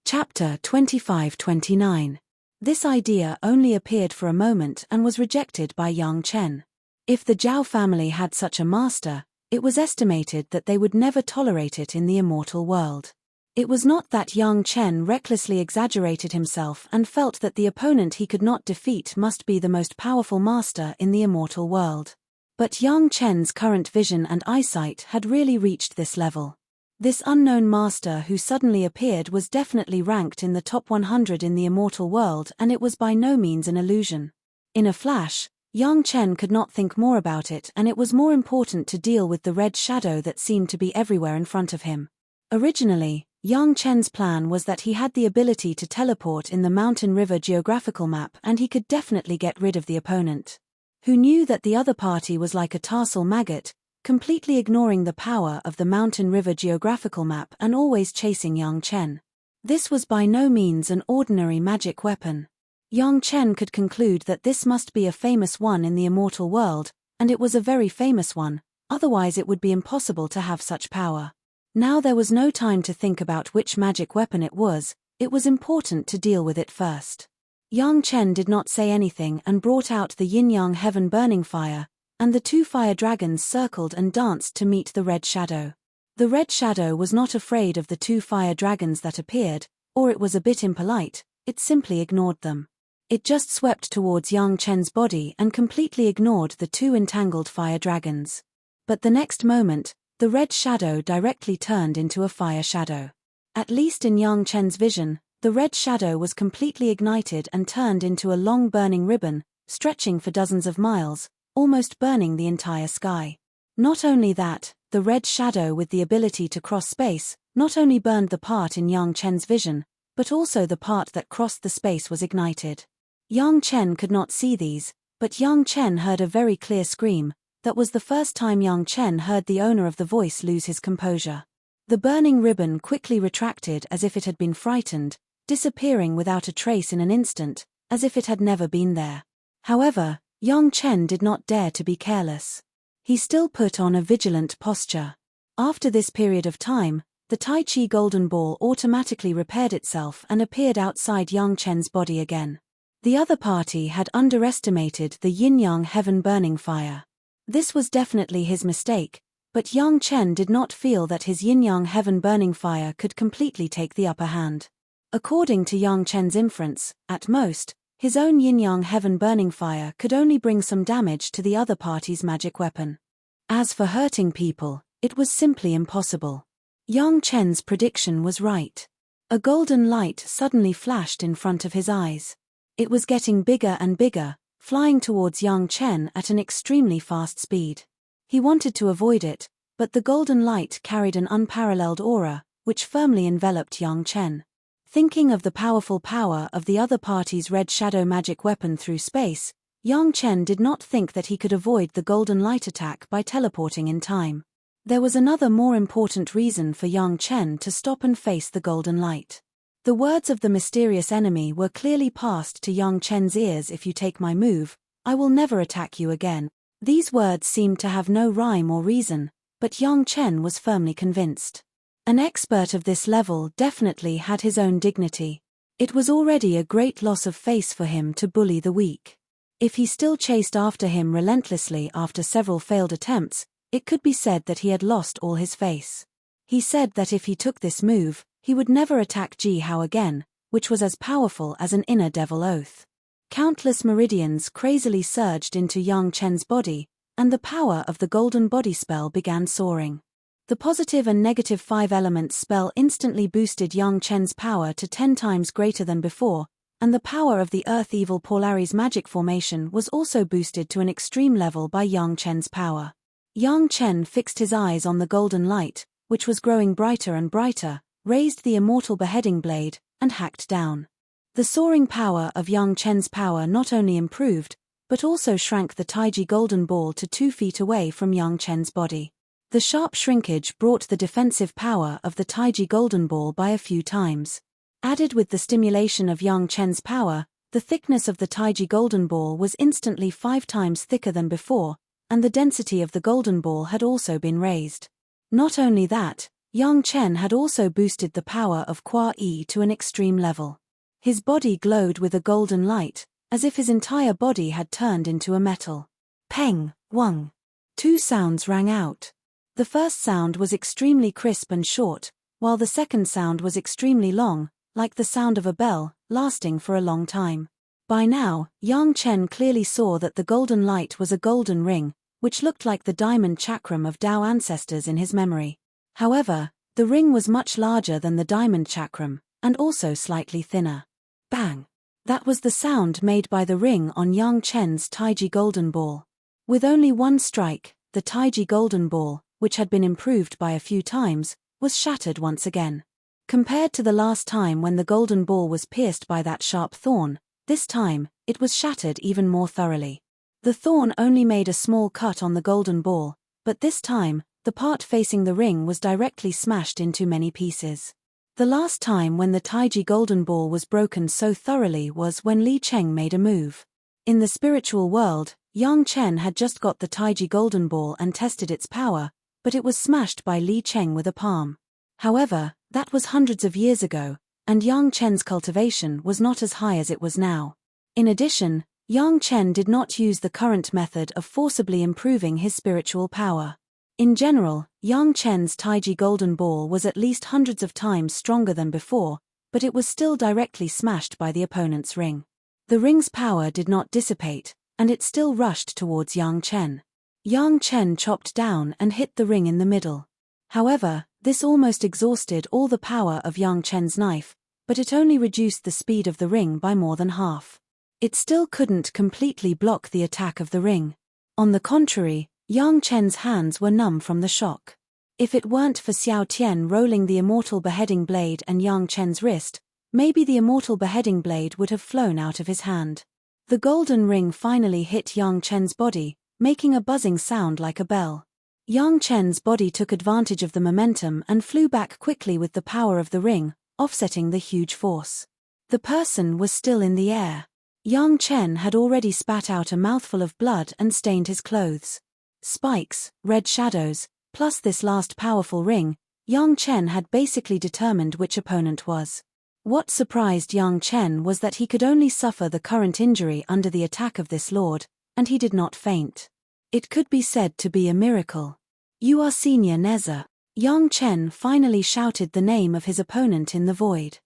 Chapter 25-29. This idea only appeared for a moment and was rejected by Yang Chen. If the Zhao family had such a master, it was estimated that they would never tolerate it in the immortal world. It was not that Yang Chen recklessly exaggerated himself and felt that the opponent he could not defeat must be the most powerful master in the immortal world. But Yang Chen's current vision and eyesight had really reached this level. This unknown master who suddenly appeared was definitely ranked in the top 100 in the immortal world, and it was by no means an illusion. In a flash, Yang Chen could not think more about it, and it was more important to deal with the red shadow that seemed to be everywhere in front of him. Originally, Yang Chen's plan was that he had the ability to teleport in the mountain river geographical map, and he could definitely get rid of the opponent, who knew that the other party was like a tarsal maggot, completely ignoring the power of the mountain river geographical map and always chasing Yang Chen. This was by no means an ordinary magic weapon. Yang Chen could conclude that this must be a famous one in the immortal world, and it was a very famous one, otherwise it would be impossible to have such power. Now there was no time to think about which magic weapon it was important to deal with it first. Yang Chen did not say anything and brought out the yin-yang heaven burning fire, and the two fire dragons circled and danced to meet the red shadow. The red shadow was not afraid of the two fire dragons that appeared, or it was a bit impolite, it simply ignored them. It just swept towards Yang Chen's body and completely ignored the two entangled fire dragons. But the next moment, the red shadow directly turned into a fire shadow. At least in Yang Chen's vision, the red shadow was completely ignited and turned into a long burning ribbon, stretching for dozens of miles, almost burning the entire sky. Not only that, the red shadow with the ability to cross space, not only burned the part in Yang Chen's vision, but also the part that crossed the space was ignited. Yang Chen could not see these, but Yang Chen heard a very clear scream. That was the first time Yang Chen heard the owner of the voice lose his composure. The burning ribbon quickly retracted as if it had been frightened, disappearing without a trace in an instant, as if it had never been there. However, Yang Chen did not dare to be careless. He still put on a vigilant posture. After this period of time, the Tai Chi golden ball automatically repaired itself and appeared outside Yang Chen's body again. The other party had underestimated the yin-yang heaven burning fire. This was definitely his mistake, but Yang Chen did not feel that his yin-yang heaven burning fire could completely take the upper hand. According to Yang Chen's inference, at most, his own yin-yang heaven burning fire could only bring some damage to the other party's magic weapon. As for hurting people, it was simply impossible. Yang Chen's prediction was right. A golden light suddenly flashed in front of his eyes. It was getting bigger and bigger, flying towards Yang Chen at an extremely fast speed. He wanted to avoid it, but the golden light carried an unparalleled aura, which firmly enveloped Yang Chen. Thinking of the powerful power of the other party's red shadow magic weapon through space, Yang Chen did not think that he could avoid the golden light attack by teleporting in time. There was another more important reason for Yang Chen to stop and face the golden light. The words of the mysterious enemy were clearly passed to Yang Chen's ears: "If you take my move, I will never attack you again." These words seemed to have no rhyme or reason, but Yang Chen was firmly convinced. An expert of this level definitely had his own dignity. It was already a great loss of face for him to bully the weak. If he still chased after him relentlessly after several failed attempts, it could be said that he had lost all his face. He said that if he took this move, he would never attack Ji Hao again, which was as powerful as an inner devil oath. Countless meridians crazily surged into Yang Chen's body, and the power of the golden body spell began soaring. The positive and negative 5 elements spell instantly boosted Yang Chen's power to 10 times greater than before, and the power of the Earth Evil Polaris magic formation was also boosted to an extreme level by Yang Chen's power. Yang Chen fixed his eyes on the golden light, which was growing brighter and brighter, raised the immortal beheading blade, and hacked down. The soaring power of Yang Chen's power not only improved, but also shrank the Taiji golden ball to 2 feet away from Yang Chen's body. The sharp shrinkage brought the defensive power of the Taiji golden ball by a few times. Added with the stimulation of Yang Chen's power, the thickness of the Taiji golden ball was instantly 5 times thicker than before, and the density of the golden ball had also been raised. Not only that, Yang Chen had also boosted the power of Qua Yi to an extreme level. His body glowed with a golden light, as if his entire body had turned into a metal. Peng, Weng. Two sounds rang out. The first sound was extremely crisp and short, while the second sound was extremely long, like the sound of a bell, lasting for a long time. By now, Yang Chen clearly saw that the golden light was a golden ring, which looked like the diamond chakram of Tao ancestors in his memory. However, the ring was much larger than the diamond chakram, and also slightly thinner. Bang! That was the sound made by the ring on Yang Chen's Taiji golden ball. With only one strike, the Taiji golden ball, which had been improved by a few times, was shattered once again. Compared to the last time when the golden ball was pierced by that sharp thorn, this time, it was shattered even more thoroughly. The thorn only made a small cut on the golden ball, but this time, the part facing the ring was directly smashed into many pieces. The last time when the Taiji golden ball was broken so thoroughly was when Li Cheng made a move. In the spiritual world, Yang Chen had just got the Taiji golden ball and tested its power, but it was smashed by Li Cheng with a palm. However, that was hundreds of years ago, and Yang Chen's cultivation was not as high as it was now. In addition, Yang Chen did not use the current method of forcibly improving his spiritual power. In general, Yang Chen's Taiji golden ball was at least hundreds of times stronger than before, but it was still directly smashed by the opponent's ring. The ring's power did not dissipate, and it still rushed towards Yang Chen. Yang Chen chopped down and hit the ring in the middle. However, this almost exhausted all the power of Yang Chen's knife, but it only reduced the speed of the ring by more than half. It still couldn't completely block the attack of the ring. On the contrary, Yang Chen's hands were numb from the shock. If it weren't for Xiao Tian rolling the immortal beheading blade and Yang Chen's wrist, maybe the immortal beheading blade would have flown out of his hand. The golden ring finally hit Yang Chen's body, making a buzzing sound like a bell. Yang Chen's body took advantage of the momentum and flew back quickly with the power of the ring, offsetting the huge force. The person was still in the air. Yang Chen had already spat out a mouthful of blood and stained his clothes. Spikes, red shadows, plus this last powerful ring, Yang Chen had basically determined which opponent was. What surprised Yang Chen was that he could only suffer the current injury under the attack of this lord, and he did not faint. It could be said to be a miracle. "You are Senior Neza." Yang Chen finally shouted the name of his opponent in the void.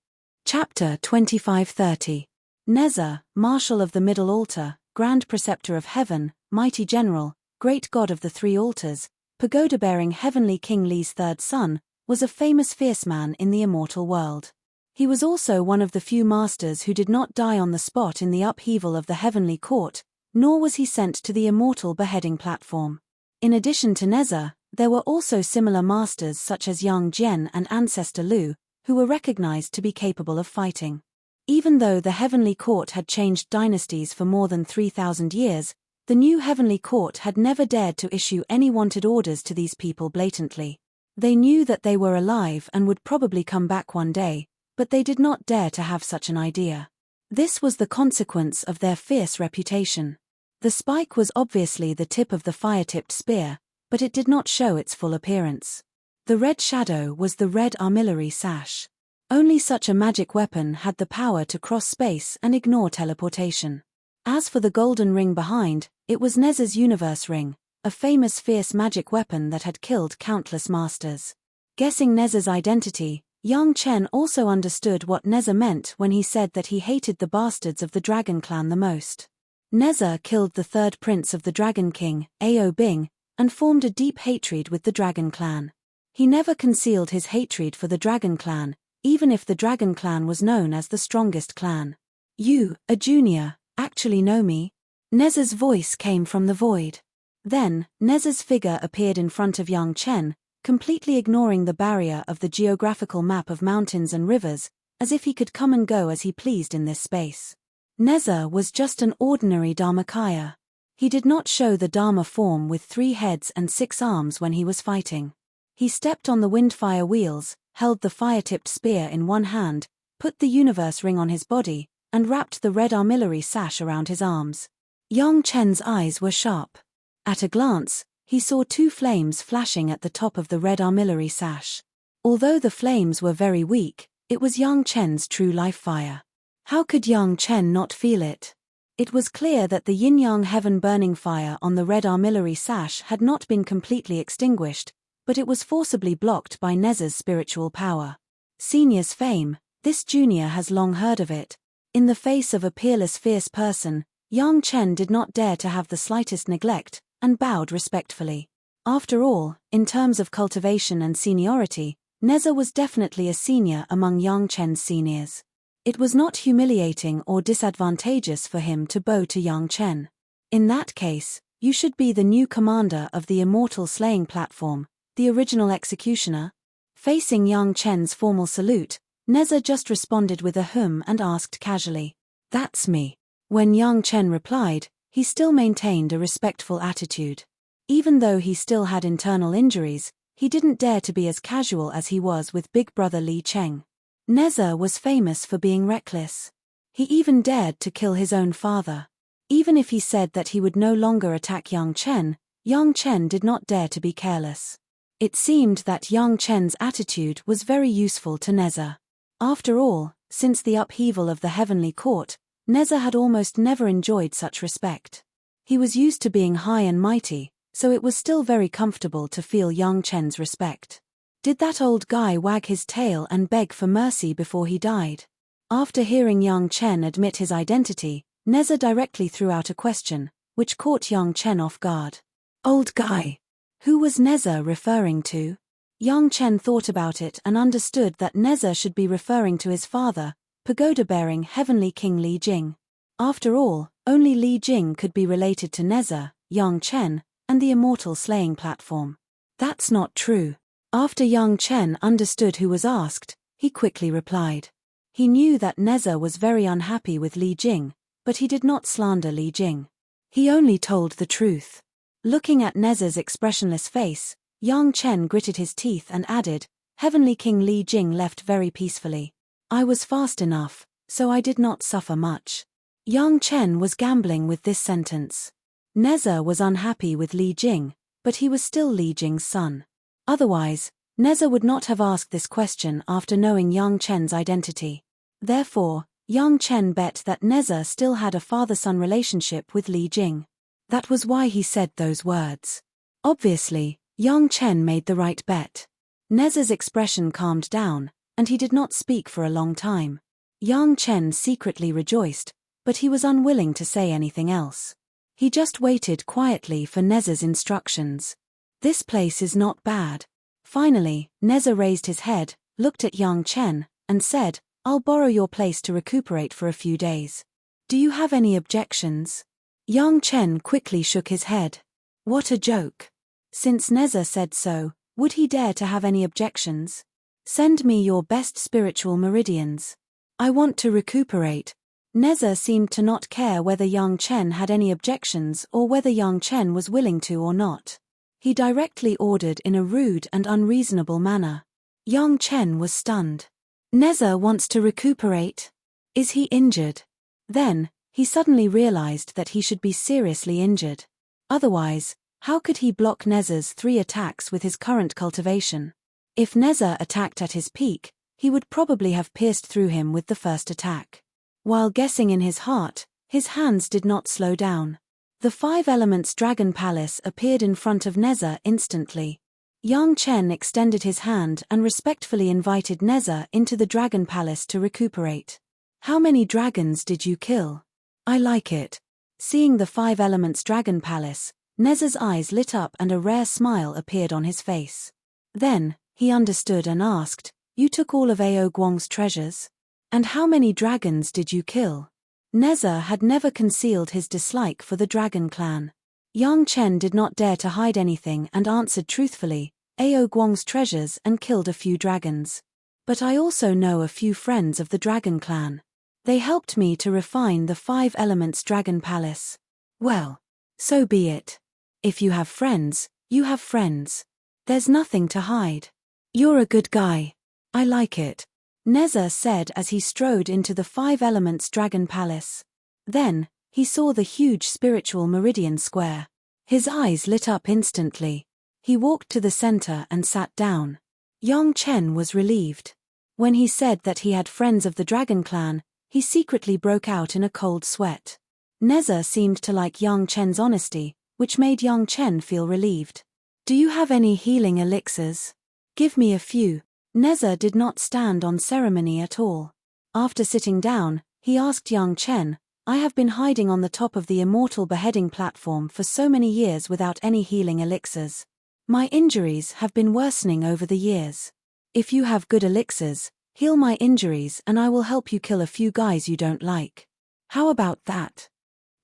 Chapter 2530. Neza, Marshal of the Middle Altar, Grand Preceptor of Heaven, Mighty General, Great God of the Three Altars, pagoda-bearing Heavenly King Li's third son, was a famous fierce man in the immortal world. He was also one of the few masters who did not die on the spot in the upheaval of the Heavenly Court, nor was he sent to the immortal beheading platform. In addition to Neza, there were also similar masters such as Yang Jian and Ancestor Lu, who were recognized to be capable of fighting. Even though the Heavenly Court had changed dynasties for more than 3,000 years, the new Heavenly Court had never dared to issue any wanted orders to these people blatantly. They knew that they were alive and would probably come back one day, but they did not dare to have such an idea. This was the consequence of their fierce reputation. The spike was obviously the tip of the fire-tipped spear, but it did not show its full appearance. The red shadow was the red armillary sash. Only such a magic weapon had the power to cross space and ignore teleportation. As for the golden ring behind, it was Neza's universe ring, a famous fierce magic weapon that had killed countless masters. Guessing Neza's identity, Yang Chen also understood what Neza meant when he said that he hated the bastards of the Dragon Clan the most. Neza killed the third prince of the Dragon King, Ao Bing, and formed a deep hatred with the Dragon Clan. He never concealed his hatred for the Dragon Clan, even if the Dragon Clan was known as the strongest clan. "You, a junior, actually know me?" Neza's voice came from the void. Then, Neza's figure appeared in front of Yang Chen, completely ignoring the barrier of the geographical map of mountains and rivers, as if he could come and go as he pleased in this space. Neza was just an ordinary Dharmakaya. He did not show the Dharma form with 3 heads and 6 arms when he was fighting. He stepped on the windfire wheels, held the fire-tipped spear in one hand, put the universe ring on his body, and wrapped the red armillary sash around his arms. Yang Chen's eyes were sharp. At a glance, he saw 2 flames flashing at the top of the red armillary sash. Although the flames were very weak, it was Yang Chen's true life fire. How could Yang Chen not feel it? It was clear that the yin-yang heaven-burning fire on the red armillary sash had not been completely extinguished, but it was forcibly blocked by Neza's spiritual power. Senior's fame, this junior has long heard of it. In the face of a peerless fierce person, Yang Chen did not dare to have the slightest neglect, and bowed respectfully. After all, in terms of cultivation and seniority, Neza was definitely a senior among Yang Chen's seniors. It was not humiliating or disadvantageous for him to bow to Yang Chen. In that case, you should be the new commander of the immortal slaying platform, the original executioner. Facing Yang Chen's formal salute, Neza just responded with a hum and asked casually, "That's me." When Yang Chen replied, he still maintained a respectful attitude. Even though he still had internal injuries, he didn't dare to be as casual as he was with big brother Li Cheng. Neza was famous for being reckless. He even dared to kill his own father. Even if he said that he would no longer attack Yang Chen did not dare to be careless. It seemed that Yang Chen's attitude was very useful to Neza. After all, since the upheaval of the heavenly court, Neza had almost never enjoyed such respect. He was used to being high and mighty, so it was still very comfortable to feel Yang Chen's respect. Did that old guy wag his tail and beg for mercy before he died? After hearing Yang Chen admit his identity, Neza directly threw out a question, which caught Yang Chen off guard. "Old guy. Who was Neza referring to?" Yang Chen thought about it and understood that Neza should be referring to his father, pagoda-bearing Heavenly King Li Jing. After all, only Li Jing could be related to Neza, Yang Chen, and the immortal slaying platform. That's not true. After Yang Chen understood who was asked, he quickly replied. He knew that Neza was very unhappy with Li Jing, but he did not slander Li Jing. He only told the truth. Looking at Neza's expressionless face, Yang Chen gritted his teeth and added, "Heavenly King Li Jing left very peacefully. I was fast enough, so I did not suffer much." Yang Chen was gambling with this sentence. Neza was unhappy with Li Jing, but he was still Li Jing's son. Otherwise, Neza would not have asked this question after knowing Yang Chen's identity. Therefore, Yang Chen bet that Neza still had a father-son relationship with Li Jing. That was why he said those words. Obviously, Yang Chen made the right bet. Neza's expression calmed down, and he did not speak for a long time. Yang Chen secretly rejoiced, but he was unwilling to say anything else. He just waited quietly for Neza's instructions. This place is not bad. Finally, Neza raised his head, looked at Yang Chen, and said, "I'll borrow your place to recuperate for a few days. Do you have any objections?" Yang Chen quickly shook his head. What a joke. Since Neza said so, would he dare to have any objections? "Send me your best spiritual meridians. I want to recuperate." Neza seemed to not care whether Yang Chen had any objections or whether Yang Chen was willing to or not. He directly ordered in a rude and unreasonable manner. Yang Chen was stunned. Neza wants to recuperate? Is he injured? Then, he suddenly realized that he should be seriously injured. Otherwise, how could he block Neza's 3 attacks with his current cultivation? If Neza attacked at his peak, he would probably have pierced through him with the first attack. While guessing in his heart, his hands did not slow down. The 5 Elements Dragon Palace appeared in front of Neza instantly. Yang Chen extended his hand and respectfully invited Neza into the Dragon Palace to recuperate. "How many dragons did you kill? I like it." Seeing the 5 Elements Dragon Palace, Neza's eyes lit up and a rare smile appeared on his face. Then, he understood and asked, "You took all of Ao Guang's treasures? And how many dragons did you kill?" Neza had never concealed his dislike for the Dragon Clan. Yang Chen did not dare to hide anything and answered truthfully, "Ao Guang's treasures and killed a few dragons. But I also know a few friends of the Dragon Clan. They helped me to refine the 5 Elements Dragon Palace." "Well, so be it. If you have friends, you have friends. There's nothing to hide. You're a good guy. I like it," Neza said as he strode into the 5 Elements Dragon Palace. Then, he saw the huge spiritual meridian square. His eyes lit up instantly. He walked to the center and sat down. Yang Chen was relieved. When he said that he had friends of the Dragon Clan, he secretly broke out in a cold sweat. Neza seemed to like Yang Chen's honesty, which made Yang Chen feel relieved. Do you have any healing elixirs? Give me a few. Neza did not stand on ceremony at all. After sitting down, he asked Yang Chen, I have been hiding on the top of the immortal beheading platform for so many years without any healing elixirs. My injuries have been worsening over the years. If you have good elixirs, heal my injuries and I will help you kill a few guys you don't like. How about that?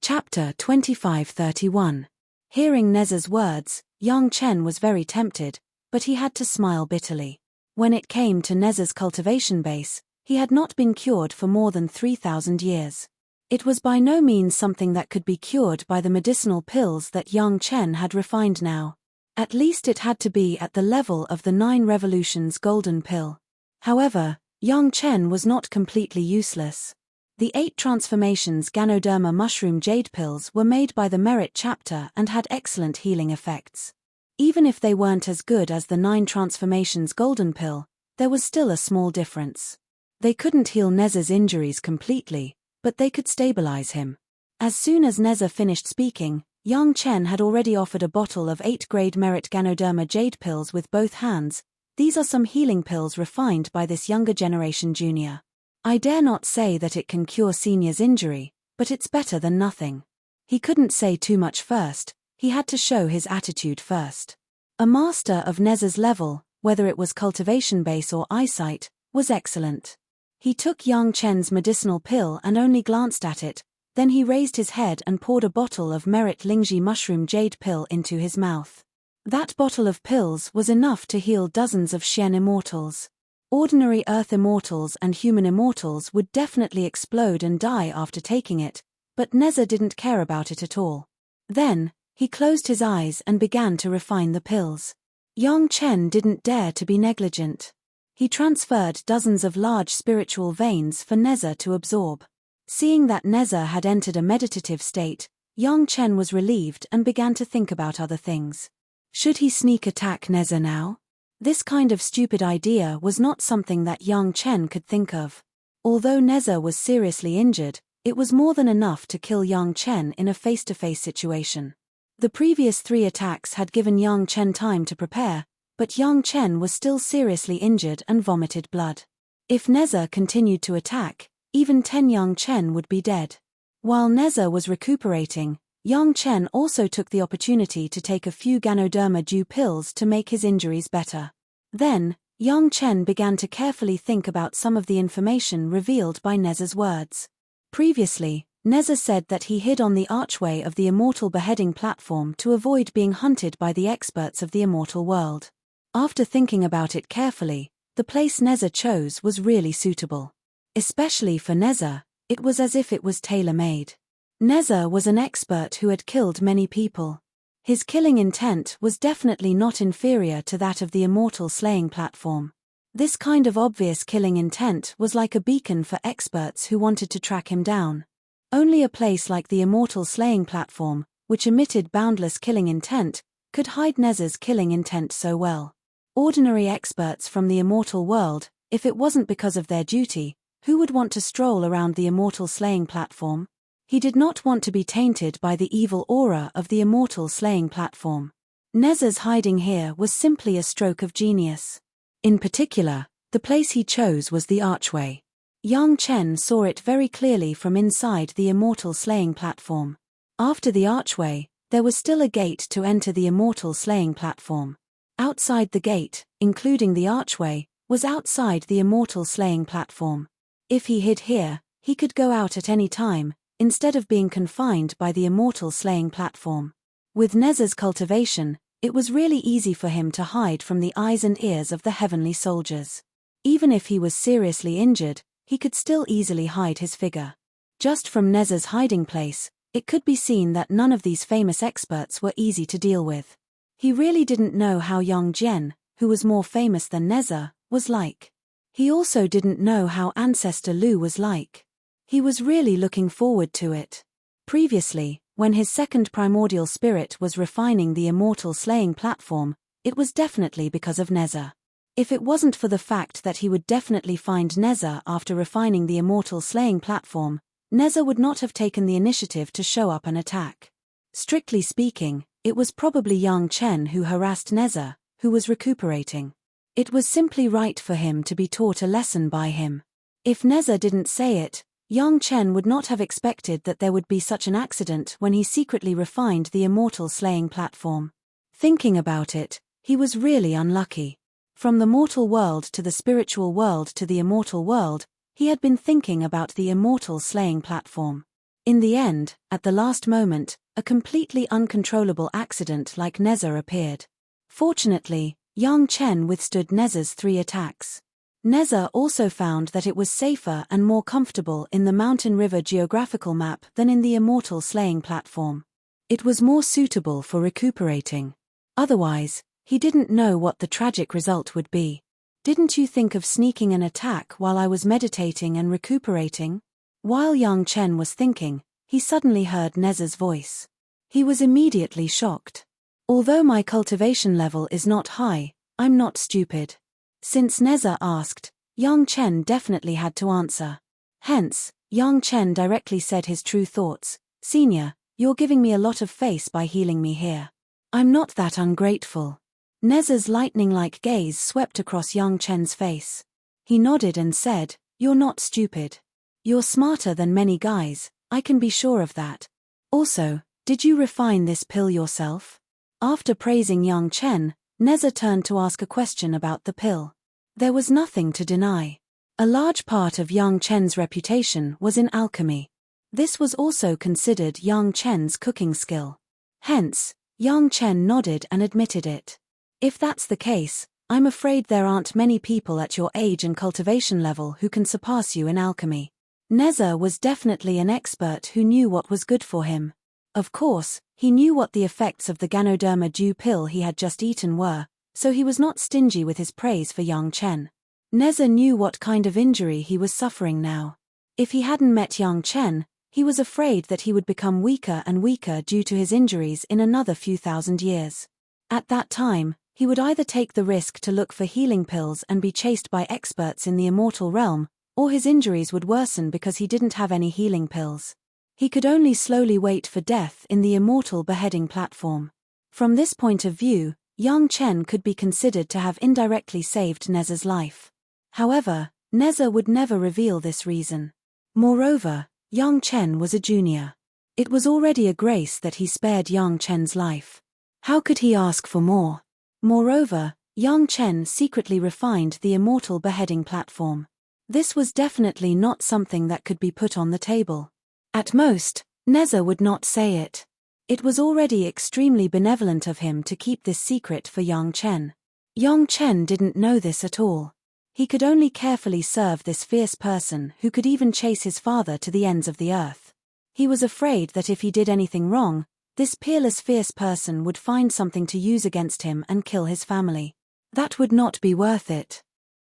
Chapter 2531. Hearing Neza's words, Yang Chen was very tempted, but he had to smile bitterly. When it came to Neza's cultivation base, he had not been cured for more than 3,000 years. It was by no means something that could be cured by the medicinal pills that Yang Chen had refined now. At least it had to be at the level of the 9 Revolutions golden pill. However, Yang Chen was not completely useless. The 8 transformations Ganoderma mushroom jade pills were made by the Merit chapter and had excellent healing effects. Even if they weren't as good as the 9 transformations golden pill, there was still a small difference. They couldn't heal Neza's injuries completely, but they could stabilize him. As soon as Neza finished speaking, Yang Chen had already offered a bottle of 8-grade Merit Ganoderma jade pills with both hands. These are some healing pills refined by this younger generation junior. I dare not say that it can cure senior's injury, but it's better than nothing. He couldn't say too much first, he had to show his attitude first. A master of Neza's level, whether it was cultivation base or eyesight, was excellent. He took Yang Chen's medicinal pill and only glanced at it, then he raised his head and poured a bottle of Merit Lingji mushroom jade pill into his mouth. That bottle of pills was enough to heal dozens of Shen immortals. Ordinary Earth immortals and human immortals would definitely explode and die after taking it, but Neza didn't care about it at all. Then, he closed his eyes and began to refine the pills. Yang Chen didn't dare to be negligent. He transferred dozens of large spiritual veins for Neza to absorb. Seeing that Neza had entered a meditative state, Yang Chen was relieved and began to think about other things. Should he sneak attack Neza now? This kind of stupid idea was not something that Yang Chen could think of. Although Neza was seriously injured, it was more than enough to kill Yang Chen in a face-to-face situation. The previous 3 attacks had given Yang Chen time to prepare, but Yang Chen was still seriously injured and vomited blood. If Neza continued to attack, even 10 Yang Chen would be dead. While Neza was recuperating, Yang Chen also took the opportunity to take a few Ganoderma dew pills to make his injuries better. Then, Yang Chen began to carefully think about some of the information revealed by Neza's words. Previously, Neza said that he hid on the archway of the immortal beheading platform to avoid being hunted by the experts of the immortal world. After thinking about it carefully, the place Neza chose was really suitable. Especially for Neza, it was as if it was tailor-made. Neza was an expert who had killed many people. His killing intent was definitely not inferior to that of the immortal slaying platform. This kind of obvious killing intent was like a beacon for experts who wanted to track him down. Only a place like the immortal slaying platform, which emitted boundless killing intent, could hide Neza's killing intent so well. Ordinary experts from the immortal world, if it wasn't because of their duty, who would want to stroll around the immortal slaying platform? He did not want to be tainted by the evil aura of the immortal slaying platform. Neza's hiding here was simply a stroke of genius. In particular, the place he chose was the archway. Yang Chen saw it very clearly from inside the immortal slaying platform. After the archway, there was still a gate to enter the immortal slaying platform. Outside the gate, including the archway, was outside the immortal slaying platform. If he hid here, he could go out at any time, instead of being confined by the immortal slaying platform. With Neza's cultivation, it was really easy for him to hide from the eyes and ears of the heavenly soldiers. Even if he was seriously injured, he could still easily hide his figure. Just from Neza's hiding place, it could be seen that none of these famous experts were easy to deal with. He really didn't know how Yang Jian, who was more famous than Neza, was like. He also didn't know how Ancestor Lu was like. He was really looking forward to it. Previously, when his second primordial spirit was refining the immortal slaying platform, it was definitely because of Neza. If it wasn't for the fact that he would definitely find Neza after refining the immortal slaying platform, Neza would not have taken the initiative to show up and attack. Strictly speaking, it was probably young Chen who harassed Neza, who was recuperating. It was simply right for him to be taught a lesson by him. If Neza didn't say it, young Chen would not have expected that there would be such an accident when he secretly refined the immortal slaying platform. Thinking about it, he was really unlucky. From the mortal world to the spiritual world to the immortal world, he had been thinking about the immortal slaying platform. In the end, at the last moment, a completely uncontrollable accident like Neza appeared. Fortunately, young Chen withstood Neza's 3 attacks. Neza also found that it was safer and more comfortable in the Mountain River geographical map than in the immortal slaying platform. It was more suitable for recuperating. Otherwise, he didn't know what the tragic result would be. Didn't you think of sneaking an attack while I was meditating and recuperating? While young Chen was thinking, he suddenly heard Neza's voice. He was immediately shocked. Although my cultivation level is not high, I'm not stupid. Since Neza asked, young Chen definitely had to answer. Hence, young Chen directly said his true thoughts. Senior, you're giving me a lot of face by healing me here. I'm not that ungrateful. Neza's lightning-like gaze swept across young Chen's face. He nodded and said, you're not stupid. You're smarter than many guys, I can be sure of that. Also, did you refine this pill yourself? After praising young Chen, Neza turned to ask a question about the pill. There was nothing to deny. A large part of young Chen's reputation was in alchemy. This was also considered young Chen's cooking skill. Hence, young Chen nodded and admitted it. If that's the case, I'm afraid there aren't many people at your age and cultivation level who can surpass you in alchemy. Neza was definitely an expert who knew what was good for him. Of course, he knew what the effects of the Ganoderma dew pill he had just eaten were, so he was not stingy with his praise for young Chen. Neza knew what kind of injury he was suffering now. If he hadn't met young Chen, he was afraid that he would become weaker and weaker due to his injuries in another few thousand years. At that time, he would either take the risk to look for healing pills and be chased by experts in the immortal realm, or his injuries would worsen because he didn't have any healing pills. He could only slowly wait for death in the immortal beheading platform. From this point of view, young Chen could be considered to have indirectly saved Neza's life. However, Neza would never reveal this reason. Moreover, young Chen was a junior. It was already a grace that he spared young Chen's life. How could he ask for more? Moreover, young Chen secretly refined the immortal beheading platform. This was definitely not something that could be put on the table. At most, Neza would not say it. It was already extremely benevolent of him to keep this secret for young Chen. Young Chen didn't know this at all. He could only carefully serve this fierce person who could even chase his father to the ends of the earth. He was afraid that if he did anything wrong, this peerless fierce person would find something to use against him and kill his family. That would not be worth it.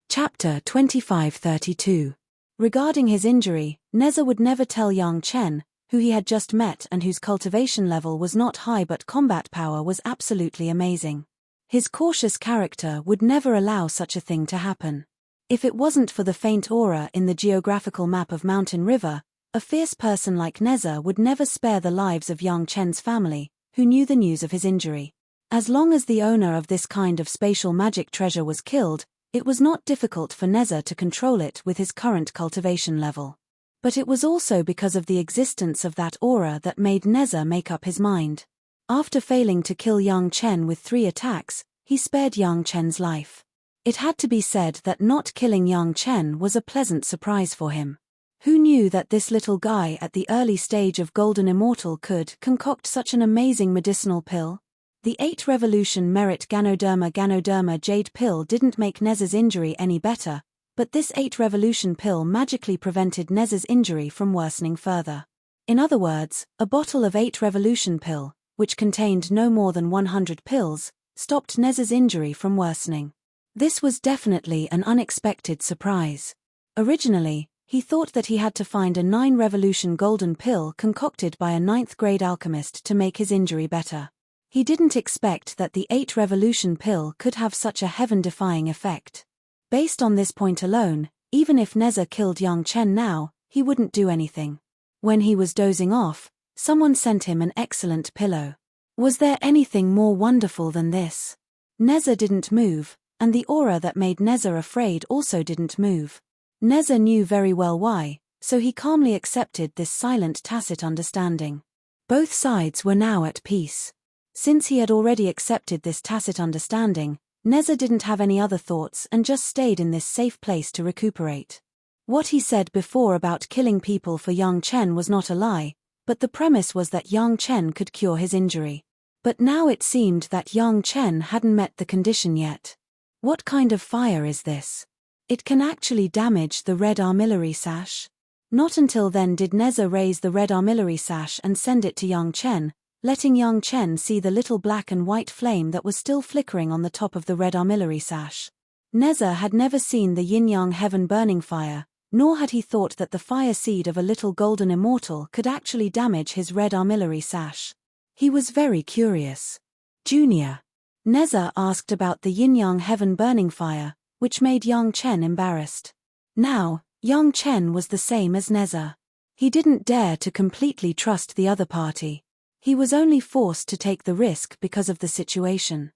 Chapter 2532. Regarding his injury, Neza would never tell young Chen, who he had just met and whose cultivation level was not high but combat power was absolutely amazing. His cautious character would never allow such a thing to happen. If it wasn't for the faint aura in the geographical map of Mountain River, a fierce person like Neza would never spare the lives of young Chen's family, who knew the news of his injury. As long as the owner of this kind of spatial magic treasure was killed, it was not difficult for Neza to control it with his current cultivation level. But it was also because of the existence of that aura that made Neza make up his mind. After failing to kill young Chen with 3 attacks, he spared young Chen's life. It had to be said that not killing young Chen was a pleasant surprise for him. Who knew that this little guy at the early stage of Golden Immortal could concoct such an amazing medicinal pill? The 8 Revolution Merit Ganoderma Jade pill didn't make Neza's injury any better, but this 8 Revolution pill magically prevented Neza's injury from worsening further. In other words, a bottle of 8 Revolution pill, which contained no more than 100 pills, stopped Neza's injury from worsening. This was definitely an unexpected surprise. Originally, he thought that he had to find a 9 Revolution golden pill concocted by a 9th grade alchemist to make his injury better. He didn't expect that the 8-revolution pill could have such a heaven-defying effect. Based on this point alone, even if Neza killed young Chen now, he wouldn't do anything. When he was dozing off, someone sent him an excellent pillow. Was there anything more wonderful than this? Neza didn't move, and the aura that made Neza afraid also didn't move. Neza knew very well why, so he calmly accepted this silent tacit understanding. Both sides were now at peace. Since he had already accepted this tacit understanding, Neza didn't have any other thoughts and just stayed in this safe place to recuperate. What he said before about killing people for young Chen was not a lie, but the premise was that young Chen could cure his injury. But now it seemed that young Chen hadn't met the condition yet. What kind of fire is this? It can actually damage the red armillary sash? Not until then did Neza raise the red armillary sash and send it to young Chen, letting young Chen see the little black and white flame that was still flickering on the top of the red armillary sash. Neza had never seen the yin-yang heaven burning fire, nor had he thought that the fire seed of a little golden immortal could actually damage his red armillary sash. He was very curious. Junior. Neza asked about the yin-yang heaven burning fire, which made young Chen embarrassed. Now, young Chen was the same as Neza. He didn't dare to completely trust the other party. He was only forced to take the risk because of the situation.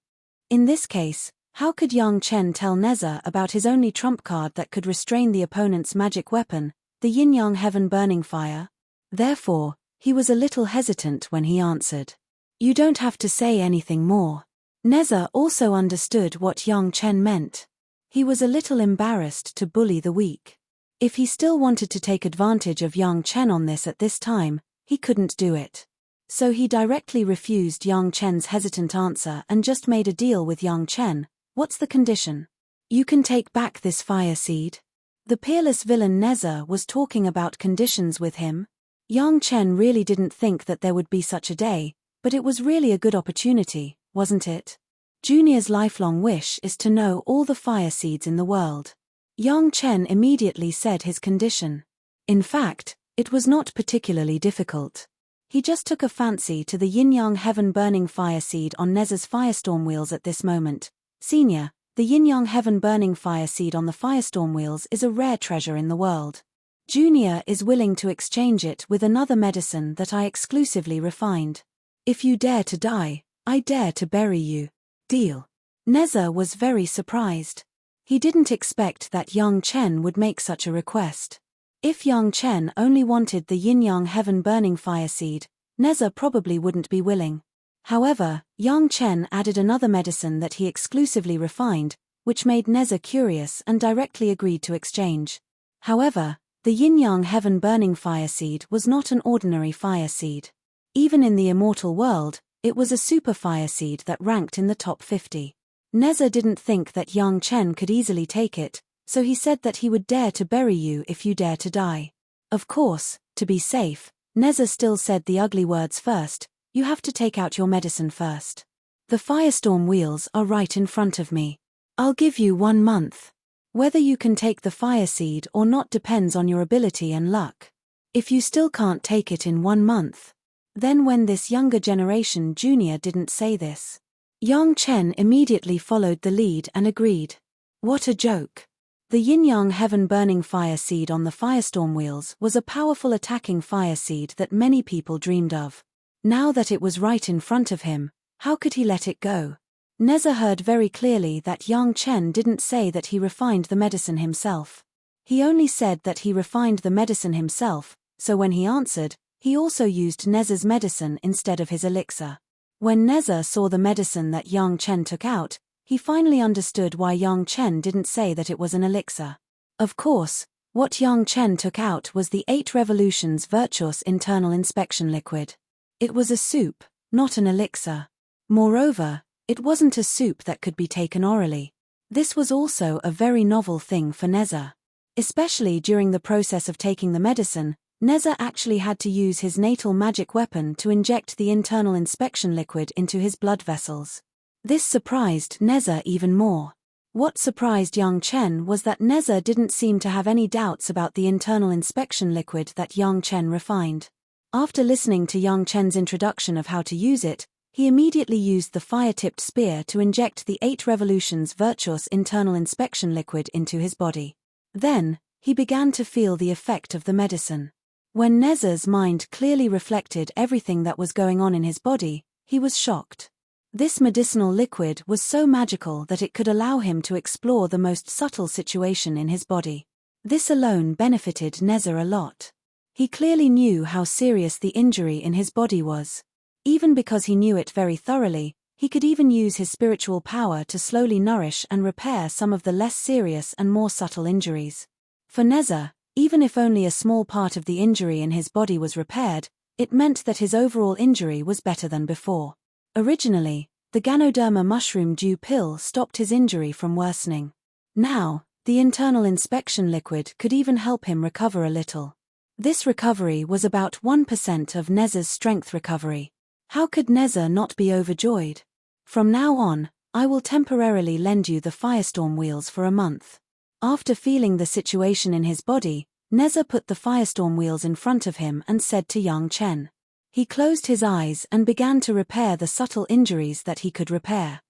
In this case, how could young Chen tell Neza about his only trump card that could restrain the opponent's magic weapon, the yin-yang heaven burning fire? Therefore, he was a little hesitant when he answered. You don't have to say anything more. Neza also understood what young Chen meant. He was a little embarrassed to bully the weak. If he still wanted to take advantage of young Chen on this at this time, he couldn't do it. So he directly refused young Chen's hesitant answer and just made a deal with young Chen. What's the condition? You can take back this fire seed. The peerless villain Neza was talking about conditions with him. Young Chen really didn't think that there would be such a day, but it was really a good opportunity, wasn't it? Junior's lifelong wish is to know all the fire seeds in the world. Young Chen immediately said his condition. In fact, it was not particularly difficult. He just took a fancy to the yin-yang heaven burning fire seed on Neza's firestorm wheels at this moment. Senior, the yin-yang heaven burning fire seed on the firestorm wheels is a rare treasure in the world. Junior is willing to exchange it with another medicine that I exclusively refined. If you dare to die, I dare to bury you. Deal. Neza was very surprised. He didn't expect that young Chen would make such a request. If young Chen only wanted the yin-yang heaven burning fire seed, Neza probably wouldn't be willing. However, young Chen added another medicine that he exclusively refined, which made Neza curious and directly agreed to exchange. However, the yin-yang heaven burning fire seed was not an ordinary fire seed. Even in the immortal world, it was a super fire seed that ranked in the top 50. Neza didn't think that young Chen could easily take it, so he said that he would dare to bury you if you dare to die. Of course, to be safe, Neza still said the ugly words first. You have to take out your medicine first. The firestorm wheels are right in front of me. I'll give you 1 month. Whether you can take the fire seed or not depends on your ability and luck. If you still can't take it in 1 month. Then when this younger generation junior didn't say this, young Chen immediately followed the lead and agreed. What a joke. The yin-yang heaven burning fire seed on the firestorm wheels was a powerful attacking fire seed that many people dreamed of. Now that it was right in front of him, how could he let it go? Neza heard very clearly that young Chen didn't say that he refined the medicine himself. He only said that he refined the medicine himself, so when he answered, he also used Neza's medicine instead of his elixir. When Neza saw the medicine that young Chen took out, he finally understood why young Chen didn't say that it was an elixir. Of course, what young Chen took out was the 8 Revolutions Virtuous Internal Inspection Liquid. It was a soup, not an elixir. Moreover, it wasn't a soup that could be taken orally. This was also a very novel thing for Neza. Especially during the process of taking the medicine, Neza actually had to use his natal magic weapon to inject the internal inspection liquid into his blood vessels. This surprised Neza even more. What surprised young Chen was that Neza didn't seem to have any doubts about the internal inspection liquid that young Chen refined. After listening to young Chen's introduction of how to use it, He immediately used the fire-tipped spear to inject the 8 revolutions virtuous internal inspection liquid into his body. Then, he began to feel the effect of the medicine. When Nezza's mind clearly reflected everything that was going on in his body, he was shocked. This medicinal liquid was so magical that it could allow him to explore the most subtle situation in his body. This alone benefited Nezza a lot. He clearly knew how serious the injury in his body was. Even because he knew it very thoroughly, he could even use his spiritual power to slowly nourish and repair some of the less serious and more subtle injuries. For Nezza, even if only a small part of the injury in his body was repaired, it meant that his overall injury was better than before. Originally, the Ganoderma mushroom dew pill stopped his injury from worsening. Now, the internal inspection liquid could even help him recover a little. This recovery was about 1% of Nezza's strength recovery. How could Nezza not be overjoyed? From now on, I will temporarily lend you the firestorm wheels for a month. After feeling the situation in his body, Nezza put the firestorm wheels in front of him and said to Yang Chen. He closed his eyes and began to repair the subtle injuries that he could repair.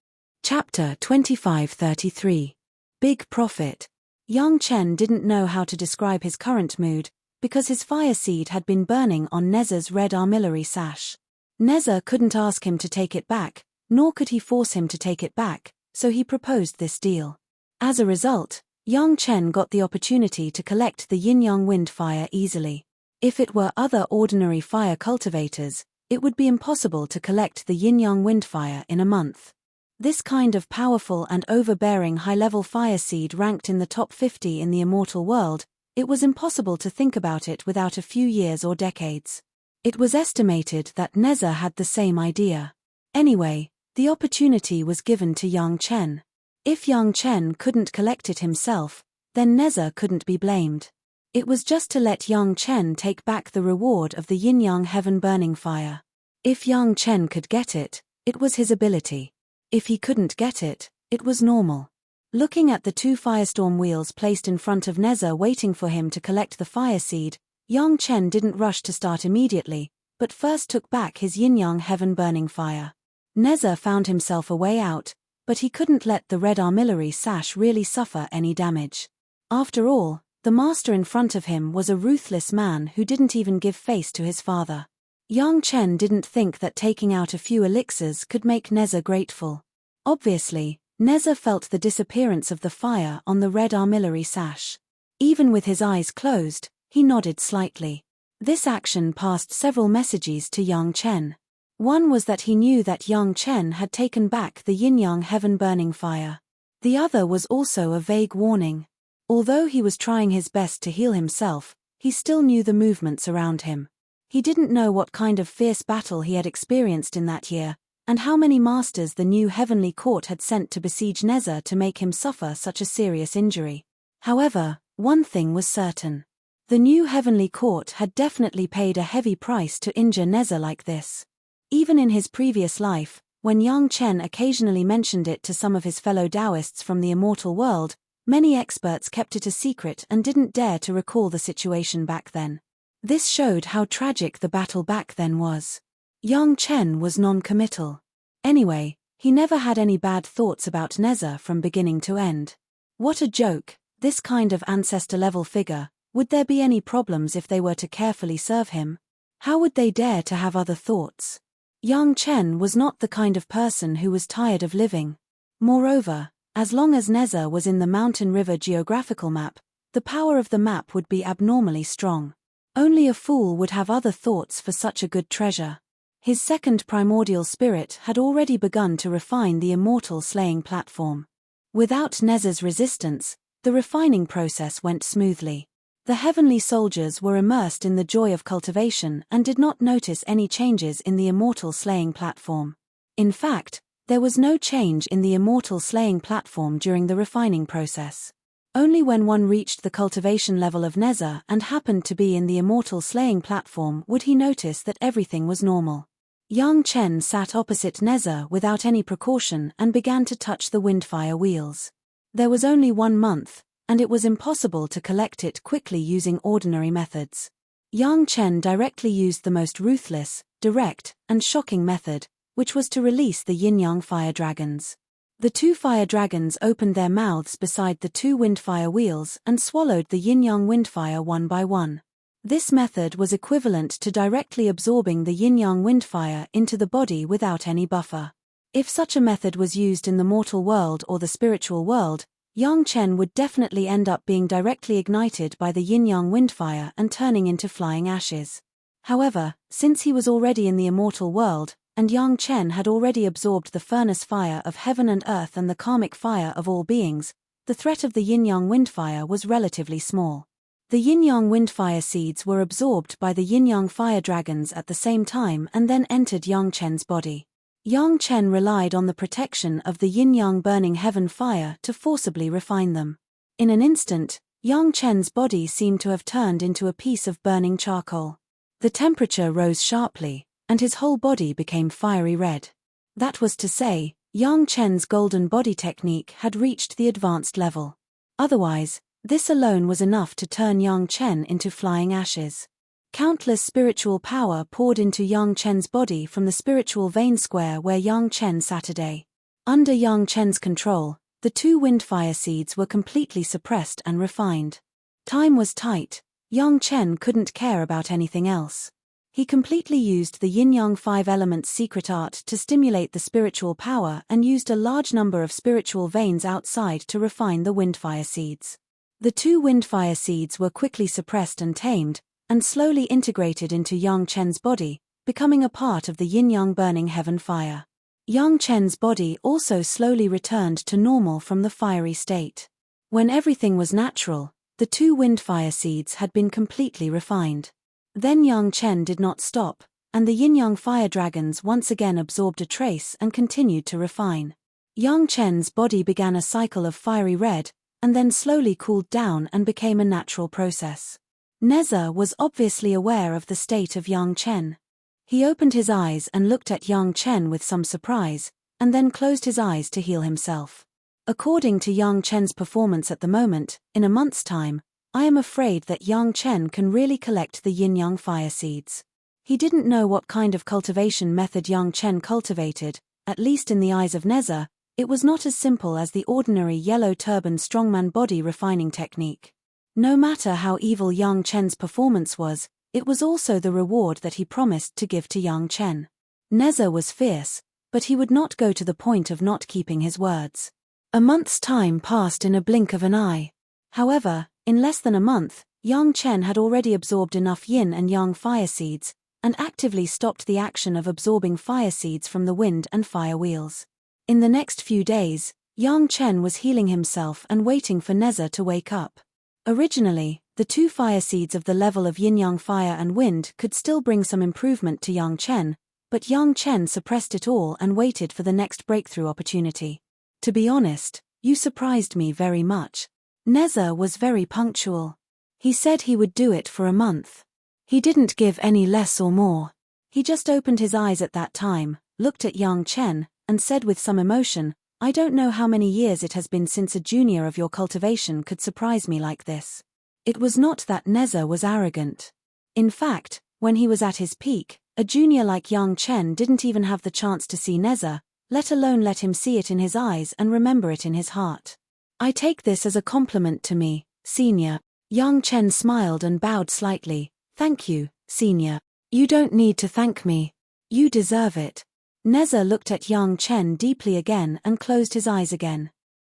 Chapter 2533. Big Profit. Yang Chen didn't know how to describe his current mood, because his fire seed had been burning on Nezza's red armillary sash. Nezza couldn't ask him to take it back, nor could he force him to take it back, so he proposed this deal. As a result, Yang Chen got the opportunity to collect the yin-yang wind fire easily. If it were other ordinary fire cultivators, it would be impossible to collect the yin-yang wind fire in a month. This kind of powerful and overbearing high-level fire seed ranked in the top 50 in the immortal world. It was impossible to think about it without a few years or decades. It was estimated that Nezza had the same idea. Anyway, the opportunity was given to Yang Chen. If Yang Chen couldn't collect it himself, then Nezza couldn't be blamed. It was just to let Yang Chen take back the reward of the yin-yang heaven burning fire. If Yang Chen could get it, it was his ability. If he couldn't get it, it was normal. Looking at the 2 firestorm wheels placed in front of Nezza waiting for him to collect the fire seed, Yang Chen didn't rush to start immediately, but first took back his yin-yang heaven burning fire. Nezza found himself a way out, but he couldn't let the red armillary sash really suffer any damage. After all, the master in front of him was a ruthless man who didn't even give face to his father. Yang Chen didn't think that taking out a few elixirs could make Nezza grateful. Obviously, Nezza felt the disappearance of the fire on the red armillary sash. Even with his eyes closed, he nodded slightly. This action passed several messages to Yang Chen. One was that he knew that Yang Chen had taken back the yin-yang heaven-burning fire. The other was also a vague warning. Although he was trying his best to heal himself, he still knew the movements around him. He didn't know what kind of fierce battle he had experienced in that year, and how many masters the new heavenly court had sent to besiege Nezza to make him suffer such a serious injury. However, one thing was certain. The new heavenly court had definitely paid a heavy price to injure Nezza like this. Even in his previous life, when Yang Chen occasionally mentioned it to some of his fellow Taoists from the immortal world, many experts kept it a secret and didn't dare to recall the situation back then. This showed how tragic the battle back then was. Yang Chen was non-committal. Anyway, he never had any bad thoughts about Nezza from beginning to end. What a joke, this kind of ancestor-level figure. Would there be any problems if they were to carefully serve him? How would they dare to have other thoughts? Yang Chen was not the kind of person who was tired of living. Moreover, as long as Nezza was in the Mountain River geographical map, the power of the map would be abnormally strong. Only a fool would have other thoughts for such a good treasure. His second primordial spirit had already begun to refine the immortal slaying platform. Without Nezza's resistance, the refining process went smoothly. The heavenly soldiers were immersed in the joy of cultivation and did not notice any changes in the immortal slaying platform. In fact, there was no change in the immortal slaying platform during the refining process. Only when one reached the cultivation level of Nezza and happened to be in the immortal slaying platform would he notice that everything was normal. Yang Chen sat opposite Nezza without any precaution and began to touch the windfire wheels. There was only 1 month, and it was impossible to collect it quickly using ordinary methods. Yang Chen directly used the most ruthless, direct, and shocking method, which was to release the yin-yang fire dragons. The two fire dragons opened their mouths beside the two windfire wheels and swallowed the yin-yang windfire one by one. This method was equivalent to directly absorbing the yin-yang windfire into the body without any buffer. If such a method was used in the mortal world or the spiritual world, Yang Chen would definitely end up being directly ignited by the yin-yang windfire and turning into flying ashes. However, since he was already in the immortal world, and Yang Chen had already absorbed the furnace fire of heaven and earth and the karmic fire of all beings, the threat of the yin-yang windfire was relatively small. The yin-yang windfire seeds were absorbed by the yin-yang fire dragons at the same time and then entered Yang Chen's body. Yang Chen relied on the protection of the yin-yang burning heaven fire to forcibly refine them. In an instant, Yang Chen's body seemed to have turned into a piece of burning charcoal. The temperature rose sharply, and his whole body became fiery red. That was to say, Yang Chen's golden body technique had reached the advanced level. Otherwise, this alone was enough to turn Yang Chen into flying ashes. Countless spiritual power poured into Yang Chen's body from the spiritual vein square where Yang Chen sat today. Under Yang Chen's control, the two windfire seeds were completely suppressed and refined. Time was tight. Yang Chen couldn't care about anything else. He completely used the yin-yang five elements secret art to stimulate the spiritual power and used a large number of spiritual veins outside to refine the windfire seeds. The two windfire seeds were quickly suppressed and tamed, and slowly integrated into Yang Chen's body, becoming a part of the yin-yang burning heaven fire. Yang Chen's body also slowly returned to normal from the fiery state. When everything was natural, the two windfire seeds had been completely refined. Then Yang Chen did not stop, and the yin-yang fire dragons once again absorbed a trace and continued to refine. Yang Chen's body began a cycle of fiery red, and then slowly cooled down and became a natural process. Neza was obviously aware of the state of Yang Chen. He opened his eyes and looked at Yang Chen with some surprise, and then closed his eyes to heal himself. According to Yang Chen's performance at the moment, in a month's time, I am afraid that Yang Chen can really collect the yin-yang fire seeds. He didn't know what kind of cultivation method Yang Chen cultivated, at least in the eyes of Neza, it was not as simple as the ordinary yellow turban strongman body refining technique. No matter how evil Yang Chen's performance was, it was also the reward that he promised to give to Yang Chen. Neza was fierce, but he would not go to the point of not keeping his words. A month's time passed in a blink of an eye. However, in less than a month, Yang Chen had already absorbed enough yin and yang fire seeds, and actively stopped the action of absorbing fire seeds from the wind and fire wheels. In the next few days, Yang Chen was healing himself and waiting for Neza to wake up. Originally, the two fire seeds of the level of yin-yang fire and wind could still bring some improvement to Yang Chen, but Yang Chen suppressed it all and waited for the next breakthrough opportunity. To be honest, you surprised me very much. Neza was very punctual. He said he would do it for a month. He didn't give any less or more. He just opened his eyes at that time, looked at Yang Chen, and said with some emotion, "I don't know how many years it has been since a junior of your cultivation could surprise me like this." It was not that Neza was arrogant. In fact, when he was at his peak, a junior like Yang Chen didn't even have the chance to see Neza, let alone let him see it in his eyes and remember it in his heart. "I take this as a compliment to me, senior." Yang Chen smiled and bowed slightly. "Thank you, senior. You don't need to thank me. You deserve it." Neza looked at Yang Chen deeply again and closed his eyes again.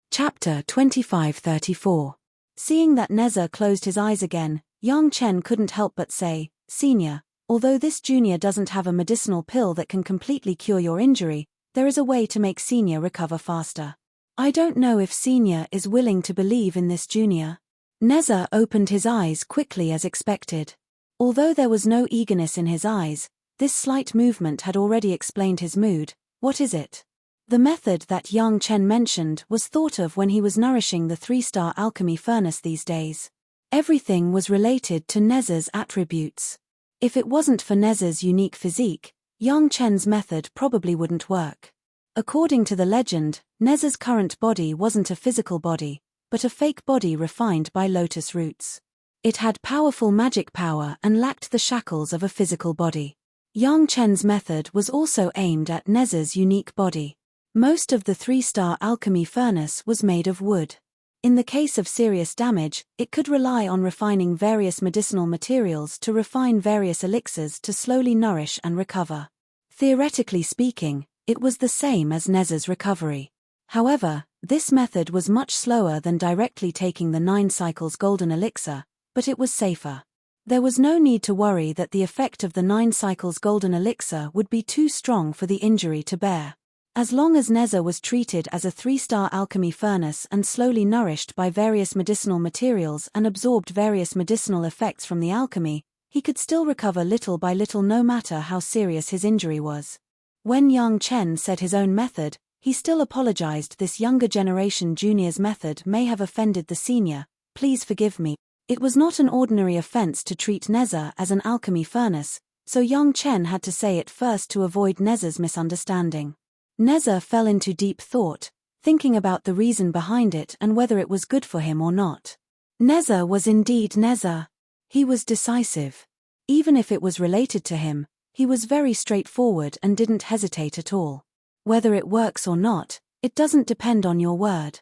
Chapter 2534. Seeing that Neza closed his eyes again, Yang Chen couldn't help but say, "Senior, although this junior doesn't have a medicinal pill that can completely cure your injury, there is a way to make senior recover faster. I don't know if senior is willing to believe in this junior." Neza opened his eyes quickly as expected. Although there was no eagerness in his eyes, this slight movement had already explained his mood. "What is it?" The method that Yang Chen mentioned was thought of when he was nourishing the 3-star alchemy furnace these days. Everything was related to Neza's attributes. If it wasn't for Neza's unique physique, Yang Chen's method probably wouldn't work. According to the legend, Neza's current body wasn't a physical body, but a fake body refined by lotus roots. It had powerful magic power and lacked the shackles of a physical body. Yang Chen's method was also aimed at Nezha's unique body. Most of the 3-star alchemy furnace was made of wood. In the case of serious damage, it could rely on refining various medicinal materials to refine various elixirs to slowly nourish and recover. Theoretically speaking, it was the same as Nezha's recovery. However, this method was much slower than directly taking the 9 cycles golden elixir, but it was safer. There was no need to worry that the effect of the 9 cycles golden elixir would be too strong for the injury to bear. As long as Nezha was treated as a 3-star alchemy furnace and slowly nourished by various medicinal materials and absorbed various medicinal effects from the alchemy, he could still recover little by little no matter how serious his injury was. When Yang Chen said his own method, he still apologized. This younger generation junior's method may have offended the senior, please forgive me. It was not an ordinary offense to treat Nezha as an alchemy furnace, so Yang Chen had to say it first to avoid Nezha's misunderstanding. Nezha fell into deep thought, thinking about the reason behind it and whether it was good for him or not. Nezha was indeed Nezha. He was decisive. Even if it was related to him, he was very straightforward and didn't hesitate at all. Whether it works or not, it doesn't depend on your word.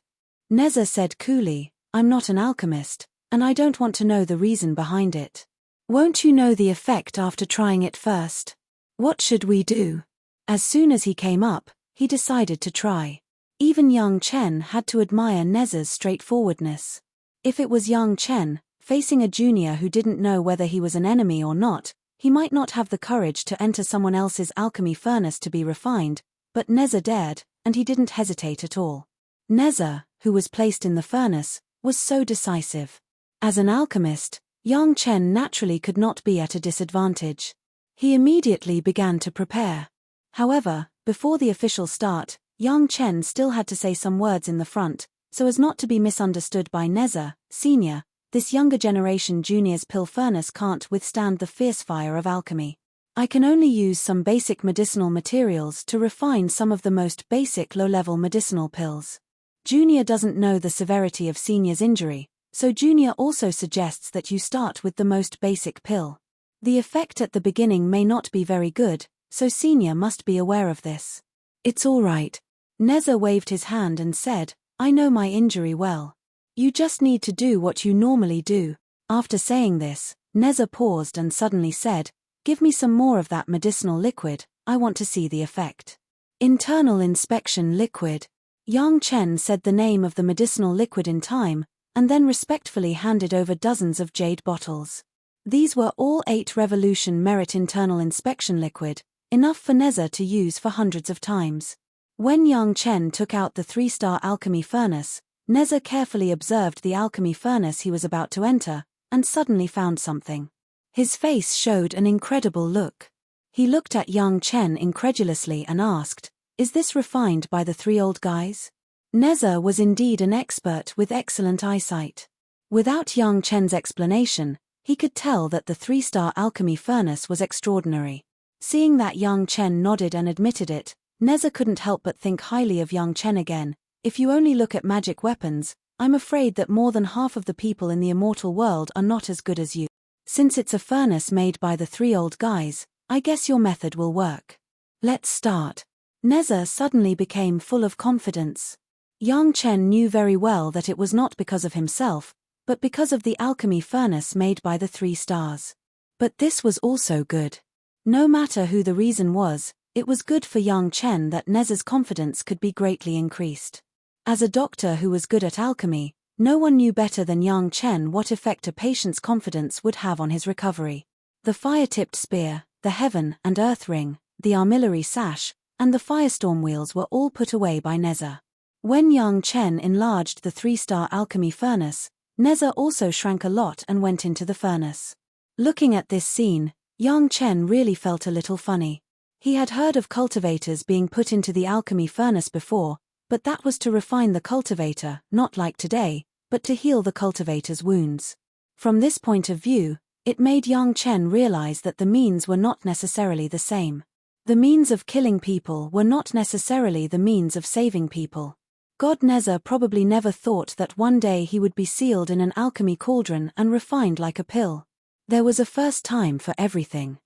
Nezha said coolly, I'm not an alchemist, and I don't want to know the reason behind it. Won't you know the effect after trying it first? What should we do? As soon as he came up, he decided to try. Even Yang Chen had to admire Nezha's straightforwardness. If it was Yang Chen, facing a junior who didn't know whether he was an enemy or not, he might not have the courage to enter someone else's alchemy furnace to be refined, but Nezha dared, and he didn't hesitate at all. Nezha, who was placed in the furnace, was so decisive. As an alchemist, Yang Chen naturally could not be at a disadvantage. He immediately began to prepare. However, before the official start, Yang Chen still had to say some words in the front, so as not to be misunderstood by Nezha, senior. This younger generation junior's pill furnace can't withstand the fierce fire of alchemy. I can only use some basic medicinal materials to refine some of the most basic low-level medicinal pills. Junior doesn't know the severity of senior's injury, so junior also suggests that you start with the most basic pill. The effect at the beginning may not be very good, so senior must be aware of this. It's all right. Nezha waved his hand and said, I know my injury well. You just need to do what you normally do. After saying this, Nezha paused and suddenly said, give me some more of that medicinal liquid, I want to see the effect. Internal inspection liquid. Yang Chen said the name of the medicinal liquid in time, and then respectfully handed over dozens of jade bottles. These were all 8 Revolution Merit internal inspection liquid, enough for Nezha to use for hundreds of times. When Yang Chen took out the 3-star alchemy furnace, Nezha carefully observed the alchemy furnace he was about to enter, and suddenly found something. His face showed an incredible look. He looked at Yang Chen incredulously and asked, is this refined by the 3 old guys? Nezha was indeed an expert with excellent eyesight. Without Yang Chen's explanation, he could tell that the 3-star alchemy furnace was extraordinary. Seeing that Yang Chen nodded and admitted it, Nezha couldn't help but think highly of Yang Chen again. If you only look at magic weapons, I'm afraid that more than half of the people in the immortal world are not as good as you. Since it's a furnace made by the 3 old guys, I guess your method will work. Let's start. Nezha suddenly became full of confidence. Yang Chen knew very well that it was not because of himself, but because of the alchemy furnace made by the 3 stars. But this was also good. No matter who the reason was, it was good for Yang Chen that Nezha's confidence could be greatly increased. As a doctor who was good at alchemy, no one knew better than Yang Chen what effect a patient's confidence would have on his recovery. The fire-tipped spear, the heaven and earth ring, the armillary sash, and the firestorm wheels were all put away by Nezha. When Yang Chen enlarged the 3-star alchemy furnace, Nezha also shrank a lot and went into the furnace. Looking at this scene, Yang Chen really felt a little funny. He had heard of cultivators being put into the alchemy furnace before, but that was to refine the cultivator, not like today, but to heal the cultivator's wounds. From this point of view, it made Yang Chen realize that the means were not necessarily the same. The means of killing people were not necessarily the means of saving people. God Nezha probably never thought that one day he would be sealed in an alchemy cauldron and refined like a pill. There was a first time for everything.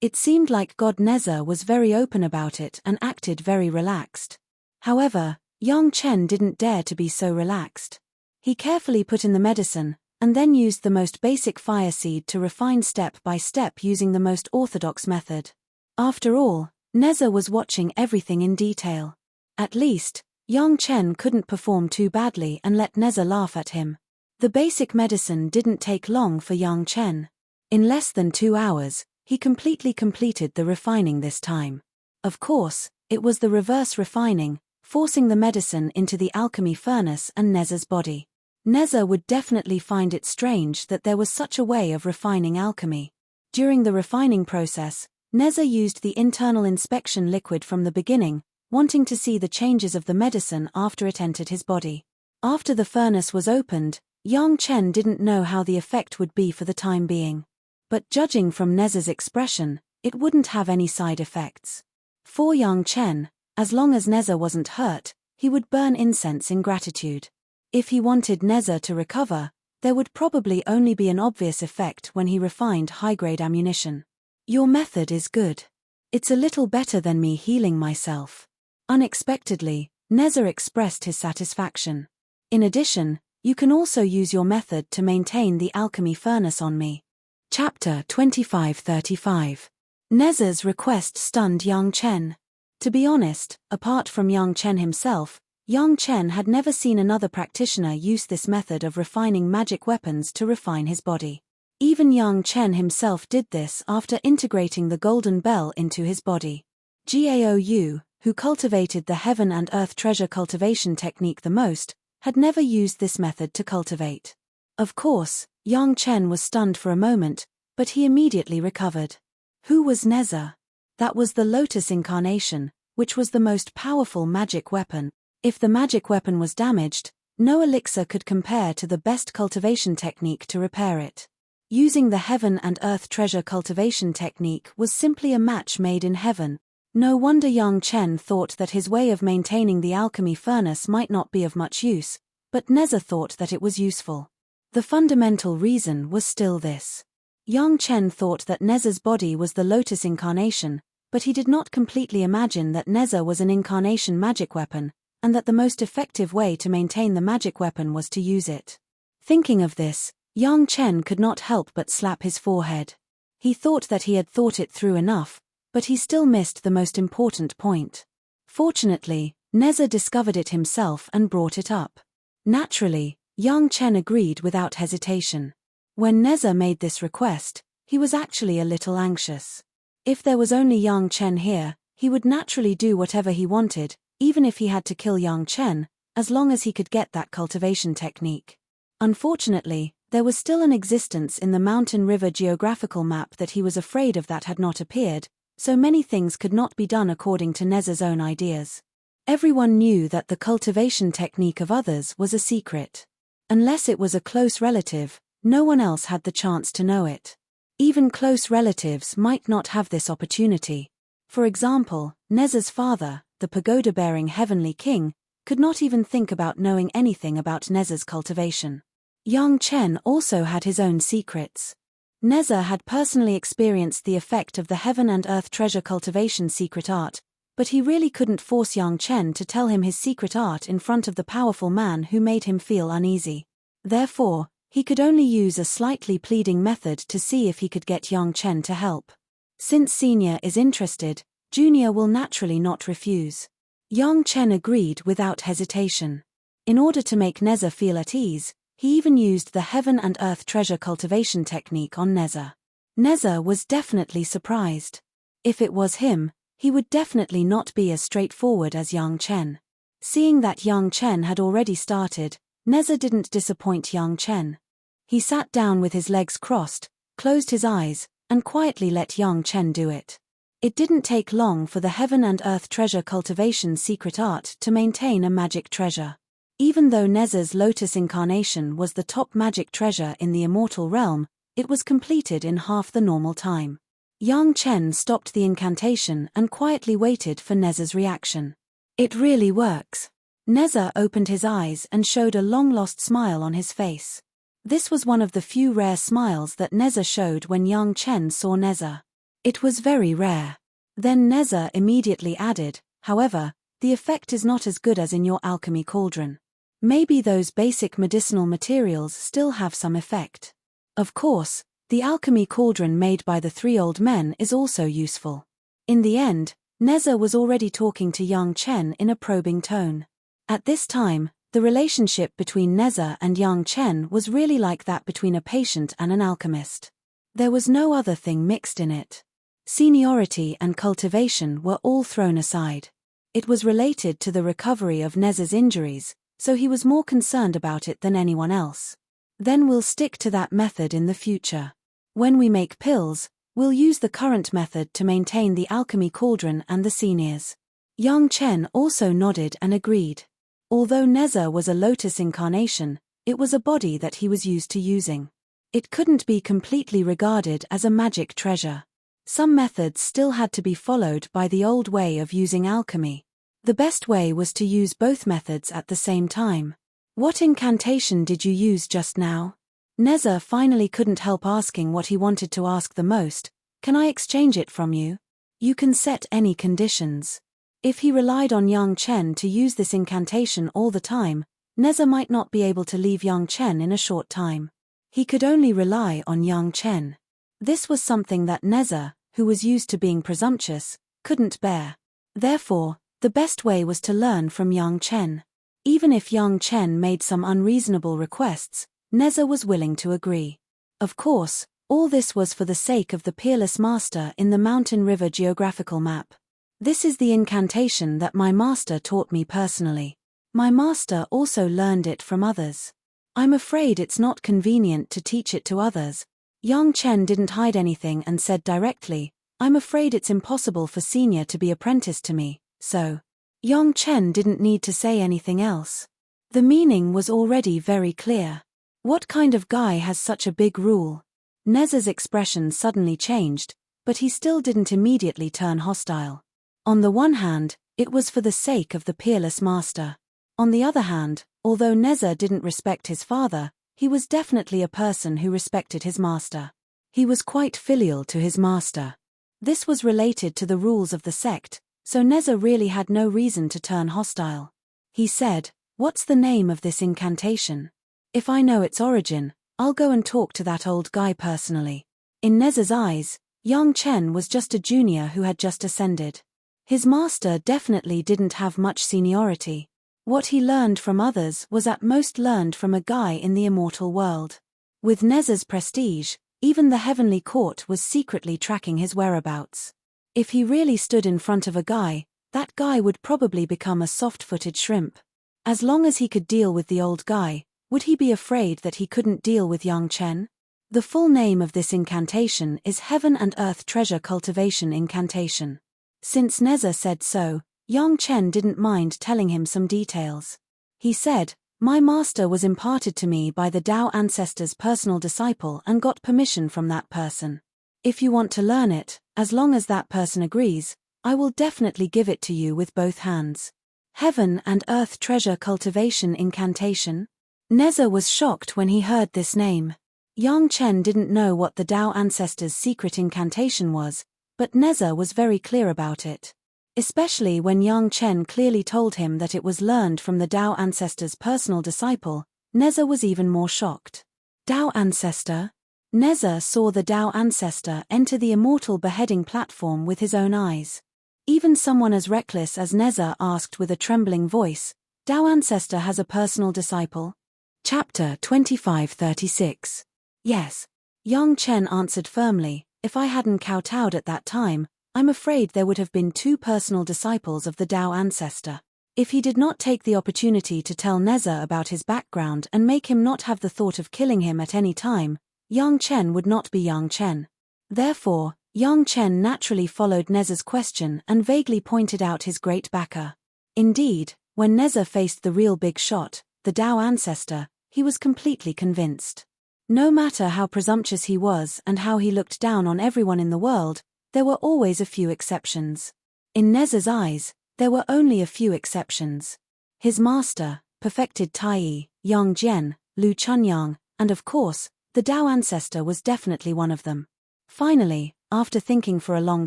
It seemed like God Neza was very open about it and acted very relaxed. However, Yang Chen didn't dare to be so relaxed. He carefully put in the medicine, and then used the most basic fire seed to refine step by step using the most orthodox method. After all, Neza was watching everything in detail. At least, Yang Chen couldn't perform too badly and let Neza laugh at him. The basic medicine didn't take long for Yang Chen. In less than 2 hours, he completely completed the refining this time. Of course, it was the reverse refining, forcing the medicine into the alchemy furnace and Neza's body. Neza would definitely find it strange that there was such a way of refining alchemy. During the refining process, Neza used the internal inspection liquid from the beginning, wanting to see the changes of the medicine after it entered his body. After the furnace was opened, Yang Chen didn't know how the effect would be for the time being. But judging from Neza's expression, it wouldn't have any side effects. For Yang Chen, as long as Neza wasn't hurt, he would burn incense in gratitude. If he wanted Neza to recover, there would probably only be an obvious effect when he refined high-grade ammunition. Your method is good. It's a little better than me healing myself. Unexpectedly, Neza expressed his satisfaction. In addition, you can also use your method to maintain the alchemy furnace on me. Chapter 25-35. Neza's request stunned Yang Chen. To be honest, apart from Yang Chen himself, Yang Chen had never seen another practitioner use this method of refining magic weapons to refine his body. Even Yang Chen himself did this after integrating the golden bell into his body. Gao Yu, who cultivated the heaven and earth treasure cultivation technique the most, had never used this method to cultivate. Of course, Yang Chen was stunned for a moment, but he immediately recovered. Who was Neza? That was the Lotus Incarnation, which was the most powerful magic weapon. If the magic weapon was damaged, no elixir could compare to the best cultivation technique to repair it. Using the heaven and earth treasure cultivation technique was simply a match made in heaven. No wonder Yang Chen thought that his way of maintaining the alchemy furnace might not be of much use, but Neza thought that it was useful. The fundamental reason was still this. Yang Chen thought that Neza's body was the Lotus Incarnation, but he did not completely imagine that Neza was an incarnation magic weapon, and that the most effective way to maintain the magic weapon was to use it. Thinking of this, Yang Chen could not help but slap his forehead. He thought that he had thought it through enough, but he still missed the most important point. Fortunately, Neza discovered it himself and brought it up. Naturally, Yang Chen agreed without hesitation. When Neza made this request, he was actually a little anxious. If there was only Yang Chen here, he would naturally do whatever he wanted, even if he had to kill Yang Chen, as long as he could get that cultivation technique. Unfortunately, there was still an existence in the Mountain River geographical map that he was afraid of that had not appeared, so many things could not be done according to Neza's own ideas. Everyone knew that the cultivation technique of others was a secret. Unless it was a close relative, no one else had the chance to know it. Even close relatives might not have this opportunity. For example, Neza's father, the pagoda-bearing heavenly king, could not even think about knowing anything about Neza's cultivation. Yang Chen also had his own secrets. Neza had personally experienced the effect of the heaven and earth treasure cultivation secret art, but he really couldn't force Yang Chen to tell him his secret art in front of the powerful man who made him feel uneasy. Therefore, he could only use a slightly pleading method to see if he could get Yang Chen to help. Since Senior is interested, Junior will naturally not refuse. Yang Chen agreed without hesitation. In order to make Neza feel at ease, he even used the heaven and earth treasure cultivation technique on Neza. Neza was definitely surprised. If it was him, he would definitely not be as straightforward as Yang Chen. Seeing that Yang Chen had already started, Neza didn't disappoint Yang Chen. He sat down with his legs crossed, closed his eyes, and quietly let Yang Chen do it. It didn't take long for the heaven and earth treasure cultivation secret art to maintain a magic treasure. Even though Neza's Lotus Incarnation was the top magic treasure in the immortal realm, it was completed in half the normal time. Yang Chen stopped the incantation and quietly waited for Neza's reaction. It really works. Neza opened his eyes and showed a long-lost smile on his face. This was one of the few rare smiles that Neza showed when Yang Chen saw Neza. It was very rare. Then Neza immediately added, however, the effect is not as good as in your alchemy cauldron. Maybe those basic medicinal materials still have some effect. Of course, the alchemy cauldron made by the three old men is also useful. In the end, Neza was already talking to young Chen in a probing tone. At this time, the relationship between Neza and young Chen was really like that between a patient and an alchemist. There was no other thing mixed in it. Seniority and cultivation were all thrown aside. It was related to the recovery of Neza's injuries, so he was more concerned about it than anyone else. Then we'll stick to that method in the future. When we make pills, we'll use the current method to maintain the alchemy cauldron and the seniors. Young Chen also nodded and agreed. Although Neza was a lotus incarnation, it was a body that he was used to using. It couldn't be completely regarded as a magic treasure. Some methods still had to be followed by the old way of using alchemy. The best way was to use both methods at the same time. What incantation did you use just now? Neza finally couldn't help asking what he wanted to ask the most. Can I exchange it from you? You can set any conditions. If he relied on young Chen to use this incantation all the time, Neza might not be able to leave young Chen in a short time. He could only rely on young Chen. This was something that Neza, who was used to being presumptuous, couldn't bear. Therefore, the best way was to learn from young Chen. Even if young Chen made some unreasonable requests, Neza was willing to agree. Of course, all this was for the sake of the peerless master in the Mountain River geographical map. This is the incantation that my master taught me personally. My master also learned it from others. I'm afraid it's not convenient to teach it to others. Young Chen didn't hide anything and said directly, I'm afraid it's impossible for senior to be apprenticed to me, so. Young Chen didn't need to say anything else. The meaning was already very clear. What kind of guy has such a big rule? Neza's expression suddenly changed, but he still didn't immediately turn hostile. On the one hand, it was for the sake of the peerless master. On the other hand, although Neza didn't respect his father, he was definitely a person who respected his master. He was quite filial to his master. This was related to the rules of the sect, so Neza really had no reason to turn hostile. He said, "What's the name of this incantation? If I know its origin, I'll go and talk to that old guy personally." In Neza's eyes, young Chen was just a junior who had just ascended. His master definitely didn't have much seniority. What he learned from others was at most learned from a guy in the immortal world. With Neza's prestige, even the heavenly court was secretly tracking his whereabouts. If he really stood in front of a guy, that guy would probably become a soft-footed shrimp. As long as he could deal with the old guy, would he be afraid that he couldn't deal with young Chen? The full name of this incantation is Heaven and Earth Treasure Cultivation Incantation. Since Neza said so, young Chen didn't mind telling him some details. He said, "My master was imparted to me by the Tao ancestor's personal disciple and got permission from that person. If you want to learn it, as long as that person agrees, I will definitely give it to you with both hands." Heaven and Earth Treasure Cultivation Incantation? Neza was shocked when he heard this name. Young Chen didn't know what the Tao ancestor's secret incantation was, but Neza was very clear about it. Especially when young Chen clearly told him that it was learned from the Tao ancestor's personal disciple, Neza was even more shocked. Tao ancestor? Neza saw the Tao ancestor enter the immortal beheading platform with his own eyes. Even someone as reckless as Neza asked with a trembling voice, "Tao ancestor has a personal disciple?" Chapter 2536. Yes. Young Chen answered firmly, "If I hadn't kowtowed at that time, I'm afraid there would have been 2 personal disciples of the Tao ancestor." If he did not take the opportunity to tell Neza about his background and make him not have the thought of killing him at any time, young Chen would not be young Chen. Therefore, young Chen naturally followed Neza's question and vaguely pointed out his great backer. Indeed, when Neza faced the real big shot, the Tao ancestor, he was completely convinced. No matter how presumptuous he was and how he looked down on everyone in the world, there were always a few exceptions. In Neza's eyes, there were only a few exceptions. His master, perfected Tai, Yang Jian, Lu Chunyang, and of course, the Tao ancestor was definitely one of them. Finally, After thinking for a long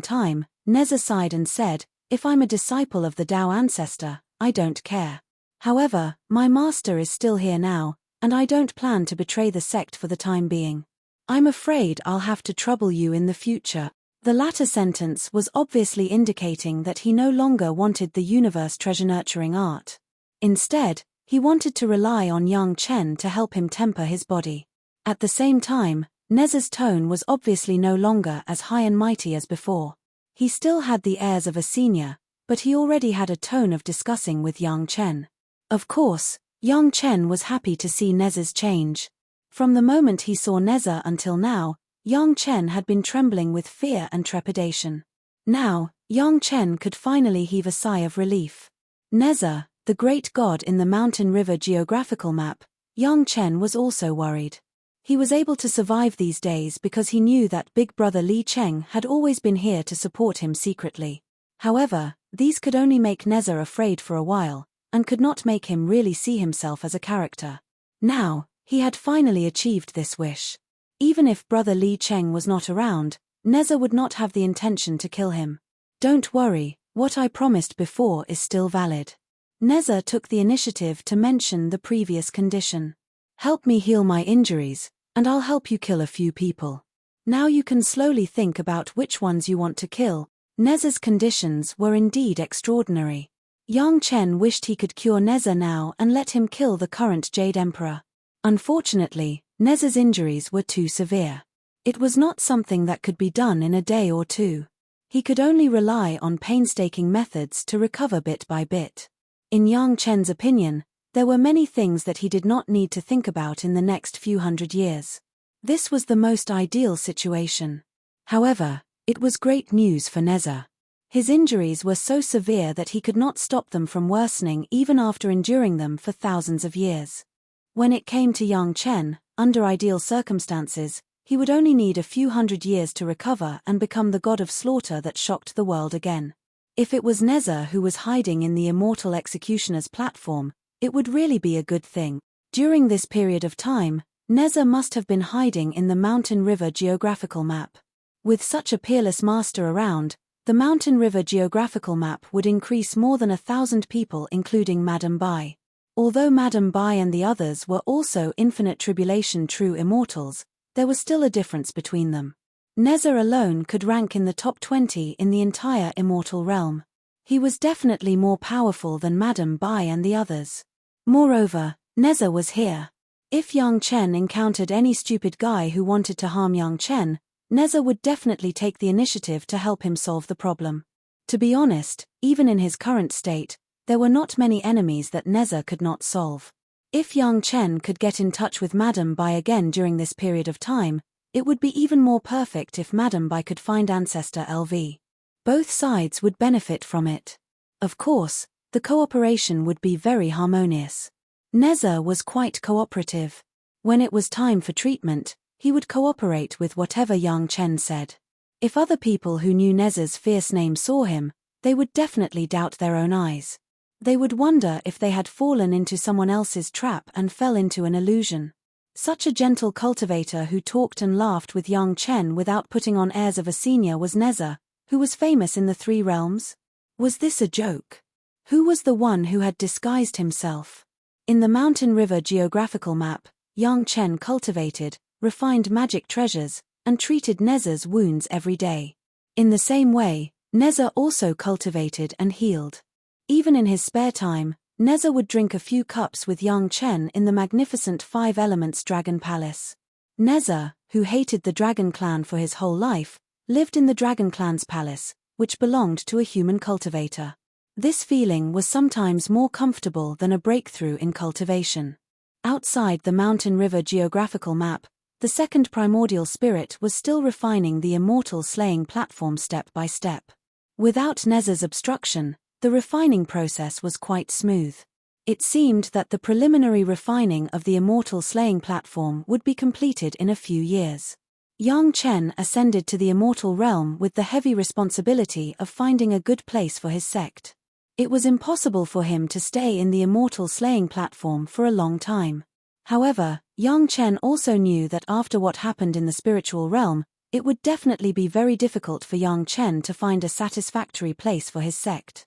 time, Neza sighed and said, "If I'm a disciple of the Tao ancestor, I don't care. However, my master is still here now, and I don't plan to betray the sect for the time being. I'm afraid I'll have to trouble you in the future." The latter sentence was obviously indicating that he no longer wanted the universe treasure-nurturing art. Instead, he wanted to rely on young Chen to help him temper his body. At the same time, Neza's tone was obviously no longer as high and mighty as before. He still had the airs of a senior, but he already had a tone of discussing with young Chen. Of course, young Chen was happy to see Neza's change. From the moment he saw Neza until now, young Chen had been trembling with fear and trepidation. Now, young Chen could finally heave a sigh of relief. Neza, the great god in the mountain river geographical map, young Chen was also worried. He was able to survive these days because he knew that big brother Li Cheng had always been here to support him secretly. However, these could only make Neza afraid for a while, and could not make him really see himself as a character. Now, he had finally achieved this wish. Even if brother Li Cheng was not around, Neza would not have the intention to kill him. "Don't worry, what I promised before is still valid." Neza took the initiative to mention the previous condition. "Help me heal my injuries, and I'll help you kill a few people. Now you can slowly think about which ones you want to kill." Neza's conditions were indeed extraordinary. Yang Chen wished he could cure Neza now and let him kill the current Jade Emperor. Unfortunately, Neza's injuries were too severe. It was not something that could be done in a day or two. He could only rely on painstaking methods to recover bit by bit. In Yang Chen's opinion, there were many things that he did not need to think about in the next few hundred years. This was the most ideal situation. However, it was great news for Neza. His injuries were so severe that he could not stop them from worsening even after enduring them for thousands of years. When it came to Yang Chen, under ideal circumstances, he would only need a few hundred years to recover and become the god of slaughter that shocked the world again. If it was Neza who was hiding in the immortal executioner's platform, it would really be a good thing. During this period of time, Neza must have been hiding in the mountain river geographical map. With such a peerless master around, the mountain river geographical map would increase more than 1,000 people, including Madame Bai. Although Madame Bai and the others were also infinite tribulation true immortals, there was still a difference between them. Neza alone could rank in the top 20 in the entire immortal realm. He was definitely more powerful than Madame Bai and the others. Moreover, Neza was here. If Yang Chen encountered any stupid guy who wanted to harm Yang Chen, Neza would definitely take the initiative to help him solve the problem. To be honest, even in his current state, there were not many enemies that Neza could not solve. If Yang Chen could get in touch with Madame Bai again during this period of time, it would be even more perfect if Madame Bai could find Ancestor LV. Both sides would benefit from it. Of course, the cooperation would be very harmonious. Neza was quite cooperative. When it was time for treatment, he would cooperate with whatever Yang Chen said. If other people who knew Neza's fierce name saw him, they would definitely doubt their own eyes. They would wonder if they had fallen into someone else's trap and fell into an illusion. Such a gentle cultivator who talked and laughed with Yang Chen without putting on airs of a senior was Neza, who was famous in the three realms. Was this a joke? Who was the one who had disguised himself? In the mountain river geographical map, Yang Chen cultivated, refined magic treasures, and treated Neza's wounds every day. In the same way, Neza also cultivated and healed. Even in his spare time, Neza would drink a few cups with Yang Chen in the magnificent Five Elements Dragon Palace. Neza, who hated the Dragon Clan for his whole life, lived in the Dragon Clan's palace, which belonged to a human cultivator. This feeling was sometimes more comfortable than a breakthrough in cultivation. Outside the mountain river geographical map, the second primordial spirit was still refining the immortal slaying platform step by step. Without Neza's obstruction, the refining process was quite smooth. It seemed that the preliminary refining of the immortal slaying platform would be completed in a few years. Yang Chen ascended to the immortal realm with the heavy responsibility of finding a good place for his sect. It was impossible for him to stay in the immortal slaying platform for a long time. However, Yang Chen also knew that after what happened in the spiritual realm, It would definitely be very difficult for Yang Chen to find a satisfactory place for his sect.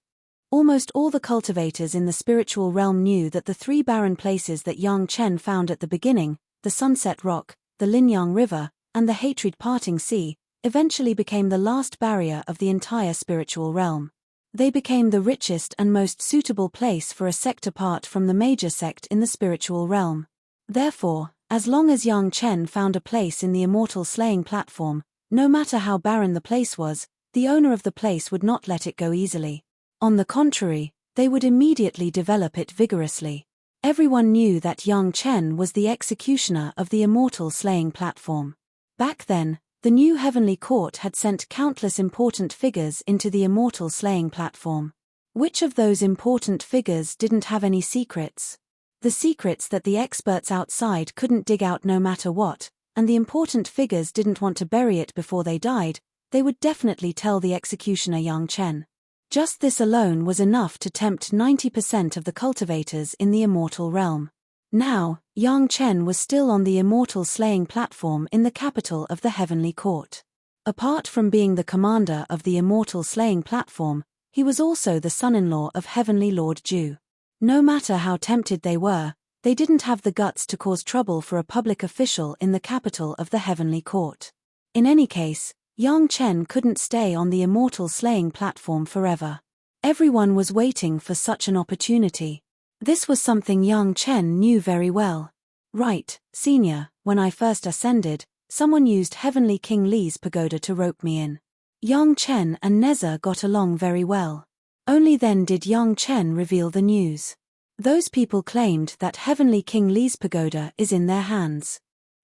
Almost all the cultivators in the spiritual realm knew that the three barren places that Yang Chen found at the beginning, the Sunset Rock, the Linyang River, and the Hatred Parting Sea, eventually became the last barrier of the entire spiritual realm. They became the richest and most suitable place for a sect apart from the major sect in the spiritual realm. Therefore, as long as Yang Chen found a place in the immortal slaying platform, no matter how barren the place was, the owner of the place would not let it go easily. On the contrary, they would immediately develop it vigorously. Everyone knew that Yang Chen was the executioner of the immortal slaying platform. Back then, the new heavenly court had sent countless important figures into the immortal slaying platform. Which of those important figures didn't have any secrets? The secrets that the experts outside couldn't dig out no matter what, and the important figures didn't want to bury it before they died, they would definitely tell the executioner Yang Chen. Just this alone was enough to tempt 90% of the cultivators in the immortal realm. Now, Yang Chen was still on the immortal slaying platform in the capital of the heavenly court. Apart from being the commander of the immortal slaying platform, he was also the son-in-law of heavenly Lord Ju. No matter how tempted they were, they didn't have the guts to cause trouble for a public official in the capital of the heavenly court. In any case, Yang Chen couldn't stay on the immortal slaying platform forever. Everyone was waiting for such an opportunity. This was something Yang Chen knew very well. Right, senior, when I first ascended, someone used Heavenly King Li's pagoda to rope me in. Yang Chen and Neza got along very well. Only then did Yang Chen reveal the news. Those people claimed that Heavenly King Li's pagoda is in their hands.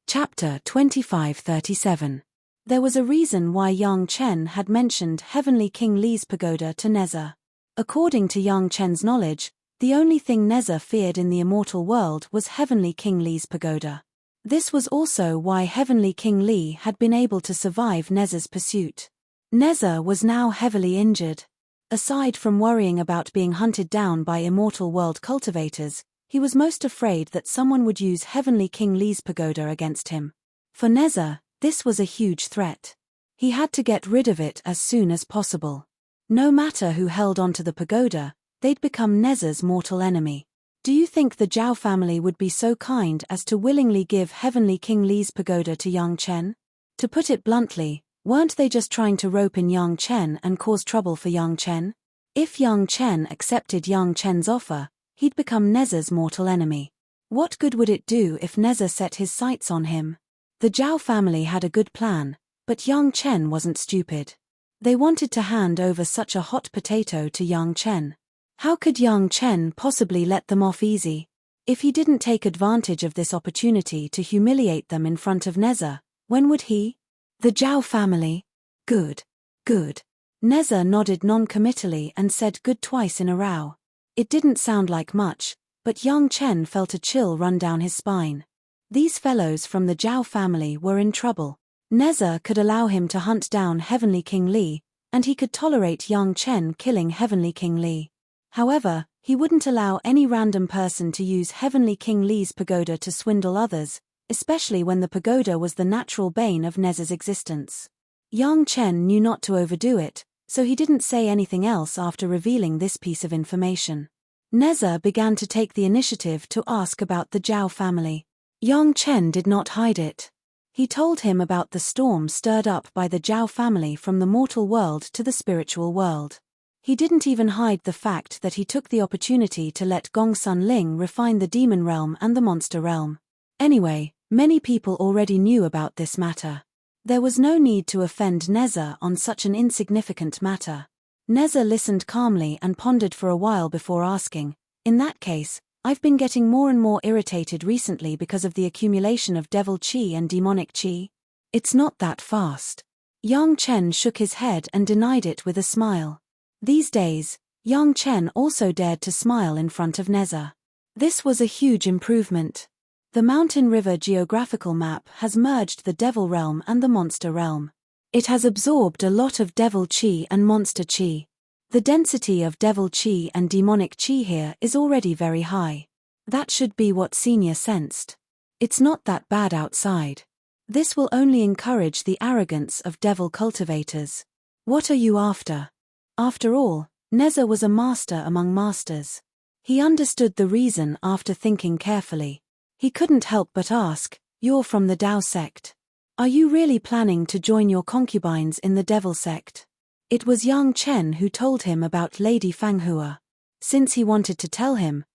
Chapter 2537. There was a reason why Yang Chen had mentioned Heavenly King Li's pagoda to Neza. According to Yang Chen's knowledge, the only thing Neza feared in the immortal world was Heavenly King Li's pagoda. This was also why Heavenly King Li had been able to survive Neza's pursuit. Neza was now heavily injured. Aside from worrying about being hunted down by immortal world cultivators, he was most afraid that someone would use Heavenly King Li's pagoda against him. For Neza, this was a huge threat. He had to get rid of it as soon as possible. No matter who held onto the pagoda, they'd become Neza's mortal enemy. Do you think the Zhao family would be so kind as to willingly give Heavenly King Li's pagoda to Yang Chen? To put it bluntly, weren't they just trying to rope in Yang Chen and cause trouble for Yang Chen? If Yang Chen accepted Yang Chen's offer, he'd become Neza's mortal enemy. What good would it do if Neza set his sights on him? The Zhao family had a good plan, but Yang Chen wasn't stupid. They wanted to hand over such a hot potato to Yang Chen. How could Yang Chen possibly let them off easy? If he didn't take advantage of this opportunity to humiliate them in front of Neza, when would he? The Zhao family? Good. Good. Neza nodded non-committally and said good twice in a row. It didn't sound like much, but Yang Chen felt a chill run down his spine. These fellows from the Zhao family were in trouble. Neza could allow him to hunt down Heavenly King Li, and he could tolerate Yang Chen killing Heavenly King Li. However, he wouldn't allow any random person to use Heavenly King Li's pagoda to swindle others, especially when the pagoda was the natural bane of Neza's existence. Yang Chen knew not to overdo it, so he didn't say anything else after revealing this piece of information. Neza began to take the initiative to ask about the Zhao family. Yang Chen did not hide it. He told him about the storm stirred up by the Zhao family from the mortal world to the spiritual world. He didn't even hide the fact that he took the opportunity to let Gongsun Ling refine the demon realm and the monster realm. Anyway, many people already knew about this matter. There was no need to offend Neza on such an insignificant matter. Neza listened calmly and pondered for a while before asking, "In that case, I've been getting more and more irritated recently because of the accumulation of devil chi and demonic chi. It's not that fast." Yang Chen shook his head and denied it with a smile. These days, Yang Chen also dared to smile in front of Neza. This was a huge improvement. The Mountain River geographical map has merged the devil realm and the monster realm. It has absorbed a lot of devil chi and monster chi. The density of devil chi and demonic chi here is already very high. That should be what Senior sensed. It's not that bad outside. This will only encourage the arrogance of devil cultivators. What are you after? After all, Neza was a master among masters. He understood the reason after thinking carefully. He couldn't help but ask, "You're from the Tao sect. Are you really planning to join your concubines in the devil sect?" It was young Chen who told him about Lady Fanghua. Since he wanted to tell him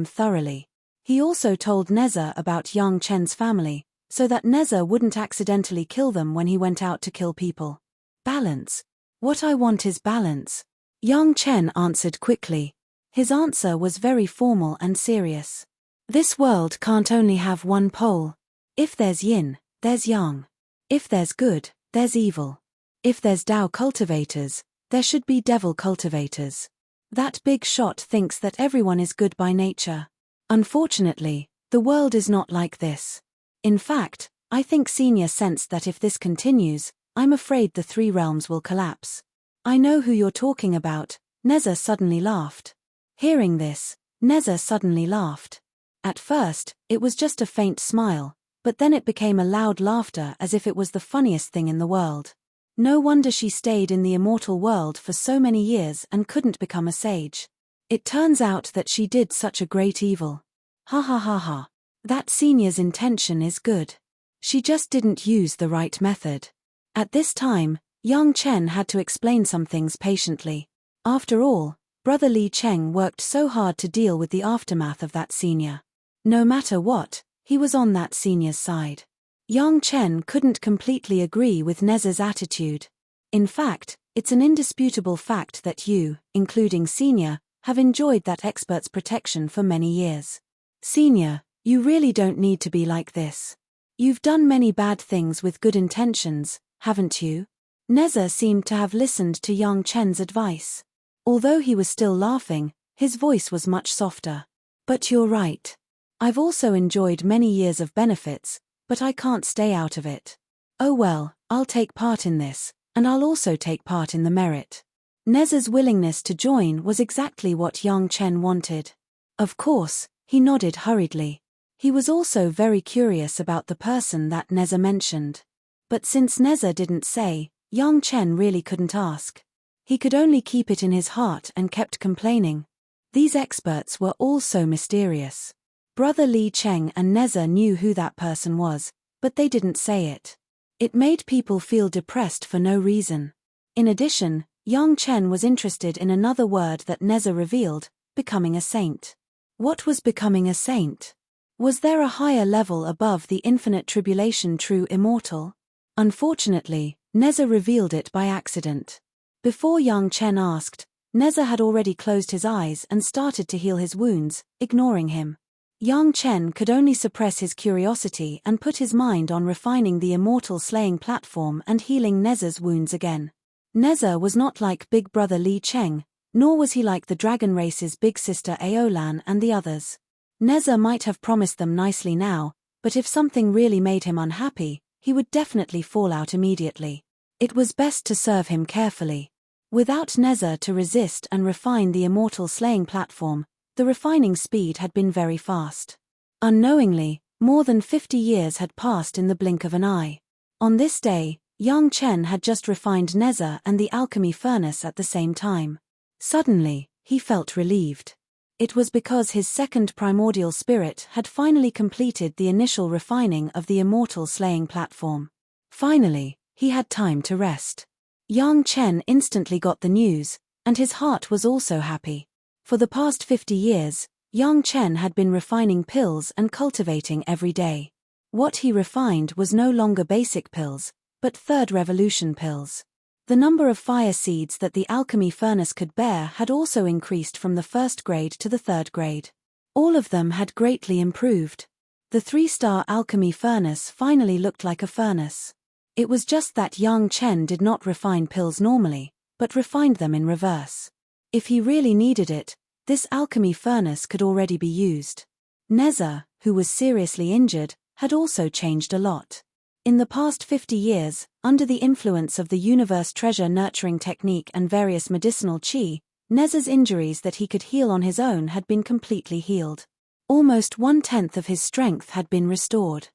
thoroughly. He also told Neza about young Chen's family, so that Neza wouldn't accidentally kill them when he went out to kill people. Balance. What I want is balance. Young Chen answered quickly. His answer was very formal and serious. This world can't only have one pole. If there's yin, there's yang. If there's good, there's evil. If there's Tao cultivators, there should be devil cultivators. That big shot thinks that everyone is good by nature. Unfortunately, the world is not like this. In fact, I think Senior sensed that if this continues, I'm afraid the three realms will collapse. I know who you're talking about, Neza suddenly laughed. Hearing this, Neza suddenly laughed. At first, it was just a faint smile, but then it became a loud laughter as if it was the funniest thing in the world. No wonder she stayed in the immortal world for so many years and couldn't become a sage. It turns out that she did such a great evil. Ha ha ha ha. That Senior's intention is good. She just didn't use the right method. At this time, young Chen had to explain some things patiently. After all, Brother Li Cheng worked so hard to deal with the aftermath of that Senior. No matter what, he was on that Senior's side. Young Chen couldn't completely agree with Neza's attitude. In fact, it's an indisputable fact that you, including Senior, have enjoyed that expert's protection for many years. Senior, you really don't need to be like this. You've done many bad things with good intentions, haven't you? Neza seemed to have listened to young Chen's advice. Although he was still laughing, his voice was much softer. But you're right. I've also enjoyed many years of benefits, but I can't stay out of it. Oh well, I'll take part in this, and I'll also take part in the merit. Neza's willingness to join was exactly what young Chen wanted. Of course, he nodded hurriedly. He was also very curious about the person that Neza mentioned. But since Neza didn't say, young Chen really couldn't ask. He could only keep it in his heart and kept complaining. These experts were all so mysterious. Brother Li Cheng and Neza knew who that person was, but they didn't say it. It made people feel depressed for no reason. In addition, young Chen was interested in another word that Neza revealed, becoming a saint. What was becoming a saint? Was there a higher level above the infinite tribulation true immortal? Unfortunately, Neza revealed it by accident. Before young Chen asked, Neza had already closed his eyes and started to heal his wounds, ignoring him. Young Chen could only suppress his curiosity and put his mind on refining the immortal slaying platform and healing Neza's wounds again. Neza was not like Big Brother Li Cheng, nor was he like the dragon race's big sister Aolan and the others. Neza might have promised them nicely now, but if something really made him unhappy, he would definitely fall out immediately. It was best to serve him carefully. Without Neza to resist and refine the immortal slaying platform, the refining speed had been very fast. Unknowingly, more than 50 years had passed in the blink of an eye. On this day, young Chen had just refined Neza and the alchemy furnace at the same time. Suddenly, he felt relieved. It was because his second primordial spirit had finally completed the initial refining of the immortal slaying platform. Finally, he had time to rest. Young Chen instantly got the news, and his heart was also happy. For the past 50 years, young Chen had been refining pills and cultivating every day. What he refined was no longer basic pills, but third revolution pills. The number of fire seeds that the alchemy furnace could bear had also increased from the first grade to the third grade. All of them had greatly improved. The 3-star alchemy furnace finally looked like a furnace. It was just that young Chen did not refine pills normally, but refined them in reverse. If he really needed it, this alchemy furnace could already be used. Neza, who was seriously injured, had also changed a lot. In the past 50 years, under the influence of the universe treasure nurturing technique and various medicinal qi, Neza's injuries that he could heal on his own had been completely healed. Almost 1/10 of his strength had been restored.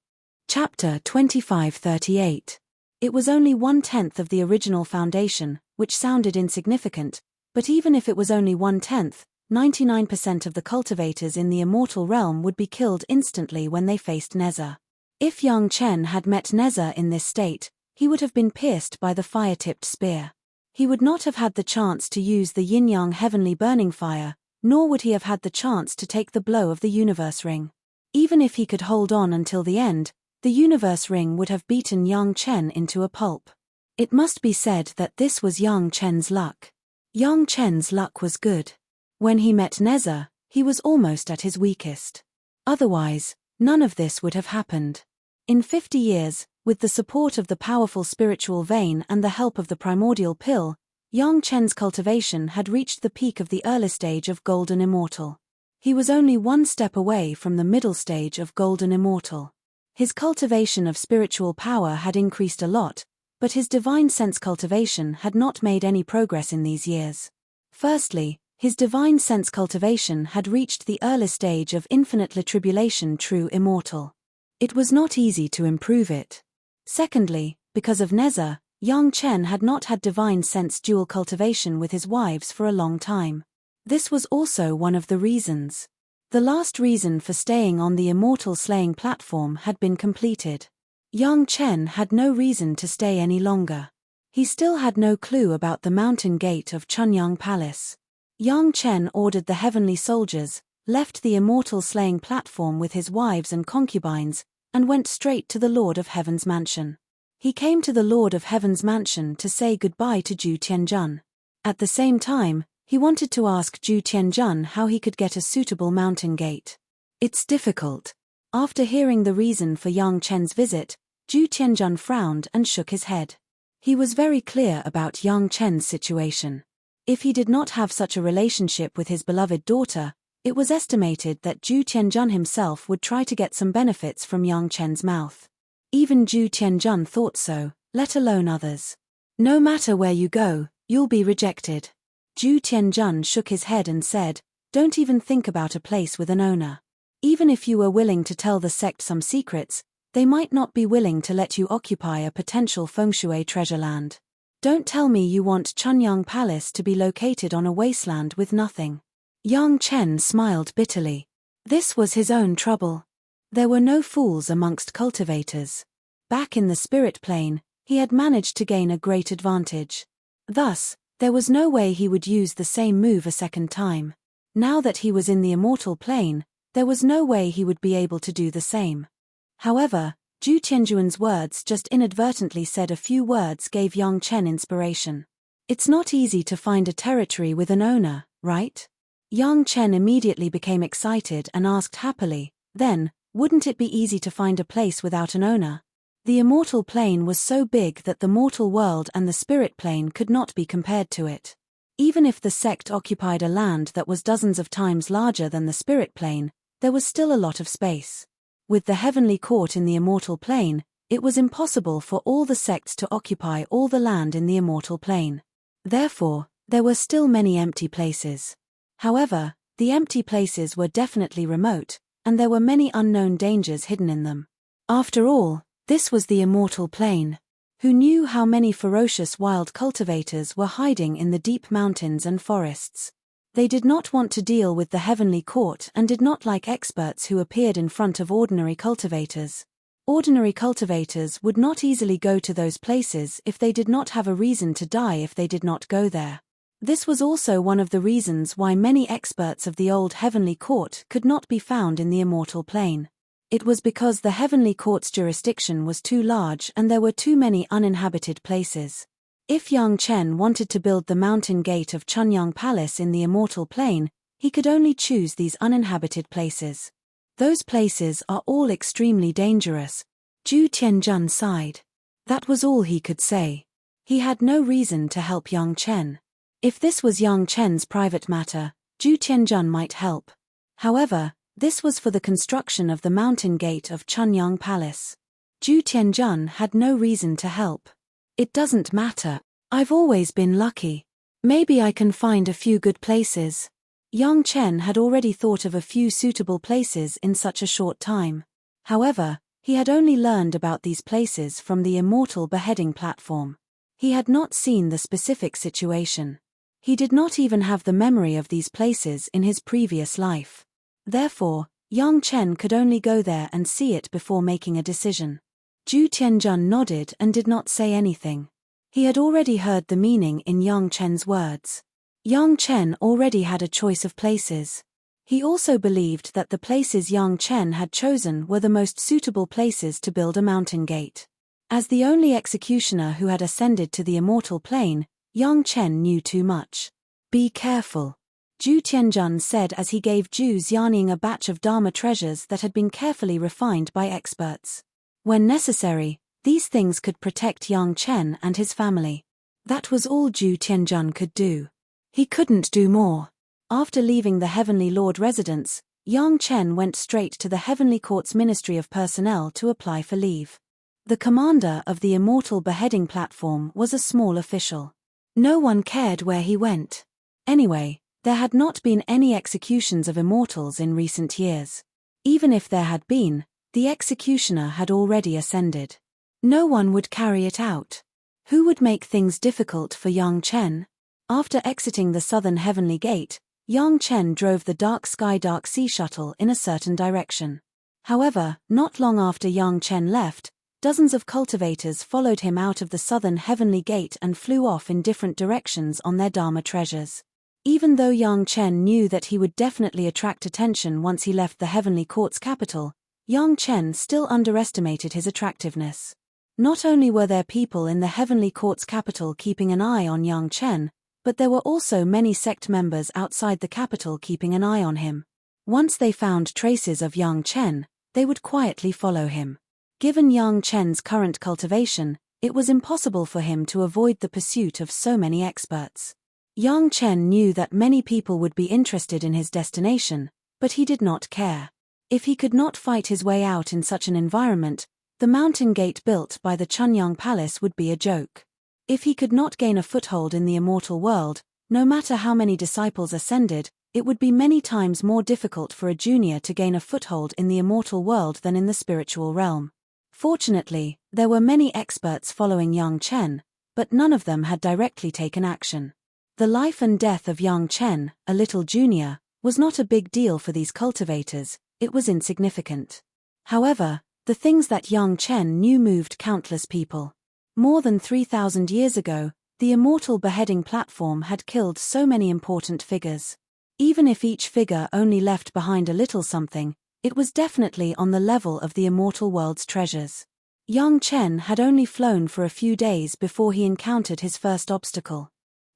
Chapter 2538. It was only 1/10 of the original foundation, which sounded insignificant, but even if it was only 1/10, 99% of the cultivators in the immortal realm would be killed instantly when they faced Nezha. If Yang Chen had met Nezha in this state, he would have been pierced by the fire-tipped spear. He would not have had the chance to use the yin-yang heavenly burning fire, nor would he have had the chance to take the blow of the universe ring. Even if he could hold on until the end, the universe ring would have beaten Yang Chen into a pulp. It must be said that this was Yang Chen's luck. Yang Chen's luck was good. When he met Nezha, he was almost at his weakest. Otherwise, none of this would have happened. In 50 years, with the support of the powerful spiritual vein and the help of the primordial pill, Yang Chen's cultivation had reached the peak of the early stage of Golden Immortal. He was only one step away from the middle stage of Golden Immortal. His cultivation of spiritual power had increased a lot, but his divine sense cultivation had not made any progress in these years. Firstly, his divine sense cultivation had reached the early stage of infinitely tribulation true immortal. It was not easy to improve it. Secondly, because of Nezha, Yang Chen had not had divine sense dual cultivation with his wives for a long time. This was also one of the reasons. The last reason for staying on the immortal slaying platform had been completed. Yang Chen had no reason to stay any longer. He still had no clue about the mountain gate of Chunyang Palace. Yang Chen ordered the heavenly soldiers, left the immortal slaying platform with his wives and concubines, and went straight to the Lord of Heaven's mansion. He came to the Lord of Heaven's mansion to say goodbye to Zhu Tianjun. At the same time, he wanted to ask Zhu Tianjun how he could get a suitable mountain gate. It's difficult. After hearing the reason for Yang Chen's visit, Zhu Tianjun frowned and shook his head. He was very clear about Yang Chen's situation. If he did not have such a relationship with his beloved daughter, it was estimated that Zhu Tianjun himself would try to get some benefits from Yang Chen's mouth. Even Zhu Tianjun thought so, let alone others. No matter where you go, you'll be rejected. Zhu Tianjun shook his head and said, don't even think about a place with an owner. Even if you were willing to tell the sect some secrets, they might not be willing to let you occupy a potential feng shui treasure land. Don't tell me you want Chunyang Palace to be located on a wasteland with nothing. Yang Chen smiled bitterly. This was his own trouble. There were no fools amongst cultivators. Back in the spirit plane, he had managed to gain a great advantage. Thus, there was no way he would use the same move a second time. Now that he was in the immortal plane, there was no way he would be able to do the same. However, Zhu Tianjuan's words just inadvertently said a few words gave Yang Chen inspiration. It's not easy to find a territory with an owner, right? Yang Chen immediately became excited and asked happily, then, wouldn't it be easy to find a place without an owner? The immortal plane was so big that the mortal world and the spirit plane could not be compared to it. Even if the sect occupied a land that was dozens of times larger than the spirit plane, there was still a lot of space. With the heavenly court in the immortal plane, it was impossible for all the sects to occupy all the land in the immortal plane. Therefore, there were still many empty places. However, the empty places were definitely remote, and there were many unknown dangers hidden in them. After all, this was the immortal plane. Who knew how many ferocious wild cultivators were hiding in the deep mountains and forests? They did not want to deal with the heavenly court and did not like experts who appeared in front of ordinary cultivators. Ordinary cultivators would not easily go to those places if they did not have a reason to die if they did not go there. This was also one of the reasons why many experts of the old heavenly court could not be found in the immortal plane. It was because the heavenly court's jurisdiction was too large and there were too many uninhabited places. If Yang Chen wanted to build the mountain gate of Chunyang Palace in the immortal plane, he could only choose these uninhabited places. Those places are all extremely dangerous. Zhu Tianjun sighed. That was all he could say. He had no reason to help Yang Chen. If this was Yang Chen's private matter, Zhu Tianjun might help. However, this was for the construction of the mountain gate of Chunyang Palace. Zhu Tianjun had no reason to help. It doesn't matter. I've always been lucky. Maybe I can find a few good places. Yang Chen had already thought of a few suitable places in such a short time. However, He had only learned about these places from the immortal beheading platform. He had not seen the specific situation. He did not even have the memory of these places in his previous life. Therefore, Yang Chen could only go there and see it before making a decision. Zhu Tianjun nodded and did not say anything. He had already heard the meaning in Yang Chen's words. Yang Chen already had a choice of places. He also believed that the places Yang Chen had chosen were the most suitable places to build a mountain gate. As the only executioner who had ascended to the immortal plane, Yang Chen knew too much. Be careful, Zhu Tianjun said as he gave Zhu Xianying a batch of Dharma treasures that had been carefully refined by experts. When necessary, these things could protect Yang Chen and his family. That was all Zhu Tianjun could do. He couldn't do more. After leaving the Heavenly Lord residence, Yang Chen went straight to the Heavenly Court's Ministry of Personnel to apply for leave. The commander of the immortal beheading platform was a small official. No one cared where he went. Anyway, there had not been any executions of immortals in recent years. Even if there had been, the executioner had already ascended. No one would carry it out. Who would make things difficult for Yang Chen? After exiting the southern heavenly gate, Yang Chen drove the Dark Sky Dark Sea shuttle in a certain direction. However, not long after Yang Chen left, dozens of cultivators followed him out of the southern heavenly gate and flew off in different directions on their Dharma treasures. Even though Yang Chen knew that he would definitely attract attention once he left the heavenly court's capital, Yang Chen still underestimated his attractiveness. Not only were there people in the heavenly court's capital keeping an eye on Yang Chen, but there were also many sect members outside the capital keeping an eye on him. Once they found traces of Yang Chen, they would quietly follow him. Given Yang Chen's current cultivation, it was impossible for him to avoid the pursuit of so many experts. Yang Chen knew that many people would be interested in his destination, but he did not care. If he could not fight his way out in such an environment, the mountain gate built by the Chunyang Palace would be a joke. If he could not gain a foothold in the immortal world, no matter how many disciples ascended, it would be many times more difficult for a junior to gain a foothold in the immortal world than in the spiritual realm. Fortunately, there were many experts following Yang Chen, but none of them had directly taken action. The life and death of Yang Chen, a little junior, was not a big deal for these cultivators, it was insignificant. However, the things that Yang Chen knew moved countless people. More than 3,000 years ago, the immortal beheading platform had killed so many important figures. Even if each figure only left behind a little something, it was definitely on the level of the immortal world's treasures. Yang Chen had only flown for a few days before he encountered his first obstacle.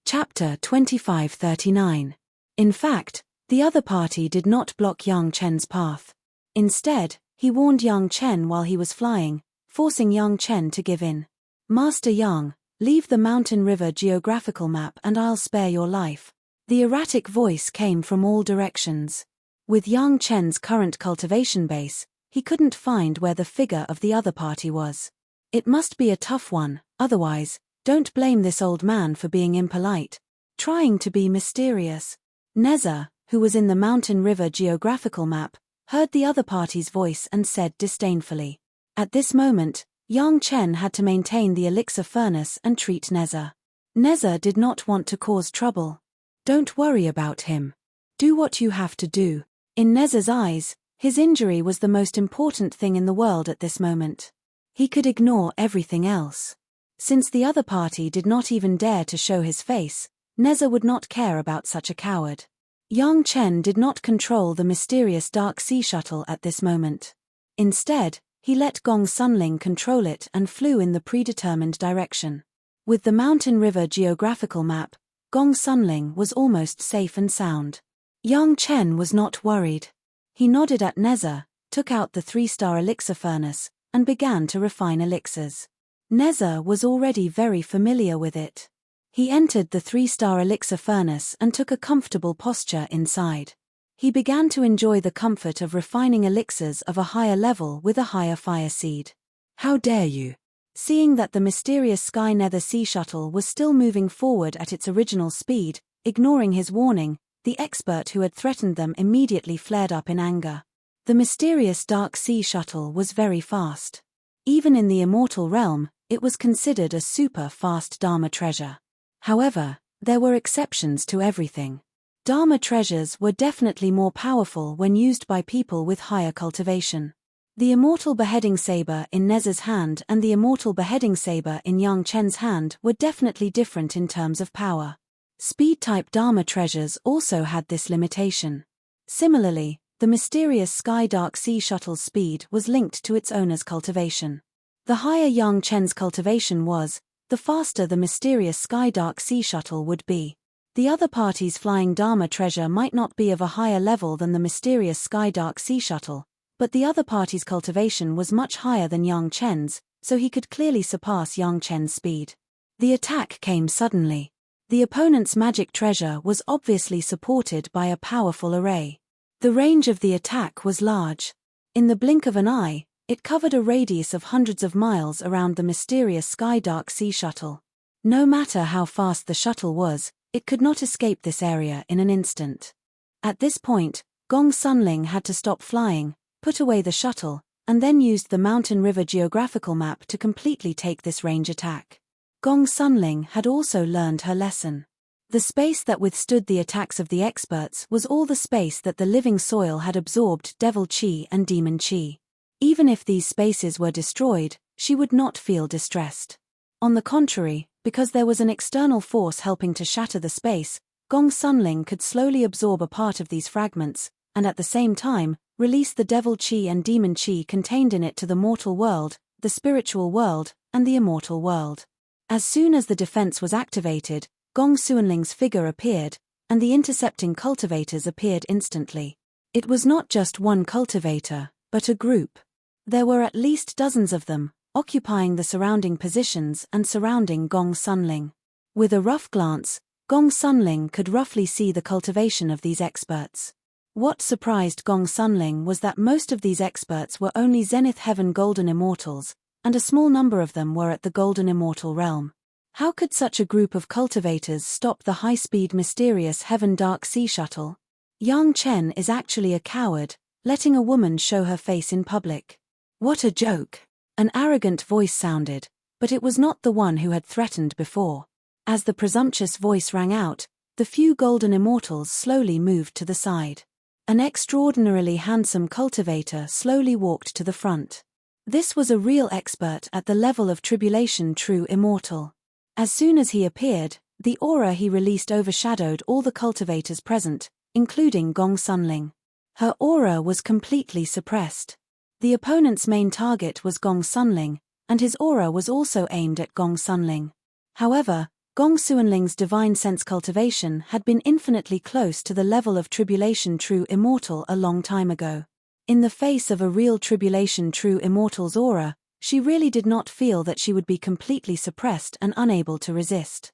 Chapter 2539. In fact, the other party did not block Yang Chen's path. Instead, he warned Yang Chen while he was flying, forcing Yang Chen to give in. Master Yang, leave the mountain river geographical map and I'll spare your life. The erratic voice came from all directions. With Yang Chen's current cultivation base, he couldn't find where the figure of the other party was. It must be a tough one, otherwise, don't blame this old man for being impolite. Trying to be mysterious. Neza, who was in the mountain river geographical map, heard the other party's voice and said disdainfully. At this moment, Yang Chen had to maintain the elixir furnace and treat Neza. Neza did not want to cause trouble. Don't worry about him. Do what you have to do. In Neza's eyes, his injury was the most important thing in the world at this moment. He could ignore everything else. Since the other party did not even dare to show his face, Neza would not care about such a coward. Yang Chen did not control the mysterious Dark Sea shuttle at this moment. Instead, he let Gong Sunling control it and flew in the predetermined direction. With the mountain river geographical map, Gong Sunling was almost safe and sound. Yang Chen was not worried. He nodded at Neza, took out the 3-star elixir furnace, and began to refine elixirs. Neza was already very familiar with it. He entered the 3-star elixir furnace and took a comfortable posture inside. He began to enjoy the comfort of refining elixirs of a higher level with a higher fire seed. How dare you? Seeing that the mysterious Sky Nether Sea Shuttle was still moving forward at its original speed, ignoring his warning, the expert who had threatened them immediately flared up in anger. The mysterious Dark Sea Shuttle was very fast. Even in the immortal realm, it was considered a super-fast Dharma treasure. However, there were exceptions to everything. Dharma treasures were definitely more powerful when used by people with higher cultivation. The immortal beheading saber in Neza's hand and the immortal beheading saber in Yang Chen's hand were definitely different in terms of power. Speed-type Dharma treasures also had this limitation. Similarly, the mysterious Sky Dark Sea Shuttle's speed was linked to its owner's cultivation. The higher Yang Chen's cultivation was, the faster the mysterious Sky Dark Sea Shuttle would be. The other party's flying Dharma treasure might not be of a higher level than the mysterious Sky Dark Sea Shuttle, but the other party's cultivation was much higher than Yang Chen's, so he could clearly surpass Yang Chen's speed. The attack came suddenly. The opponent's magic treasure was obviously supported by a powerful array. The range of the attack was large. In the blink of an eye, it covered a radius of hundreds of miles around the mysterious Sky Dark Sea Shuttle. No matter how fast the shuttle was, it could not escape this area in an instant. At this point, Gong Sunling had to stop flying, put away the shuttle, and then used the Mountain River geographical map to completely take this range attack. Gong Sunling had also learned her lesson. The space that withstood the attacks of the experts was all the space that the living soil had absorbed devil chi and demon chi. Even if these spaces were destroyed, she would not feel distressed. On the contrary, because there was an external force helping to shatter the space, Gong Sunling could slowly absorb a part of these fragments, and at the same time, release the devil chi and demon chi contained in it to the mortal world, the spiritual world, and the immortal world. As soon as the defense was activated, Gong Sunling's figure appeared, and the intercepting cultivators appeared instantly. It was not just one cultivator, but a group. There were at least dozens of them, occupying the surrounding positions and surrounding Gong Sunling. With a rough glance, Gong Sunling could roughly see the cultivation of these experts. What surprised Gong Sunling was that most of these experts were only Zenith Heaven Golden Immortals, and a small number of them were at the Golden Immortal realm. How could such a group of cultivators stop the high-speed mysterious Heaven Dark Sea Shuttle? Yang Chen is actually a coward, letting a woman show her face in public. What a joke! An arrogant voice sounded, but it was not the one who had threatened before. As the presumptuous voice rang out, the few golden immortals slowly moved to the side. An extraordinarily handsome cultivator slowly walked to the front. This was a real expert at the level of Tribulation True Immortal. As soon as he appeared, the aura he released overshadowed all the cultivators present, including Gong Sunling. Her aura was completely suppressed. The opponent's main target was Gong Sunling, and his aura was also aimed at Gong Sunling. However, Gong Sunling's divine sense cultivation had been infinitely close to the level of Tribulation True Immortal a long time ago. In the face of a real Tribulation True Immortal's aura, she really did not feel that she would be completely suppressed and unable to resist.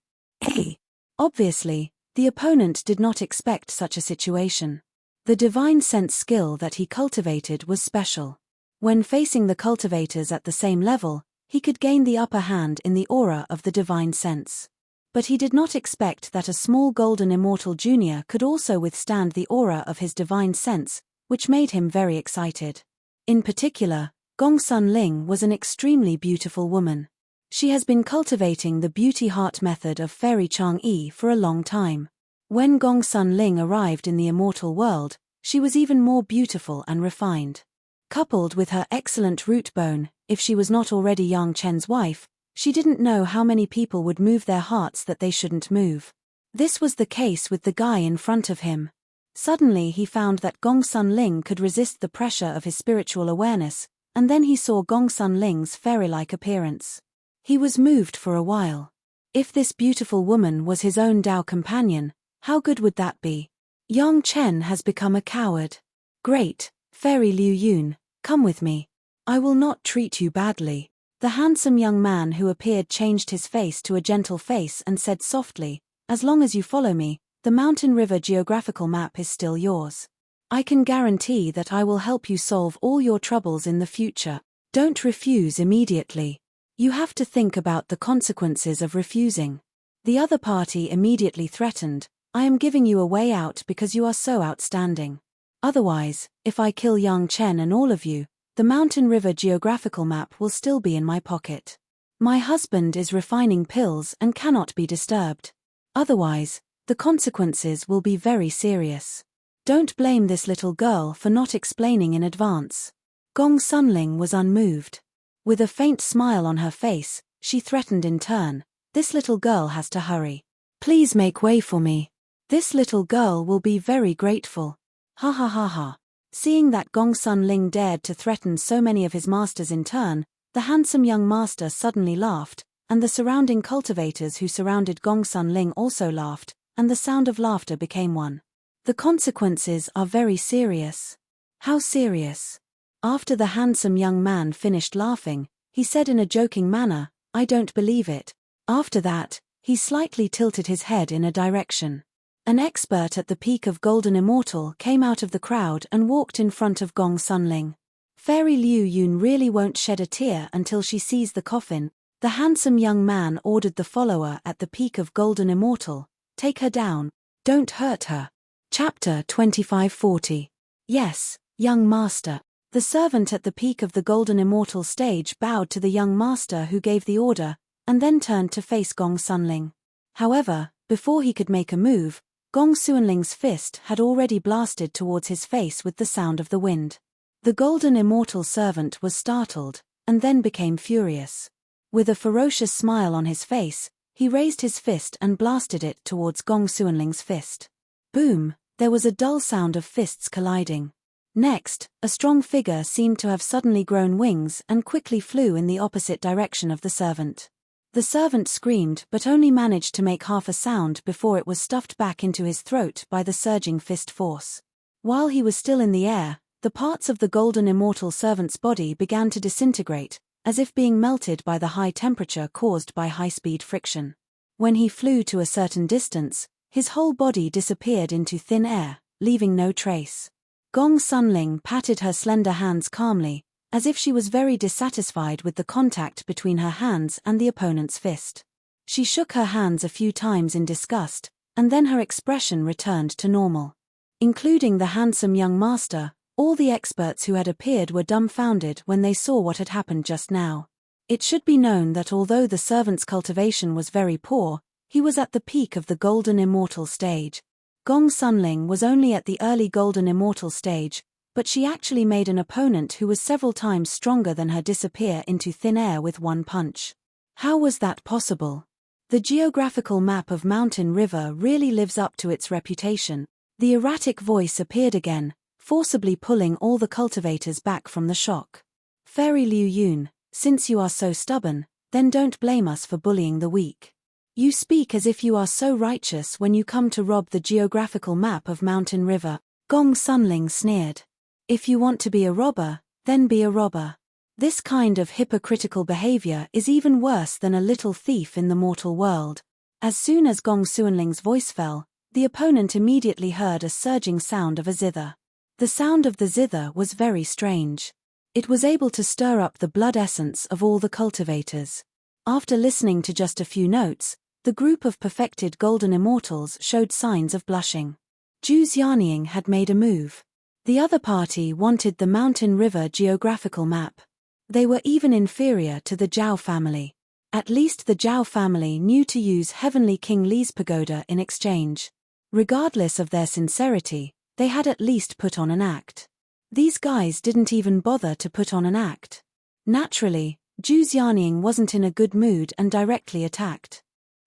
Obviously, the opponent did not expect such a situation. The divine sense skill that he cultivated was special. When facing the cultivators at the same level, he could gain the upper hand in the aura of the divine sense. But he did not expect that a small golden immortal junior could also withstand the aura of his divine sense, which made him very excited. In particular, Gong Sunling was an extremely beautiful woman. She has been cultivating the beauty heart method of Fairy Chang'e for a long time. When Gong Sunling arrived in the immortal world, she was even more beautiful and refined. Coupled with her excellent root bone, if she was not already Yang Chen's wife, she didn't know how many people would move their hearts that they shouldn't move. This was the case with the guy in front of him. Suddenly he found that Gong Sunling could resist the pressure of his spiritual awareness, and then he saw Gong Sunling's fairy-like appearance. He was moved for a while. If this beautiful woman was his own Tao companion, how good would that be? Yang Chen has become a coward. Great, Fairy Liu Yun, come with me. I will not treat you badly. The handsome young man who appeared changed his face to a gentle face and said softly, as long as you follow me, the Mountain River geographical map is still yours. I can guarantee that I will help you solve all your troubles in the future. Don't refuse immediately. You have to think about the consequences of refusing. The other party immediately threatened, I am giving you a way out because you are so outstanding. Otherwise, if I kill young Chen and all of you, the mountain river geographical map will still be in my pocket. My husband is refining pills and cannot be disturbed. Otherwise, the consequences will be very serious. Don't blame this little girl for not explaining in advance. Gong Sunling was unmoved. With a faint smile on her face, she threatened in turn, "This little girl has to hurry. Please make way for me. This little girl will be very grateful." Ha ha ha ha. Seeing that Gong Sunling dared to threaten so many of his masters in turn, the handsome young master suddenly laughed, and the surrounding cultivators who surrounded Gong Sunling also laughed, and the sound of laughter became one. The consequences are very serious. How serious? After the handsome young man finished laughing, he said in a joking manner, "I don't believe it." After that, he slightly tilted his head in a direction. An expert at the peak of Golden Immortal came out of the crowd and walked in front of Gong Sunling. Fairy Liu Yun really won't shed a tear until she sees the coffin. The handsome young man ordered the follower at the peak of Golden Immortal, "Take her down. Don't hurt her." Chapter 2540. Yes, young master. The servant at the peak of the Golden Immortal stage bowed to the young master who gave the order, and then turned to face Gong Sunling. However, before he could make a move, Gong Sunling's fist had already blasted towards his face with the sound of the wind. The Golden Immortal servant was startled, and then became furious. With a ferocious smile on his face, he raised his fist and blasted it towards Gong Sunling's fist. Boom! There was a dull sound of fists colliding. Next, a strong figure seemed to have suddenly grown wings and quickly flew in the opposite direction of the servant. The servant screamed but only managed to make half a sound before it was stuffed back into his throat by the surging fist force. While he was still in the air, the parts of the Golden Immortal servant's body began to disintegrate, as if being melted by the high temperature caused by high-speed friction. When he flew to a certain distance, his whole body disappeared into thin air, leaving no trace. Gong Sunling patted her slender hands calmly, as if she was very dissatisfied with the contact between her hands and the opponent's fist. She shook her hands a few times in disgust, and then her expression returned to normal. Including the handsome young master, all the experts who had appeared were dumbfounded when they saw what had happened just now. It should be known that although the servant's cultivation was very poor, he was at the peak of the Golden Immortal stage. Gong Sunling was only at the early Golden Immortal stage, but she actually made an opponent who was several times stronger than her disappear into thin air with one punch. How was that possible? The geographical map of Mountain River really lives up to its reputation. The erratic voice appeared again, forcibly pulling all the cultivators back from the shock. Fairy Liu Yun, since you are so stubborn, then don't blame us for bullying the weak. You speak as if you are so righteous when you come to rob the geographical map of Mountain River. Gong Sunling sneered. If you want to be a robber, then be a robber. This kind of hypocritical behavior is even worse than a little thief in the mortal world. As soon as Gong Sunling's voice fell, the opponent immediately heard a surging sound of a zither. The sound of the zither was very strange. It was able to stir up the blood essence of all the cultivators. After listening to just a few notes, the group of perfected Golden Immortals showed signs of blushing. Zhu Xianying had made a move. The other party wanted the Mountain River geographical map. They were even inferior to the Zhao family. At least the Zhao family knew to use Heavenly King Li's pagoda in exchange. Regardless of their sincerity, they had at least put on an act. These guys didn't even bother to put on an act. Naturally, Zhu Xianying wasn't in a good mood and directly attacked.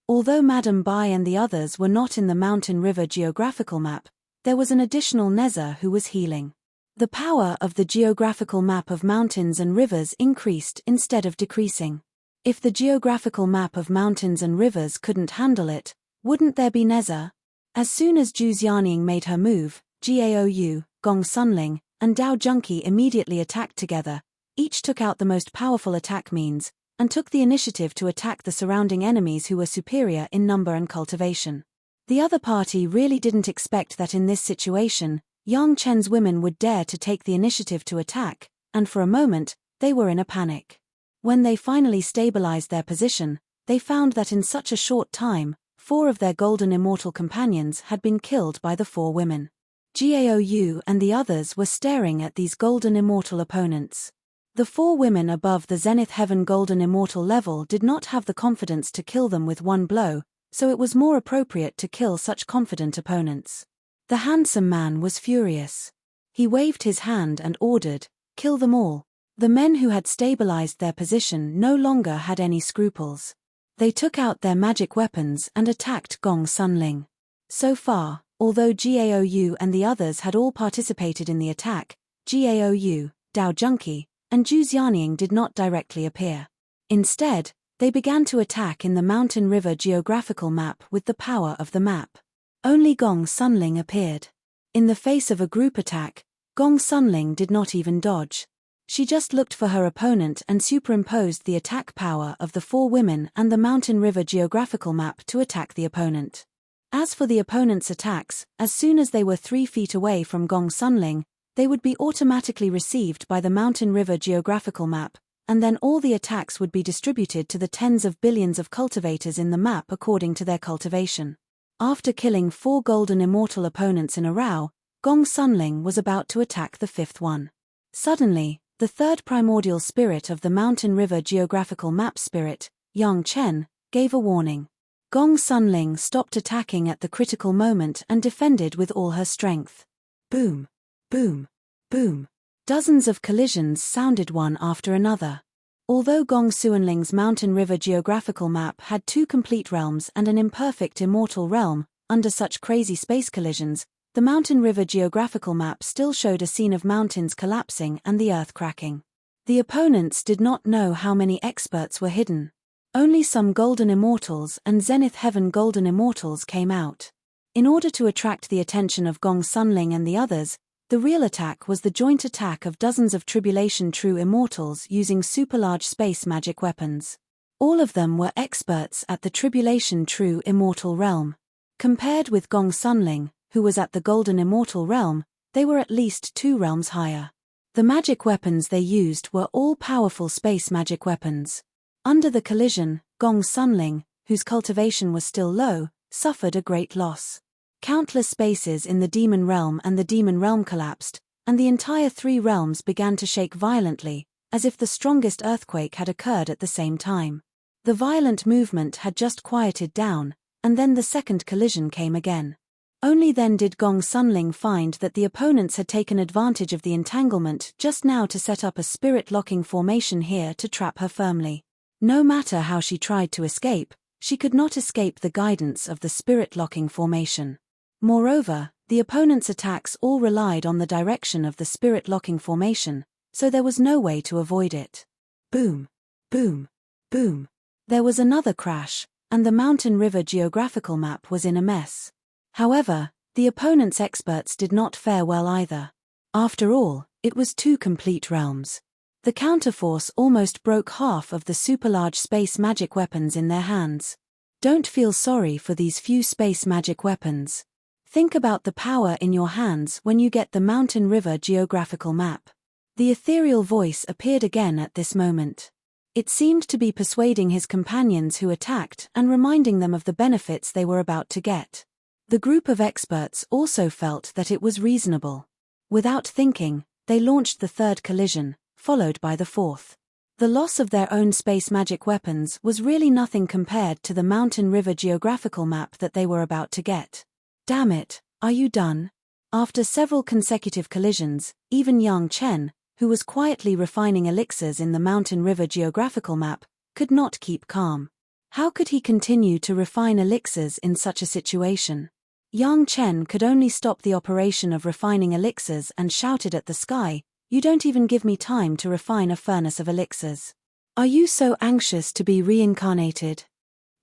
Although Madame Bai and the others were not in the Mountain River geographical map, there was an additional Nezha who was healing. The power of the geographical map of mountains and rivers increased instead of decreasing. If the geographical map of mountains and rivers couldn't handle it, wouldn't there be Nezha? As soon as Zhu Xianying made her move, Gaou, Gong Sunling, and Dao Junki immediately attacked together. Each took out the most powerful attack means, and took the initiative to attack the surrounding enemies who were superior in number and cultivation. The other party really didn't expect that in this situation, Yang Chen's women would dare to take the initiative to attack, and for a moment, they were in a panic. When they finally stabilized their position, they found that in such a short time, 4 of their Golden Immortal companions had been killed by the 4 women. Gaou and the others were staring at these golden immortal opponents. The 4 women above the Zenith Heaven golden immortal level did not have the confidence to kill them with one blow, so it was more appropriate to kill such confident opponents. The handsome man was furious. He waved his hand and ordered, "Kill them all." The men who had stabilized their position no longer had any scruples. They took out their magic weapons and attacked Gong Sunling. So far, although Gaou and the others had all participated in the attack, Gaou, Dao Junki, and Zhu Xianying did not directly appear. Instead, they began to attack in the mountain river geographical map with the power of the map. Only Gong Sunling appeared. In the face of a group attack, Gong Sunling did not even dodge. She just looked for her opponent and superimposed the attack power of the 4 women and the mountain river geographical map to attack the opponent. As for the opponent's attacks, as soon as they were 3 feet away from Gong Sunling, they would be automatically received by the mountain river geographical map, and then all the attacks would be distributed to the tens of billions of cultivators in the map according to their cultivation. After killing 4 golden immortal opponents in a row, Gong Sunling was about to attack the 5th one. Suddenly, the 3rd primordial spirit of the mountain river geographical map spirit, Yang Chen, gave a warning. Gong Sunling stopped attacking at the critical moment and defended with all her strength. Boom! Boom! Boom! Dozens of collisions sounded one after another. Although Gong Sunling's mountain river geographical map had 2 complete realms and an imperfect immortal realm, under such crazy space collisions, the mountain river geographical map still showed a scene of mountains collapsing and the earth cracking. The opponents did not know how many experts were hidden. Only some golden immortals and Zenith Heaven golden immortals came out. In order to attract the attention of Gong Sunling and the others, the real attack was the joint attack of dozens of Tribulation True Immortals using super-large space magic weapons. All of them were experts at the Tribulation True Immortal realm. Compared with Gong Sunling, who was at the Golden Immortal realm, they were at least 2 realms higher. The magic weapons they used were all powerful space magic weapons. Under the collision, Gong Sunling, whose cultivation was still low, suffered a great loss. Countless spaces in the demon realm and the demon realm collapsed, and the entire 3 realms began to shake violently, as if the strongest earthquake had occurred at the same time. The violent movement had just quieted down, and then the second collision came again. Only then did Gong Sunling find that the opponents had taken advantage of the entanglement just now to set up a spirit-locking formation here to trap her firmly. No matter how she tried to escape, she could not escape the guidance of the spirit-locking formation. Moreover, the opponent's attacks all relied on the direction of the spirit-locking formation, so there was no way to avoid it. Boom! Boom! Boom! There was another crash, and the mountain river geographical map was in a mess. However, the opponent's experts did not fare well either. After all, it was 2 complete realms. The counterforce almost broke half of the super-large space magic weapons in their hands. Don't feel sorry for these few space magic weapons. Think about the power in your hands when you get the mountain river geographical map. The ethereal voice appeared again at this moment. It seemed to be persuading his companions who attacked and reminding them of the benefits they were about to get. The group of experts also felt that it was reasonable. Without thinking, they launched the 3rd collision, followed by the 4th. The loss of their own space magic weapons was really nothing compared to the mountain river geographical map that they were about to get. Damn it, are you done? After several consecutive collisions, even Yang Chen, who was quietly refining elixirs in the mountain river geographical map, could not keep calm. How could he continue to refine elixirs in such a situation? Yang Chen could only stop the operation of refining elixirs and shouted at the sky, "You don't even give me time to refine a furnace of elixirs. Are you so anxious to be reincarnated?"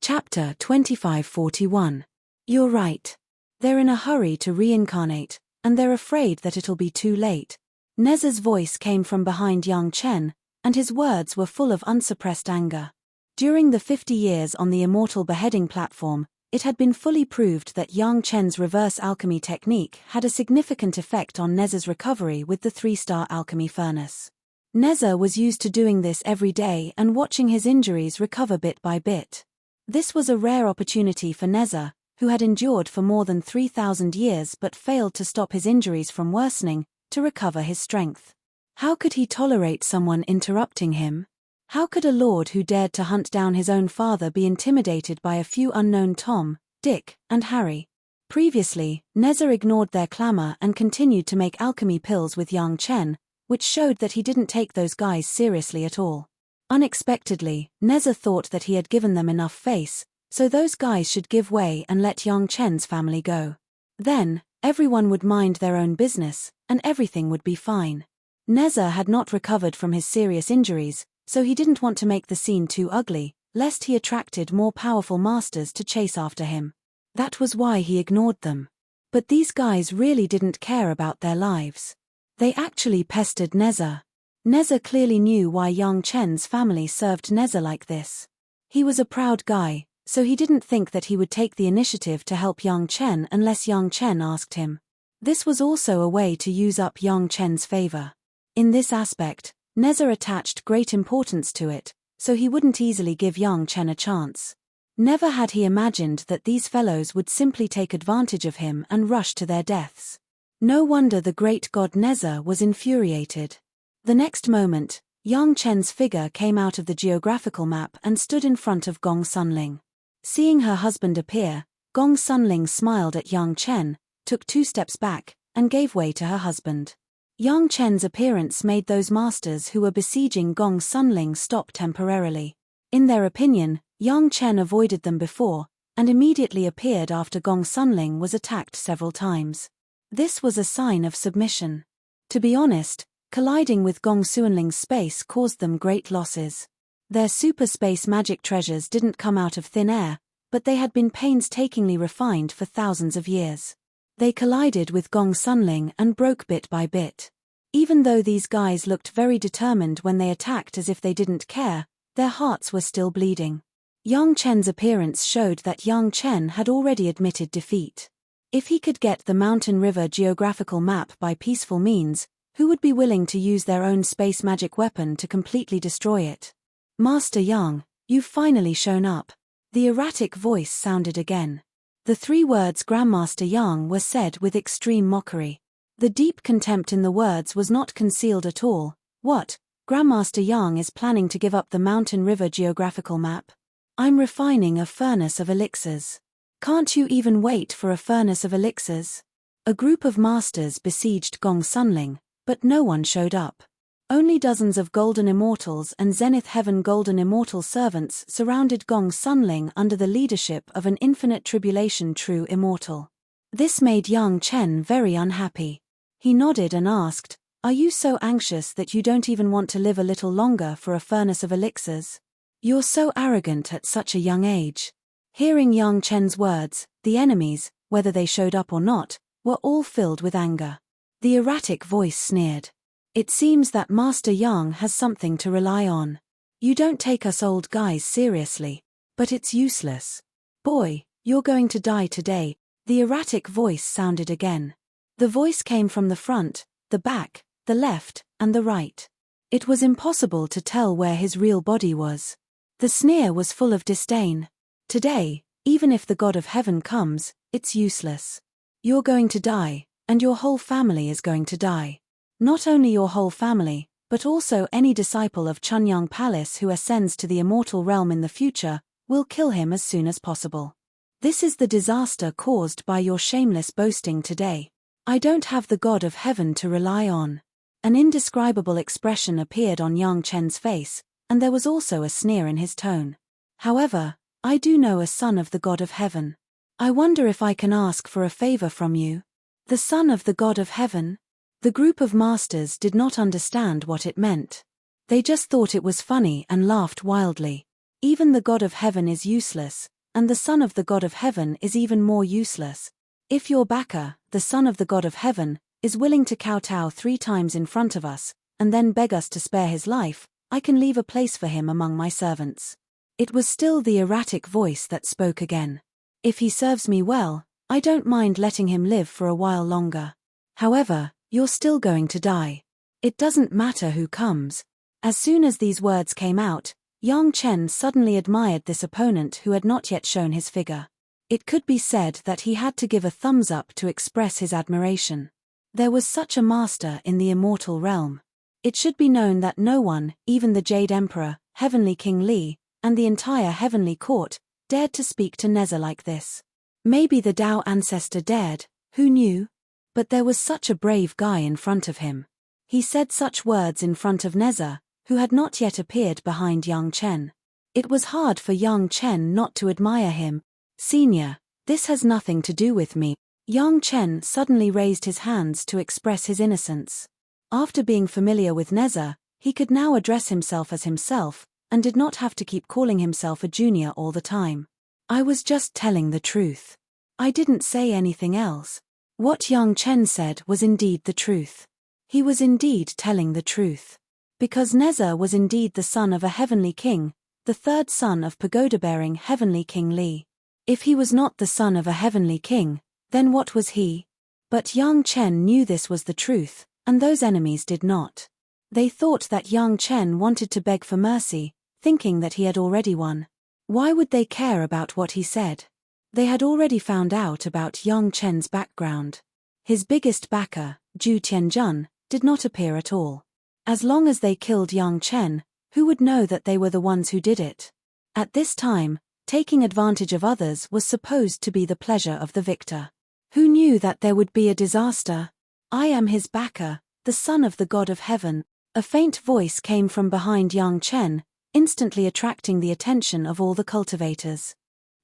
Chapter 2541. You're right. They're in a hurry to reincarnate, and they're afraid that it'll be too late. Nez's voice came from behind Yang Chen, and his words were full of unsuppressed anger. During the 50 years on the immortal beheading platform, it had been fully proved that Yang Chen's reverse alchemy technique had a significant effect on Nez's recovery with the 3-star alchemy furnace. Neza was used to doing this every day and watching his injuries recover bit by bit. This was a rare opportunity for Neza, who had endured for more than 3,000 years but failed to stop his injuries from worsening, to recover his strength. How could he tolerate someone interrupting him? How could a lord who dared to hunt down his own father be intimidated by a few unknown Tom, Dick, and Harry? Previously, Neza ignored their clamor and continued to make alchemy pills with Yang Chen, which showed that he didn't take those guys seriously at all. Unexpectedly, Neza thought that he had given them enough face, so those guys should give way and let Yang Chen's family go. Then, everyone would mind their own business, and everything would be fine. Neza had not recovered from his serious injuries, so he didn't want to make the scene too ugly, lest he attracted more powerful masters to chase after him. That was why he ignored them. But these guys really didn't care about their lives. They actually pestered Neza. Neza clearly knew why Yang Chen's family served Neza like this. He was a proud guy, so he didn't think that he would take the initiative to help Yang Chen unless Yang Chen asked him. This was also a way to use up Yang Chen's favor. In this aspect, Neza attached great importance to it, so he wouldn't easily give Yang Chen a chance. Never had he imagined that these fellows would simply take advantage of him and rush to their deaths. No wonder the great god Neza was infuriated. The next moment, Yang Chen's figure came out of the geographical map and stood in front of Gong Sunling. Seeing her husband appear, Gong Sunling smiled at Yang Chen, took 2 steps back, and gave way to her husband. Yang Chen's appearance made those masters who were besieging Gong Sunling stop temporarily. In their opinion, Yang Chen avoided them before, and immediately appeared after Gong Sunling was attacked several times. This was a sign of submission. To be honest, colliding with Gong Sunling's space caused them great losses. Their super space magic treasures didn't come out of thin air, but they had been painstakingly refined for thousands of years. They collided with Gong Sunling and broke bit by bit. Even though these guys looked very determined when they attacked as if they didn't care, their hearts were still bleeding. Yang Chen's appearance showed that Yang Chen had already admitted defeat. If he could get the Mountain River geographical map by peaceful means, who would be willing to use their own space magic weapon to completely destroy it? Master Yang, you've finally shown up. The erratic voice sounded again. The 3 words Grandmaster Yang were said with extreme mockery. The deep contempt in the words was not concealed at all. What? Grandmaster Yang is planning to give up the Mountain River geographical map? I'm refining a furnace of elixirs. Can't you even wait for a furnace of elixirs? A group of masters besieged Gong Sunling, but no one showed up. Only dozens of golden immortals and Zenith Heaven golden immortal servants surrounded Gong Sunling under the leadership of an infinite tribulation true immortal. This made Yang Chen very unhappy. He nodded and asked, "Are you so anxious that you don't even want to live a little longer for a furnace of elixirs? You're so arrogant at such a young age." Hearing Yang Chen's words, the enemies, whether they showed up or not, were all filled with anger. The erratic voice sneered. "It seems that Master Yang has something to rely on. You don't take us old guys seriously, but it's useless. Boy, you're going to die today." The erratic voice sounded again. The voice came from the front, the back, the left, and the right. It was impossible to tell where his real body was. The sneer was full of disdain. "Today, even if the God of Heaven comes, it's useless. You're going to die, and your whole family is going to die. Not only your whole family, but also any disciple of Chunyang Palace who ascends to the immortal realm in the future, will kill him as soon as possible. This is the disaster caused by your shameless boasting today. I don't have the God of Heaven to rely on." An indescribable expression appeared on Yang Chen's face, and there was also a sneer in his tone. "However, I do know a son of the God of Heaven. I wonder if I can ask for a favor from you." The son of the God of Heaven? The group of masters did not understand what it meant. They just thought it was funny and laughed wildly. Even the God of Heaven is useless, and the son of the God of Heaven is even more useless. If your backer, the son of the God of Heaven, is willing to kowtow 3 times in front of us, and then beg us to spare his life, I can leave a place for him among my servants. It was still the erratic voice that spoke again. "If he serves me well, I don't mind letting him live for a while longer. However, you're still going to die. It doesn't matter who comes." As soon as these words came out, Yang Chen suddenly admired this opponent who had not yet shown his figure. It could be said that he had to give a thumbs up to express his admiration. There was such a master in the immortal realm. It should be known that no one, even the Jade Emperor, Heavenly King Li, and the entire heavenly court, dared to speak to Neza like this. Maybe the Tao ancestor dared, who knew? But there was such a brave guy in front of him. He said such words in front of Neza, who had not yet appeared behind Yang Chen. It was hard for Yang Chen not to admire him. Senior, this has nothing to do with me. Yang Chen suddenly raised his hands to express his innocence. After being familiar with Neza, he could now address himself as himself, and did not have to keep calling himself a junior all the time. I was just telling the truth. I didn't say anything else. What Yang Chen said was indeed the truth. He was indeed telling the truth. Because Neza was indeed the son of a heavenly king, the third son of pagoda-bearing heavenly King Li. If he was not the son of a heavenly king, then what was he? But Yang Chen knew this was the truth, and those enemies did not. They thought that Yang Chen wanted to beg for mercy, thinking that he had already won. Why would they care about what he said? They had already found out about Yang Chen's background. His biggest backer, Zhu Tianjun, did not appear at all. As long as they killed Yang Chen, who would know that they were the ones who did it? At this time, taking advantage of others was supposed to be the pleasure of the victor. Who knew that there would be a disaster? I am his backer, the son of the god of heaven. A faint voice came from behind Yang Chen, instantly attracting the attention of all the cultivators.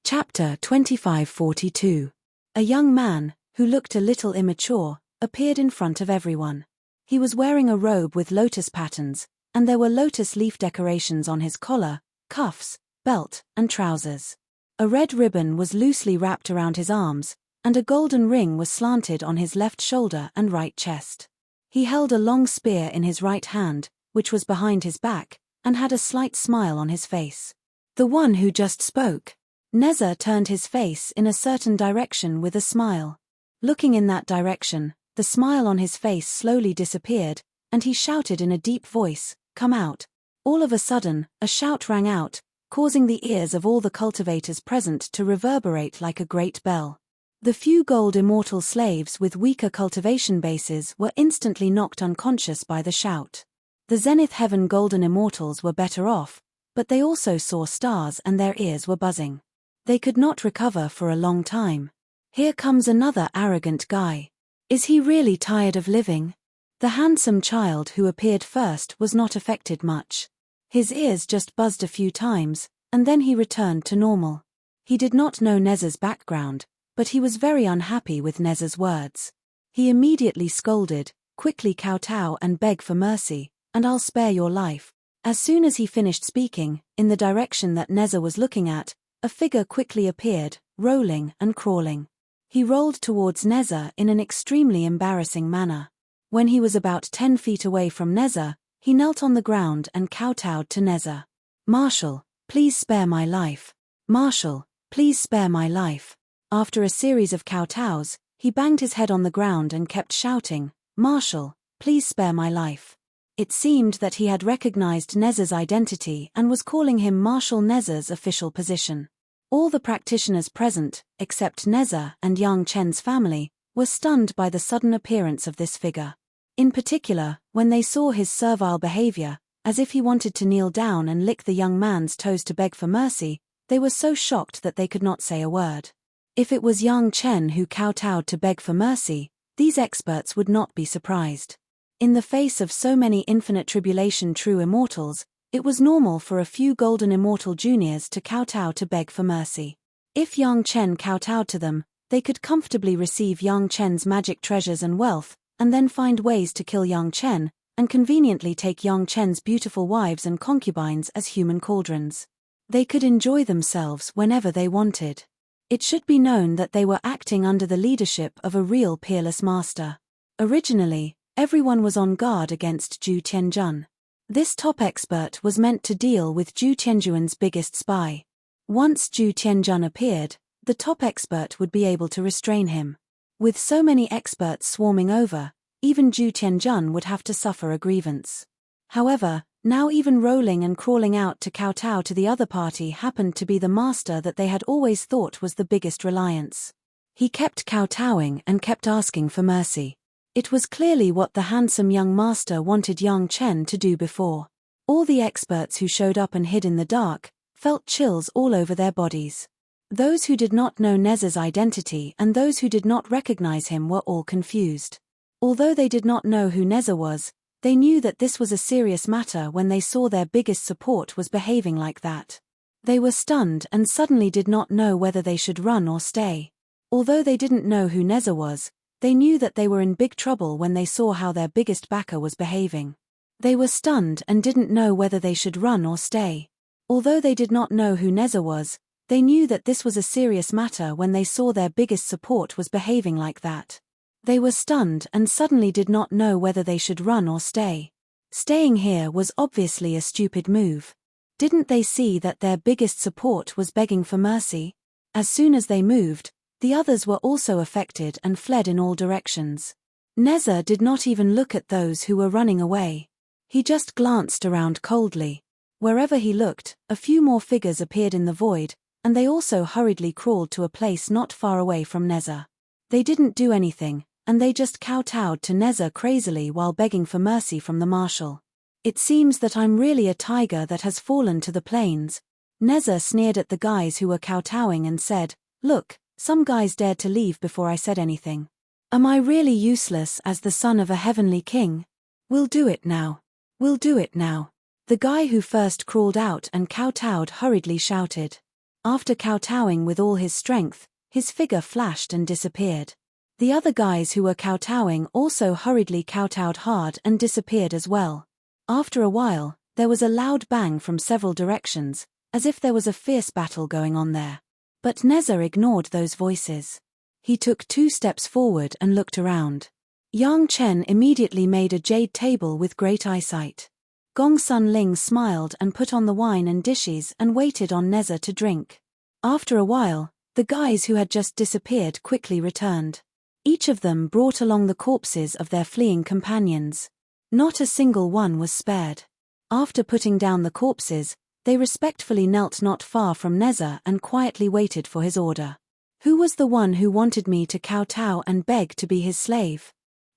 Chapter 2542. A young man, who looked a little immature, appeared in front of everyone. He was wearing a robe with lotus patterns, and there were lotus leaf decorations on his collar, cuffs, belt, and trousers. A red ribbon was loosely wrapped around his arms, and a golden ring was slanted on his left shoulder and right chest. He held a long spear in his right hand, which was behind his back, and had a slight smile on his face. The one who just spoke. Neza turned his face in a certain direction with a smile. Looking in that direction, the smile on his face slowly disappeared, and he shouted in a deep voice, "Come out." All of a sudden, a shout rang out, causing the ears of all the cultivators present to reverberate like a great bell. The few gold immortal slaves with weaker cultivation bases were instantly knocked unconscious by the shout. The Zenith Heaven golden immortals were better off, but they also saw stars and their ears were buzzing. They could not recover for a long time. Here comes another arrogant guy. Is he really tired of living? The handsome child who appeared first was not affected much. His ears just buzzed a few times, and then he returned to normal. He did not know Neza's background, but he was very unhappy with Neza's words. He immediately scolded, "Quickly kowtow and beg for mercy, and I'll spare your life." As soon as he finished speaking, in the direction that Neza was looking at, a figure quickly appeared, rolling and crawling. He rolled towards Neza in an extremely embarrassing manner. When he was about 10 feet away from Neza, he knelt on the ground and kowtowed to Neza. "Marshal, please spare my life. Marshal, please spare my life." After a series of kowtows, he banged his head on the ground and kept shouting, "Marshal, please spare my life." It seemed that he had recognized Neza's identity and was calling him Marshal Neza's official position. All the practitioners present, except Neza and Yang Chen's family, were stunned by the sudden appearance of this figure. In particular, when they saw his servile behavior, as if he wanted to kneel down and lick the young man's toes to beg for mercy, they were so shocked that they could not say a word. If it was Yang Chen who kowtowed to beg for mercy, these experts would not be surprised. In the face of so many infinite tribulation true immortals, it was normal for a few golden immortal juniors to kowtow to beg for mercy. If Yang Chen kowtowed to them, they could comfortably receive Yang Chen's magic treasures and wealth, and then find ways to kill Yang Chen, and conveniently take Yang Chen's beautiful wives and concubines as human cauldrons. They could enjoy themselves whenever they wanted. It should be known that they were acting under the leadership of a real peerless master. Originally, everyone was on guard against Zhu Tianjun. This top expert was meant to deal with Zhu Tianjuan's biggest spy. Once Zhu Tianjun appeared, the top expert would be able to restrain him. With so many experts swarming over, even Zhu Tianjun would have to suffer a grievance. However, Now even rolling and crawling out to kowtow to the other party happened to be the master that they had always thought was the biggest reliance. He kept kowtowing and kept asking for mercy. It was clearly what the handsome young master wanted Yang Chen to do before. All the experts who showed up and hid in the dark felt chills all over their bodies. Those who did not know Nez's identity and those who did not recognize him were all confused. Although they did not know who Neza was, they knew that this was a serious matter when they saw their biggest support was behaving like that. They were stunned and suddenly did not know whether they should run or stay. Although they didn't know who Neza was, they knew that they were in big trouble when they saw how their biggest backer was behaving. They were stunned and didn't know whether they should run or stay. Although they did not know who Neza was, they knew that this was a serious matter when they saw their biggest support was behaving like that. They were stunned and suddenly did not know whether they should run or stay. Staying here was obviously a stupid move. Didn't they see that their biggest support was begging for mercy? As soon as they moved, the others were also affected and fled in all directions. Neza did not even look at those who were running away. He just glanced around coldly. Wherever he looked, a few more figures appeared in the void, and they also hurriedly crawled to a place not far away from Neza. They didn't do anything, and they just kowtowed to Neza crazily while begging for mercy from the marshal. It seems that I'm really a tiger that has fallen to the plains. Neza sneered at the guys who were kowtowing and said, "Look, some guys dared to leave before I said anything. Am I really useless as the son of a heavenly king? We'll do it now. We'll do it now." The guy who first crawled out and kowtowed hurriedly shouted. After kowtowing with all his strength, his figure flashed and disappeared. The other guys who were kowtowing also hurriedly kowtowed hard and disappeared as well. After a while, there was a loud bang from several directions, as if there was a fierce battle going on there. But Neza ignored those voices. He took 2 steps forward and looked around. Yang Chen immediately made a jade table with great eyesight. Gong Sun Ling smiled and put on the wine and dishes and waited on Neza to drink. After a while, the guys who had just disappeared quickly returned. Each of them brought along the corpses of their fleeing companions. Not a single one was spared. After putting down the corpses, they respectfully knelt not far from Neza and quietly waited for his order. Who was the one who wanted me to kowtow and beg to be his slave?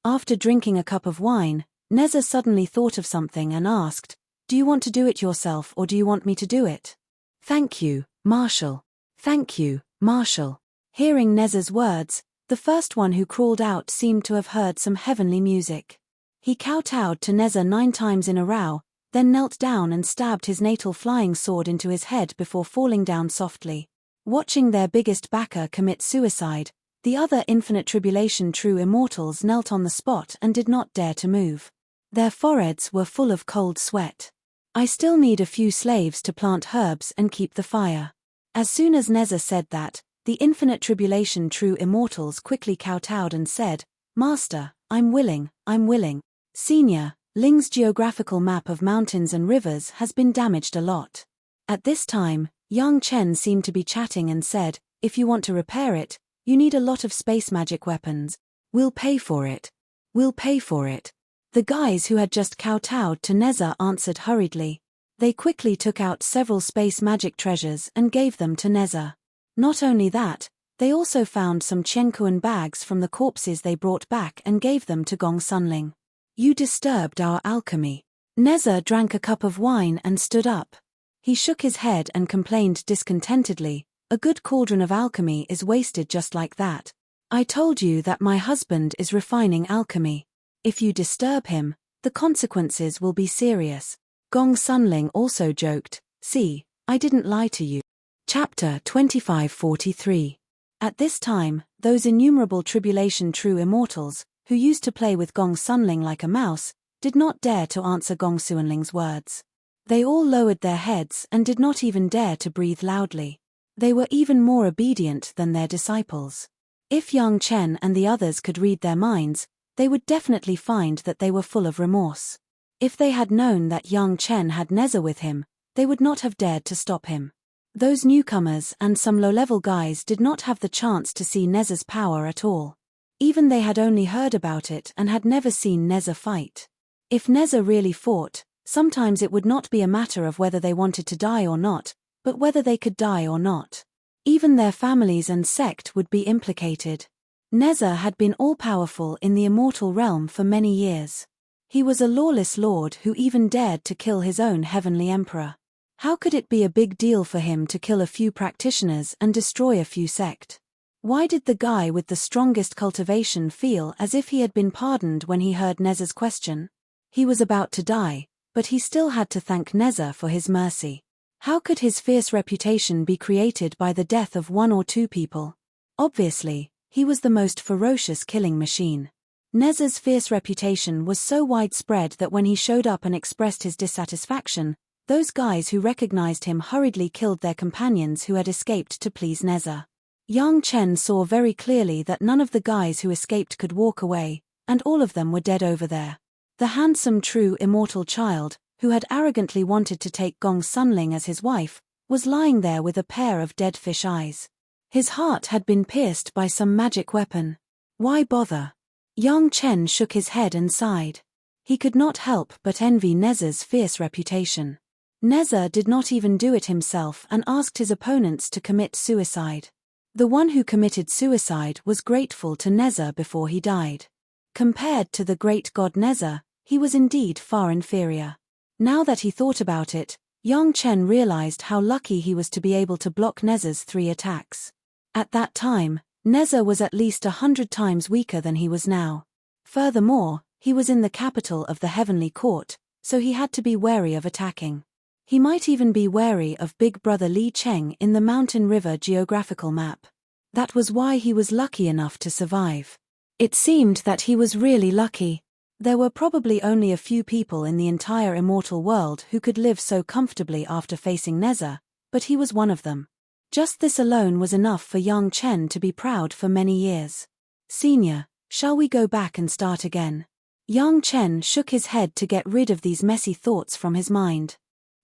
After drinking a cup of wine, Neza suddenly thought of something and asked, "Do you want to do it yourself or do you want me to do it?" "Thank you, Marshal. Thank you, Marshal." Hearing Neza's words, the first one who crawled out seemed to have heard some heavenly music. He kowtowed to Neza 9 times in a row, then knelt down and stabbed his natal flying sword into his head before falling down softly. Watching their biggest backer commit suicide, the other Infinite Tribulation true immortals knelt on the spot and did not dare to move. Their foreheads were full of cold sweat. "I still need a few slaves to plant herbs and keep the fire." As soon as Neza said that, the Infinite Tribulation true immortals quickly kowtowed and said, "Master, I'm willing, I'm willing." Senior, Ling's geographical map of mountains and rivers has been damaged a lot. At this time, Yang Chen seemed to be chatting and said, "If you want to repair it, you need a lot of space magic weapons. We'll pay for it. We'll pay for it." The guys who had just kowtowed to Neza answered hurriedly. They quickly took out several space magic treasures and gave them to Neza. Not only that, they also found some Chenkuan bags from the corpses they brought back and gave them to Gong Sunling. "You disturbed our alchemy." Neza drank a cup of wine and stood up. He shook his head and complained discontentedly, "A good cauldron of alchemy is wasted just like that. I told you that my husband is refining alchemy. If you disturb him, the consequences will be serious." Gong Sunling also joked, "See, I didn't lie to you." Chapter 2543. At this time, those innumerable tribulation true immortals, who used to play with Gong Sunling like a mouse, did not dare to answer Gong Sunling's words. They all lowered their heads and did not even dare to breathe loudly. They were even more obedient than their disciples. If Yang Chen and the others could read their minds, they would definitely find that they were full of remorse. If they had known that Yang Chen had Neza with him, they would not have dared to stop him. Those newcomers and some low-level guys did not have the chance to see Neza's power at all. Even they had only heard about it and had never seen Neza fight. If Neza really fought, Sometimes it would not be a matter of whether they wanted to die or not, but whether they could die or not. Even their families and sect would be implicated. Nezza had been all-powerful in the immortal realm for many years. He was a lawless lord who even dared to kill his own heavenly emperor. How could it be a big deal for him to kill a few practitioners and destroy a few sect? Why did the guy with the strongest cultivation feel as if he had been pardoned when he heard Nezza's question? He was about to die, but he still had to thank Nezza for his mercy. How could his fierce reputation be created by the death of one or two people? Obviously, he was the most ferocious killing machine. Nezza's fierce reputation was so widespread that when he showed up and expressed his dissatisfaction, those guys who recognized him hurriedly killed their companions who had escaped to please Nezza. Yang Chen saw very clearly that none of the guys who escaped could walk away, and all of them were dead over there. The handsome true immortal child, who had arrogantly wanted to take Gong Sunling as his wife, was lying there with a pair of dead fish eyes. His heart had been pierced by some magic weapon. Why bother? Yang Chen shook his head and sighed. He could not help but envy Nezza's fierce reputation. Nezza did not even do it himself and asked his opponents to commit suicide. The one who committed suicide was grateful to Nezza before he died. Compared to the great god Nezza, he was indeed far inferior. Now that he thought about it, Yang Chen realized how lucky he was to be able to block Nezza's 3 attacks. At that time, Nezza was at least 100 times weaker than he was now. Furthermore, he was in the capital of the Heavenly Court, so he had to be wary of attacking. He might even be wary of Big Brother Li Cheng in the Mountain River geographical map. That was why he was lucky enough to survive. It seemed that he was really lucky. There were probably only a few people in the entire immortal world who could live so comfortably after facing Nezza, but he was one of them. Just this alone was enough for Yang Chen to be proud for many years. Senior, shall we go back and start again? Yang Chen shook his head to get rid of these messy thoughts from his mind.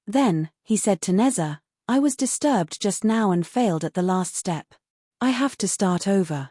Then, he said to Nezza, I was disturbed just now and failed at the last step. I have to start over.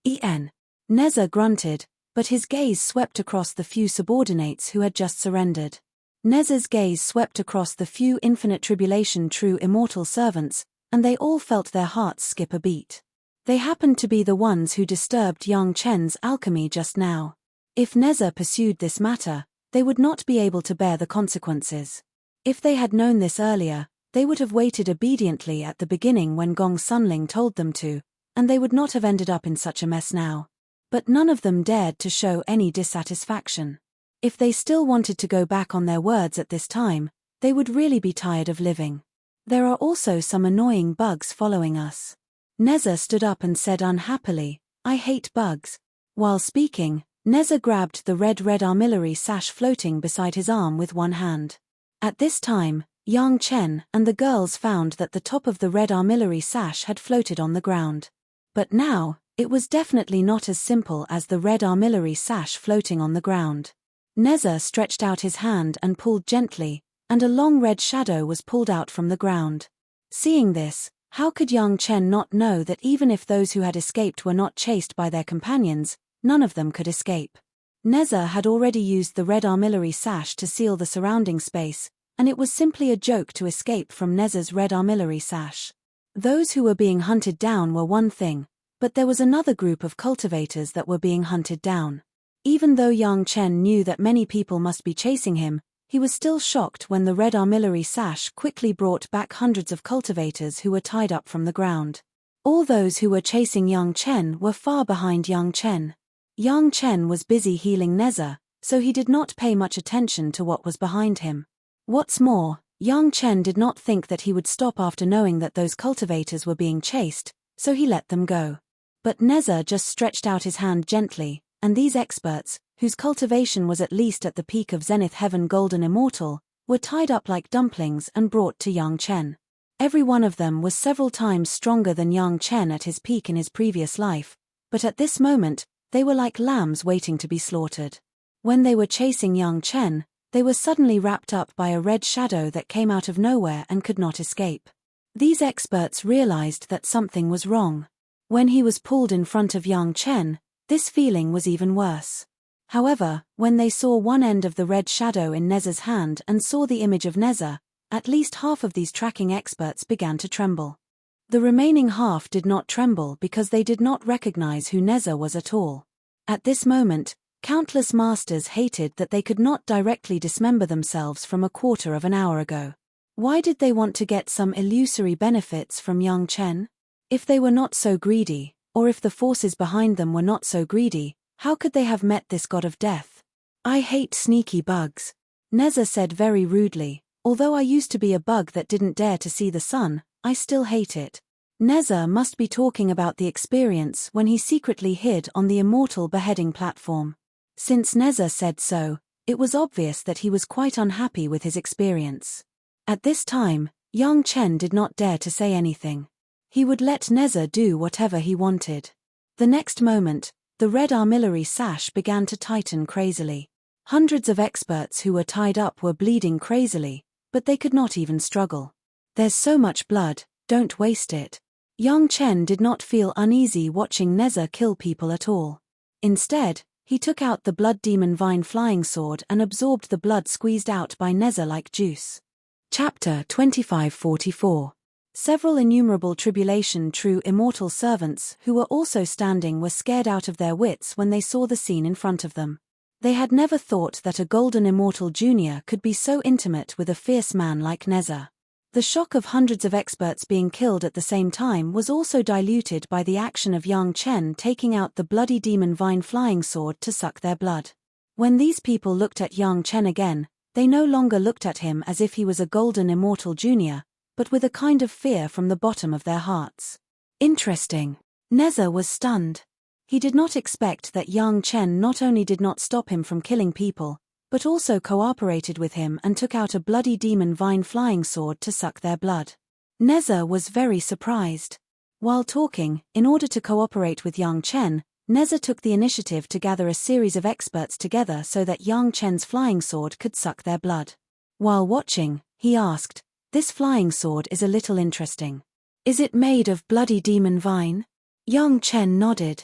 Nezza grunted, but his gaze swept across the few subordinates who had just surrendered. Nezza's gaze swept across the few infinite tribulation true immortal servants, and they all felt their hearts skip a beat. They happened to be the ones who disturbed Yang Chen's alchemy just now. If Nezza pursued this matter, they would not be able to bear the consequences. If they had known this earlier, they would have waited obediently at the beginning when Gong Sunling told them to, and they would not have ended up in such a mess now. But none of them dared to show any dissatisfaction. If they still wanted to go back on their words at this time, they would really be tired of living. There are also some annoying bugs following us. Nezza stood up and said unhappily, I hate bugs. While speaking, Nezza grabbed the red armillary sash floating beside his arm with one hand. At this time, Yang Chen and the girls found that the top of the red armillary sash had floated on the ground. But now, it was definitely not as simple as the red armillary sash floating on the ground. Nezza stretched out his hand and pulled gently, and a long red shadow was pulled out from the ground. Seeing this, how could Yang Chen not know that even if those who had escaped were not chased by their companions, none of them could escape? Nezza had already used the red armillary sash to seal the surrounding space, and it was simply a joke to escape from Nezza's red armillary sash. Those who were being hunted down were one thing, but there was another group of cultivators that were being hunted down. Even though Yang Chen knew that many people must be chasing him, he was still shocked when the red armillary sash quickly brought back hundreds of cultivators who were tied up from the ground. All those who were chasing Yang Chen were far behind Yang Chen. Yang Chen was busy healing Nezza, so he did not pay much attention to what was behind him. What's more, Yang Chen did not think that he would stop after knowing that those cultivators were being chased, so he let them go. But Nezza just stretched out his hand gently, and these experts, whose cultivation was at least at the peak of Zenith Heaven Golden Immortal, were tied up like dumplings and brought to Yang Chen. Every one of them was several times stronger than Yang Chen at his peak in his previous life, but at this moment, they were like lambs waiting to be slaughtered. When they were chasing Yang Chen, they were suddenly wrapped up by a red shadow that came out of nowhere and could not escape. These experts realized that something was wrong. When he was pulled in front of Yang Chen, this feeling was even worse. However, when they saw one end of the red shadow in Nezza's hand and saw the image of Nezza, at least half of these tracking experts began to tremble. The remaining half did not tremble because they did not recognize who Nezza was at all. At this moment, countless masters hated that they could not directly dismember themselves from a quarter of an hour ago. Why did they want to get some illusory benefits from young Chen? If they were not so greedy, or if the forces behind them were not so greedy, how could they have met this god of death? I hate sneaky bugs, Nezza said very rudely. Although I used to be a bug that didn't dare to see the sun, I still hate it. Nezza must be talking about the experience when he secretly hid on the immortal beheading platform. Since Nezza said so, it was obvious that he was quite unhappy with his experience. At this time, young Chen did not dare to say anything. He would let Nezza do whatever he wanted. The next moment, the red armillary sash began to tighten crazily. Hundreds of experts who were tied up were bleeding crazily, but they could not even struggle. There's so much blood, don't waste it. Young Chen did not feel uneasy watching Nezza kill people at all. Instead, he took out the blood demon vine flying sword and absorbed the blood squeezed out by Nezza like juice. Chapter 2544. Several innumerable tribulation true immortal servants who were also standing were scared out of their wits when they saw the scene in front of them. They had never thought that a golden immortal junior could be so intimate with a fierce man like Nezza. The shock of hundreds of experts being killed at the same time was also diluted by the action of young Chen taking out the bloody demon vine flying sword to suck their blood. When these people looked at young Chen again, they no longer looked at him as if he was a golden immortal junior, but with a kind of fear from the bottom of their hearts. Interesting. Nezza was stunned. He did not expect that young Chen not only did not stop him from killing people, but also cooperated with him and took out a bloody demon vine flying sword to suck their blood. Nezza was very surprised. While talking, in order to cooperate with young Chen, Nezza took the initiative to gather a series of experts together so that young Chen's flying sword could suck their blood. While watching, he asked, "This flying sword is a little interesting. Is it made of bloody demon vine?" Young Chen nodded.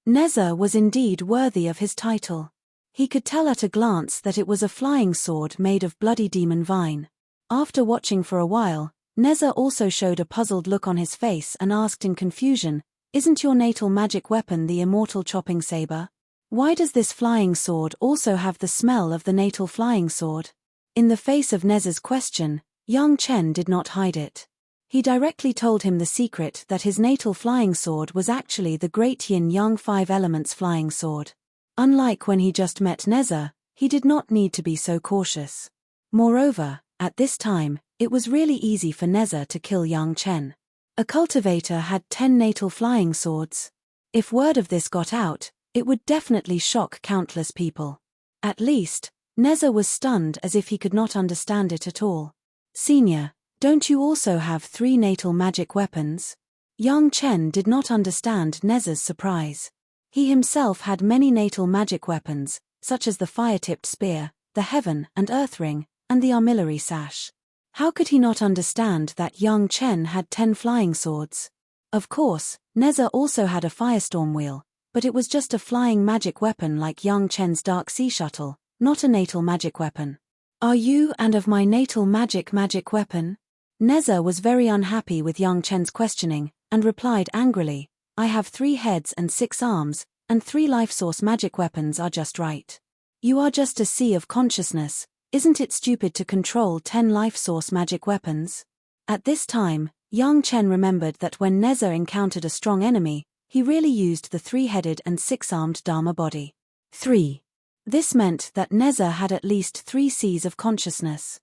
Nezza was indeed worthy of his title. He could tell at a glance that it was a flying sword made of bloody demon vine. After watching for a while, Nezza also showed a puzzled look on his face and asked in confusion, "Isn't your natal magic weapon the immortal chopping saber? Why does this flying sword also have the smell of the natal flying sword?" In the face of Nezza's question, young Chen did not hide it. He directly told him the secret that his natal flying sword was actually the great yin-yang 5 elements flying sword. Unlike when he just met Nezza, he did not need to be so cautious. Moreover, at this time, it was really easy for Nezza to kill young Chen. A cultivator had 10 natal flying swords. If word of this got out, it would definitely shock countless people. At least, Nezza was stunned as if he could not understand it at all. "Senior, don't you also have 3 natal magic weapons?" Young Chen did not understand Nezza's surprise. He himself had many natal magic weapons, such as the fire-tipped spear, the heaven and earth ring, and the armillary sash. How could he not understand that young Chen had 10 flying swords? Of course, Nezza also had a firestorm wheel, but it was just a flying magic weapon like young Chen's dark sea shuttle, not a natal magic weapon. "Are you and of my natal magic weapon?" Nezza was very unhappy with young Chen's questioning, and replied angrily, "I have 3 heads and 6 arms, and 3 life source magic weapons are just right. You are just a sea of consciousness, isn't it stupid to control 10 life source magic weapons?" At this time, young Chen remembered that when Nezza encountered a strong enemy, he really used the 3-headed and 6-armed Dharma body. 3. This meant that Nezza had at least 3 seas of consciousness.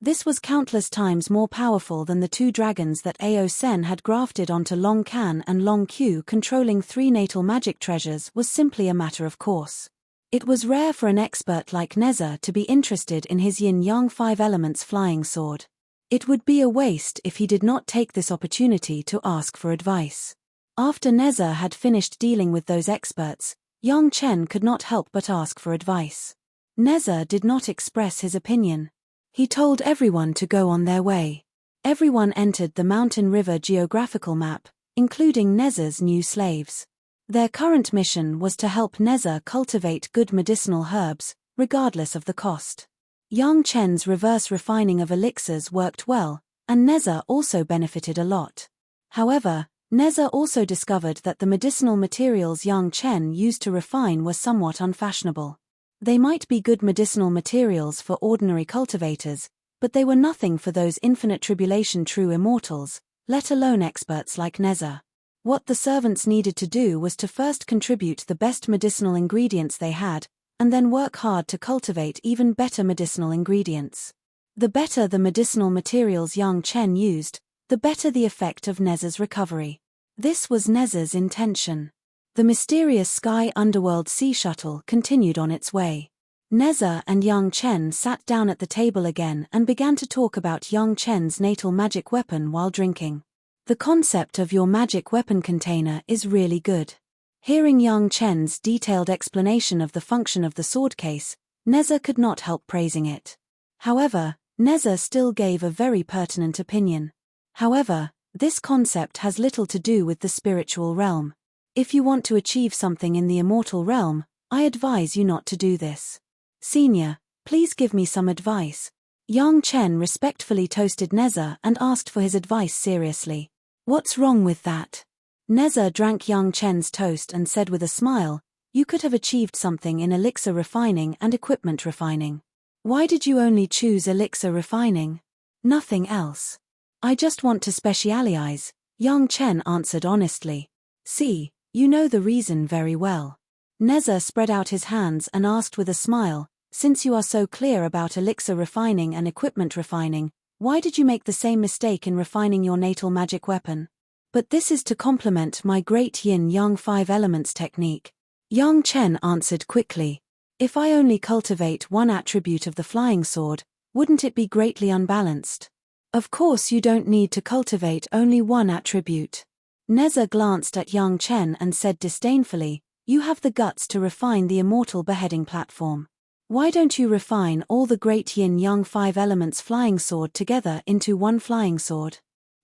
This was countless times more powerful than the 2 dragons that Ao Sen had grafted onto Long Can and Long Q. Controlling 3 natal magic treasures was simply a matter of course. It was rare for an expert like Nezza to be interested in his yin-yang 5 elements flying sword. It would be a waste if he did not take this opportunity to ask for advice. After Nezza had finished dealing with those experts, young Chen could not help but ask for advice. Nezza did not express his opinion. He told everyone to go on their way. Everyone entered the Mountain River geographical map, including Nezza's new slaves. Their current mission was to help Neza cultivate good medicinal herbs, regardless of the cost. Yang Chen's reverse refining of elixirs worked well, and Neza also benefited a lot. However, Neza also discovered that the medicinal materials Yang Chen used to refine were somewhat unfashionable. They might be good medicinal materials for ordinary cultivators, but they were nothing for those infinite tribulation true immortals, let alone experts like Neza. What the servants needed to do was to first contribute the best medicinal ingredients they had, and then work hard to cultivate even better medicinal ingredients. The better the medicinal materials Yang Chen used, the better the effect of Neza's recovery. This was Neza's intention. The mysterious Sky Underworld Sea Shuttle continued on its way. Neza and Yang Chen sat down at the table again and began to talk about Yang Chen's natal magic weapon while drinking. The concept of your magic weapon container is really good. Hearing Yang Chen's detailed explanation of the function of the sword case, Neza could not help praising it. However, Neza still gave a very pertinent opinion. However, this concept has little to do with the spiritual realm. If you want to achieve something in the immortal realm, I advise you not to do this. Senior, please give me some advice. Yang Chen respectfully toasted Neza and asked for his advice seriously. What's wrong with that? Neza drank Yang Chen's toast and said with a smile, you could have achieved something in elixir refining and equipment refining. Why did you only choose elixir refining? Nothing else. I just want to specialize, Yang Chen answered honestly. See, you know the reason very well. Neza spread out his hands and asked with a smile, since you are so clear about elixir refining and equipment refining, why did you make the same mistake in refining your natal magic weapon? But this is to complement my great yin-yang 5 elements technique. Yang Chen answered quickly. If I only cultivate one attribute of the flying sword, wouldn't it be greatly unbalanced? Of course you don't need to cultivate only one attribute. Neza glanced at Yang Chen and said disdainfully, you have the guts to refine the immortal beheading platform. Why don't you refine all the great yin-yang 5 elements flying sword together into one flying sword?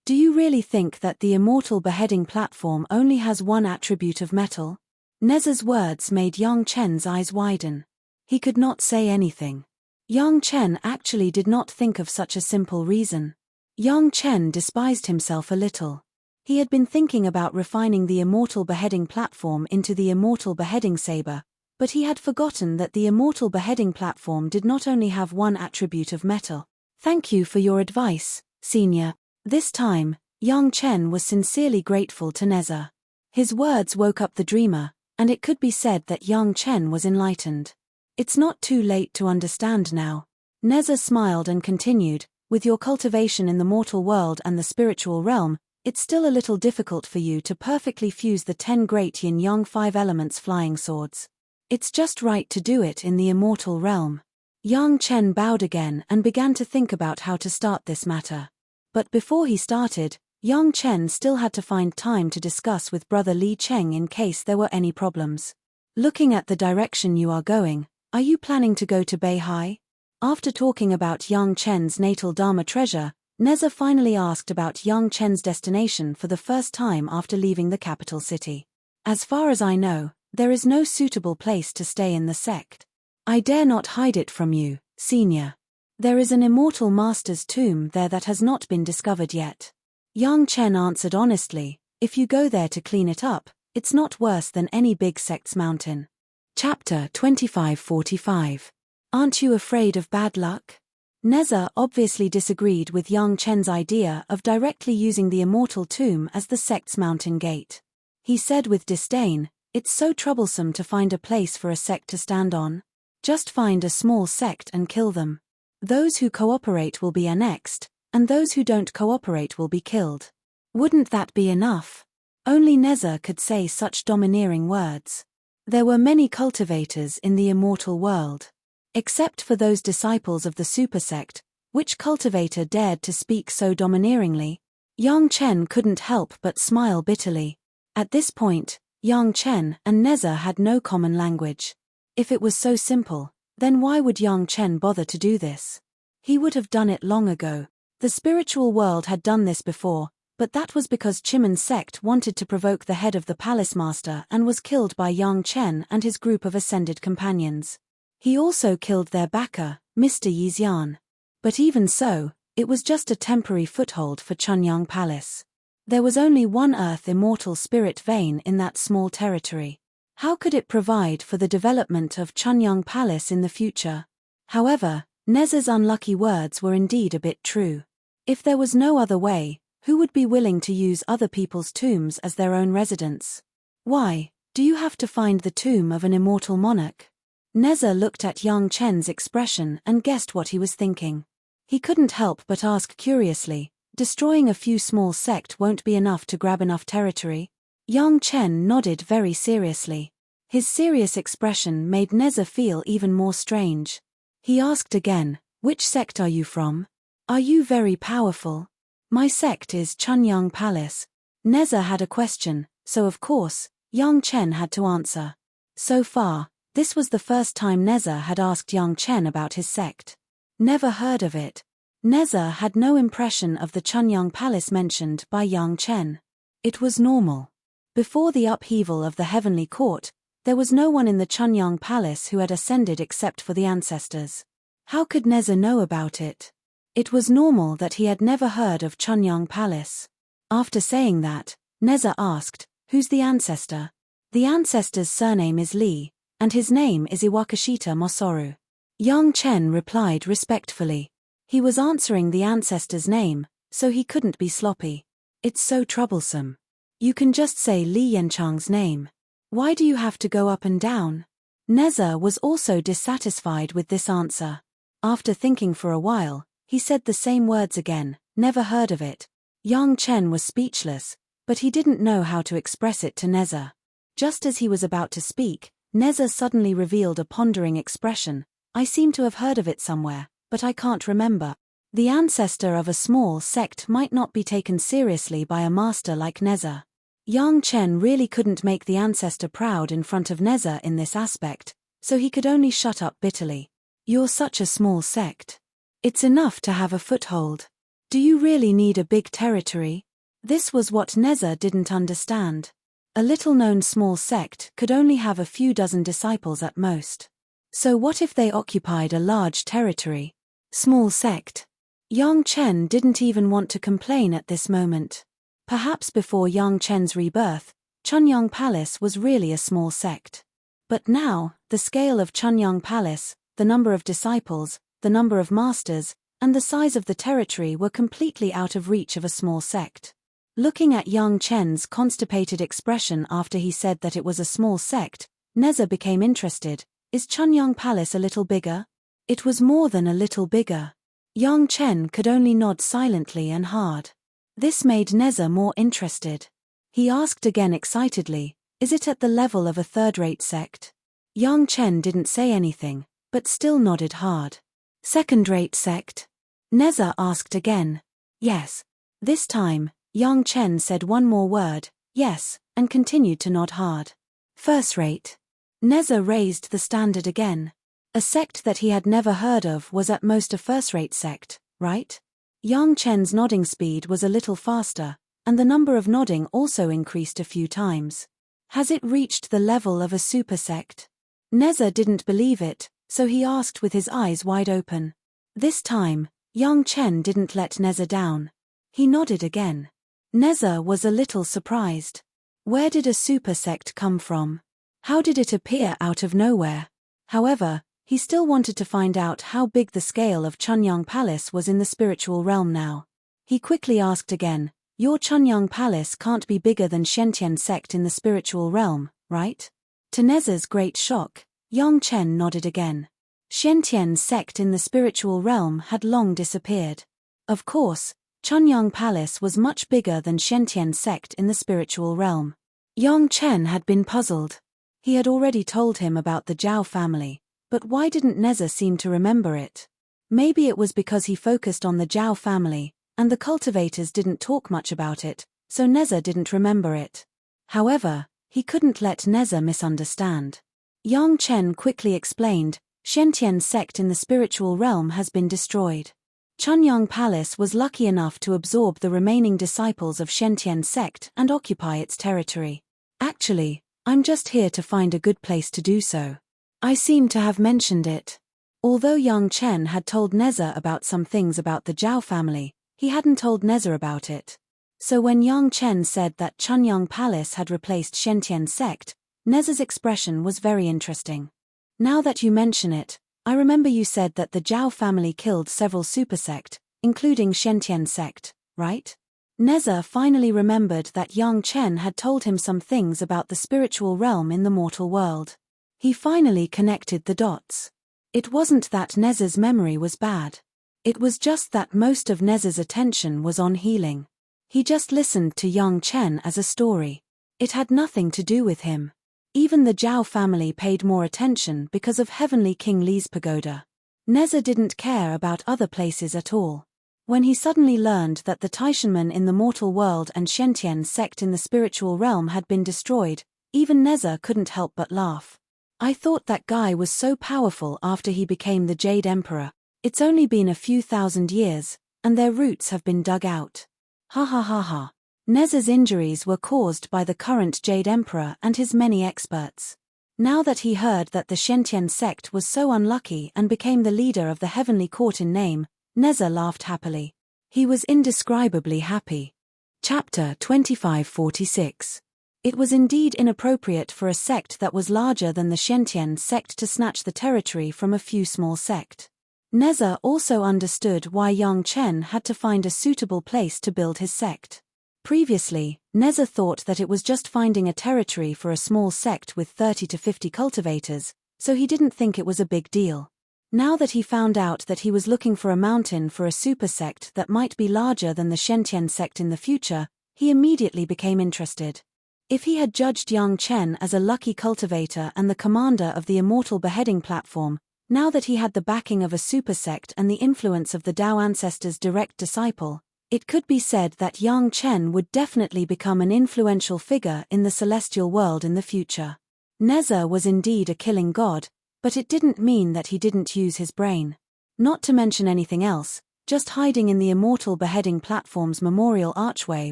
Do you really think that the immortal beheading platform only has one attribute of metal? Neza's words made Yang Chen's eyes widen. He could not say anything. Yang Chen actually did not think of such a simple reason. Yang Chen despised himself a little. He had been thinking about refining the immortal beheading platform into the immortal beheading saber, but he had forgotten that the immortal beheading platform did not only have one attribute of metal. Thank you for your advice, Senior. This time, Yang Chen was sincerely grateful to Neza. His words woke up the dreamer, and it could be said that Yang Chen was enlightened. It's not too late to understand now. Neza smiled and continued, with your cultivation in the mortal world and the spiritual realm, it's still a little difficult for you to perfectly fuse the 10 great yin-yang 5 elements flying swords. It's just right to do it in the immortal realm. Yang Chen bowed again and began to think about how to start this matter. But before he started, Yang Chen still had to find time to discuss with brother Li Cheng in case there were any problems. Looking at the direction you are going, are you planning to go to Beihai? After talking about Yang Chen's natal Dharma treasure, Neza finally asked about Yang Chen's destination for the first time after leaving the capital city. As far as I know, there is no suitable place to stay in the sect. I dare not hide it from you, Senior. There is an immortal master's tomb there that has not been discovered yet. Yang Chen answered honestly, if you go there to clean it up, it's not worse than any big sect's mountain. Chapter 2545. Aren't you afraid of bad luck? Neza obviously disagreed with Yang Chen's idea of directly using the immortal tomb as the sect's mountain gate. He said with disdain, it's so troublesome to find a place for a sect to stand on. Just find a small sect and kill them. Those who cooperate will be annexed, and those who don't cooperate will be killed. Wouldn't that be enough? Only Neza could say such domineering words. There were many cultivators in the immortal world. Except for those disciples of the super sect, which cultivator dared to speak so domineeringly? Yang Chen couldn't help but smile bitterly. At this point, Yang Chen and Neza had no common language. If it was so simple, then why would Yang Chen bother to do this? He would have done it long ago. The spiritual world had done this before, But that was because Chimon's sect wanted to provoke the head of the palace master and was killed by Yang Chen and his group of ascended companions. He also killed their backer, Mr. Yixian. But even so, it was just a temporary foothold for Chunyang Palace. There was only one Earth immortal spirit vein in that small territory. How could it provide for the development of Chunyang Palace in the future? However, Nezha's unlucky words were indeed a bit true. If there was no other way, who would be willing to use other people's tombs as their own residence? Why, do you have to find the tomb of an immortal monarch? Nezha looked at Yang Chen's expression and guessed what he was thinking. He couldn't help but ask curiously, destroying a few small sect won't be enough to grab enough territory? Yang Chen nodded very seriously. His serious expression made Nezha feel even more strange. He asked again, which sect are you from? Are you very powerful? My sect is Chunyang Palace. Nezha had a question, so of course, Yang Chen had to answer. So far, this was the first time Nezha had asked Yang Chen about his sect. Never heard of it. Nezha had no impression of the Chunyang Palace mentioned by Yang Chen. It was normal. Before the upheaval of the heavenly court, there was no one in the Chunyang Palace who had ascended except for the ancestors. How could Nezha know about it? It was normal that he had never heard of Chunyang Palace. After saying that, Nezha asked, who's the ancestor? The ancestor's surname is Li, and his name is Iwakashita Masaru. Yang Chen replied respectfully. He was answering the ancestor's name, so he couldn't be sloppy. It's so troublesome. You can just say Li Yanchang's name. Why do you have to go up and down? Nezha was also dissatisfied with this answer. After thinking for a while, he said the same words again, never heard of it. Yang Chen was speechless, but he didn't know how to express it to Nezha. Just as he was about to speak, Nezha suddenly revealed a pondering expression. I seem to have heard of it somewhere, but I can't remember. The ancestor of a small sect might not be taken seriously by a master like Nezha. Yang Chen really couldn't make the ancestor proud in front of Nezha in this aspect, so he could only shut up bitterly. You're such a small sect. It's enough to have a foothold. Do you really need a big territory? This was what Nezha didn't understand. A little-known small sect could only have a few dozen disciples at most. So what if they occupied a large territory? Small sect. Yang Chen didn't even want to complain at this moment. Perhaps before Yang Chen's rebirth, Chunyang Palace was really a small sect. But now, the scale of Chunyang Palace, the number of disciples, the number of masters, and the size of the territory were completely out of reach of a small sect. Looking at Yang Chen's constipated expression after he said that it was a small sect, Nezha became interested. Is Chunyang Palace a little bigger? It was more than a little bigger. Yang Chen could only nod silently and hard. This made Nezha more interested. He asked again excitedly, is it at the level of a third-rate sect? Yang Chen didn't say anything, but still nodded hard. Second-rate sect? Nezha asked again. Yes. This time, Yang Chen said one more word, yes, and continued to nod hard. First-rate. Nezha raised the standard again. A sect that he had never heard of was at most a first-rate sect, right? Yang Chen's nodding speed was a little faster, and the number of nodding also increased a few times. Has it reached the level of a super sect? Nezha didn't believe it, so he asked with his eyes wide open. This time, Yang Chen didn't let Nezha down. He nodded again. Nezha was a little surprised. Where did a super sect come from? How did it appear out of nowhere? However, he still wanted to find out how big the scale of Chunyang Palace was in the spiritual realm now. He quickly asked again, your Chunyang Palace can't be bigger than Shentian sect in the spiritual realm, right? To Nezha's great shock, Yang Chen nodded again. Shentian sect in the spiritual realm had long disappeared. Of course, Chunyang Palace was much bigger than Shentian sect in the spiritual realm. Yang Chen had been puzzled. He had already told him about the Zhao family, but why didn't Nezha seem to remember it? Maybe it was because he focused on the Zhao family, and the cultivators didn't talk much about it, so Nezha didn't remember it. However, he couldn't let Nezha misunderstand. Yang Chen quickly explained, Shentian sect in the spiritual realm has been destroyed. Chunyang Palace was lucky enough to absorb the remaining disciples of Shentian sect and occupy its territory. Actually, I'm just here to find a good place to do so. I seem to have mentioned it. Although Yang Chen had told Neza about some things about the Zhao family, he hadn't told Neza about it. So when Yang Chen said that Chunyang Palace had replaced Shentian sect, Neza's expression was very interesting. Now that you mention it, I remember you said that the Zhao family killed several supersect, including Shentian sect, right? Neza finally remembered that Yang Chen had told him some things about the spiritual realm in the mortal world. He finally connected the dots. It wasn't that Neza's memory was bad. It was just that most of Neza's attention was on healing. He just listened to Yang Chen as a story. It had nothing to do with him. Even the Zhao family paid more attention because of Heavenly King Li's pagoda. Neza didn't care about other places at all. When he suddenly learned that the Taishanmen in the mortal world and Shentian sect in the spiritual realm had been destroyed, even Neza couldn't help but laugh. I thought that guy was so powerful after he became the Jade Emperor. It's only been a few thousand years, and their roots have been dug out. Ha ha ha ha. Neza's injuries were caused by the current Jade Emperor and his many experts. Now that he heard that the Shentian sect was so unlucky and became the leader of the Heavenly Court in name, Neza laughed happily. He was indescribably happy. Chapter 2546. It was indeed inappropriate for a sect that was larger than the Shentian sect to snatch the territory from a few small sect. Neza also understood why Yang Chen had to find a suitable place to build his sect. Previously, Neza thought that it was just finding a territory for a small sect with 30 to 50 cultivators, so he didn't think it was a big deal. Now that he found out that he was looking for a mountain for a super sect that might be larger than the Shentian sect in the future, he immediately became interested. If he had judged Yang Chen as a lucky cultivator and the commander of the immortal beheading platform, now that he had the backing of a super sect and the influence of the Dao ancestors' direct disciple, it could be said that Yang Chen would definitely become an influential figure in the celestial world in the future. Neza was indeed a killing god, but it didn't mean that he didn't use his brain. Not to mention anything else, just hiding in the immortal beheading platform's memorial archway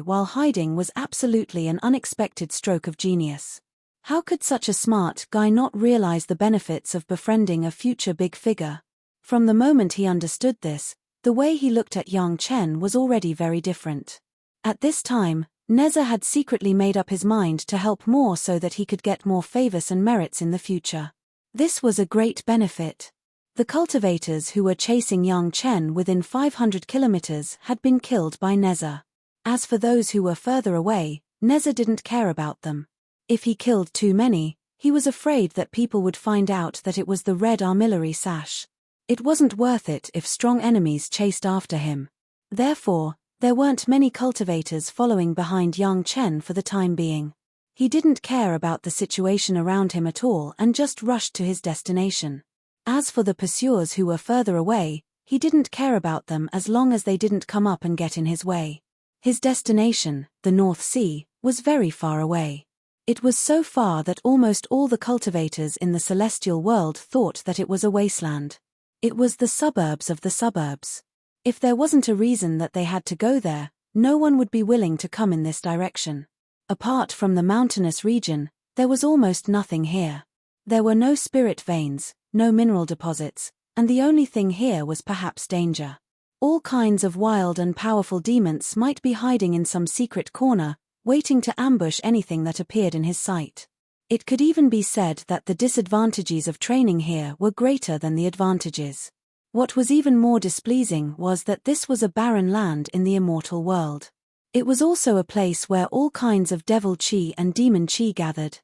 while hiding was absolutely an unexpected stroke of genius. How could such a smart guy not realize the benefits of befriending a future big figure? From the moment he understood this, the way he looked at Yang Chen was already very different. At this time, Neza had secretly made up his mind to help more so that he could get more favors and merits in the future. This was a great benefit. The cultivators who were chasing Yang Chen within 500 kilometers had been killed by Neza. As for those who were further away, Neza didn't care about them. If he killed too many, he was afraid that people would find out that it was the red armillary sash. It wasn't worth it if strong enemies chased after him. Therefore, there weren't many cultivators following behind Yang Chen for the time being. He didn't care about the situation around him at all and just rushed to his destination. As for the pursuers who were further away, he didn't care about them as long as they didn't come up and get in his way. His destination, the North Sea, was very far away. It was so far that almost all the cultivators in the celestial world thought that it was a wasteland. It was the suburbs of the suburbs. If there wasn't a reason that they had to go there, no one would be willing to come in this direction. Apart from the mountainous region, there was almost nothing here. There were no spirit veins, no mineral deposits, and the only thing here was perhaps danger. All kinds of wild and powerful demons might be hiding in some secret corner, waiting to ambush anything that appeared in his sight. It could even be said that the disadvantages of training here were greater than the advantages. What was even more displeasing was that this was a barren land in the immortal world. It was also a place where all kinds of devil chi and demon chi gathered.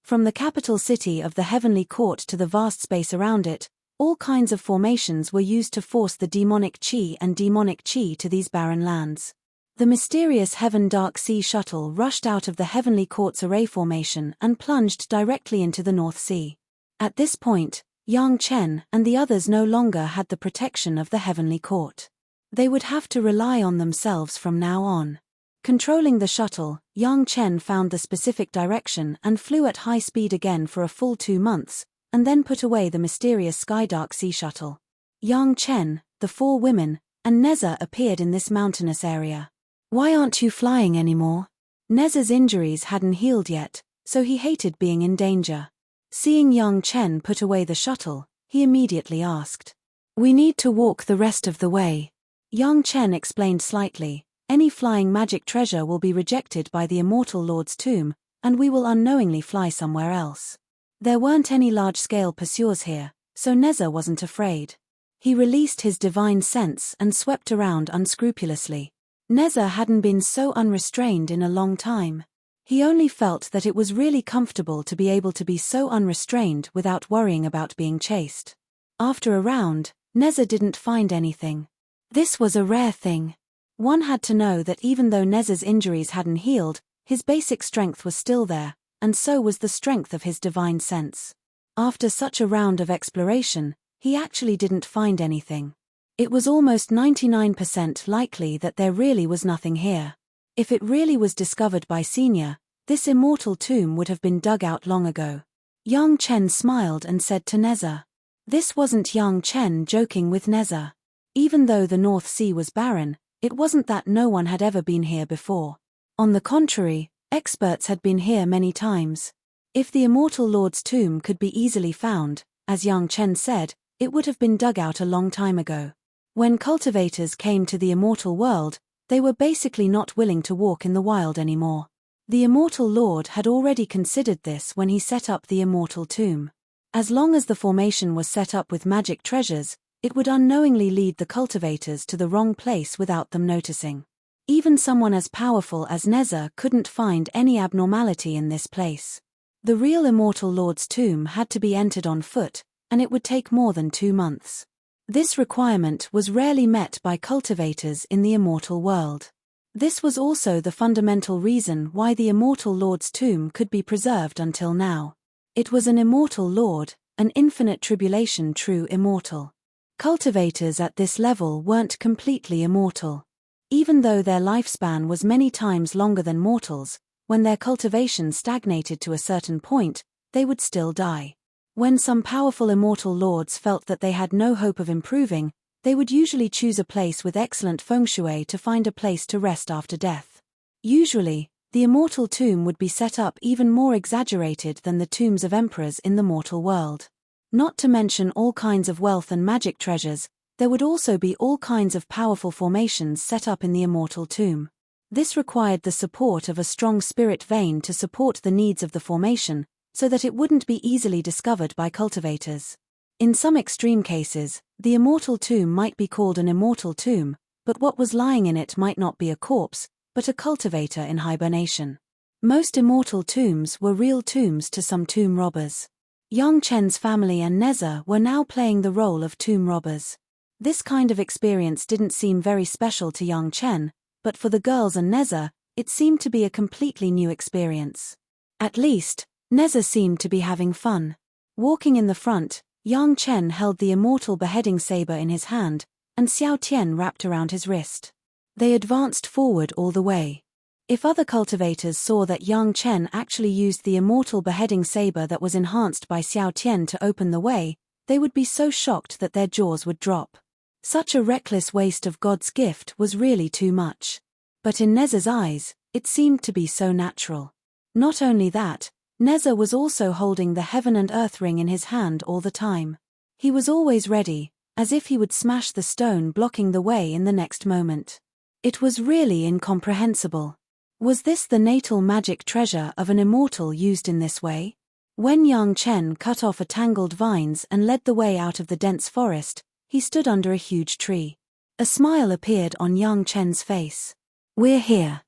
From the capital city of the Heavenly Court to the vast space around it, all kinds of formations were used to force the demonic chi and demonic chi to these barren lands. The mysterious Heaven Dark Sea shuttle rushed out of the Heavenly Court's array formation and plunged directly into the North Sea. At this point, Yang Chen and the others no longer had the protection of the Heavenly Court. They would have to rely on themselves from now on. Controlling the shuttle, Yang Chen found the specific direction and flew at high speed again for a full 2 months, and then put away the mysterious Sky Dark Sea shuttle. Yang Chen, the 4 women, and Neza appeared in this mountainous area. "Why aren't you flying anymore?" Neza's injuries hadn't healed yet, so he hated being in danger. Seeing young Chen put away the shuttle, he immediately asked, "We need to walk the rest of the way." Young Chen explained slightly, "Any flying magic treasure will be rejected by the Immortal Lord's tomb, and we will unknowingly fly somewhere else." There weren't any large-scale pursuers here, so Neza wasn't afraid. He released his divine sense and swept around unscrupulously. Neza hadn't been so unrestrained in a long time. He only felt that it was really comfortable to be able to be so unrestrained without worrying about being chased. After a round, Neza didn't find anything. This was a rare thing. One had to know that even though Neza's injuries hadn't healed, his basic strength was still there, and so was the strength of his divine sense. After such a round of exploration, he actually didn't find anything. It was almost 99% likely that there really was nothing here. If it really was discovered by Senior, this immortal tomb would have been dug out long ago. Young Chen smiled and said to Neza. This wasn't Young Chen joking with Neza. Even though the North Sea was barren, it wasn't that no one had ever been here before. On the contrary, experts had been here many times. If the Immortal Lord's tomb could be easily found, as Young Chen said, it would have been dug out a long time ago. When cultivators came to the immortal world, they were basically not willing to walk in the wild anymore. The Immortal Lord had already considered this when he set up the immortal tomb. As long as the formation was set up with magic treasures, it would unknowingly lead the cultivators to the wrong place without them noticing. Even someone as powerful as Neza couldn't find any abnormality in this place. The real Immortal Lord's tomb had to be entered on foot, and it would take more than 2 months. This requirement was rarely met by cultivators in the immortal world. This was also the fundamental reason why the Immortal Lord's tomb could be preserved until now. It was an immortal lord, an infinite tribulation true immortal. Cultivators at this level weren't completely immortal. Even though their lifespan was many times longer than mortals, when their cultivation stagnated to a certain point, they would still die. When some powerful immortal lords felt that they had no hope of improving, they would usually choose a place with excellent feng shui to find a place to rest after death. Usually, the immortal tomb would be set up even more exaggerated than the tombs of emperors in the mortal world. Not to mention all kinds of wealth and magic treasures, there would also be all kinds of powerful formations set up in the immortal tomb. This required the support of a strong spirit vein to support the needs of the formation, so that it wouldn't be easily discovered by cultivators. In some extreme cases, the immortal tomb might be called an immortal tomb, but what was lying in it might not be a corpse, but a cultivator in hibernation. Most immortal tombs were real tombs to some tomb robbers. Young Chen's family and Neza were now playing the role of tomb robbers. This kind of experience didn't seem very special to Young Chen, but for the girls and Neza, it seemed to be a completely new experience. At least, Neza seemed to be having fun. Walking in the front, Young Chen held the immortal beheading saber in his hand, and Xiao Tian wrapped around his wrist. They advanced forward all the way. If other cultivators saw that Young Chen actually used the immortal beheading saber that was enhanced by Xiao Tian to open the way, they would be so shocked that their jaws would drop. Such a reckless waste of God's gift was really too much. But in Neza's eyes, it seemed to be so natural. Not only that, Neza was also holding the heaven and earth ring in his hand all the time. He was always ready, as if he would smash the stone blocking the way in the next moment. It was really incomprehensible. Was this the natal magic treasure of an immortal used in this way? When Young Chen cut off a tangled vines and led the way out of the dense forest, he stood under a huge tree. A smile appeared on Young Chen's face. We're here.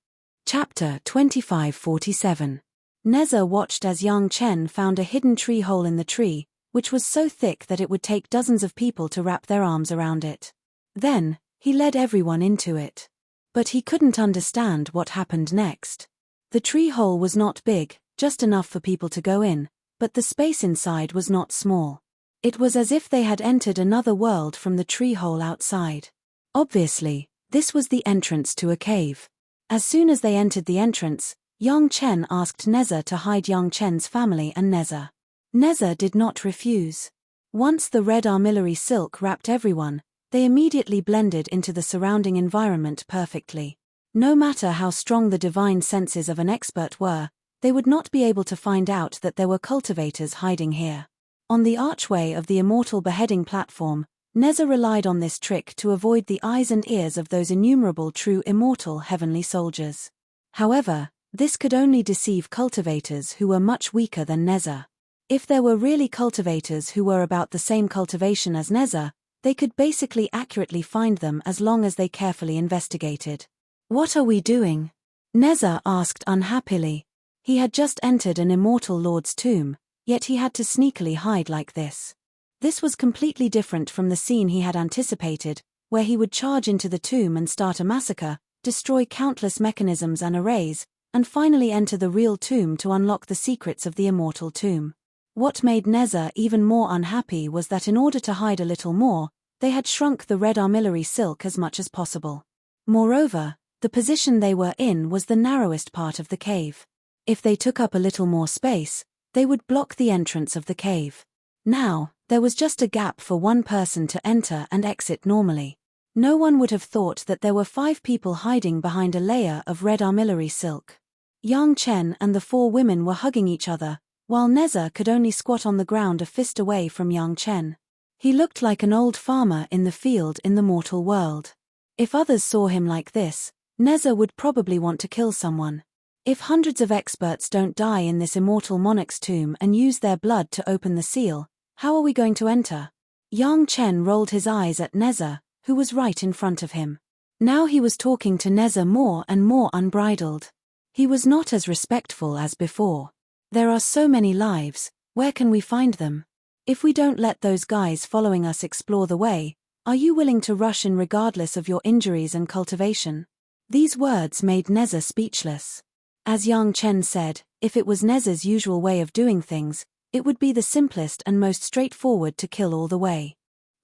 Chapter 2547. Neza watched as Young Chen found a hidden tree hole in the tree, which was so thick that it would take dozens of people to wrap their arms around it. Then, he led everyone into it. But he couldn't understand what happened next. The tree hole was not big, just enough for people to go in, but the space inside was not small. It was as if they had entered another world from the tree hole outside. Obviously, this was the entrance to a cave. As soon as they entered the entrance, Young Chen asked Neza to hide Young Chen's family and Neza. Neza did not refuse. Once the red armillary silk wrapped everyone, They immediately blended into the surrounding environment perfectly. No matter how strong the divine senses of an expert were, they would not be able to find out that there were cultivators hiding here. On the archway of the immortal beheading platform, Neza relied on this trick to avoid the eyes and ears of those innumerable true immortal heavenly soldiers. However, this could only deceive cultivators who were much weaker than Neza. If there were really cultivators who were about the same cultivation as Neza, they could basically accurately find them as long as they carefully investigated. "What are we doing?" Neza asked unhappily. He had just entered an immortal lord's tomb, yet he had to sneakily hide like this. This was completely different from the scene he had anticipated, where he would charge into the tomb and start a massacre, destroy countless mechanisms and arrays, and finally enter the real tomb to unlock the secrets of the immortal tomb. What made Neza even more unhappy was that in order to hide a little more, they had shrunk the red armillary silk as much as possible. Moreover, the position they were in was the narrowest part of the cave. If they took up a little more space, they would block the entrance of the cave. Now, there was just a gap for one person to enter and exit normally. No one would have thought that there were 5 people hiding behind a layer of red armillary silk. Yang Chen and the 4 women were hugging each other, while Neza could only squat on the ground a fist away from Yang Chen. He looked like an old farmer in the field in the mortal world. If others saw him like this, Neza would probably want to kill someone. If hundreds of experts don't die in this immortal monarch's tomb and use their blood to open the seal, how are we going to enter? Yang Chen rolled his eyes at Neza, who was right in front of him. Now he was talking to Neza more and more unbridled. He was not as respectful as before. "There are so many lives, where can we find them? If we don't let those guys following us explore the way, are you willing to rush in regardless of your injuries and cultivation?" These words made Neza speechless. As Yang Chen said, if it was Neza's usual way of doing things, it would be the simplest and most straightforward to kill all the way.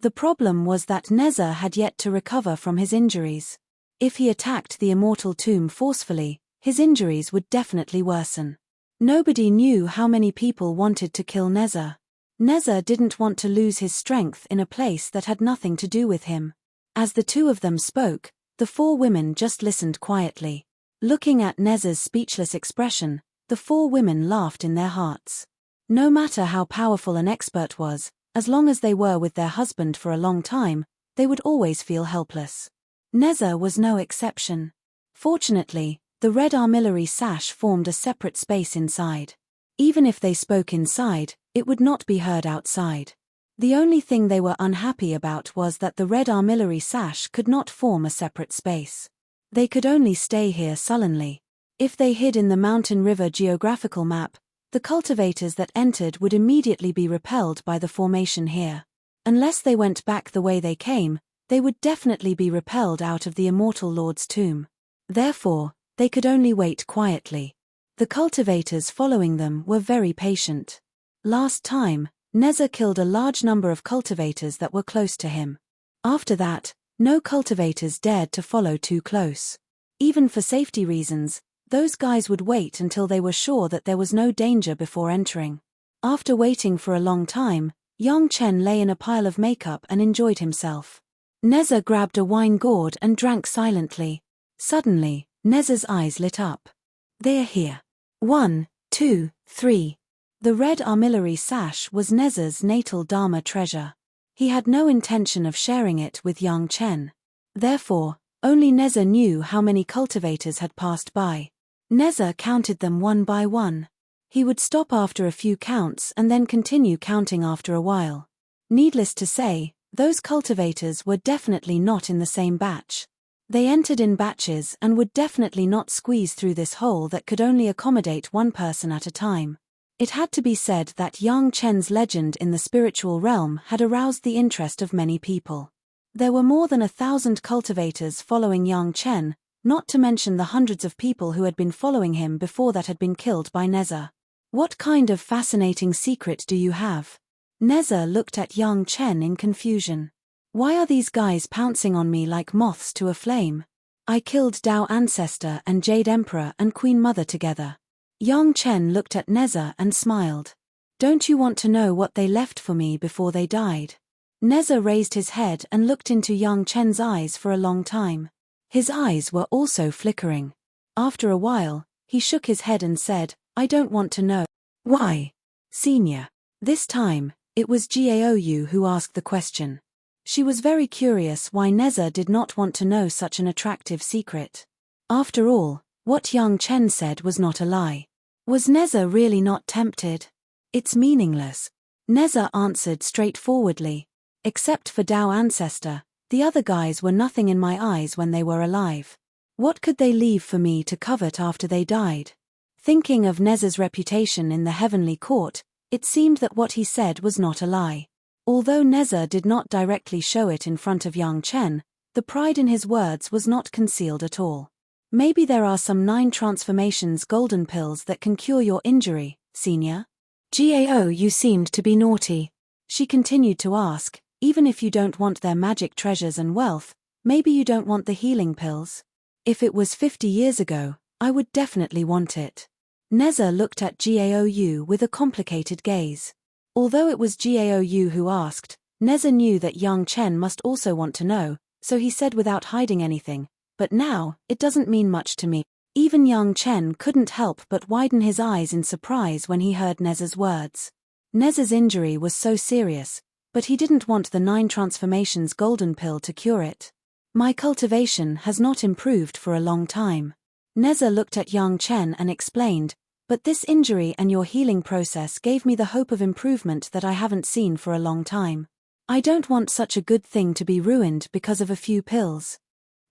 The problem was that Neza had yet to recover from his injuries. If he attacked the immortal tomb forcefully, his injuries would definitely worsen. Nobody knew how many people wanted to kill Neza. Neza didn't want to lose his strength in a place that had nothing to do with him. As the 2 of them spoke, the 4 women just listened quietly. Looking at Neza's speechless expression, the 4 women laughed in their hearts. No matter how powerful an expert was, as long as they were with their husband for a long time, they would always feel helpless. Neza was no exception. Fortunately, the red armillary sash formed a separate space inside. Even if they spoke inside, it would not be heard outside. The only thing they were unhappy about was that the red armillary sash could not form a separate space. They could only stay here sullenly. If they hid in the mountain river geographical map, the cultivators that entered would immediately be repelled by the formation here. Unless they went back the way they came, they would definitely be repelled out of the immortal lord's tomb. Therefore, they could only wait quietly. The cultivators following them were very patient. Last time, Neza killed a large number of cultivators that were close to him. After that, no cultivators dared to follow too close. Even for safety reasons, those guys would wait until they were sure that there was no danger before entering. After waiting for a long time, Yang Chen lay in a pile of makeup and enjoyed himself. Neza grabbed a wine gourd and drank silently. Suddenly, Neza's eyes lit up. "They're here. 1, 2, 3. The red armillary sash was Neza's natal Dharma treasure. He had no intention of sharing it with Yang Chen. Therefore, only Neza knew how many cultivators had passed by. Neza counted them one by one. He would stop after a few counts and then continue counting after a while. Needless to say, those cultivators were definitely not in the same batch. They entered in batches and would definitely not squeeze through this hole that could only accommodate one person at a time. It had to be said that Yang Chen's legend in the spiritual realm had aroused the interest of many people. There were more than 1,000 cultivators following Yang Chen, not to mention the hundreds of people who had been following him before that had been killed by Neza. "What kind of fascinating secret do you have?" Neza looked at Yang Chen in confusion. "Why are these guys pouncing on me like moths to a flame? I killed Dao Ancestor and Jade Emperor and Queen Mother together." Yang Chen looked at Neza and smiled. "Don't you want to know what they left for me before they died?" Neza raised his head and looked into Yang Chen's eyes for a long time. His eyes were also flickering. After a while, he shook his head and said, "I don't want to know." "Why, Senior?" This time, it was Gaou who asked the question. She was very curious why Neza did not want to know such an attractive secret. After all, what Yang Chen said was not a lie. Was Neza really not tempted? "It's meaningless," Neza answered straightforwardly. "Except for Dao Ancestor, the other guys were nothing in my eyes when they were alive. What could they leave for me to covet after they died?" Thinking of Neza's reputation in the heavenly court, it seemed that what he said was not a lie. Although Neza did not directly show it in front of Yang Chen, the pride in his words was not concealed at all. "Maybe there are some 9 transformations golden pills that can cure your injury, Senior?" "Gao, you seemed to be naughty," she continued to ask. "Even if you don't want their magic treasures and wealth, maybe you don't want the healing pills?" "If it was 50 years ago, I would definitely want it." Neza looked at Gaou with a complicated gaze. Although it was Gaou who asked, Neza knew that Yang Chen must also want to know, so he said without hiding anything, "But now, it doesn't mean much to me." Even Yang Chen couldn't help but widen his eyes in surprise when he heard Neza's words. Neza's injury was so serious, but he didn't want the 9 transformations golden pill to cure it. "My cultivation has not improved for a long time." Neza looked at Yang Chen and explained, "But this injury and your healing process gave me the hope of improvement that I haven't seen for a long time. I don't want such a good thing to be ruined because of a few pills."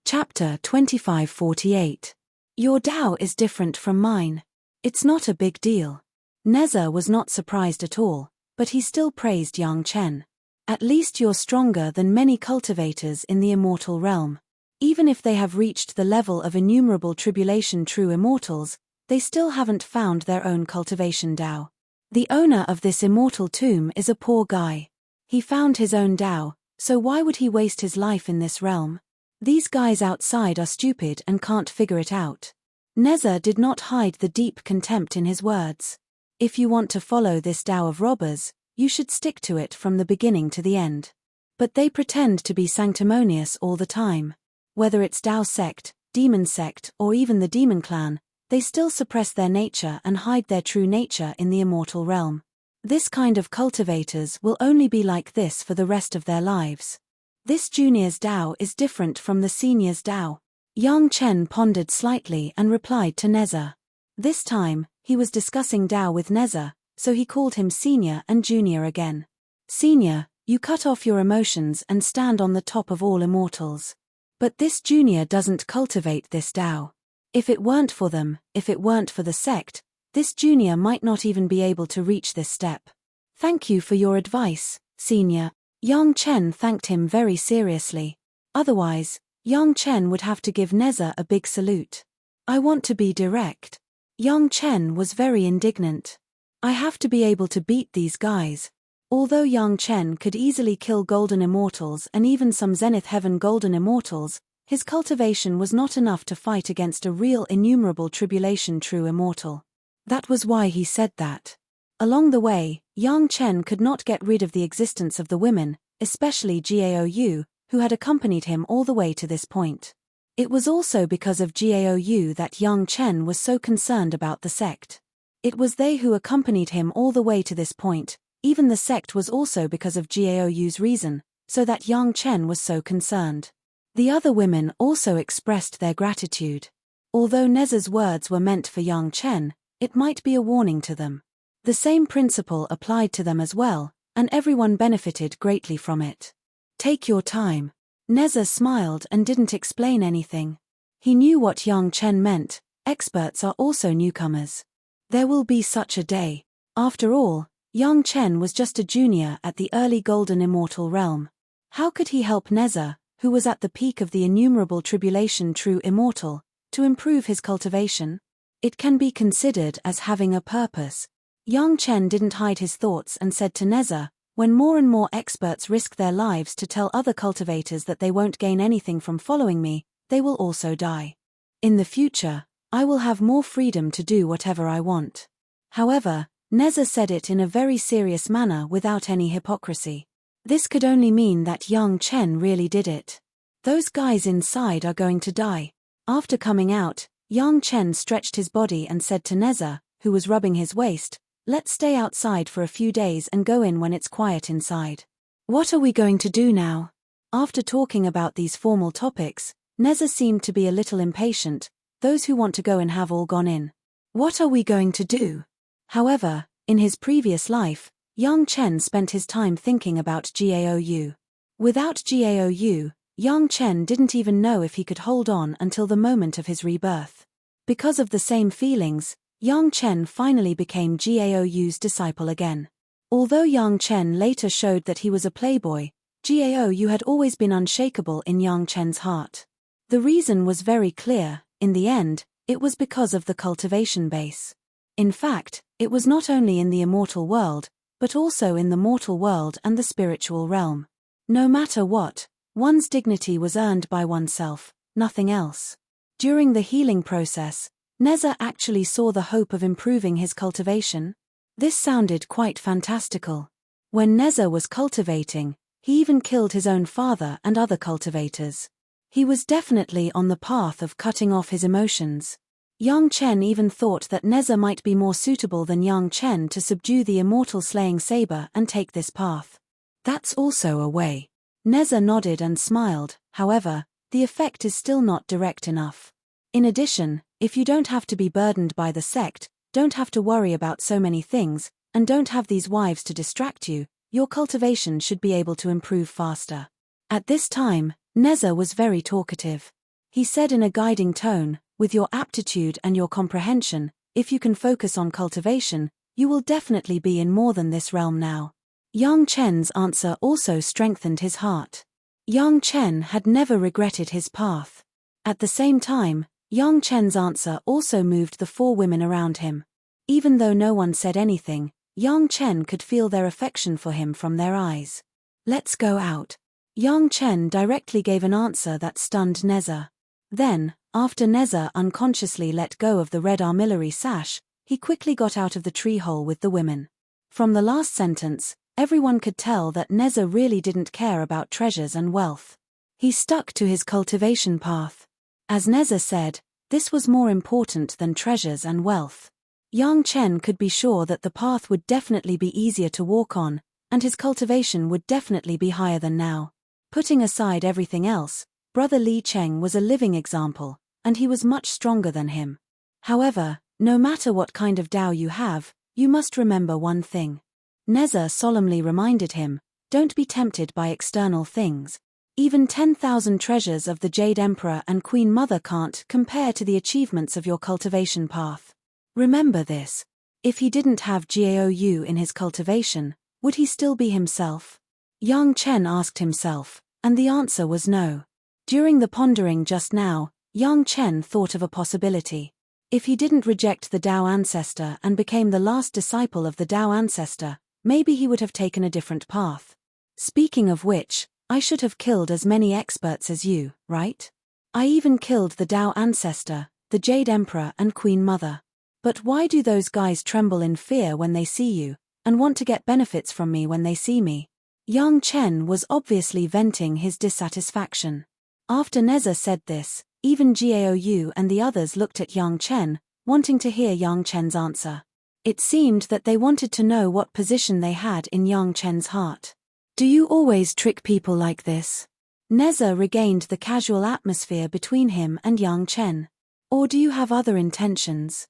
Chapter 2548. Your Dao is different from mine. It's not a big deal. Neza was not surprised at all, but he still praised Yang Chen. "At least you're stronger than many cultivators in the immortal realm. Even if they have reached the level of innumerable tribulation true immortals, they still haven't found their own cultivation Dao. The owner of this immortal tomb is a poor guy. He found his own Dao, so why would he waste his life in this realm? These guys outside are stupid and can't figure it out." Neza did not hide the deep contempt in his words. "If you want to follow this Dao of robbers, you should stick to it from the beginning to the end. But they pretend to be sanctimonious all the time. Whether it's Dao sect, demon sect, or even the demon clan, they still suppress their nature and hide their true nature in the immortal realm. This kind of cultivators will only be like this for the rest of their lives. This junior's Dao is different from the senior's Dao." Yang Chen pondered slightly and replied to Neza. This time, he was discussing Dao with Neza, so he called him senior and junior again. "Senior, you cut off your emotions and stand on the top of all immortals. But this junior doesn't cultivate this Dao. If it weren't for them, if it weren't for the sect, this junior might not even be able to reach this step. Thank you for your advice, Senior." Yang Chen thanked him very seriously. Otherwise, Yang Chen would have to give Neza a big salute. "I want to be direct." Yang Chen was very indignant. "I have to be able to beat these guys." Although Yang Chen could easily kill golden immortals and even some Zenith Heaven golden immortals, his cultivation was not enough to fight against a real innumerable tribulation true immortal. That was why he said that. Along the way, Yang Chen could not get rid of the existence of the women, especially Gaou, who had accompanied him all the way to this point. It was also because of Gaou that Yang Chen was so concerned about the sect. It was they who accompanied him all the way to this point. Even the sect was also because of Gaou's reason, so that Yang Chen was so concerned. The other women also expressed their gratitude. Although Neza's words were meant for Yang Chen, it might be a warning to them. The same principle applied to them as well, and everyone benefited greatly from it. "Take your time." Neza smiled and didn't explain anything. He knew what Yang Chen meant. Experts are also newcomers. There will be such a day. After all, Yang Chen was just a junior at the early golden immortal realm. How could he help Neza, who was at the peak of the innumerable tribulation true immortal, to improve his cultivation? It can be considered as having a purpose. Yang Chen didn't hide his thoughts and said to Neza, "When more and more experts risk their lives to tell other cultivators that they won't gain anything from following me, they will also die. In the future, I will have more freedom to do whatever I want." However, Neza said it in a very serious manner without any hypocrisy. This could only mean that young Chen really did it. Those guys inside are going to die. After coming out, young Chen stretched his body and said to Neza, who was rubbing his waist, "Let's stay outside for a few days and go in when it's quiet inside." "What are we going to do now?" After talking about these formal topics, Neza seemed to be a little impatient. "Those who want to go in have all gone in. What are we going to do?" However, in his previous life, young Chen spent his time thinking about Gaou. Without Gaou, young Chen didn't even know if he could hold on until the moment of his rebirth. Because of the same feelings, young Chen finally became Gaou's disciple again. Although young Chen later showed that he was a playboy, Gaou had always been unshakable in young Chen's heart. The reason was very clear. In the end, it was because of the cultivation base. In fact, it was not only in the immortal world, but also in the mortal world and the spiritual realm. No matter what, one's dignity was earned by oneself, nothing else. During the healing process, Neza actually saw the hope of improving his cultivation. This sounded quite fantastical. When Neza was cultivating, he even killed his own father and other cultivators. He was definitely on the path of cutting off his emotions. Young Chen even thought that Neza might be more suitable than young Chen to subdue the immortal slaying saber and take this path. That's also a way. Neza nodded and smiled. However, the effect is still not direct enough. In addition, if you don't have to be burdened by the sect, don't have to worry about so many things, and don't have these wives to distract you, your cultivation should be able to improve faster. At this time, Neza was very talkative. He said in a guiding tone, "With your aptitude and your comprehension, if you can focus on cultivation, you will definitely be in more than this realm now." Young Chen's answer also strengthened his heart. Young Chen had never regretted his path. At the same time, young Chen's answer also moved the four women around him. Even though no one said anything, young Chen could feel their affection for him from their eyes. "Let's go out." Young Chen directly gave an answer that stunned Neza. Then, after Neza unconsciously let go of the red armillary sash, he quickly got out of the tree hole with the women. From the last sentence, everyone could tell that Neza really didn't care about treasures and wealth. He stuck to his cultivation path. As Neza said, this was more important than treasures and wealth. Young Chen could be sure that the path would definitely be easier to walk on, and his cultivation would definitely be higher than now. Putting aside everything else, Brother Li Cheng was a living example, and he was much stronger than him. However, no matter what kind of Tao you have, you must remember one thing. Neza solemnly reminded him, don't be tempted by external things. Even 10,000 treasures of the Jade Emperor and Queen Mother can't compare to the achievements of your cultivation path. Remember this. If he didn't have Gaou in his cultivation, would he still be himself? Young Chen asked himself, and the answer was no. During the pondering just now, young Chen thought of a possibility. If he didn't reject the Tao ancestor and became the last disciple of the Tao ancestor, maybe he would have taken a different path. Speaking of which, I should have killed as many experts as you, right? I even killed the Tao ancestor, the Jade Emperor and Queen Mother. But why do those guys tremble in fear when they see you, and want to get benefits from me when they see me? Young Chen was obviously venting his dissatisfaction. After Neza said this, even Gaou and the others looked at young Chen, wanting to hear young Chen's answer. It seemed that they wanted to know what position they had in young Chen's heart. Do you always trick people like this? Neza regained the casual atmosphere between him and young Chen. Or do you have other intentions?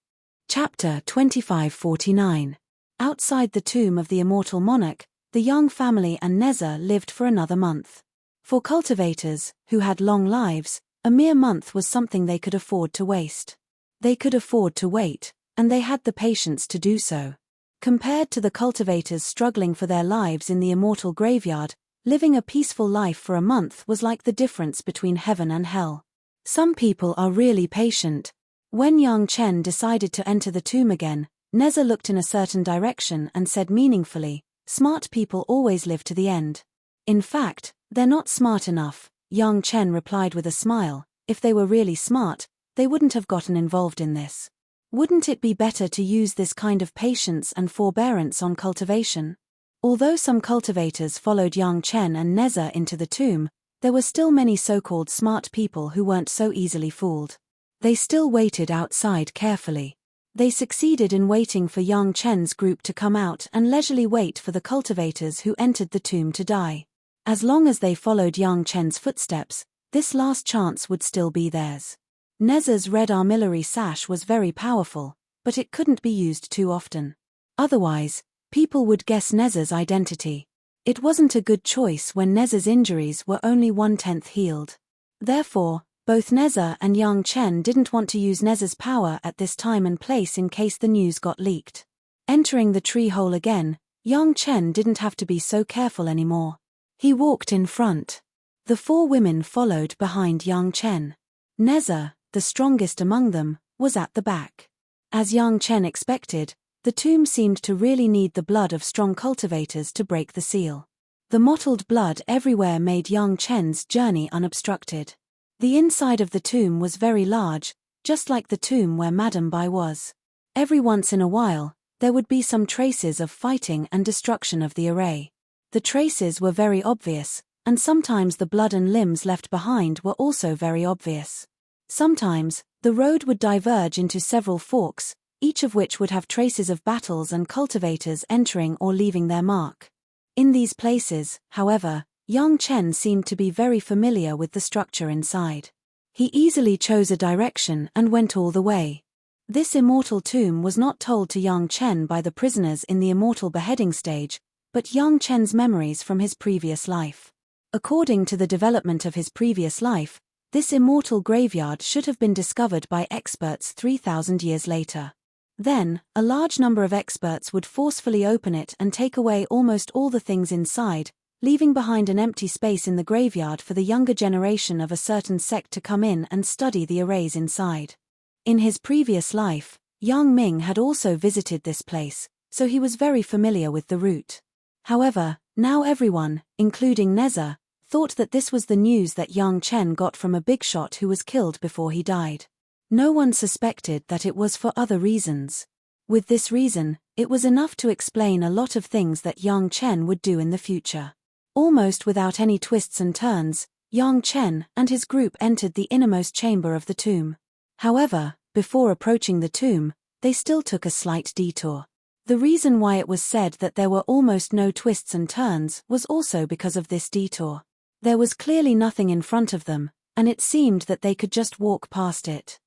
Chapter 2549. Outside the tomb of the immortal monarch, the young family and Neza lived for another month. For cultivators, who had long lives, a mere month was something they could afford to waste. They could afford to wait, and they had the patience to do so. Compared to the cultivators struggling for their lives in the immortal graveyard, living a peaceful life for a month was like the difference between heaven and hell. Some people are really patient. When young Chen decided to enter the tomb again, Neza looked in a certain direction and said meaningfully, "Smart people always live to the end." In fact, they're not smart enough, young Chen replied with a smile. If they were really smart, they wouldn't have gotten involved in this. Wouldn't it be better to use this kind of patience and forbearance on cultivation? Although some cultivators followed Yang Chen and Neza into the tomb, there were still many so-called smart people who weren't so easily fooled. They still waited outside carefully. They succeeded in waiting for Yang Chen's group to come out and leisurely wait for the cultivators who entered the tomb to die. As long as they followed Yang Chen's footsteps, this last chance would still be theirs. Neza's red armillary sash was very powerful, but it couldn't be used too often. Otherwise, people would guess Neza's identity. It wasn't a good choice when Neza's injuries were only 1/10 healed. Therefore, both Neza and Yang Chen didn't want to use Neza's power at this time and place in case the news got leaked. Entering the tree hole again, Yang Chen didn't have to be so careful anymore. He walked in front. The 4 women followed behind Yang Chen. Neza, the strongest among them, was at the back. As Yang Chen expected, the tomb seemed to really need the blood of strong cultivators to break the seal. The mottled blood everywhere made Yang Chen's journey unobstructed. The inside of the tomb was very large, just like the tomb where Madame Bai was. Every once in a while, there would be some traces of fighting and destruction of the array. The traces were very obvious, and sometimes the blood and limbs left behind were also very obvious. Sometimes, the road would diverge into several forks, each of which would have traces of battles and cultivators entering or leaving their mark. In these places, however, Yang Chen seemed to be very familiar with the structure inside. He easily chose a direction and went all the way. This immortal tomb was not told to Yang Chen by the prisoners in the immortal beheading stage, but Yang Chen's memories from his previous life. According to the development of his previous life, this immortal graveyard should have been discovered by experts 3,000 years later. Then, a large number of experts would forcefully open it and take away almost all the things inside, leaving behind an empty space in the graveyard for the younger generation of a certain sect to come in and study the arrays inside. In his previous life, Yang Ming had also visited this place, so he was very familiar with the route. However, now everyone, including Neza, thought that this was the news that Yang Chen got from a big shot who was killed before he died. No one suspected that it was for other reasons. With this reason, it was enough to explain a lot of things that Yang Chen would do in the future. Almost without any twists and turns, Yang Chen and his group entered the innermost chamber of the tomb. However, before approaching the tomb, they still took a slight detour. The reason why it was said that there were almost no twists and turns was also because of this detour. There was clearly nothing in front of them, and it seemed that they could just walk past it.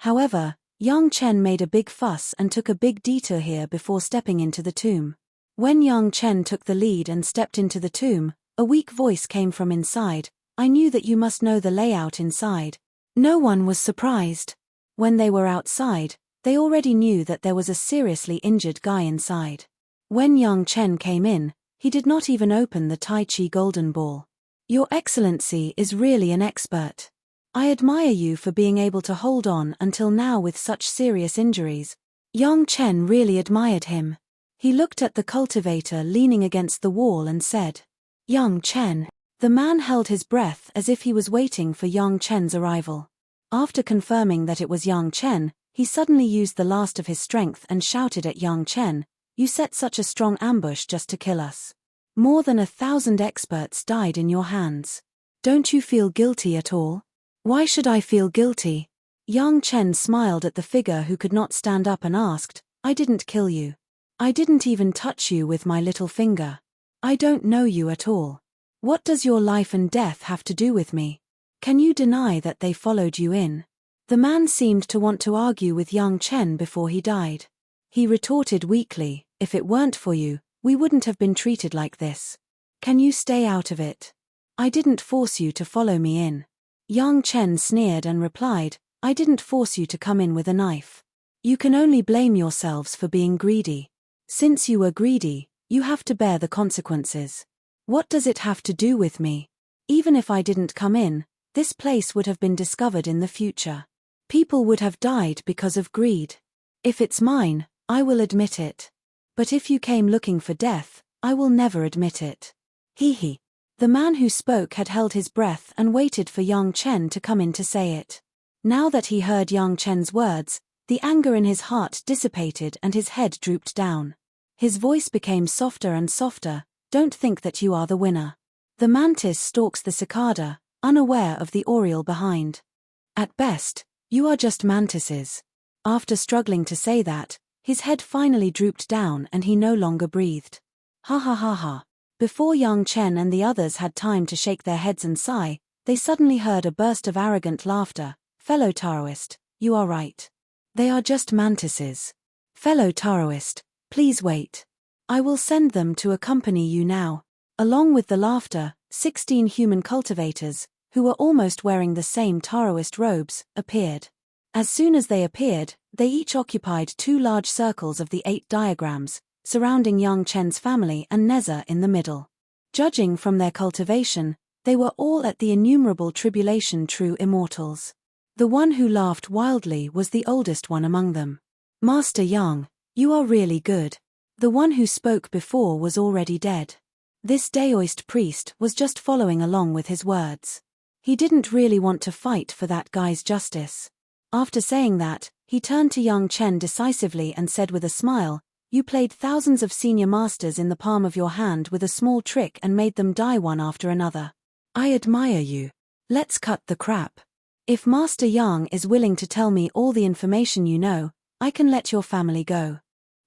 However, Yang Chen made a big fuss and took a big detour here before stepping into the tomb. When Yang Chen took the lead and stepped into the tomb, a weak voice came from inside. "I knew that you must know the layout inside." No one was surprised. When they were outside, they already knew that there was a seriously injured guy inside. When Yang Chen came in, he did not even open the Tai Chi golden ball. "Your Excellency is really an expert. I admire you for being able to hold on until now with such serious injuries." Yang Chen really admired him. He looked at the cultivator leaning against the wall and said, "Yang Chen." The man held his breath as if he was waiting for Yang Chen's arrival. After confirming that it was Yang Chen, he suddenly used the last of his strength and shouted at Yang Chen, "You set such a strong ambush just to kill us. More than 1,000 experts died in your hands. Don't you feel guilty at all?" "Why should I feel guilty?" Yang Chen smiled at the figure who could not stand up and asked, "I didn't kill you. I didn't even touch you with my little finger. I don't know you at all. What does your life and death have to do with me? Can you deny that they followed you in?" The man seemed to want to argue with Yang Chen before he died. He retorted weakly, "If it weren't for you, we wouldn't have been treated like this. Can you stay out of it? I didn't force you to follow me in." Yang Chen sneered and replied, "I didn't force you to come in with a knife. You can only blame yourselves for being greedy. Since you were greedy, you have to bear the consequences. What does it have to do with me? Even if I didn't come in, this place would have been discovered in the future. People would have died because of greed. If it's mine, I will admit it. But if you came looking for death, I will never admit it." He. The man who spoke had held his breath and waited for Yang Chen to come in to say it. Now that he heard Yang Chen's words, the anger in his heart dissipated and his head drooped down. His voice became softer and softer, don't think that you are the winner. The mantis stalks the cicada, unaware of the oriole behind. At best, you are just mantises. After struggling to say that, his head finally drooped down and he no longer breathed. Ha ha ha ha. Before Yang Chen and the others had time to shake their heads and sigh, they suddenly heard a burst of arrogant laughter. Fellow Taoist, you are right. They are just mantises. Fellow Taoist, please wait. I will send them to accompany you now. Along with the laughter, 16 human cultivators, who were almost wearing the same Taoist robes, appeared. As soon as they appeared, they each occupied 2 large circles of the 8 diagrams, surrounding Yang Chen's family and Neza in the middle. Judging from their cultivation, they were all at the innumerable tribulation true immortals. The one who laughed wildly was the oldest one among them. Master Yang, you are really good. The one who spoke before was already dead. This Daoist priest was just following along with his words. He didn't really want to fight for that guy's justice. After saying that, he turned to Yang Chen decisively and said with a smile, "You played thousands of senior masters in the palm of your hand with a small trick and made them die one after another. I admire you. Let's cut the crap. If Master Yang is willing to tell me all the information you know, I can let your family go."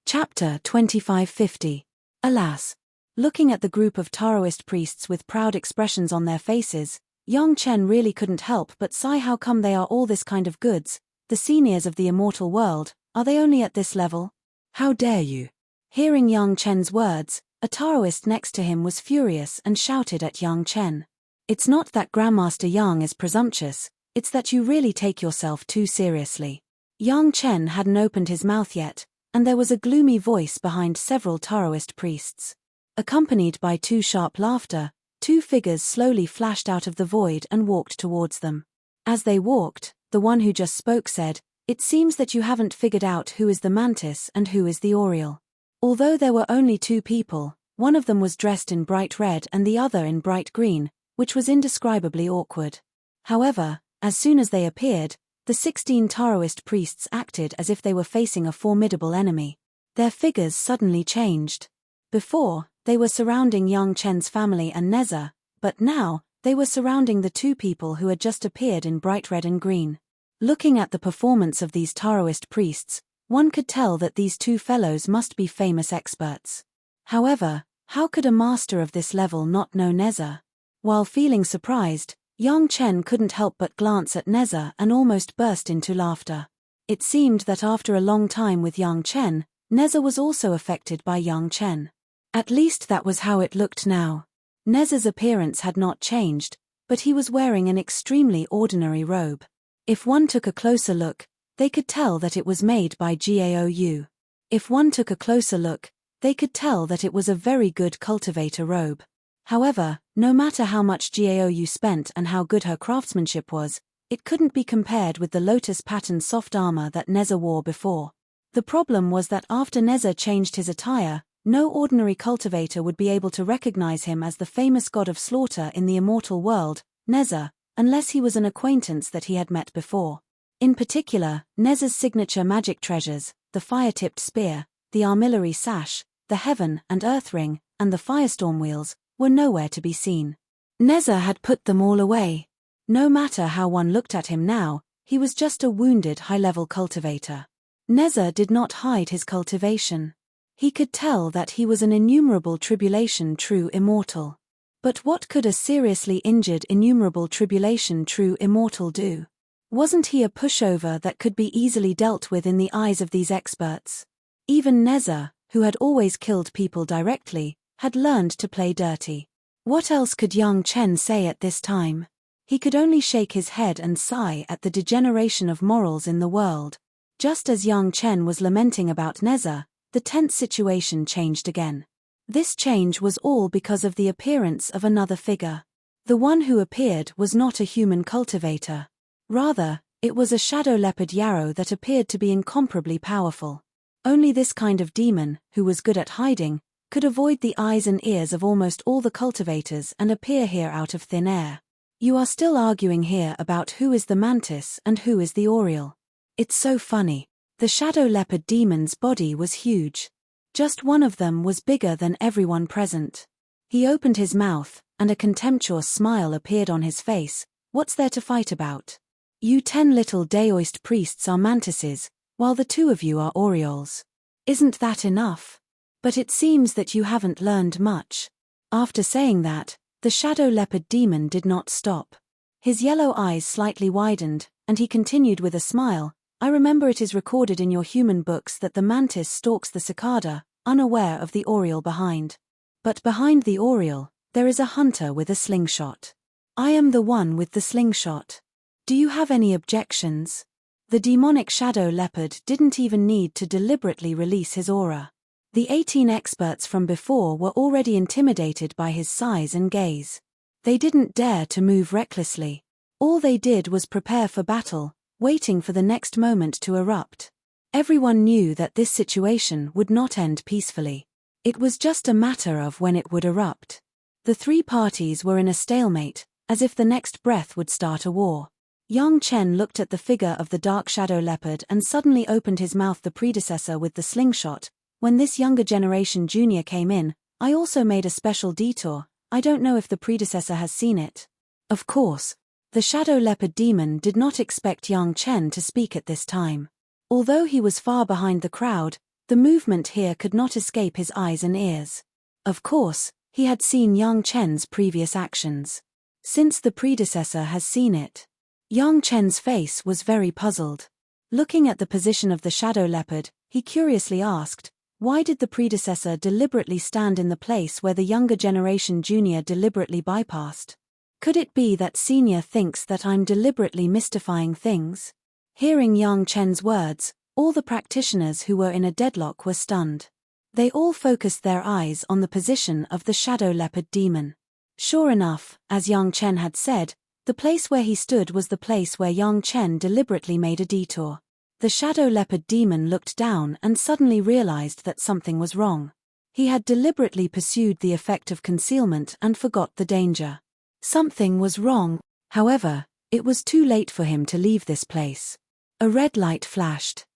Chapter 2550. Alas. Looking at the group of Taoist priests with proud expressions on their faces, Yang Chen really couldn't help but sigh. How come they are all this kind of goods, the seniors of the immortal world? Are they only at this level? How dare you? Hearing Yang Chen's words, a Taoist next to him was furious and shouted at Yang Chen. It's not that Grandmaster Yang is presumptuous, it's that you really take yourself too seriously. Yang Chen hadn't opened his mouth yet, and there was a gloomy voice behind several Taoist priests. Accompanied by 2 sharp laughter, 2 figures slowly flashed out of the void and walked towards them. As they walked, the one who just spoke said, "It seems that you haven't figured out who is the mantis and who is the oriole." Although there were only 2 people, one of them was dressed in bright red and the other in bright green, which was indescribably awkward. However, as soon as they appeared, the 16 Taoist priests acted as if they were facing a formidable enemy. Their figures suddenly changed. Before, they were surrounding Yang Chen's family and Neza, but now, they were surrounding the 2 people who had just appeared in bright red and green. Looking at the performance of these Taoist priests, one could tell that these 2 fellows must be famous experts. However, how could a master of this level not know Neza? While feeling surprised, Yang Chen couldn't help but glance at Neza and almost burst into laughter. It seemed that after a long time with Yang Chen, Neza was also affected by Yang Chen. At least that was how it looked now. Neza's appearance had not changed, but he was wearing an extremely ordinary robe. If one took a closer look, they could tell that it was made by Gao. If one took a closer look, they could tell that it was a very good cultivator robe. However, no matter how much Gao spent and how good her craftsmanship was, it couldn't be compared with the lotus pattern soft armor that Neza wore before. The problem was that after Neza changed his attire, no ordinary cultivator would be able to recognize him as the famous god of slaughter in the immortal world, Neza, unless he was an acquaintance that he had met before. In particular, Neza's signature magic treasures, the fire-tipped spear, the armillary sash, the heaven and earth ring, and the firestorm wheels, were nowhere to be seen. Neza had put them all away. No matter how one looked at him now, he was just a wounded high-level cultivator. Neza did not hide his cultivation. He could tell that he was an innumerable tribulation true immortal. But what could a seriously injured innumerable tribulation true immortal do? Wasn't he a pushover that could be easily dealt with in the eyes of these experts? Even Neza, who had always killed people directly, had learned to play dirty. What else could Yang Chen say at this time? He could only shake his head and sigh at the degeneration of morals in the world. Just as Yang Chen was lamenting about Neza, the tense situation changed again. This change was all because of the appearance of another figure. The one who appeared was not a human cultivator. Rather, it was a shadow leopard yarrow that appeared to be incomparably powerful. Only this kind of demon, who was good at hiding, could avoid the eyes and ears of almost all the cultivators and appear here out of thin air. You are still arguing here about who is the mantis and who is the oriole. It's so funny. The shadow leopard demon's body was huge. Just one of them was bigger than everyone present. He opened his mouth, and a contemptuous smile appeared on his face. What's there to fight about? You 10 little Daoist priests are mantises, while the 2 of you are orioles. Isn't that enough? But it seems that you haven't learned much. After saying that, the shadow leopard demon did not stop. His yellow eyes slightly widened, and he continued with a smile. I remember it is recorded in your human books that the mantis stalks the cicada, unaware of the oriole behind. But behind the oriole, there is a hunter with a slingshot. I am the one with the slingshot. Do you have any objections? The demonic shadow leopard didn't even need to deliberately release his aura. The 18 experts from before were already intimidated by his size and gaze. They didn't dare to move recklessly. All they did was prepare for battle, waiting for the next moment to erupt. Everyone knew that this situation would not end peacefully. It was just a matter of when it would erupt. The 3 parties were in a stalemate, as if the next breath would start a war. Yang Chen looked at the figure of the dark shadow leopard and suddenly opened his mouth. The predecessor with the slingshot. When this younger generation junior came in, I also made a special detour. I don't know if the predecessor has seen it. Of course, the shadow leopard demon did not expect Yang Chen to speak at this time. Although he was far behind the crowd, the movement here could not escape his eyes and ears. Of course, he had seen Yang Chen's previous actions. Since the predecessor has seen it. Yang Chen's face was very puzzled. Looking at the position of the shadow leopard, he curiously asked, why did the predecessor deliberately stand in the place where the younger generation junior deliberately bypassed? Could it be that senior thinks that I'm deliberately mystifying things? Hearing Yang Chen's words, all the practitioners who were in a deadlock were stunned. They all focused their eyes on the position of the shadow leopard demon. Sure enough, as Yang Chen had said, the place where he stood was the place where Yang Chen deliberately made a detour. The shadow leopard demon looked down and suddenly realized that something was wrong. He had deliberately pursued the effect of concealment and forgot the danger. Something was wrong, however, it was too late for him to leave this place. A red light flashed.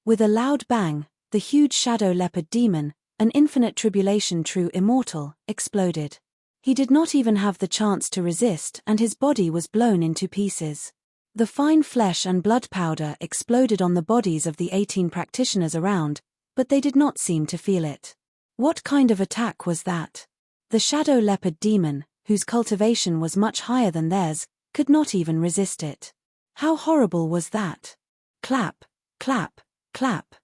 With a loud bang, the huge shadow leopard demon, an infinite tribulation true immortal, exploded. He did not even have the chance to resist and his body was blown into pieces. The fine flesh and blood powder exploded on the bodies of the 18 practitioners around, but they did not seem to feel it. What kind of attack was that? The shadow leopard demon, whose cultivation was much higher than theirs, could not even resist it. How horrible was that? Clap, clap, clap.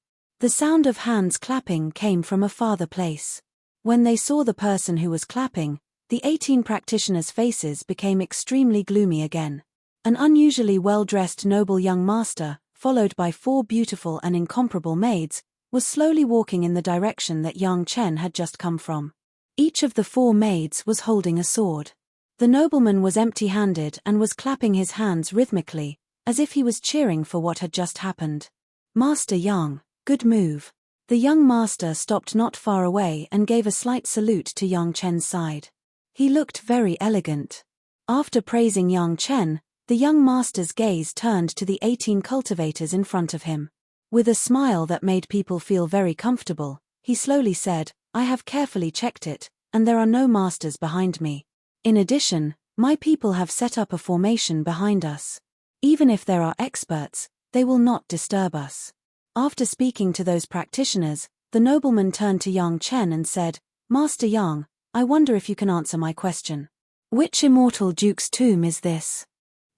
The sound of hands clapping came from a farther place. When they saw the person who was clapping, the 18 practitioners' faces became extremely gloomy again. An unusually well-dressed noble young master, followed by 4 beautiful and incomparable maids, was slowly walking in the direction that Yang Chen had just come from. Each of the 4 maids was holding a sword. The nobleman was empty-handed and was clapping his hands rhythmically, as if he was cheering for what had just happened. Master Yang, good move. The young master stopped not far away and gave a slight salute to Yang Chen's side. He looked very elegant. After praising Yang Chen, the young master's gaze turned to the 18 cultivators in front of him. With a smile that made people feel very comfortable, he slowly said, I have carefully checked it, and there are no masters behind me. In addition, my people have set up a formation behind us. Even if there are experts, they will not disturb us. After speaking to those practitioners, the nobleman turned to Yang Chen and said, Master Yang, I wonder if you can answer my question. Which immortal duke's tomb is this?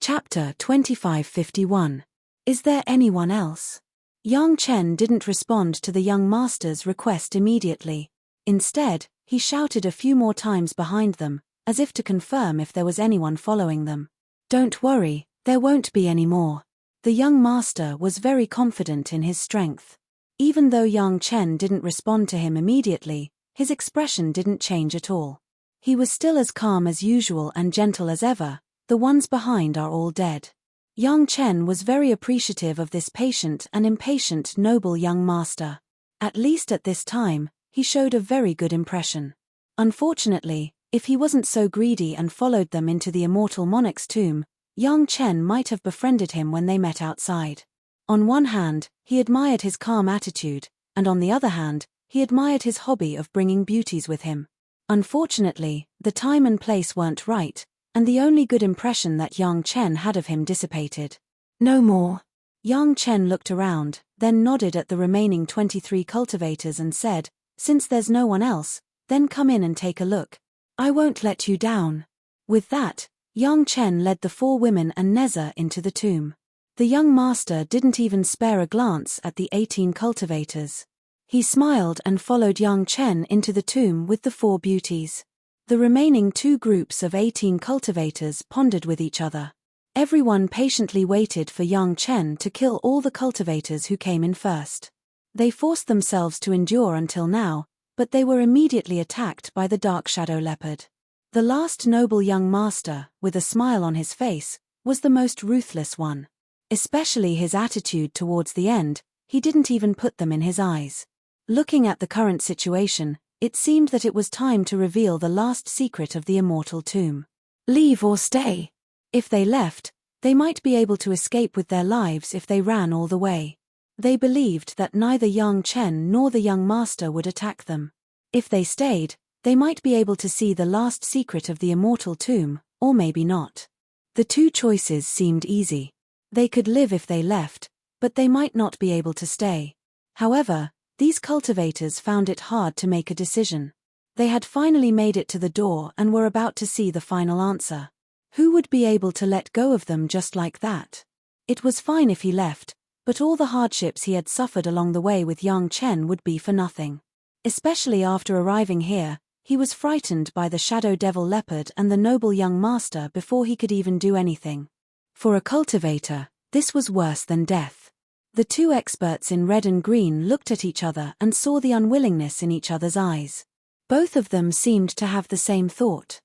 Chapter 2551. Is there anyone else? Yang Chen didn't respond to the young master's request immediately. Instead, he shouted a few more times behind them, as if to confirm if there was anyone following them. Don't worry, there won't be any more. The young master was very confident in his strength. Even though Yang Chen didn't respond to him immediately, his expression didn't change at all. He was still as calm as usual and gentle as ever. The ones behind are all dead. Yang Chen was very appreciative of this patient and impatient noble young master. At least at this time, he showed a very good impression. Unfortunately, if he wasn't so greedy and followed them into the immortal monarch's tomb, Yang Chen might have befriended him when they met outside. On one hand, he admired his calm attitude, and on the other hand, he admired his hobby of bringing beauties with him. Unfortunately, the time and place weren't right, and the only good impression that Yang Chen had of him dissipated. No more. Yang Chen looked around, then nodded at the remaining 23 cultivators and said, "Since there's no one else, then come in and take a look. I won't let you down." With that, Yang Chen led the 4 women and Neza into the tomb. The young master didn't even spare a glance at the 18 cultivators. He smiled and followed Yang Chen into the tomb with the 4 beauties. The remaining 2 groups of 18 cultivators pondered with each other. Everyone patiently waited for Yang Chen to kill all the cultivators who came in first. They forced themselves to endure until now, but they were immediately attacked by the dark shadow leopard. The last noble young master, with a smile on his face, was the most ruthless one. Especially his attitude towards the end, he didn't even put them in his eyes. Looking at the current situation, it seemed that it was time to reveal the last secret of the immortal tomb. Leave or stay? If they left, they might be able to escape with their lives if they ran all the way. They believed that neither Yang Chen nor the young master would attack them. If they stayed, they might be able to see the last secret of the immortal tomb, or maybe not. The 2 choices seemed easy. They could live if they left, but they might not be able to stay. However, these cultivators found it hard to make a decision. They had finally made it to the door and were about to see the final answer. Who would be able to let go of them just like that? It was fine if he left, but all the hardships he had suffered along the way with Yang Chen would be for nothing. Especially after arriving here, he was frightened by the shadow devil leopard and the noble young master before he could even do anything. For a cultivator, this was worse than death. The 2 experts in red and green looked at each other and saw the unwillingness in each other's eyes. Both of them seemed to have the same thought.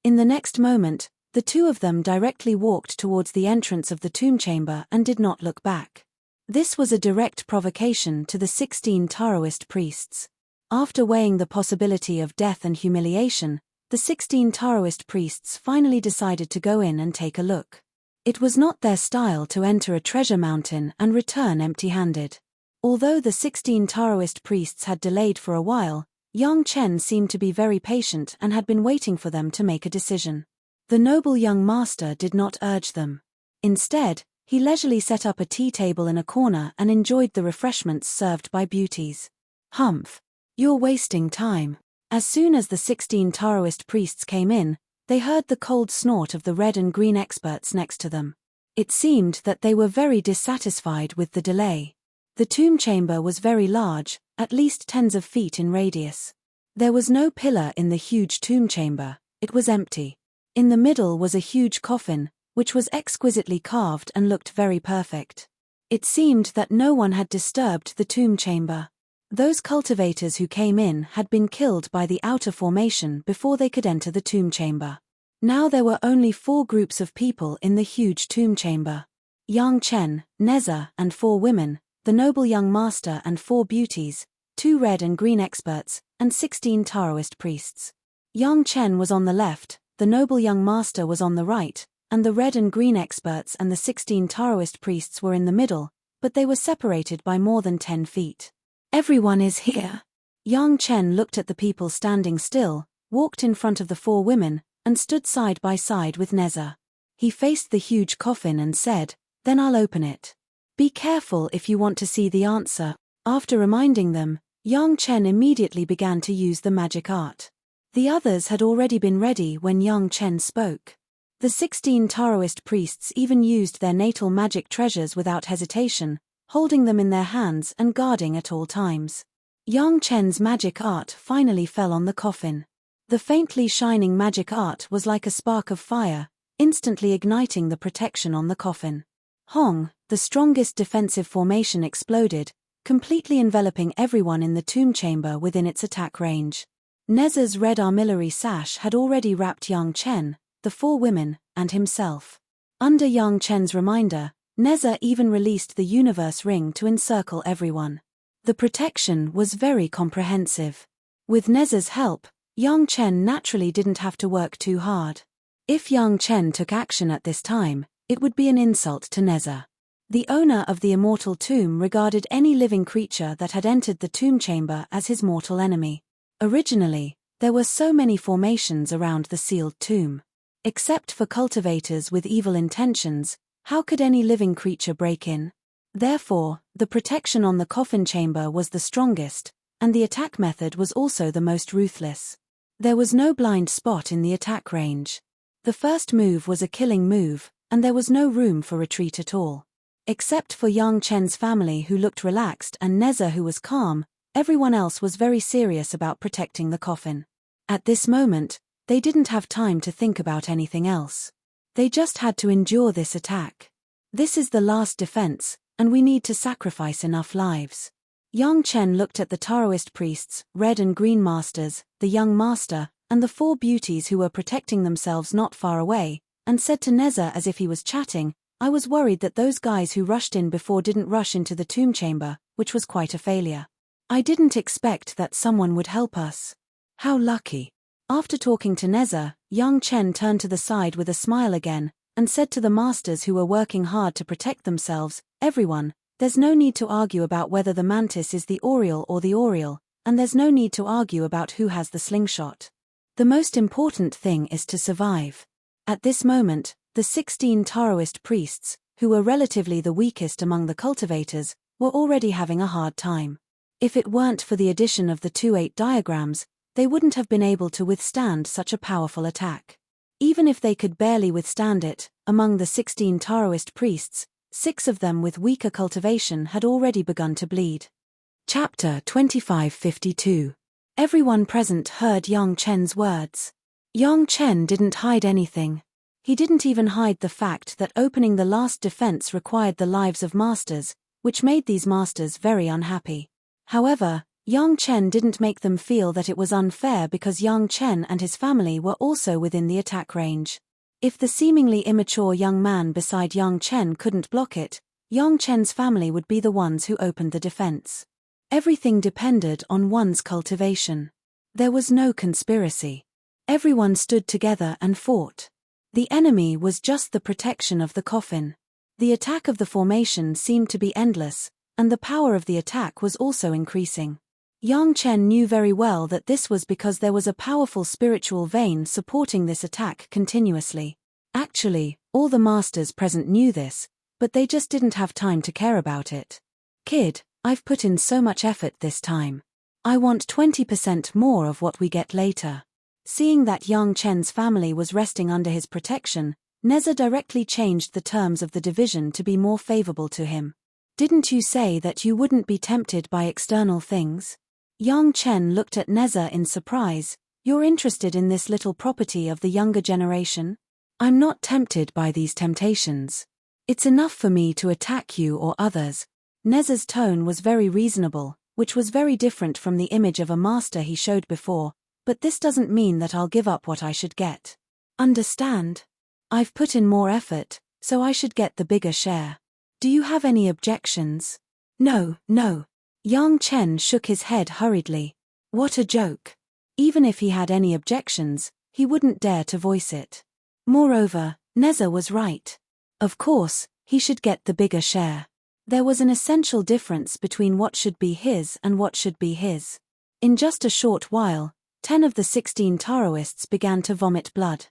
In the next moment, the 2 of them directly walked towards the entrance of the tomb chamber and did not look back. This was a direct provocation to the 16 Taoist priests. After weighing the possibility of death and humiliation, the 16 Taoist priests finally decided to go in and take a look. It was not their style to enter a treasure mountain and return empty-handed. Although the 16 Taoist priests had delayed for a while, Yang Chen seemed to be very patient and had been waiting for them to make a decision. The noble young master did not urge them. Instead, he leisurely set up a tea table in a corner and enjoyed the refreshments served by beauties. "Humph. You're wasting time." As soon as the 16 Taoist priests came in, they heard the cold snort of the red and green experts next to them. It seemed that they were very dissatisfied with the delay. The tomb chamber was very large, at least tens of feet in radius. There was no pillar in the huge tomb chamber, it was empty. In the middle was a huge coffin, which was exquisitely carved and looked very perfect. It seemed that no one had disturbed the tomb chamber. Those cultivators who came in had been killed by the outer formation before they could enter the tomb chamber. Now there were only 4 groups of people in the huge tomb chamber. Yang Chen, Neza and 4 women, the noble young master and 4 beauties, 2 red and green experts, and 16 Taoist priests. Yang Chen was on the left, the noble young master was on the right, and the red and green experts and the 16 Taoist priests were in the middle, but they were separated by more than 10 feet. "Everyone is here." Yang Chen looked at the people standing still, walked in front of the 4 women, and stood side by side with Neza. He faced the huge coffin and said, "Then I'll open it. Be careful if you want to see the answer." After reminding them, Yang Chen immediately began to use the magic art. The others had already been ready when Yang Chen spoke. The 16 Taoist priests even used their natal magic treasures without hesitation, holding them in their hands and guarding at all times. Yang Chen's magic art finally fell on the coffin. The faintly shining magic art was like a spark of fire, instantly igniting the protection on the coffin. Hong, the strongest defensive formation, exploded, completely enveloping everyone in the tomb chamber within its attack range. Neza's red armillary sash had already wrapped Yang Chen, the 4 women, and himself. Under Yang Chen's reminder, Neza even released the universe ring to encircle everyone. The protection was very comprehensive. With Neza's help, Yang Chen naturally didn't have to work too hard. If Yang Chen took action at this time, it would be an insult to Neza. The owner of the immortal tomb regarded any living creature that had entered the tomb chamber as his mortal enemy. Originally, There were so many formations around the sealed tomb. Except for cultivators with evil intentions, how could any living creature break in? Therefore, the protection on the coffin chamber was the strongest, and the attack method was also the most ruthless. There was no blind spot in the attack range. The first move was a killing move, and there was no room for retreat at all. Except for Yang Chen's family who looked relaxed and Neza who was calm, everyone else was very serious about protecting the coffin. At this moment, they didn't have time to think about anything else. They just had to endure this attack. This is the last defense, and we need to sacrifice enough lives. Yang Chen looked at the Taoist priests, red and green masters, the young master, and the four beauties who were protecting themselves not far away, and said to Neza as if he was chatting, "I was worried that those guys who rushed in before didn't rush into the tomb chamber, which was quite a failure. I didn't expect that someone would help us. How lucky." After talking to Neza, Yang Chen turned to the side with a smile again, and said to the masters who were working hard to protect themselves, "Everyone, there's no need to argue about whether the mantis is the Oriole or the Oriole, and there's no need to argue about who has the slingshot. The most important thing is to survive." At this moment, the 16 Taoist priests, who were relatively the weakest among the cultivators, were already having a hard time. If it weren't for the addition of the 2-8 diagrams, they wouldn't have been able to withstand such a powerful attack. Even if they could barely withstand it, among the 16 Taoist priests, 6 of them with weaker cultivation had already begun to bleed. Chapter 2552. Everyone present heard Yang Chen's words. Yang Chen didn't hide anything. He didn't even hide the fact that opening the last defense required the lives of masters, which made these masters very unhappy. However, Yang Chen didn't make them feel that it was unfair because Yang Chen and his family were also within the attack range. If the seemingly immature young man beside Yang Chen couldn't block it, Yang Chen's family would be the ones who opened the defense. Everything depended on one's cultivation. There was no conspiracy. Everyone stood together and fought. The enemy was just the protection of the coffin. The attack of the formation seemed to be endless, and the power of the attack was also increasing. Yang Chen knew very well that this was because there was a powerful spiritual vein supporting this attack continuously. Actually, all the masters present knew this, but they just didn't have time to care about it. "Kid, I've put in so much effort this time. I want 20% more of what we get later." Seeing that Yang Chen's family was resting under his protection, Neza directly changed the terms of the division to be more favorable to him. "Didn't you say that you wouldn't be tempted by external things?" Yang Chen looked at Neza in surprise. "You're interested in this little property of the younger generation?" "I'm not tempted by these temptations. It's enough for me to attack you or others." Neza's tone was very reasonable, which was very different from the image of a master he showed before, "but this doesn't mean that I'll give up what I should get. Understand? I've put in more effort, so I should get the bigger share. Do you have any objections?" "No, no." Yang Chen shook his head hurriedly. What a joke. Even if he had any objections, he wouldn't dare to voice it. Moreover, Neza was right. Of course, he should get the bigger share. There was an essential difference between what should be his and what should be his. In just a short while, 10 of the 16 Taoists began to vomit blood.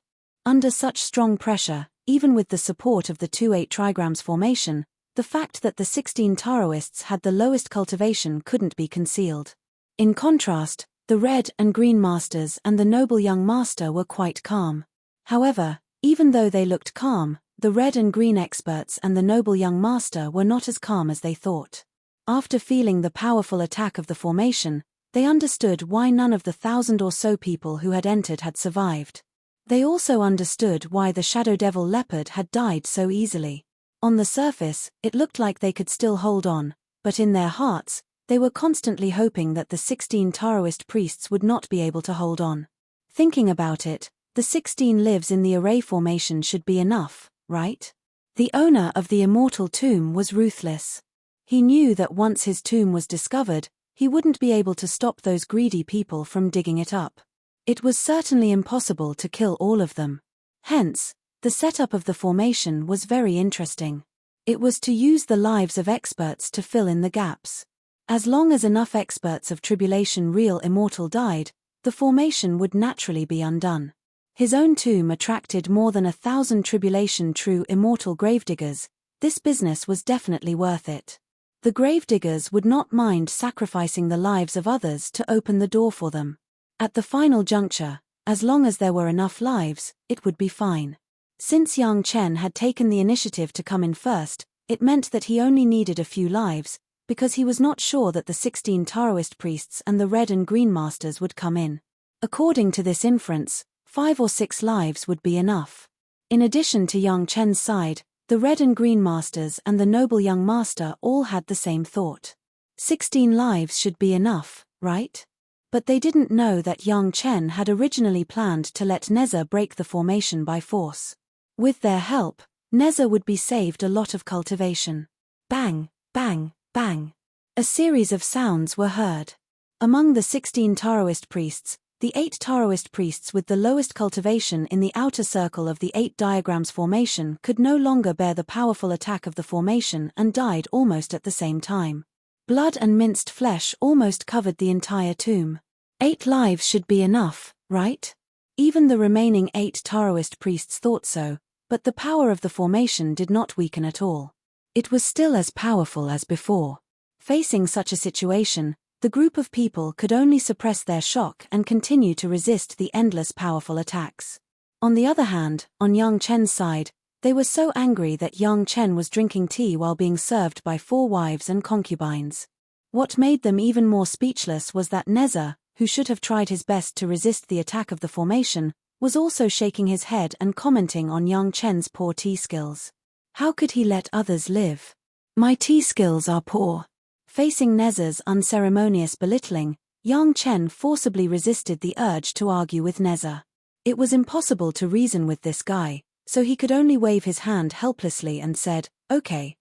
Under such strong pressure, even with the support of the 2-8 trigrams formation, the fact that the 16 Taoists had the lowest cultivation couldn't be concealed. In contrast, the red and green masters and the noble young master were quite calm. However, even though they looked calm, the red and green experts and the noble young master were not as calm as they thought. After feeling the powerful attack of the formation, they understood why none of the 1,000 or so people who had entered had survived. They also understood why the Shadow Devil Leopard had died so easily. On the surface, it looked like they could still hold on, but in their hearts, they were constantly hoping that the 16 Taoist priests would not be able to hold on. Thinking about it, the 16 lives in the array formation should be enough, right? The owner of the immortal tomb was ruthless. He knew that once his tomb was discovered, he wouldn't be able to stop those greedy people from digging it up. It was certainly impossible to kill all of them. Hence, the setup of the formation was very interesting. It was to use the lives of experts to fill in the gaps. As long as enough experts of Tribulation Real Immortal died, the formation would naturally be undone. His own tomb attracted more than 1,000 tribulation true immortal gravediggers. This business was definitely worth it. The gravediggers would not mind sacrificing the lives of others to open the door for them. At the final juncture, as long as there were enough lives, it would be fine. Since Yang Chen had taken the initiative to come in first, it meant that he only needed a few lives, because he was not sure that the 16 Taoist priests and the red and green masters would come in. According to this inference, 5 or 6 lives would be enough. In addition to Yang Chen's side, the red and green masters and the noble young master all had the same thought. 16 lives should be enough, right? But they didn't know that Yang Chen had originally planned to let Neza break the formation by force. With their help, Neza would be saved a lot of cultivation. Bang, bang, bang. A series of sounds were heard. Among the 16 Taoist priests, the 8 Taoist priests with the lowest cultivation in the outer circle of the 8 diagrams formation could no longer bear the powerful attack of the formation and died almost at the same time. Blood and minced flesh almost covered the entire tomb. 8 lives should be enough, right? Even the remaining 8 Taoist priests thought so, but the power of the formation did not weaken at all. It was still as powerful as before. Facing such a situation, the group of people could only suppress their shock and continue to resist the endless powerful attacks. On the other hand, on Yang Chen's side, they were so angry that Yang Chen was drinking tea while being served by 4 wives and concubines. What made them even more speechless was that Neza, who should have tried his best to resist the attack of the formation, was also shaking his head and commenting on Yang Chen's poor tea skills. How could he let others live? My tea skills are poor. Facing Neza's unceremonious belittling, Yang Chen forcibly resisted the urge to argue with Neza. It was impossible to reason with this guy, so he could only wave his hand helplessly and said, okay.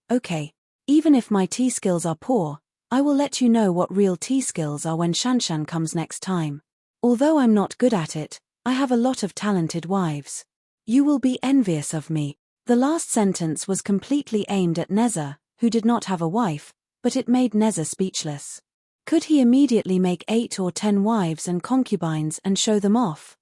Even if my tea skills are poor, I will let you know what real tea skills are when Shanshan comes next time. Although I'm not good at it, I have a lot of talented wives. You will be envious of me. The last sentence was completely aimed at Neza, who did not have a wife, but it made Neza speechless. Could he immediately make 8 or 10 wives and concubines and show them off?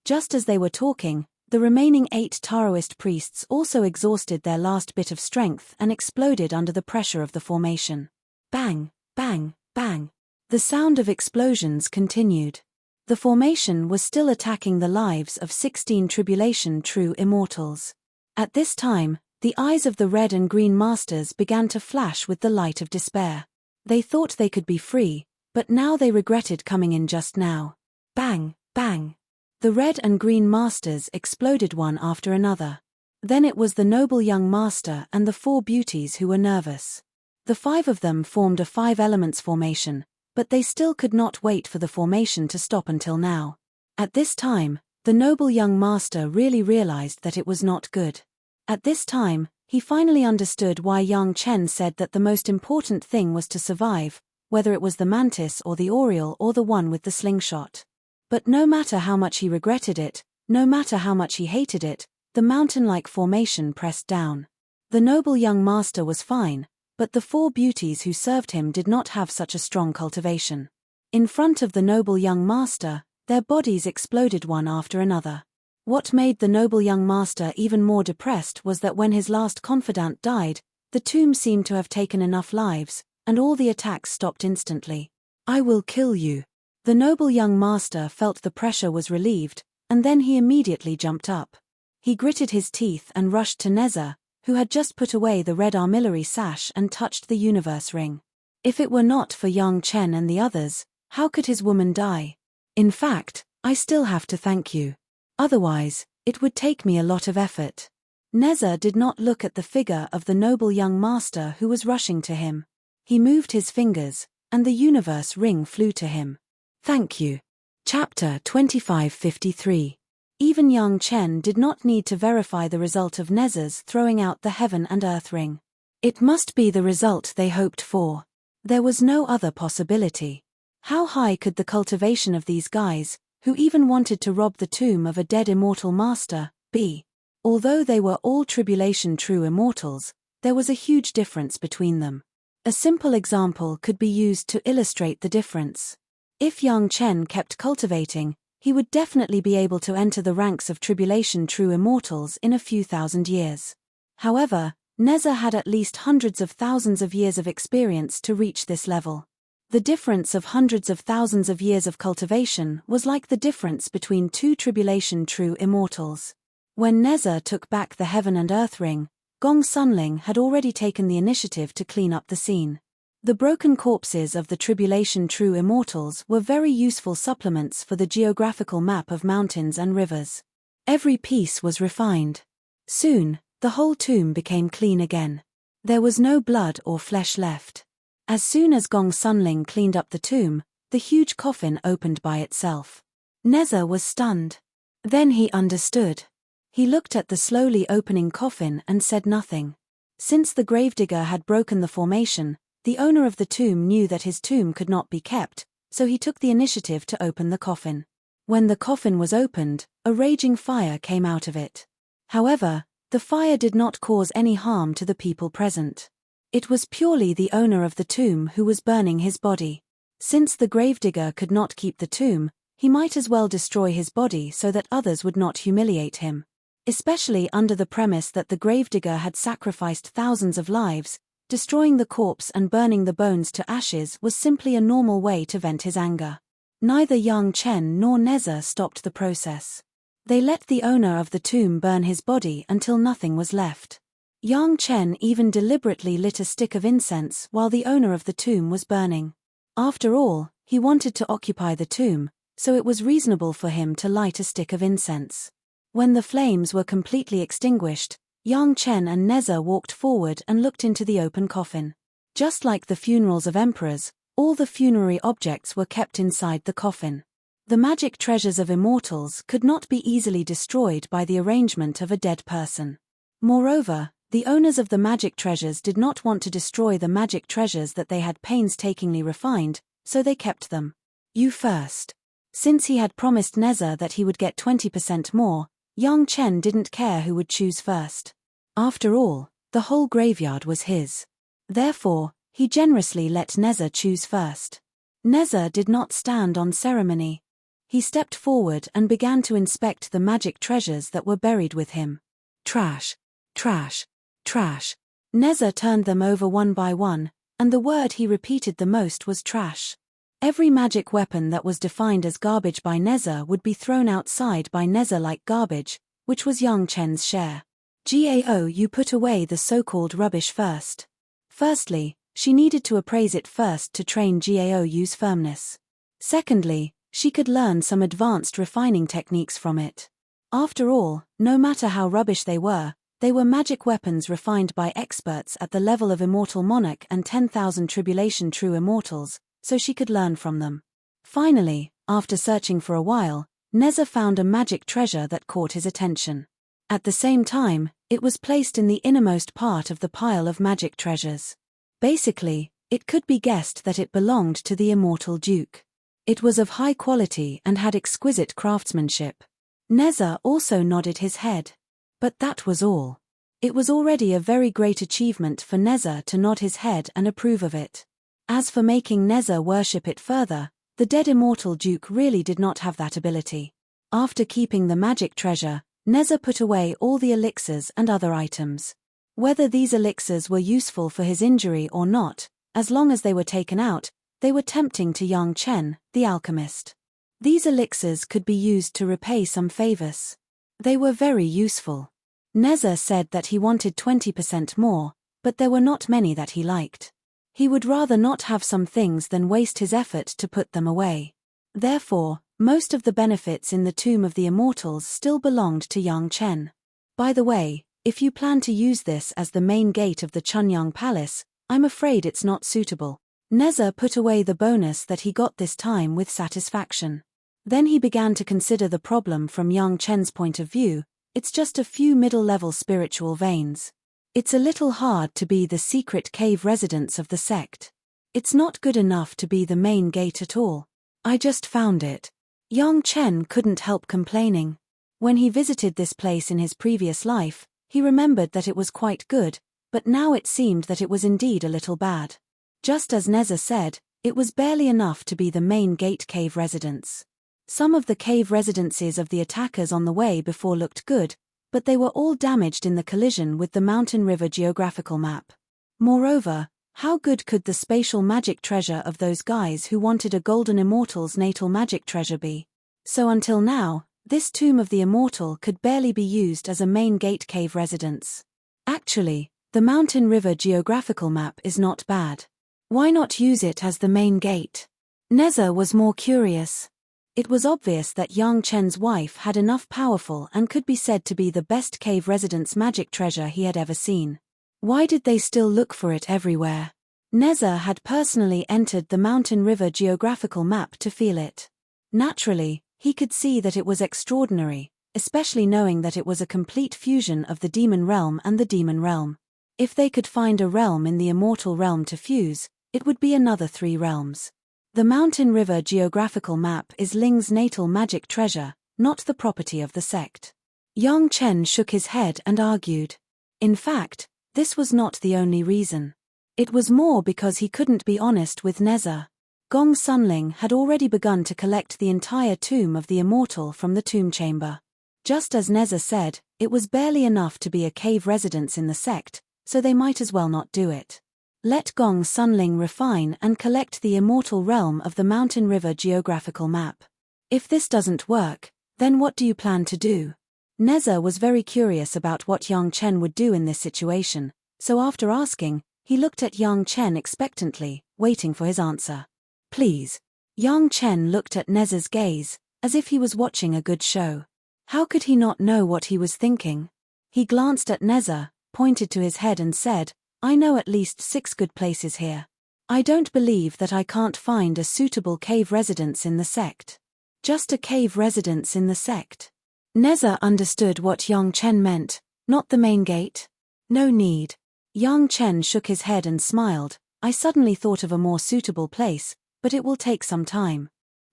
Just as they were talking, the remaining 8 Taoist priests also exhausted their last bit of strength and exploded under the pressure of the formation. Bang, bang, bang. The sound of explosions continued. The formation was still attacking the lives of 16 tribulation true immortals. At this time, the eyes of the red and green masters began to flash with the light of despair. They thought they could be free, but now they regretted coming in just now. Bang, bang. The red and green masters exploded one after another. Then it was the noble young master and the 4 beauties who were nervous. The 5 of them formed a 5 elements formation, but they still could not wait for the formation to stop until now. At this time, the noble young master really realized that it was not good. At this time, he finally understood why Yang Chen said that the most important thing was to survive, whether it was the mantis or the oriole or the one with the slingshot. But no matter how much he regretted it, no matter how much he hated it, the mountain-like formation pressed down. The noble young master was fine, but the 4 beauties who served him did not have such a strong cultivation. In front of the noble young master, their bodies exploded one after another. What made the noble young master even more depressed was that when his last confidant died, the tomb seemed to have taken enough lives, and all the attacks stopped instantly. I will kill you. The noble young master felt the pressure was relieved, and then he immediately jumped up. He gritted his teeth and rushed to Neza, who had just put away the red armillary sash and touched the universe ring. If it were not for Yang Chen and the others, how could his woman die? In fact, I still have to thank you. Otherwise, it would take me a lot of effort. Neza did not look at the figure of the noble young master who was rushing to him. He moved his fingers, and the universe ring flew to him. Thank you. Chapter 2553. Even Yang Chen did not need to verify the result of Neza's throwing out the heaven and earth ring. It must be the result they hoped for. There was no other possibility. How high could the cultivation of these guys, who even wanted to rob the tomb of a dead immortal master, be? Although they were all tribulation true immortals, there was a huge difference between them. A simple example could be used to illustrate the difference. If Yang Chen kept cultivating, he would definitely be able to enter the ranks of tribulation true immortals in a few thousand years. However, Neza had at least hundreds of thousands of years of experience to reach this level. The difference of hundreds of thousands of years of cultivation was like the difference between two tribulation true immortals. When Neza took back the Heaven and Earth ring, Gong Sunling had already taken the initiative to clean up the scene. The broken corpses of the tribulation true immortals were very useful supplements for the geographical map of mountains and rivers. Every piece was refined. Soon, the whole tomb became clean again. There was no blood or flesh left. As soon as Gong Sunling cleaned up the tomb, the huge coffin opened by itself. Neza was stunned. Then he understood. He looked at the slowly opening coffin and said nothing. Since the gravedigger had broken the formation, the owner of the tomb knew that his tomb could not be kept, so he took the initiative to open the coffin. When the coffin was opened, a raging fire came out of it. However, the fire did not cause any harm to the people present. It was purely the owner of the tomb who was burning his body. Since the gravedigger could not keep the tomb, he might as well destroy his body so that others would not humiliate him. Especially under the premise that the gravedigger had sacrificed thousands of lives, destroying the corpse and burning the bones to ashes was simply a normal way to vent his anger. Neither Yang Chen nor Neza stopped the process. They let the owner of the tomb burn his body until nothing was left. Yang Chen even deliberately lit a stick of incense while the owner of the tomb was burning. After all, he wanted to occupy the tomb, so it was reasonable for him to light a stick of incense. When the flames were completely extinguished, Yang Chen and Neza walked forward and looked into the open coffin. Just like the funerals of emperors, all the funerary objects were kept inside the coffin. The magic treasures of immortals could not be easily destroyed by the arrangement of a dead person. Moreover, the owners of the magic treasures did not want to destroy the magic treasures that they had painstakingly refined, so they kept them. You first. Since he had promised Neza that he would get 20% more, Yang Chen didn't care who would choose first. After all, the whole graveyard was his. Therefore, he generously let Neza choose first. Neza did not stand on ceremony. He stepped forward and began to inspect the magic treasures that were buried with him. Trash, trash, trash. Neza turned them over one by one, and the word he repeated the most was trash. Every magic weapon that was defined as garbage by Neza would be thrown outside by Neza like garbage, which was Yang Chen's share. Gao, you put away the so-called rubbish first. Firstly, she needed to appraise it first to train Gao Yu's firmness. Secondly, she could learn some advanced refining techniques from it. After all, no matter how rubbish they were magic weapons refined by experts at the level of Immortal Monarch and 10,000 Tribulation True Immortals, so she could learn from them. Finally, after searching for a while, Neza found a magic treasure that caught his attention. At the same time, it was placed in the innermost part of the pile of magic treasures. Basically, it could be guessed that it belonged to the Immortal Duke. It was of high quality and had exquisite craftsmanship. Neza also nodded his head. But that was all. It was already a very great achievement for Neza to nod his head and approve of it. As for making Neza worship it further, the dead Immortal Duke really did not have that ability. After keeping the magic treasure, Neza put away all the elixirs and other items. Whether these elixirs were useful for his injury or not, as long as they were taken out, they were tempting to Yang Chen, the alchemist. These elixirs could be used to repay some favors. They were very useful. Neza said that he wanted 20% more, but there were not many that he liked. He would rather not have some things than waste his effort to put them away. Therefore, most of the benefits in the Tomb of the Immortals still belonged to Yang Chen. By the way, if you plan to use this as the main gate of the Chunyang Palace, I'm afraid it's not suitable. Neza put away the bonus that he got this time with satisfaction. Then he began to consider the problem from Yang Chen's point of view. It's just a few middle-level spiritual veins. It's a little hard to be the secret cave residence of the sect. It's not good enough to be the main gate at all. I just found it. Yang Chen couldn't help complaining. When he visited this place in his previous life, he remembered that it was quite good, but now it seemed that it was indeed a little bad. Just as Neza said, It was barely enough to be the main gate cave residence. Some of the cave residences of the attackers on the way before looked good, but they were all damaged in the collision with the Mountain River geographical map. Moreover, how good could the spatial magic treasure of those guys who wanted a golden immortal's natal magic treasure be? So until now, this tomb of the immortal could barely be used as a main gate cave residence. Actually, the Mountain River geographical map is not bad. Why not use it as the main gate? Neza was more curious. It was obvious that Yang Chen's wife had enough powerful and could be said to be the best cave residence magic treasure he had ever seen. Why did they still look for it everywhere? Neza had personally entered the Mountain River geographical map to feel it. Naturally, he could see that it was extraordinary, especially knowing that it was a complete fusion of the demon realm and the demon realm. If they could find a realm in the immortal realm to fuse, it would be another 3 realms. The Mountain River geographical map is Ling's natal magic treasure, not the property of the sect. Yang Chen shook his head and argued. In fact, this was not the only reason. It was more because he couldn't be honest with Neza. Gong Sunling had already begun to collect the entire tomb of the immortal from the tomb chamber. Just as Neza said, it was barely enough to be a cave residence in the sect, so they might as well not do it. Let Gong Sunling refine and collect the immortal realm of the Mountain River geographical map. If this doesn't work, then what do you plan to do? Neza was very curious about what Yang Chen would do in this situation, so after asking, he looked at Yang Chen expectantly, waiting for his answer. Please. Yang Chen looked at Neza's gaze, as if he was watching a good show. How could he not know what he was thinking? He glanced at Neza, pointed to his head and said, I know at least 6 good places here. I don't believe that I can't find a suitable cave residence in the sect. Just a cave residence in the sect. Neza understood what Yang Chen meant, not the main gate. No need. Yang Chen shook his head and smiled. I suddenly thought of a more suitable place, but it will take some time.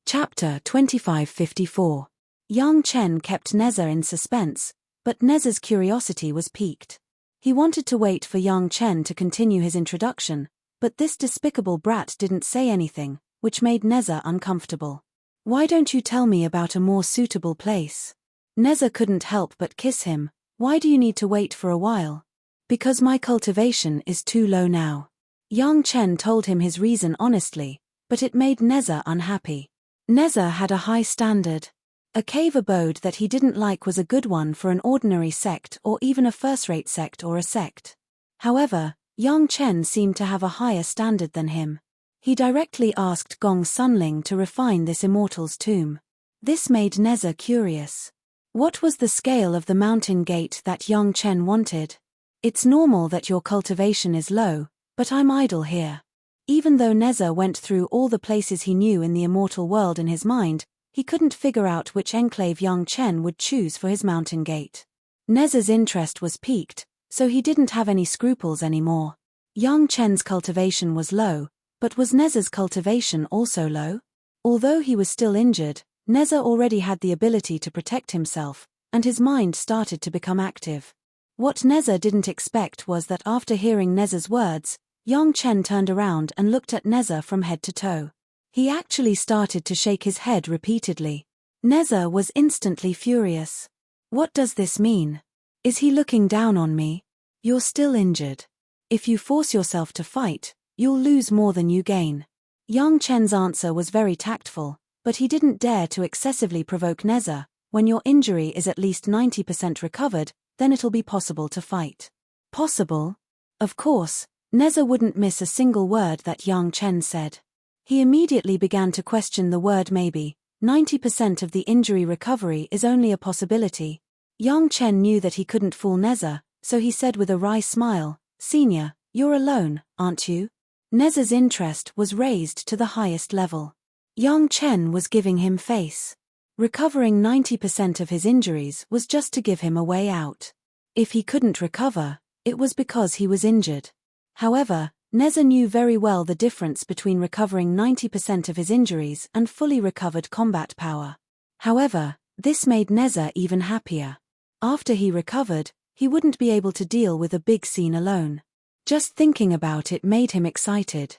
Chapter 2554. Yang Chen kept Neza in suspense, but Neza's curiosity was piqued. He wanted to wait for Yang Chen to continue his introduction, but this despicable brat didn't say anything, which made Neza uncomfortable. Why don't you tell me about a more suitable place? Neza couldn't help but kiss him. Why do you need to wait for a while? Because my cultivation is too low now. Yang Chen told him his reason honestly, but it made Neza unhappy. Neza had a high standard. A cave abode that he didn't like was a good one for an ordinary sect or even a first-rate sect or a sect. However, Yang Chen seemed to have a higher standard than him. He directly asked Gong Sunling to refine this immortal's tomb. This made Neza curious. What was the scale of the mountain gate that Yang Chen wanted? It's normal that your cultivation is low, but I'm idle here. Even though Neza went through all the places he knew in the immortal world in his mind, he couldn't figure out which enclave Yang Chen would choose for his mountain gate. Neza's interest was piqued, so he didn't have any scruples anymore. Yang Chen's cultivation was low, but was Neza's cultivation also low? Although he was still injured, Neza already had the ability to protect himself, and his mind started to become active. What Neza didn't expect was that after hearing Neza's words, Yang Chen turned around and looked at Neza from head to toe. He actually started to shake his head repeatedly. Neza was instantly furious. What does this mean? Is he looking down on me? You're still injured. If you force yourself to fight, you'll lose more than you gain. Yang Chen's answer was very tactful, but he didn't dare to excessively provoke Neza. When your injury is at least 90% recovered, then it'll be possible to fight. Possible? Of course, Neza wouldn't miss a single word that Yang Chen said. He immediately began to question the word maybe. 90% of the injury recovery is only a possibility. Yang Chen knew that he couldn't fool Neza, so he said with a wry smile, Senior, you're alone, aren't you? Neza's interest was raised to the highest level. Yang Chen was giving him face. Recovering 90% of his injuries was just to give him a way out. If he couldn't recover, it was because he was injured. However, Neza knew very well the difference between recovering 90% of his injuries and fully recovered combat power. However, this made Neza even happier. After he recovered, he wouldn't be able to deal with a big scene alone. Just thinking about it made him excited.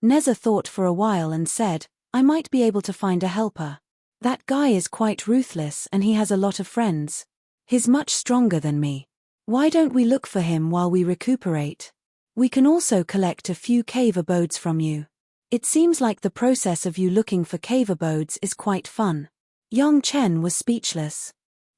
Neza thought for a while and said, I might be able to find a helper. That guy is quite ruthless and he has a lot of friends. He's much stronger than me. Why don't we look for him while we recuperate? We can also collect a few cave abodes from you. It seems like the process of you looking for cave abodes is quite fun. Young Chen was speechless.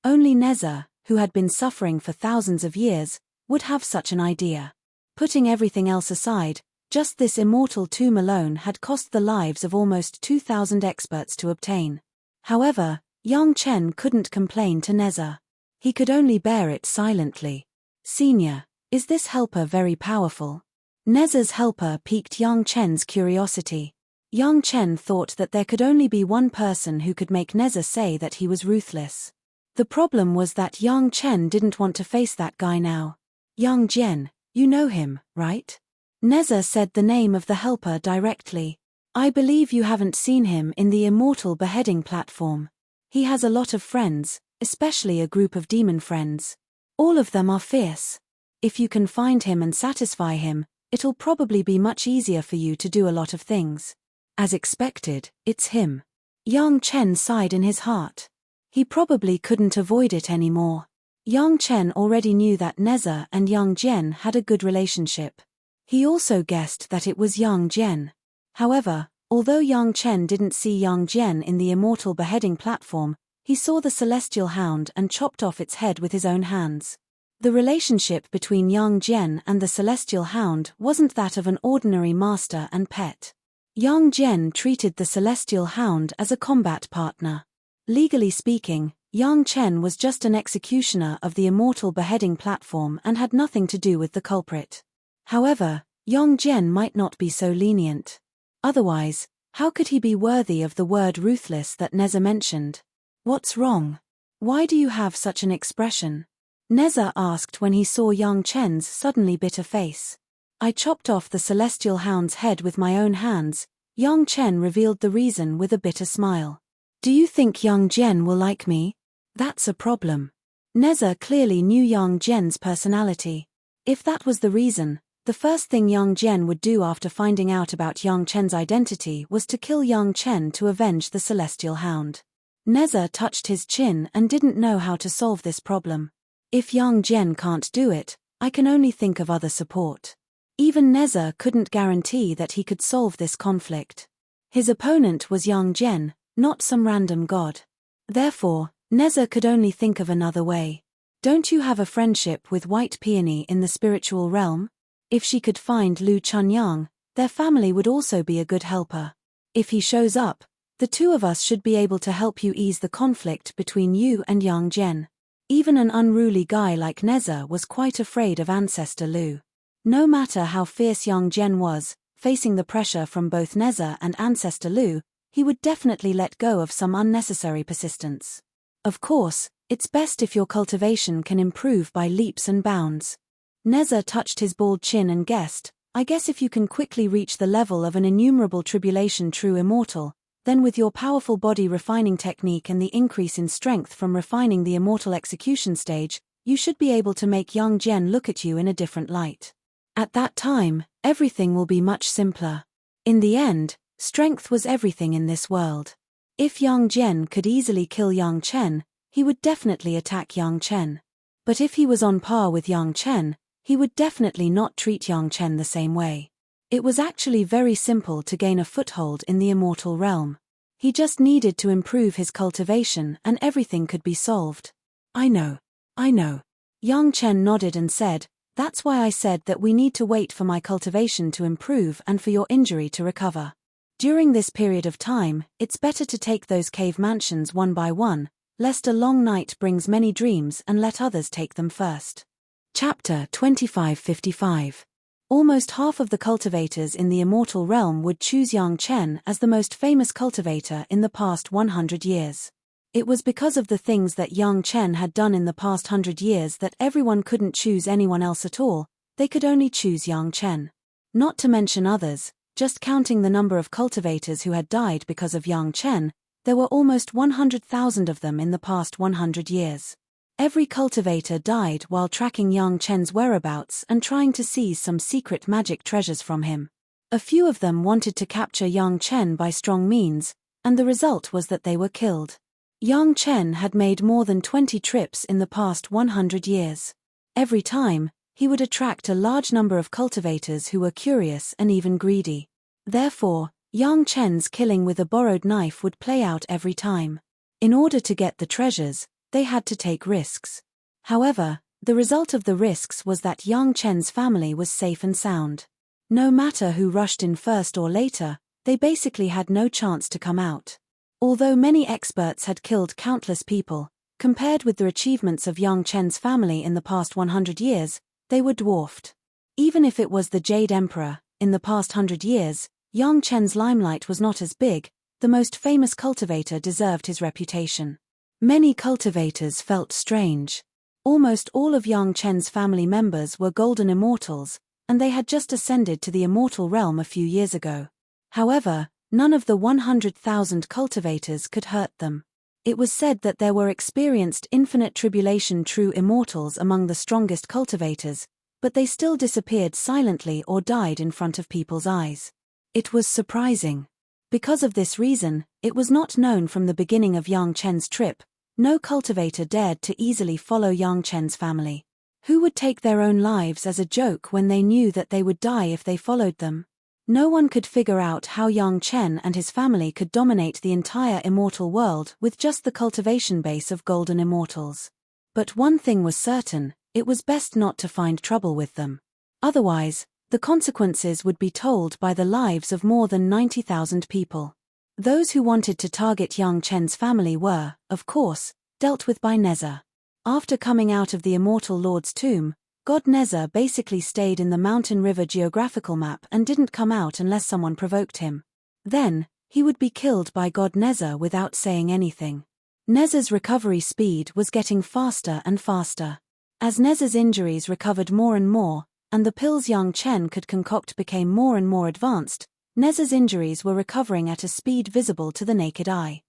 Only Neza, who had been suffering for thousands of years, would have such an idea. Putting everything else aside, just this immortal tomb alone had cost the lives of almost 2,000 experts to obtain. However, young Chen couldn't complain to Neza. He could only bear it silently. Senior, is this helper very powerful? Neza's helper piqued young Chen's curiosity. Young Chen thought that there could only be one person who could make Neza say that he was ruthless. The problem was that young Chen didn't want to face that guy now. Young Jian, you know him, right? Neza said the name of the helper directly. I believe you haven't seen him in the immortal beheading platform. He has a lot of friends, especially a group of demon friends. All of them are fierce. If you can find him and satisfy him, it'll probably be much easier for you to do a lot of things. As expected, it's him. Young Chen sighed in his heart. He probably couldn't avoid it anymore. Young Chen already knew that Neza and Young Jian had a good relationship. He also guessed that it was Young Jian. However, although Young Chen didn't see Young Jian in the immortal beheading platform, he saw the celestial hound and chopped off its head with his own hands. The relationship between Young Jian and the celestial hound wasn't that of an ordinary master and pet. Young Jian treated the celestial hound as a combat partner. Legally speaking, Young Chen was just an executioner of the immortal beheading platform and had nothing to do with the culprit. However, Young Jian might not be so lenient. Otherwise, how could he be worthy of the word ruthless that Neza mentioned? What's wrong? Why do you have such an expression? Neza asked when he saw Young Chen's suddenly bitter face. I chopped off the celestial hound's head with my own hands. Young Chen revealed the reason with a bitter smile. Do you think Young Jian will like me? That's a problem. Neza clearly knew Young Jian's personality. If that was the reason, the first thing Young Jian would do after finding out about Young Chen's identity was to kill Young Chen to avenge the celestial hound. Neza touched his chin and didn't know how to solve this problem. If Young Jian can't do it, I can only think of other support. Even Neza couldn't guarantee that he could solve this conflict. His opponent was Young Jian, not some random god. Therefore, Neza could only think of another way. Don't you have a friendship with White Peony in the spiritual realm? If she could find Lu Chunyang, their family would also be a good helper. If he shows up, the two of us should be able to help you ease the conflict between you and Young Jian. Even an unruly guy like Neza was quite afraid of Ancestor Lu. No matter how fierce Young Jian was, facing the pressure from both Neza and Ancestor Lu, he would definitely let go of some unnecessary persistence. Of course, it's best if your cultivation can improve by leaps and bounds. Neza touched his bald chin and guessed, I guess if you can quickly reach the level of an innumerable tribulation true immortal, then with your powerful body refining technique and the increase in strength from refining the immortal execution stage, you should be able to make Young Jian look at you in a different light. At that time, everything will be much simpler. In the end, strength was everything in this world. If Young Jian could easily kill Young Chen, he would definitely attack Young Chen. But if he was on par with Young Chen, he would definitely not treat Young Chen the same way. It was actually very simple to gain a foothold in the immortal realm. He just needed to improve his cultivation and everything could be solved. I know. Young Chen nodded and said, that's why I said that we need to wait for my cultivation to improve and for your injury to recover. During this period of time, it's better to take those cave mansions one by one, lest a long night brings many dreams and let others take them first. Chapter 2555. Almost half of the cultivators in the immortal realm would choose Young Chen as the most famous cultivator in the past 100 years. It was because of the things that Young Chen had done in the past 100 years that everyone couldn't choose anyone else at all, they could only choose Young Chen. Not to mention others, just counting the number of cultivators who had died because of Young Chen, there were almost 100,000 of them in the past 100 years. Every cultivator died while tracking Young Chen's whereabouts and trying to seize some secret magic treasures from him. A few of them wanted to capture Yang Chen by strong means, and the result was that they were killed. Yang Chen had made more than 20 trips in the past 100 years. Every time, he would attract a large number of cultivators who were curious and even greedy. Therefore, Yang Chen's killing with a borrowed knife would play out every time. In order to get the treasures, they had to take risks. However, the result of the risks was that Yang Chen's family was safe and sound. No matter who rushed in first or later, they basically had no chance to come out. Although many experts had killed countless people, compared with the achievements of Yang Chen's family in the past 100 years, they were dwarfed. Even if it was the Jade Emperor, in the past 100 years, Yang Chen's limelight was not as big. The most famous cultivator deserved his reputation. Many cultivators felt strange. Almost all of Yang Chen's family members were golden immortals, and they had just ascended to the immortal realm a few years ago. However, none of the 100,000 cultivators could hurt them. It was said that there were experienced infinite tribulation true immortals among the strongest cultivators, but they still disappeared silently or died in front of people's eyes. It was surprising. Because of this reason, it was not known from the beginning of Yang Chen's trip. No cultivator dared to easily follow Yang Chen's family. Who would take their own lives as a joke when they knew that they would die if they followed them? No one could figure out how Yang Chen and his family could dominate the entire immortal world with just the cultivation base of golden immortals. But one thing was certain, it was best not to find trouble with them. Otherwise, the consequences would be told by the lives of more than 90,000 people. Those who wanted to target Yang Chen's family were, of course, dealt with by Neza. After coming out of the Immortal Lord's tomb, God Neza basically stayed in the mountain river geographical map and didn't come out unless someone provoked him. Then, he would be killed by God Neza without saying anything. Neza's recovery speed was getting faster and faster. As Neza's injuries recovered more and more, and the pills Yang Chen could concoct became more and more advanced, Neza's injuries were recovering at a speed visible to the naked eye.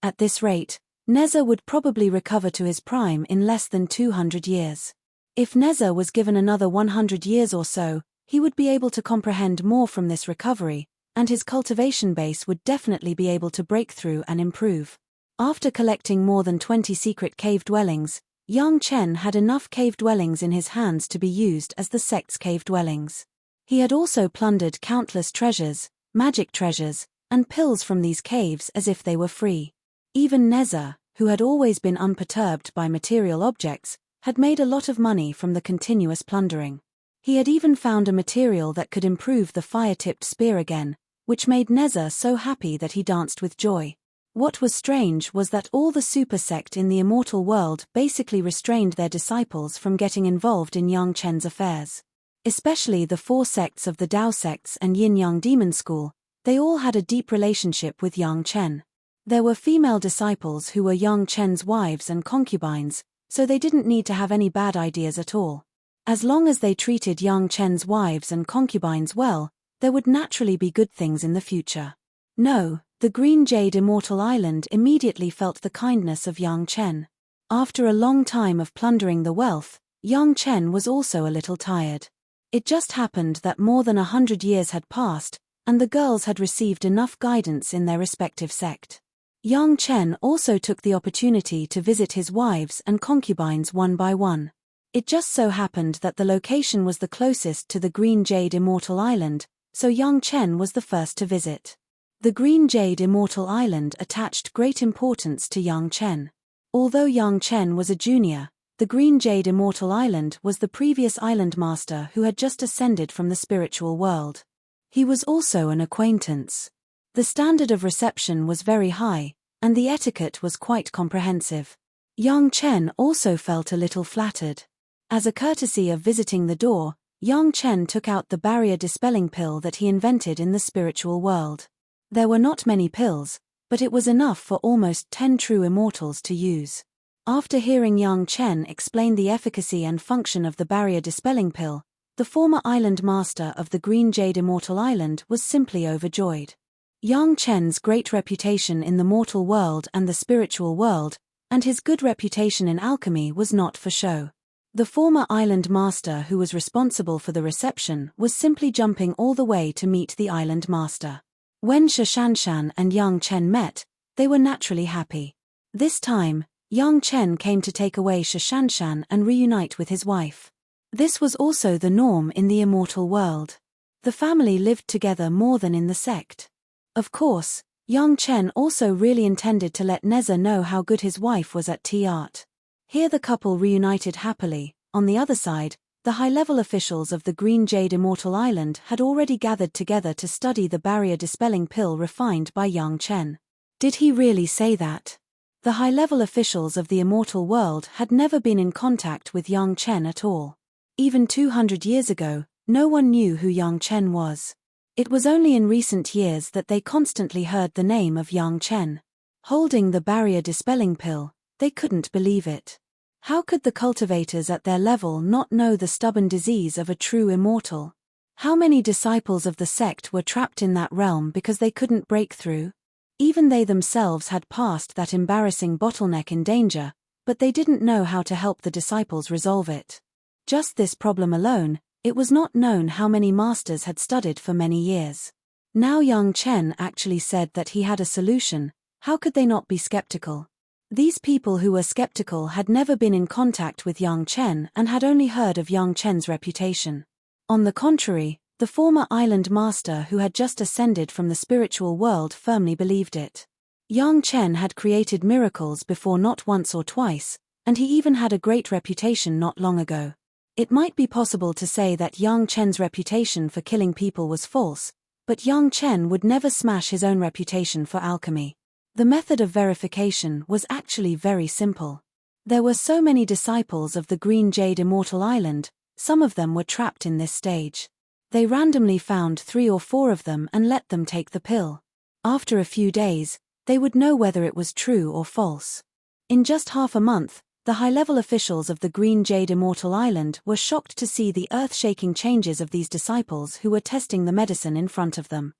At this rate, Neza would probably recover to his prime in less than 200 years. If Neza was given another 100 years or so, he would be able to comprehend more from this recovery, and his cultivation base would definitely be able to break through and improve. After collecting more than 20 secret cave dwellings, Yang Chen had enough cave dwellings in his hands to be used as the sect's cave dwellings. He had also plundered countless treasures, magic treasures, and pills from these caves as if they were free. Even Neza, who had always been unperturbed by material objects, had made a lot of money from the continuous plundering. He had even found a material that could improve the fire-tipped spear again, which made Neza so happy that he danced with joy. What was strange was that all the super sect in the immortal world basically restrained their disciples from getting involved in Yang Chen's affairs. Especially the 4 sects of the Dao sects and Yin-Yang Demon School, they all had a deep relationship with Yang Chen. There were female disciples who were Yang Chen's wives and concubines, so they didn't need to have any bad ideas at all. As long as they treated Yang Chen's wives and concubines well, there would naturally be good things in the future. No, the Green Jade Immortal Island immediately felt the kindness of Yang Chen. After a long time of plundering the wealth, Yang Chen was also a little tired. It just happened that more than 100 years had passed, and the girls had received enough guidance in their respective sect. Yang Chen also took the opportunity to visit his wives and concubines one by one. It just so happened that the location was the closest to the Green Jade Immortal Island, so Yang Chen was the first to visit. The Green Jade Immortal Island attached great importance to Yang Chen. Although Yang Chen was a junior, the Green Jade Immortal Island was the previous island master who had just ascended from the spiritual world. He was also an acquaintance. The standard of reception was very high, and the etiquette was quite comprehensive. Yang Chen also felt a little flattered. As a courtesy of visiting the door, Yang Chen took out the barrier dispelling pill that he invented in the spiritual world. There were not many pills, but it was enough for almost 10 true immortals to use. After hearing Yang Chen explain the efficacy and function of the barrier dispelling pill, the former island master of the Green Jade Immortal Island was simply overjoyed. Yang Chen's great reputation in the mortal world and the spiritual world, and his good reputation in alchemy was not for show. The former island master who was responsible for the reception was simply jumping all the way to meet the island master. When Shashanshan and Yang Chen met, they were naturally happy. This time, Yang Chen came to take away Shashanshan and reunite with his wife. This was also the norm in the immortal world. The family lived together more than in the sect. Of course, Yang Chen also really intended to let Neza know how good his wife was at tea art. Here the couple reunited happily. On the other side, the high-level officials of the Green Jade Immortal Island had already gathered together to study the barrier-dispelling pill refined by Yang Chen. Did he really say that? The high-level officials of the immortal world had never been in contact with Yang Chen at all. Even 200 years ago, no one knew who Yang Chen was. It was only in recent years that they constantly heard the name of Yang Chen. Holding the barrier-dispelling pill, they couldn't believe it. How could the cultivators at their level not know the stubborn disease of a true immortal? How many disciples of the sect were trapped in that realm because they couldn't break through? Even they themselves had passed that embarrassing bottleneck in danger, but they didn't know how to help the disciples resolve it. Just this problem alone, it was not known how many masters had studied for many years. Now Yang Chen actually said that he had a solution. How could they not be skeptical? These people who were skeptical had never been in contact with Yang Chen and had only heard of Yang Chen's reputation. On the contrary, the former island master who had just ascended from the spiritual world firmly believed it. Yang Chen had created miracles before not once or twice, and he even had a great reputation not long ago. It might be possible to say that Yang Chen's reputation for killing people was false, but Yang Chen would never smash his own reputation for alchemy. The method of verification was actually very simple. There were so many disciples of the Green Jade Immortal Island, some of them were trapped in this stage. They randomly found 3 or 4 of them and let them take the pill. After a few days, they would know whether it was true or false. In just half a month, the high-level officials of the Green Jade Immortal Island were shocked to see the earth-shaking changes of these disciples who were testing the medicine in front of them.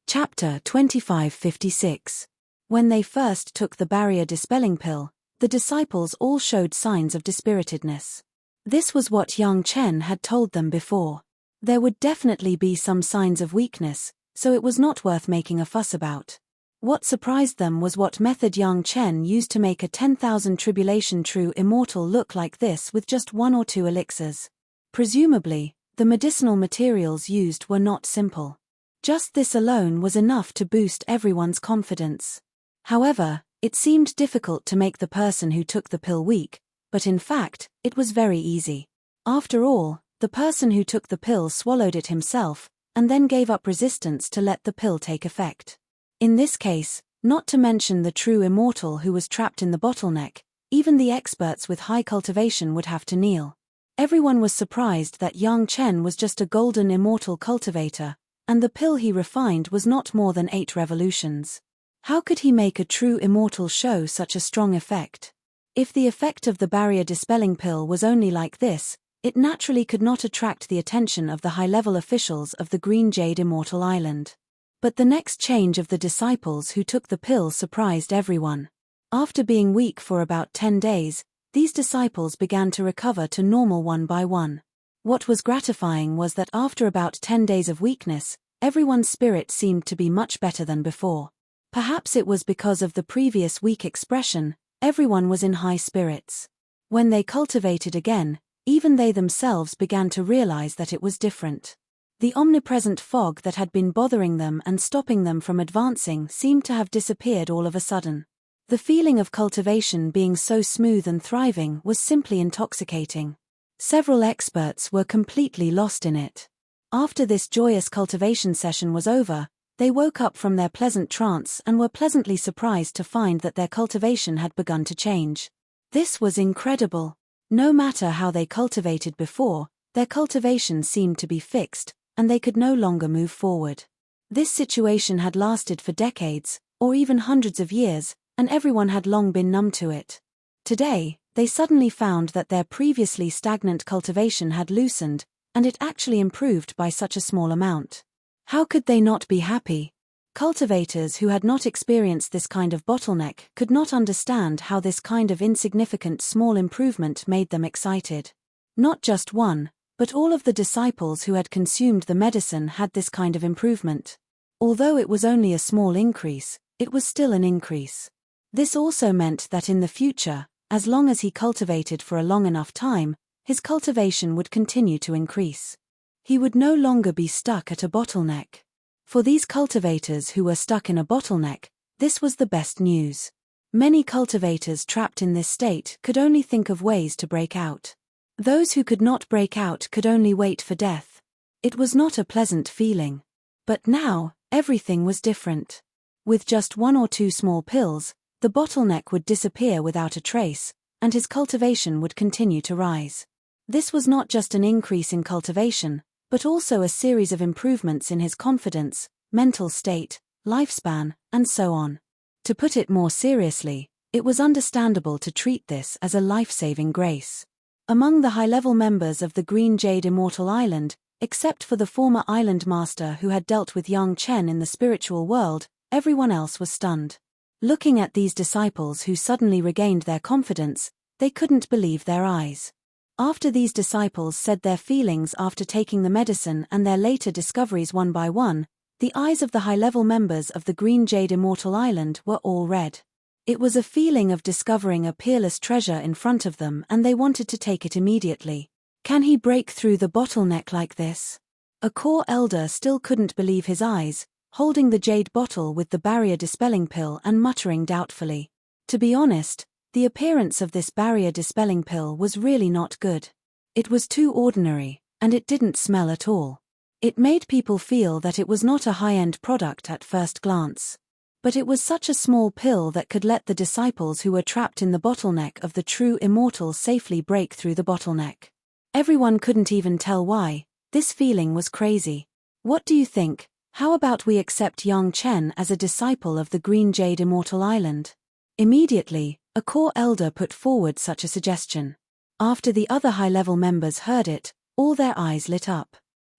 Chapter 2556. When they first took the barrier-dispelling pill, the disciples all showed signs of dispiritedness. This was what Yang Chen had told them before. There would definitely be some signs of weakness, so it was not worth making a fuss about. What surprised them was what method Yang Chen used to make a 10,000 tribulation true immortal look like this with just 1 or 2 elixirs. Presumably, the medicinal materials used were not simple. Just this alone was enough to boost everyone's confidence. However, it seemed difficult to make the person who took the pill weak, but in fact, it was very easy. After all, the person who took the pill swallowed it himself, and then gave up resistance to let the pill take effect. In this case, not to mention the true immortal who was trapped in the bottleneck, even the experts with high cultivation would have to kneel. Everyone was surprised that Yang Chen was just a golden immortal cultivator, and the pill he refined was not more than 8 revolutions. How could he make a true immortal show such a strong effect? If the effect of the barrier-dispelling pill was only like this, it naturally could not attract the attention of the high-level officials of the Green Jade Immortal Island. But the next change of the disciples who took the pill surprised everyone. After being weak for about 10 days, these disciples began to recover to normal one by one. What was gratifying was that after about 10 days of weakness, everyone's spirit seemed to be much better than before. Perhaps it was because of the previous weak expression, everyone was in high spirits. When they cultivated again, even they themselves began to realize that it was different. The omnipresent fog that had been bothering them and stopping them from advancing seemed to have disappeared all of a sudden. The feeling of cultivation being so smooth and thriving was simply intoxicating. Several experts were completely lost in it. After this joyous cultivation session was over, they woke up from their pleasant trance and were pleasantly surprised to find that their cultivation had begun to change. This was incredible. No matter how they cultivated before, their cultivation seemed to be fixed, and they could no longer move forward. This situation had lasted for decades, or even hundreds of years, and everyone had long been numb to it. Today, they suddenly found that their previously stagnant cultivation had loosened, and it actually improved by such a small amount. How could they not be happy? Cultivators who had not experienced this kind of bottleneck could not understand how this kind of insignificant small improvement made them excited. Not just one, but all of the disciples who had consumed the medicine had this kind of improvement. Although it was only a small increase, it was still an increase. This also meant that in the future, as long as he cultivated for a long enough time, his cultivation would continue to increase. He would no longer be stuck at a bottleneck. For these cultivators who were stuck in a bottleneck, this was the best news. Many cultivators trapped in this state could only think of ways to break out. Those who could not break out could only wait for death. It was not a pleasant feeling. But now, everything was different. With just 1 or 2 small pills, the bottleneck would disappear without a trace, and his cultivation would continue to rise. This was not just an increase in cultivation, but also a series of improvements in his confidence, mental state, lifespan, and so on. To put it more seriously, it was understandable to treat this as a life-saving grace. Among the high-level members of the Green Jade Immortal Island, except for the former island master who had dealt with young Chen in the spiritual world, everyone else was stunned. Looking at these disciples who suddenly regained their confidence, they couldn't believe their eyes. After these disciples said their feelings after taking the medicine and their later discoveries one by one, the eyes of the high-level members of the Green Jade Immortal Island were all red. It was a feeling of discovering a peerless treasure in front of them, and they wanted to take it immediately. Can he break through the bottleneck like this? A core elder still couldn't believe his eyes, holding the jade bottle with the barrier-dispelling pill and muttering doubtfully. To be honest, the appearance of this barrier-dispelling pill was really not good. It was too ordinary, and it didn't smell at all. It made people feel that it was not a high-end product at first glance. But it was such a small pill that could let the disciples who were trapped in the bottleneck of the true immortal safely break through the bottleneck. Everyone couldn't even tell why. This feeling was crazy. What do you think? How about we accept young Chen as a disciple of the Green Jade Immortal Island? Immediately, a core elder put forward such a suggestion. After the other high-level members heard it, all their eyes lit up.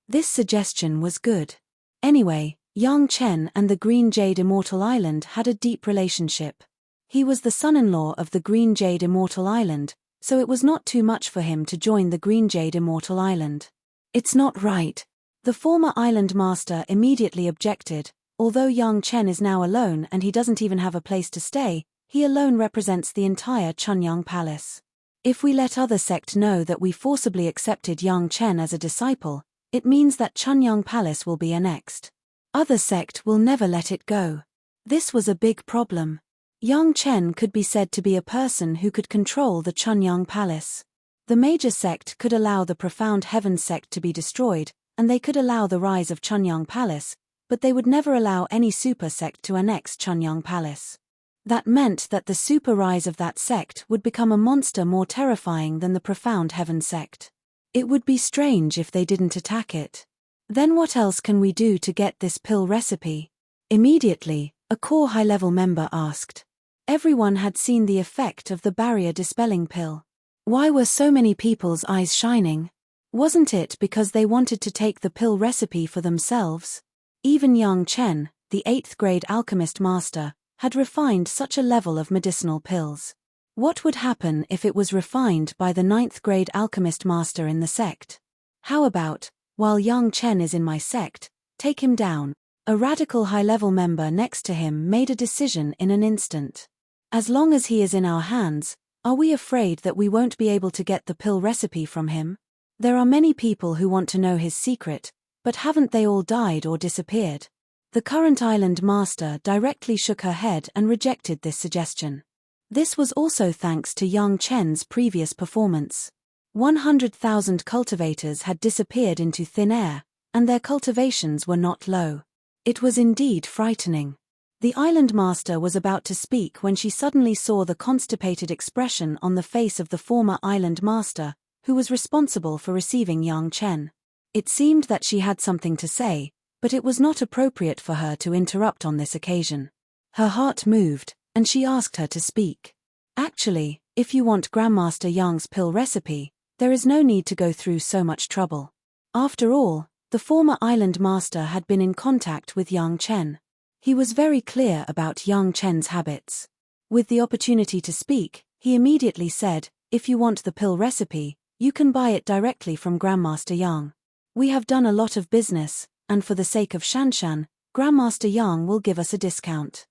This suggestion was good. Anyway, young Chen and the Green Jade Immortal Island had a deep relationship. He was the son-in-law of the Green Jade Immortal Island, so it was not too much for him to join the Green Jade Immortal Island. It's not right. The former island master immediately objected. Although young Chen is now alone and he doesn't even have a place to stay, he alone represents the entire Chunyang Palace. If we let other sect know that we forcibly accepted young Chen as a disciple, it means that Chunyang Palace will be annexed. Other sect will never let it go. This was a big problem. Young Chen could be said to be a person who could control the Chunyang Palace. The major sect could allow the Profound Heaven sect to be destroyed, and they could allow the rise of Chunyang Palace, but they would never allow any super sect to annex Chunyang Palace. That meant that the super rise of that sect would become a monster more terrifying than the Profound Heaven sect. It would be strange if they didn't attack it. Then what else can we do to get this pill recipe? Immediately, a core high-level member asked. Everyone had seen the effect of the barrier-dispelling pill. Why were so many people's eyes shining? Wasn't it because they wanted to take the pill recipe for themselves? Even young Chen, the 8th grade alchemist master, had refined such a level of medicinal pills. What would happen if it was refined by the 9th grade alchemist master in the sect? How about, while young Chen is in my sect, take him down? A radical high-level member next to him made a decision in an instant. As long as he is in our hands, are we afraid that we won't be able to get the pill recipe from him? There are many people who want to know his secret, but haven't they all died or disappeared? The current island master directly shook her head and rejected this suggestion. This was also thanks to young Chen's previous performance. 100,000 cultivators had disappeared into thin air, and their cultivations were not low. It was indeed frightening. The island master was about to speak when she suddenly saw the constipated expression on the face of the former island master, who was responsible for receiving young Chen. It seemed that she had something to say, but it was not appropriate for her to interrupt on this occasion. Her heart moved, and she asked her to speak. Actually, if you want Grandmaster Yang's pill recipe, there is no need to go through so much trouble. After all, the former island master had been in contact with young Chen. He was very clear about young Chen's habits. With the opportunity to speak, he immediately said, if you want the pill recipe, You can buy it directly from Grandmaster Yang. We have done a lot of business, and for the sake of Shanshan, Grandmaster Yang will give us a discount.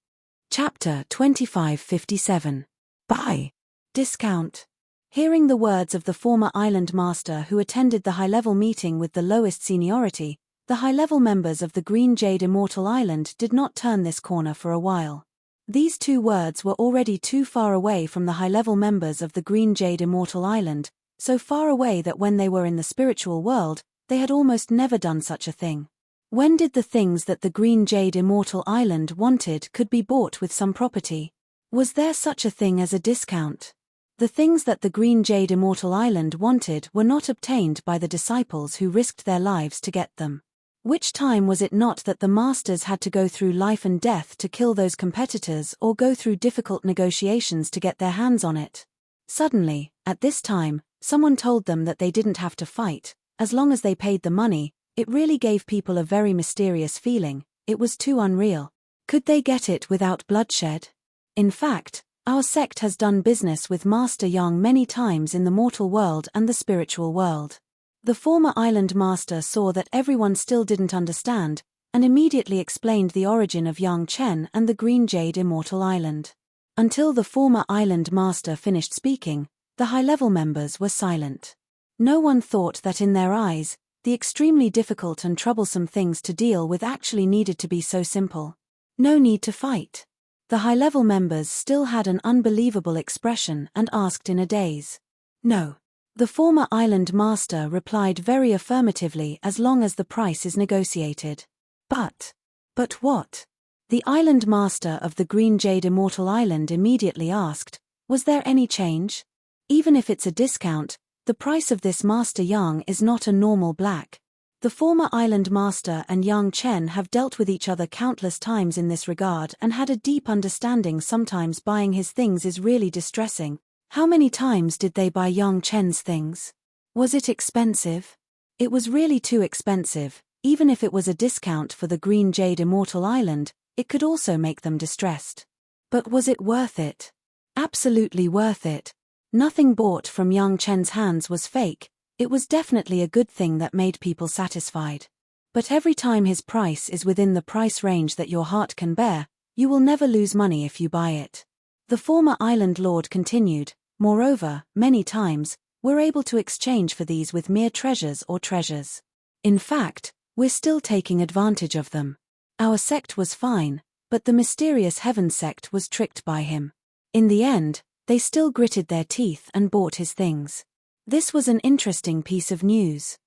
Chapter 2557. Buy. Discount. Hearing the words of the former island master who attended the high-level meeting with the lowest seniority, the high-level members of the Green Jade Immortal Island did not turn this corner for a while. These two words were already too far away from the high-level members of the Green Jade Immortal Island, so far away that when they were in the spiritual world, they had almost never done such a thing. When did the things that the Green Jade Immortal Island wanted could be bought with some property? Was there such a thing as a discount? The things that the Green Jade Immortal Island wanted were not obtained by the disciples who risked their lives to get them. Which time was it not that the masters had to go through life and death to kill those competitors or go through difficult negotiations to get their hands on it? Suddenly, at this time, someone told them that they didn't have to fight, as long as they paid the money. It really gave people a very mysterious feeling. It was too unreal. Could they get it without bloodshed? In fact, our sect has done business with Master Yang many times in the mortal world and the spiritual world. The former island master saw that everyone still didn't understand, and immediately explained the origin of Yang Chen and the Green Jade Immortal Island. Until the former island master finished speaking, the high-level members were silent. No one thought that in their eyes, the extremely difficult and troublesome things to deal with actually needed to be so simple. No need to fight. The high-level members still had an unbelievable expression and asked in a daze. No. The former island master replied very affirmatively as long as the price is negotiated. But what? The island master of the Green Jade Immortal Island immediately asked, was there any change? Even if it's a discount, the price of this Master Yang is not a normal black. The former island master and Yang Chen have dealt with each other countless times in this regard and had a deep understanding. Sometimes buying his things is really distressing. How many times did they buy Yang Chen's things? Was it expensive? It was really too expensive. Even if it was a discount for the Green Jade Immortal Island, it could also make them distressed. But was it worth it? Absolutely worth it. Nothing bought from Yang Chen's hands was fake. It was definitely a good thing that made people satisfied. But every time his price is within the price range that your heart can bear, you will never lose money if you buy it. The former island lord continued, moreover, many times, we're able to exchange for these with mere treasures or treasures. In fact, we're still taking advantage of them. Our sect was fine, but the mysterious heaven sect was tricked by him. In the end, they still gritted their teeth and bought his things. This was an interesting piece of news.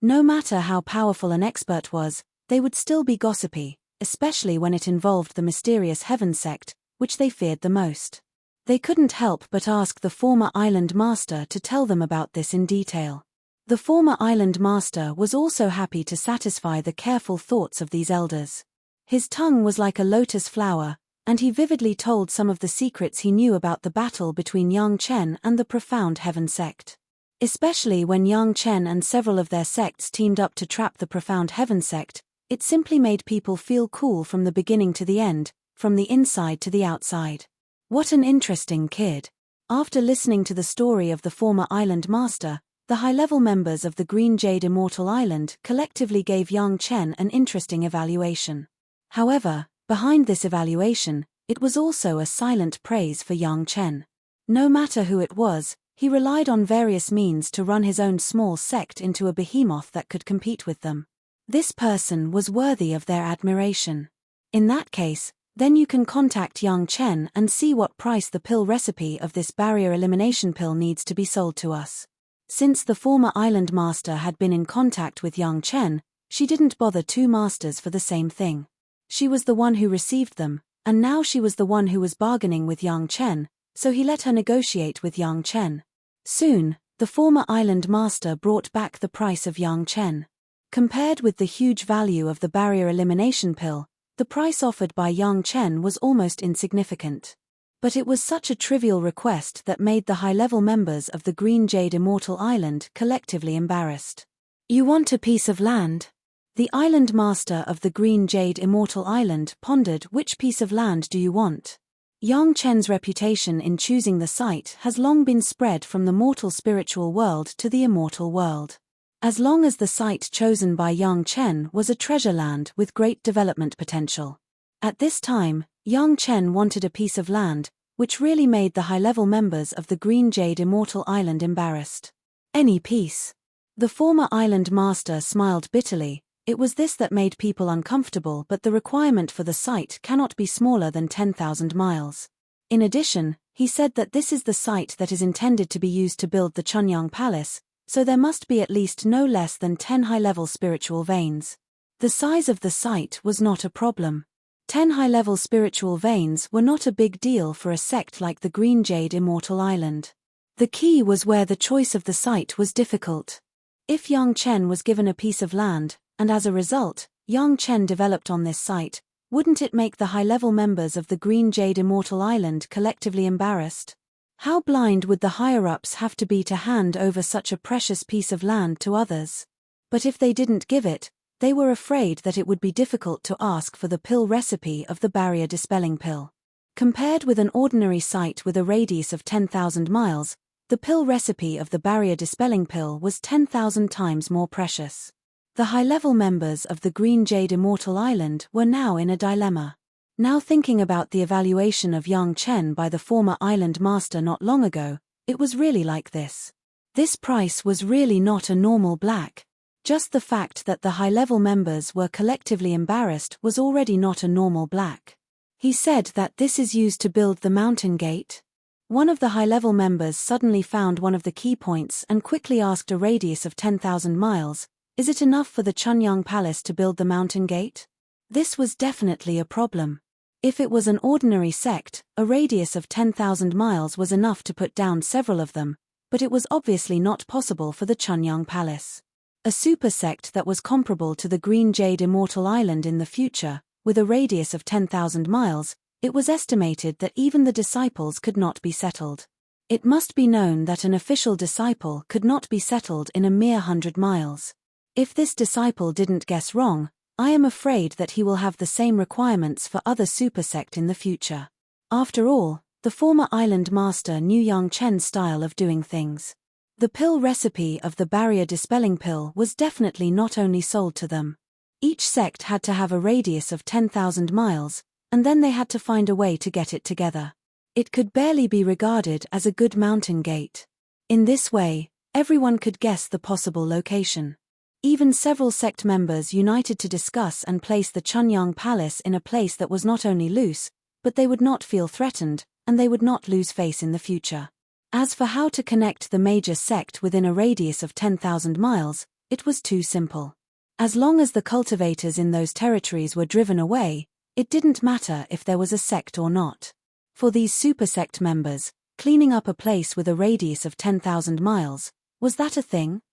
No matter how powerful an expert was, they would still be gossipy, especially when it involved the mysterious heaven sect, which they feared the most. They couldn't help but ask the former island master to tell them about this in detail. The former island master was also happy to satisfy the careful thoughts of these elders. His tongue was like a lotus flower, and he vividly told some of the secrets he knew about the battle between Yang Chen and the profound heaven sect. Especially when Yang Chen and several of their sects teamed up to trap the profound heaven sect, it simply made people feel cool from the beginning to the end, from the inside to the outside. What an interesting kid. After listening to the story of the former island master, the high-level members of the Green Jade Immortal Island collectively gave Yang Chen an interesting evaluation. However, behind this evaluation, it was also a silent praise for Yang Chen. No matter who it was, he relied on various means to run his own small sect into a behemoth that could compete with them. This person was worthy of their admiration. In that case, then you can contact Yang Chen and see what price the pill recipe of this barrier elimination pill needs to be sold to us. Since the former island master had been in contact with Yang Chen, she didn't bother two masters for the same thing. She was the one who received them, and now she was the one who was bargaining with Yang Chen, so he let her negotiate with Yang Chen. Soon, the former island master brought back the price of Yang Chen. Compared with the huge value of the barrier elimination pill, the price offered by Yang Chen was almost insignificant. But it was such a trivial request that made the high-level members of the Green Jade Immortal Island collectively embarrassed. You want a piece of land? The island master of the Green Jade Immortal Island pondered, which piece of land do you want? Yang Chen's reputation in choosing the site has long been spread from the mortal spiritual world to the immortal world. As long as the site chosen by Yang Chen was a treasure land with great development potential. At this time, Yang Chen wanted a piece of land, which really made the high-level members of the Green Jade Immortal Island embarrassed. Any piece. The former island master smiled bitterly. It was this that made people uncomfortable, but the requirement for the site cannot be smaller than 10,000 miles. In addition, he said that this is the site that is intended to be used to build the Chunyang Palace, so there must be at least no less than 10 high-level spiritual veins. The size of the site was not a problem. 10 high-level spiritual veins were not a big deal for a sect like the Green Jade Immortal Island. The key was where the choice of the site was difficult. If Yang Chen was given a piece of land, and as a result, Yang Chen developed on this site, wouldn't it make the high-level members of the Green Jade Immortal Island collectively embarrassed? How blind would the higher-ups have to be to hand over such a precious piece of land to others? But if they didn't give it, they were afraid that it would be difficult to ask for the pill recipe of the barrier-dispelling pill. Compared with an ordinary site with a radius of 10,000 miles, the pill recipe of the barrier-dispelling pill was 10,000 times more precious. The high-level members of the Green Jade Immortal Island were now in a dilemma. Now thinking about the evaluation of Yang Chen by the former island master not long ago, it was really like this. This price was really not a normal black. Just the fact that the high-level members were collectively embarrassed was already not a normal black. He said that this is used to build the mountain gate. One of the high-level members suddenly found one of the key points and quickly asked a radius of 10,000 miles. Is it enough for the Chunyang Palace to build the mountain gate? This was definitely a problem. If it was an ordinary sect, a radius of 10,000 miles was enough to put down several of them, but it was obviously not possible for the Chunyang Palace. A super sect that was comparable to the Green Jade Immortal Island in the future, with a radius of 10,000 miles, it was estimated that even the disciples could not be settled. It must be known that an official disciple could not be settled in a mere 100 miles. If this disciple didn't guess wrong, I am afraid that he will have the same requirements for other supersect in the future. After all, the former island master knew Yang Chen's style of doing things. The pill recipe of the barrier-dispelling pill was definitely not only sold to them. Each sect had to have a radius of 10,000 miles, and then they had to find a way to get it together. It could barely be regarded as a good mountain gate. In this way, everyone could guess the possible location. Even several sect members united to discuss and place the Chunyang Palace in a place that was not only loose, but they would not feel threatened, and they would not lose face in the future. As for how to connect the major sect within a radius of 10,000 miles, it was too simple. As long as the cultivators in those territories were driven away, it didn't matter if there was a sect or not. For these super sect members, cleaning up a place with a radius of 10,000 miles, was that a thing?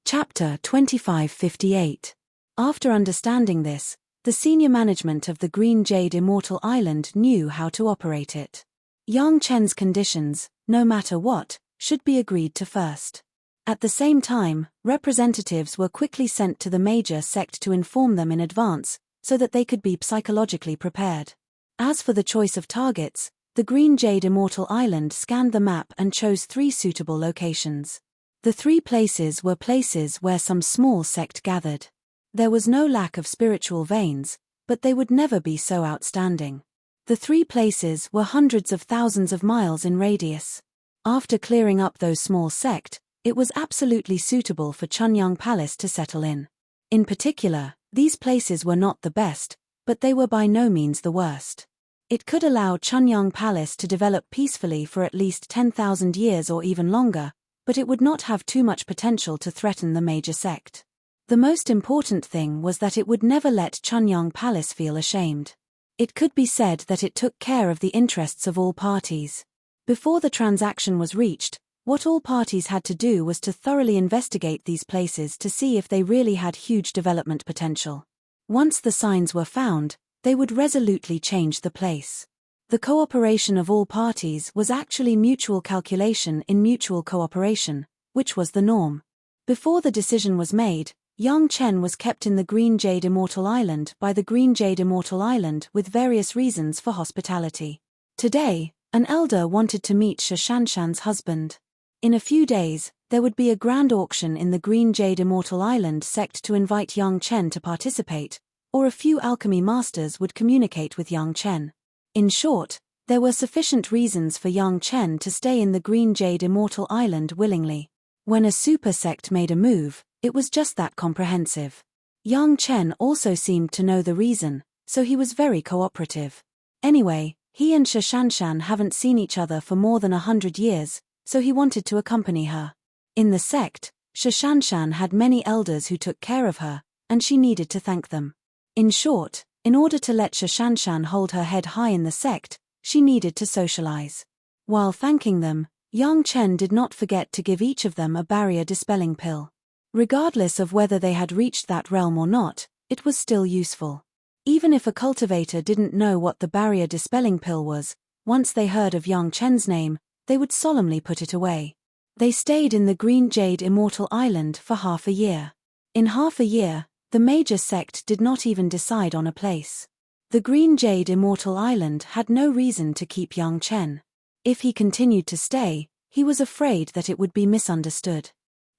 Chapter 2558. After understanding this, the senior management of the Green Jade Immortal Island knew how to operate it. Yang Chen's conditions, no matter what, should be agreed to first. At the same time, representatives were quickly sent to the major sect to inform them in advance, so that they could be psychologically prepared. As for the choice of targets, the Green Jade Immortal Island scanned the map and chose 3 suitable locations. The 3 places were places where some small sect gathered. There was no lack of spiritual veins, but they would never be so outstanding. The 3 places were hundreds of thousands of miles in radius. After clearing up those small sect, it was absolutely suitable for Chunyang Palace to settle in. In particular, these places were not the best, but they were by no means the worst. It could allow Chunyang Palace to develop peacefully for at least 10,000 years or even longer, but it would not have too much potential to threaten the major sect. The most important thing was that it would never let Chunyang Palace feel ashamed. It could be said that it took care of the interests of all parties. Before the transaction was reached, what all parties had to do was to thoroughly investigate these places to see if they really had huge development potential. Once the signs were found, they would resolutely change the place. The cooperation of all parties was actually mutual calculation in mutual cooperation, which was the norm. Before the decision was made, Yang Chen was kept in the Green Jade Immortal Island by the Green Jade Immortal Island with various reasons for hospitality. Today, an elder wanted to meet Shashanshan's husband. In a few days, there would be a grand auction in the Green Jade Immortal Island sect to invite young Chen to participate, or a few alchemy masters would communicate with young Chen. In short, there were sufficient reasons for young Chen to stay in the Green Jade Immortal Island willingly. When a super sect made a move, it was just that comprehensive. Young Chen also seemed to know the reason, so he was very cooperative. Anyway, he and Shashanshan haven't seen each other for more than 100 years, so he wanted to accompany her. In the sect, Shashanshan had many elders who took care of her, and she needed to thank them. In short, in order to let Shashanshan hold her head high in the sect, she needed to socialize. While thanking them, young Chen did not forget to give each of them a barrier-dispelling pill. Regardless of whether they had reached that realm or not, it was still useful. Even if a cultivator didn't know what the barrier-dispelling pill was, once they heard of young Chen's name, they would solemnly put it away. They stayed in the Green Jade Immortal Island for half a year. In half a year, the major sect did not even decide on a place. The Green Jade Immortal Island had no reason to keep young Chen. If he continued to stay, he was afraid that it would be misunderstood.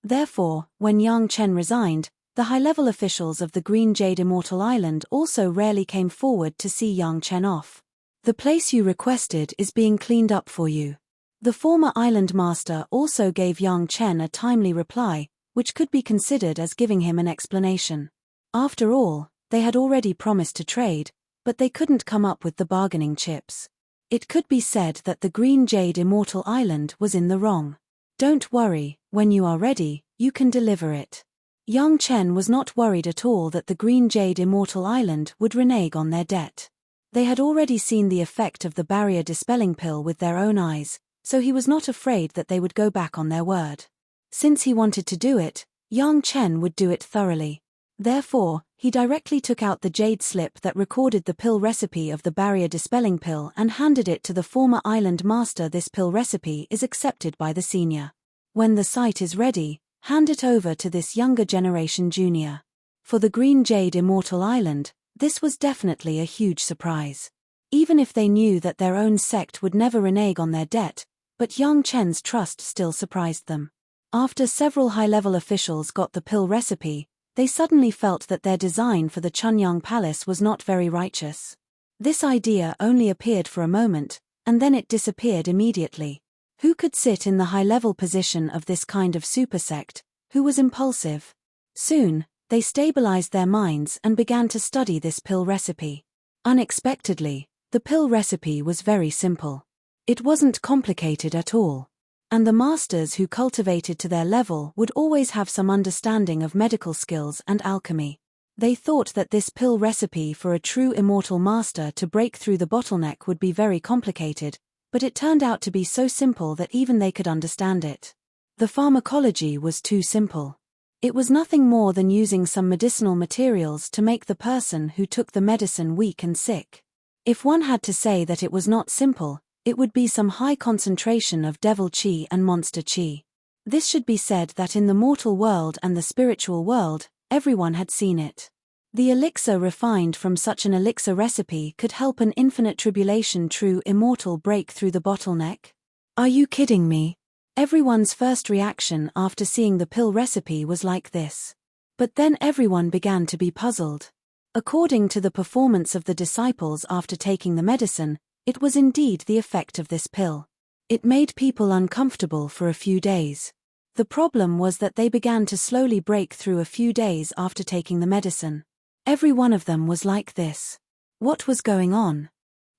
Therefore, when young Chen resigned, the high-level officials of the Green Jade Immortal Island also rarely came forward to see young Chen off. The place you requested is being cleaned up for you. The former island master also gave young Chen a timely reply, which could be considered as giving him an explanation. After all, they had already promised to trade, but they couldn't come up with the bargaining chips. It could be said that the Green Jade Immortal Island was in the wrong. Don't worry, when you are ready, you can deliver it. Young Chen was not worried at all that the Green Jade Immortal Island would renege on their debt. They had already seen the effect of the barrier-dispelling pill with their own eyes, so he was not afraid that they would go back on their word. Since he wanted to do it, young Chen would do it thoroughly. Therefore, he directly took out the jade slip that recorded the pill recipe of the barrier-dispelling pill and handed it to the former island master. This pill recipe is accepted by the senior. When the site is ready, hand it over to this younger generation junior. For the Green Jade Immortal Island, this was definitely a huge surprise. Even if they knew that their own sect would never renege on their debt, but young Chen's trust still surprised them. After several high-level officials got the pill recipe, they suddenly felt that their design for the Chunyang Palace was not very righteous. This idea only appeared for a moment, and then it disappeared immediately. Who could sit in the high-level position of this kind of supersect? Who was impulsive? Soon, they stabilized their minds and began to study this pill recipe. Unexpectedly, the pill recipe was very simple. It wasn't complicated at all. And the masters who cultivated to their level would always have some understanding of medical skills and alchemy. They thought that this pill recipe for a true immortal master to break through the bottleneck would be very complicated, but it turned out to be so simple that even they could understand it. The pharmacology was too simple. It was nothing more than using some medicinal materials to make the person who took the medicine weak and sick. If one had to say that it was not simple, it would be some high concentration of devil chi and monster chi. This should be said that in the mortal world and the spiritual world, everyone had seen it. The elixir refined from such an elixir recipe could help an infinite tribulation true immortal break through the bottleneck. Are you kidding me? Everyone's first reaction after seeing the pill recipe was like this. But then everyone began to be puzzled. According to the performance of the disciples after taking the medicine, it was indeed the effect of this pill. It made people uncomfortable for a few days. The problem was that they began to slowly break through a few days after taking the medicine. Every one of them was like this. What was going on?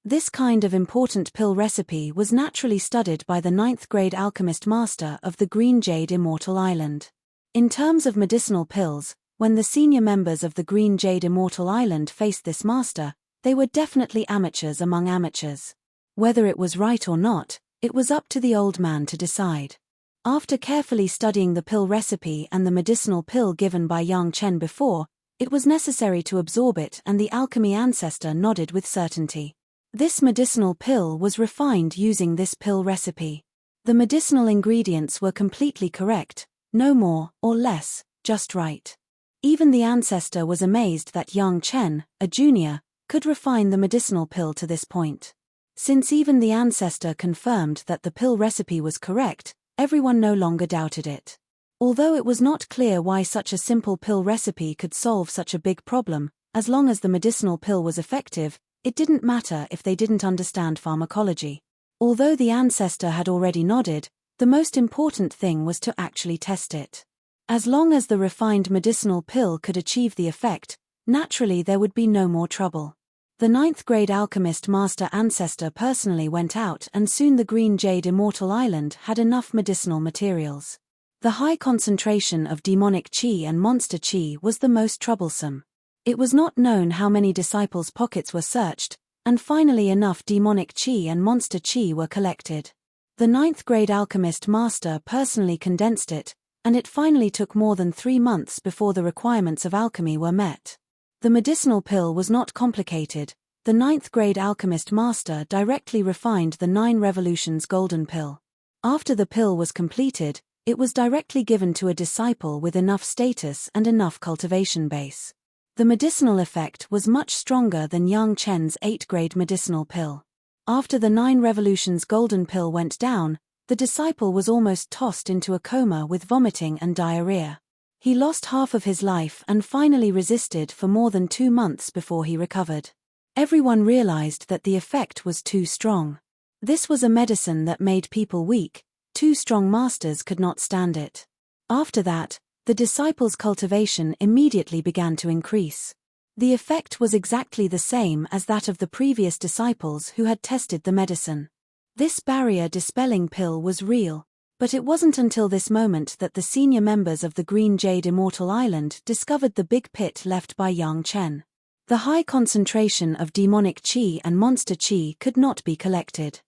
This kind of important pill recipe was naturally studied by the 9th grade alchemist master of the Green Jade Immortal Island. In terms of medicinal pills, when the senior members of the Green Jade Immortal Island faced this master, they were definitely amateurs among amateurs. Whether it was right or not, it was up to the old man to decide. After carefully studying the pill recipe and the medicinal pill given by young Chen before, it was necessary to absorb it, and the alchemy ancestor nodded with certainty. This medicinal pill was refined using this pill recipe. The medicinal ingredients were completely correct, no more or less, just right. Even the ancestor was amazed that young Chen, a junior, could refine the medicinal pill to this point. Since even the ancestor confirmed that the pill recipe was correct, everyone no longer doubted it. Although it was not clear why such a simple pill recipe could solve such a big problem, as long as the medicinal pill was effective, it didn't matter if they didn't understand pharmacology. Although the ancestor had already nodded, the most important thing was to actually test it. As long as the refined medicinal pill could achieve the effect, naturally there would be no more trouble. The ninth-grade alchemist master ancestor personally went out, and soon the Green Jade Immortal Island had enough medicinal materials. The high concentration of demonic chi and monster chi was the most troublesome. It was not known how many disciples' pockets were searched, and finally enough demonic chi and monster chi were collected. The ninth-grade alchemist master personally condensed it, and it finally took more than 3 months before the requirements of alchemy were met. The medicinal pill was not complicated. The ninth-grade alchemist master directly refined the 9 revolutions golden pill. After the pill was completed, it was directly given to a disciple with enough status and enough cultivation base. The medicinal effect was much stronger than Yang Chen's 8th-grade medicinal pill. After the 9 revolutions golden pill went down, the disciple was almost tossed into a coma with vomiting and diarrhea. He lost half of his life and finally resisted for more than 2 months before he recovered. Everyone realized that the effect was too strong. This was a medicine that made people weak. 2 strong masters could not stand it. After that, the disciples' cultivation immediately began to increase. The effect was exactly the same as that of the previous disciples who had tested the medicine. This barrier-dispelling pill was real, but it wasn't until this moment that the senior members of the Green Jade Immortal Island discovered the big pit left by Yang Chen. The high concentration of demonic chi and monster chi could not be collected.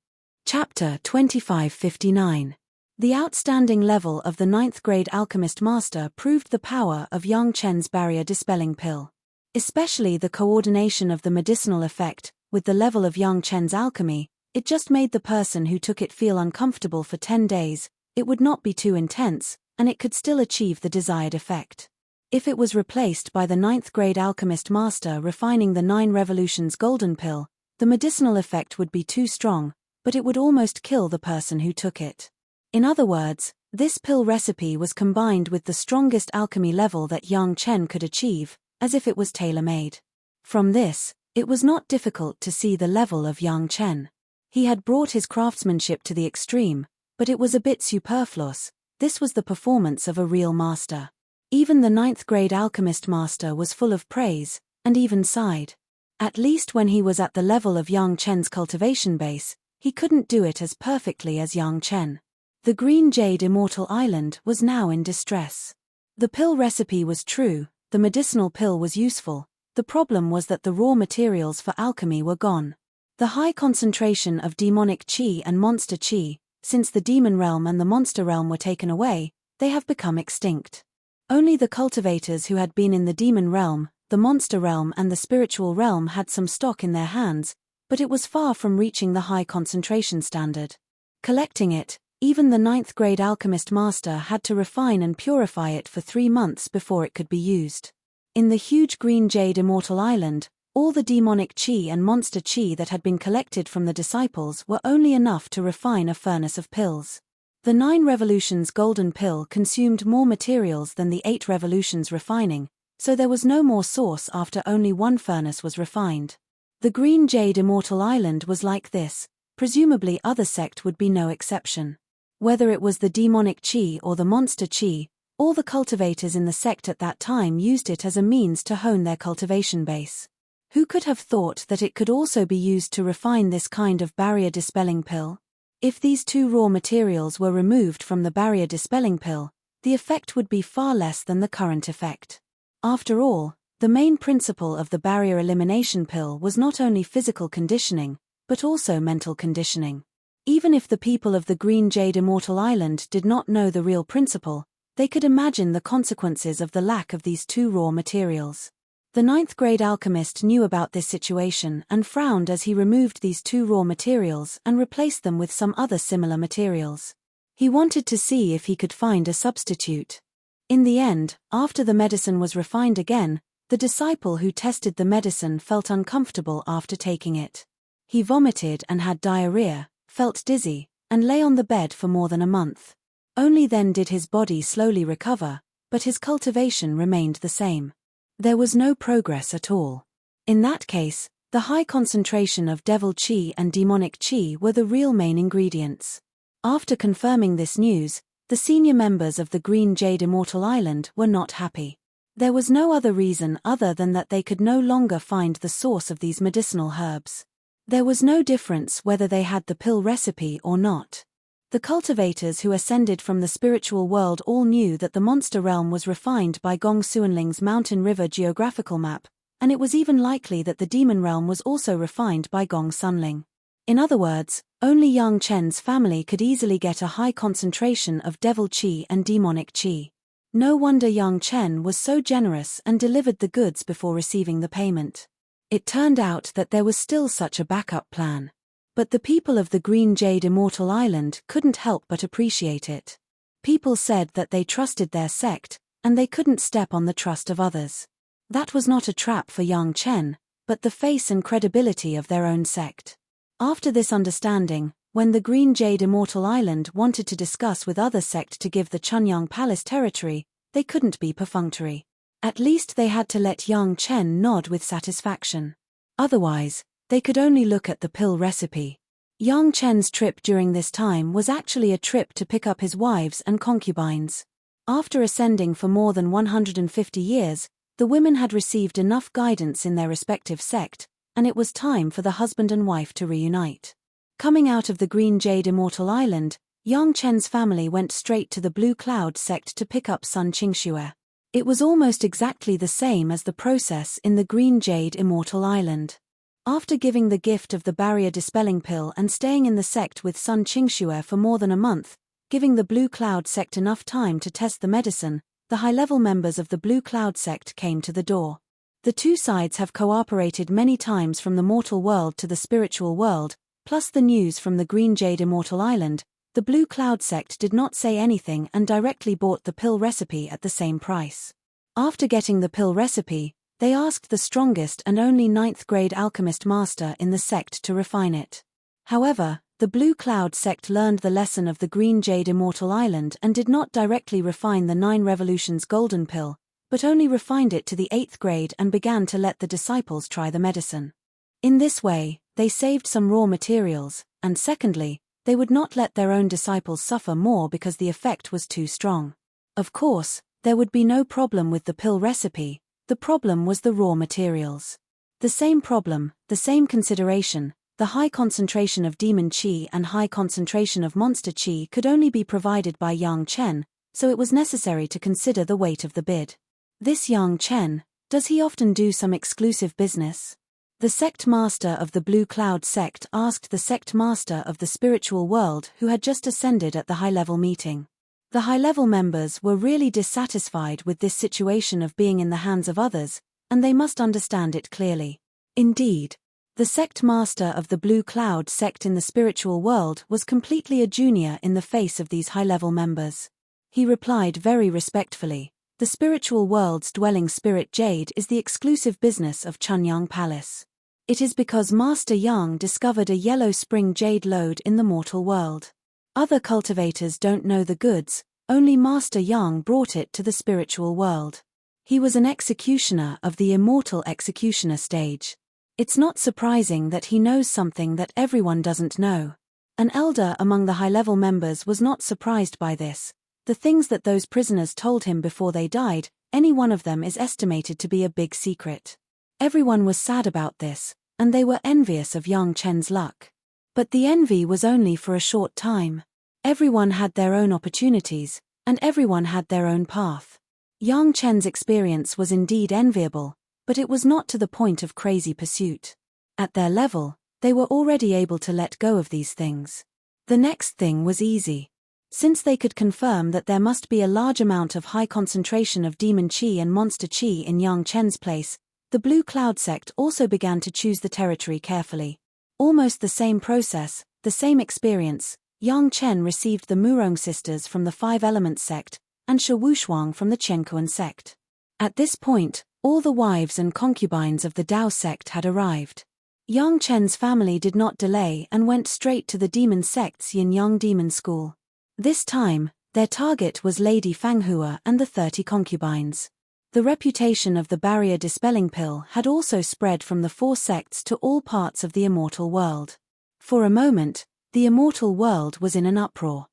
Chapter 2559. The outstanding level of the 9th-grade alchemist master proved the power of Yang Chen's barrier-dispelling pill. Especially the coordination of the medicinal effect with the level of Yang Chen's alchemy, it just made the person who took it feel uncomfortable for 10 days, it would not be too intense, and it could still achieve the desired effect. If it was replaced by the 9th-grade alchemist master refining the 9 revolutions golden pill, the medicinal effect would be too strong, but it would almost kill the person who took it. In other words, this pill recipe was combined with the strongest alchemy level that Yang Chen could achieve, as if it was tailor-made. From this, it was not difficult to see the level of Yang Chen. He had brought his craftsmanship to the extreme, but it was a bit superfluous. This was the performance of a real master. Even the 9th-grade alchemist master was full of praise, and even sighed. At least when he was at the level of Yang Chen's cultivation base, he couldn't do it as perfectly as Yang Chen. The Green Jade Immortal Island was now in distress. The pill recipe was true, the medicinal pill was useful. The problem was that the raw materials for alchemy were gone. The high concentration of demonic chi and monster chi, since the demon realm and the monster realm were taken away, they have become extinct. Only the cultivators who had been in the demon realm, the monster realm and the spiritual realm had some stock in their hands, but it was far from reaching the high concentration standard. Collecting it, even the 9th-grade alchemist master had to refine and purify it for 3 months before it could be used. In the huge Green Jade Immortal Island, all the demonic chi and monster chi that had been collected from the disciples were only enough to refine a furnace of pills. The 9 revolutions golden pill consumed more materials than the 8 revolutions refining, so there was no more source after only 1 furnace was refined. The Green Jade Immortal Island was like this, presumably other sect would be no exception. Whether it was the demonic chi or the monster chi, all the cultivators in the sect at that time used it as a means to hone their cultivation base. Who could have thought that it could also be used to refine this kind of barrier-dispelling pill? If these 2 raw materials were removed from the barrier-dispelling pill, the effect would be far less than the current effect. After all, the main principle of the barrier elimination pill was not only physical conditioning, but also mental conditioning. Even if the people of the Green Jade Immortal Island did not know the real principle, they could imagine the consequences of the lack of these 2 raw materials. The 9th-grade alchemist knew about this situation and frowned as he removed these 2 raw materials and replaced them with some other similar materials. He wanted to see if he could find a substitute. In the end, after the medicine was refined again, the disciple who tested the medicine felt uncomfortable after taking it. He vomited and had diarrhea, felt dizzy, and lay on the bed for more than a month. Only then did his body slowly recover, but his cultivation remained the same. There was no progress at all. In that case, the high concentration of devil chi and demonic chi were the real main ingredients. After confirming this news, the senior members of the Green Jade Immortal Island were not happy. There was no other reason other than that they could no longer find the source of these medicinal herbs. There was no difference whether they had the pill recipe or not. The cultivators who ascended from the spiritual world all knew that the monster realm was refined by Gong Suanling's mountain river geographical map, and it was even likely that the demon realm was also refined by Gong Sunling. In other words, only Yang Chen's family could easily get a high concentration of devil chi and demonic chi. No wonder Yang Chen was so generous and delivered the goods before receiving the payment. It turned out that there was still such a backup plan. But the people of the Green Jade Immortal Island couldn't help but appreciate it. People said that they trusted their sect, and they couldn't step on the trust of others. That was not a trap for Yang Chen, but the face and credibility of their own sect. After this understanding, when the Green Jade Immortal Island wanted to discuss with other sect to give the Chunyang Palace territory, they couldn't be perfunctory. At least they had to let Yang Chen nod with satisfaction. Otherwise, they could only look at the pill recipe. Yang Chen's trip during this time was actually a trip to pick up his wives and concubines. After ascending for more than 150 years, the women had received enough guidance in their respective sect, and it was time for the husband and wife to reunite. Coming out of the Green Jade Immortal Island, Yang Chen's family went straight to the Blue Cloud sect to pick up Sun Qingxue. It was almost exactly the same as the process in the Green Jade Immortal Island. After giving the gift of the barrier dispelling pill and staying in the sect with Sun Qingxue for more than a month, giving the Blue Cloud sect enough time to test the medicine, the high-level members of the Blue Cloud sect came to the door. The two sides have cooperated many times from the mortal world to the spiritual world, plus the news from the Green Jade Immortal Island. The Blue Cloud sect did not say anything and directly bought the pill recipe at the same price. After getting the pill recipe, they asked the strongest and only 9th grade alchemist master in the sect to refine it. However, the Blue Cloud sect learned the lesson of the Green Jade Immortal Island and did not directly refine the 9 Revolutions golden pill, but only refined it to the 8th grade and began to let the disciples try the medicine. In this way, they saved some raw materials, and secondly, they would not let their own disciples suffer more because the effect was too strong. Of course, there would be no problem with the pill recipe, the problem was the raw materials. The same problem, the same consideration, the high concentration of demon chi and high concentration of monster chi could only be provided by Yang Chen, so it was necessary to consider the weight of the bid. This Yang Chen, does he often do some exclusive business? The sect master of the Blue Cloud sect asked the sect master of the spiritual world who had just ascended at the high-level meeting. The high-level members were really dissatisfied with this situation of being in the hands of others, and they must understand it clearly. Indeed, the sect master of the Blue Cloud sect in the spiritual world was completely a junior in the face of these high-level members. He replied very respectfully, "The spiritual world's dwelling spirit jade is the exclusive business of Chunyang Palace. It is because Master Yang discovered a yellow spring jade lode in the mortal world. Other cultivators don't know the goods, only Master Yang brought it to the spiritual world. He was an executioner of the immortal executioner stage. It's not surprising that he knows something that everyone doesn't know." An elder among the high-level members was not surprised by this. The things that those prisoners told him before they died, any one of them is estimated to be a big secret. Everyone was sad about this, and they were envious of Yang Chen's luck. But the envy was only for a short time. Everyone had their own opportunities, and everyone had their own path. Yang Chen's experience was indeed enviable, but it was not to the point of crazy pursuit. At their level, they were already able to let go of these things. The next thing was easy. Since they could confirm that there must be a large amount of high concentration of demon chi and monster chi in Yang Chen's place, the Blue Cloud sect also began to choose the territory carefully. Almost the same process, the same experience, Yang Chen received the Murong sisters from the Five Elements sect, and Shi Wushuang from the Chenkuan sect. At this point, all the wives and concubines of the Dao sect had arrived. Yang Chen's family did not delay and went straight to the demon sect's Yin-Yang Demon School. This time, their target was Lady Fanghua and the 30 concubines. The reputation of the barrier-dispelling pill had also spread from the 4 sects to all parts of the immortal world. For a moment, the immortal world was in an uproar.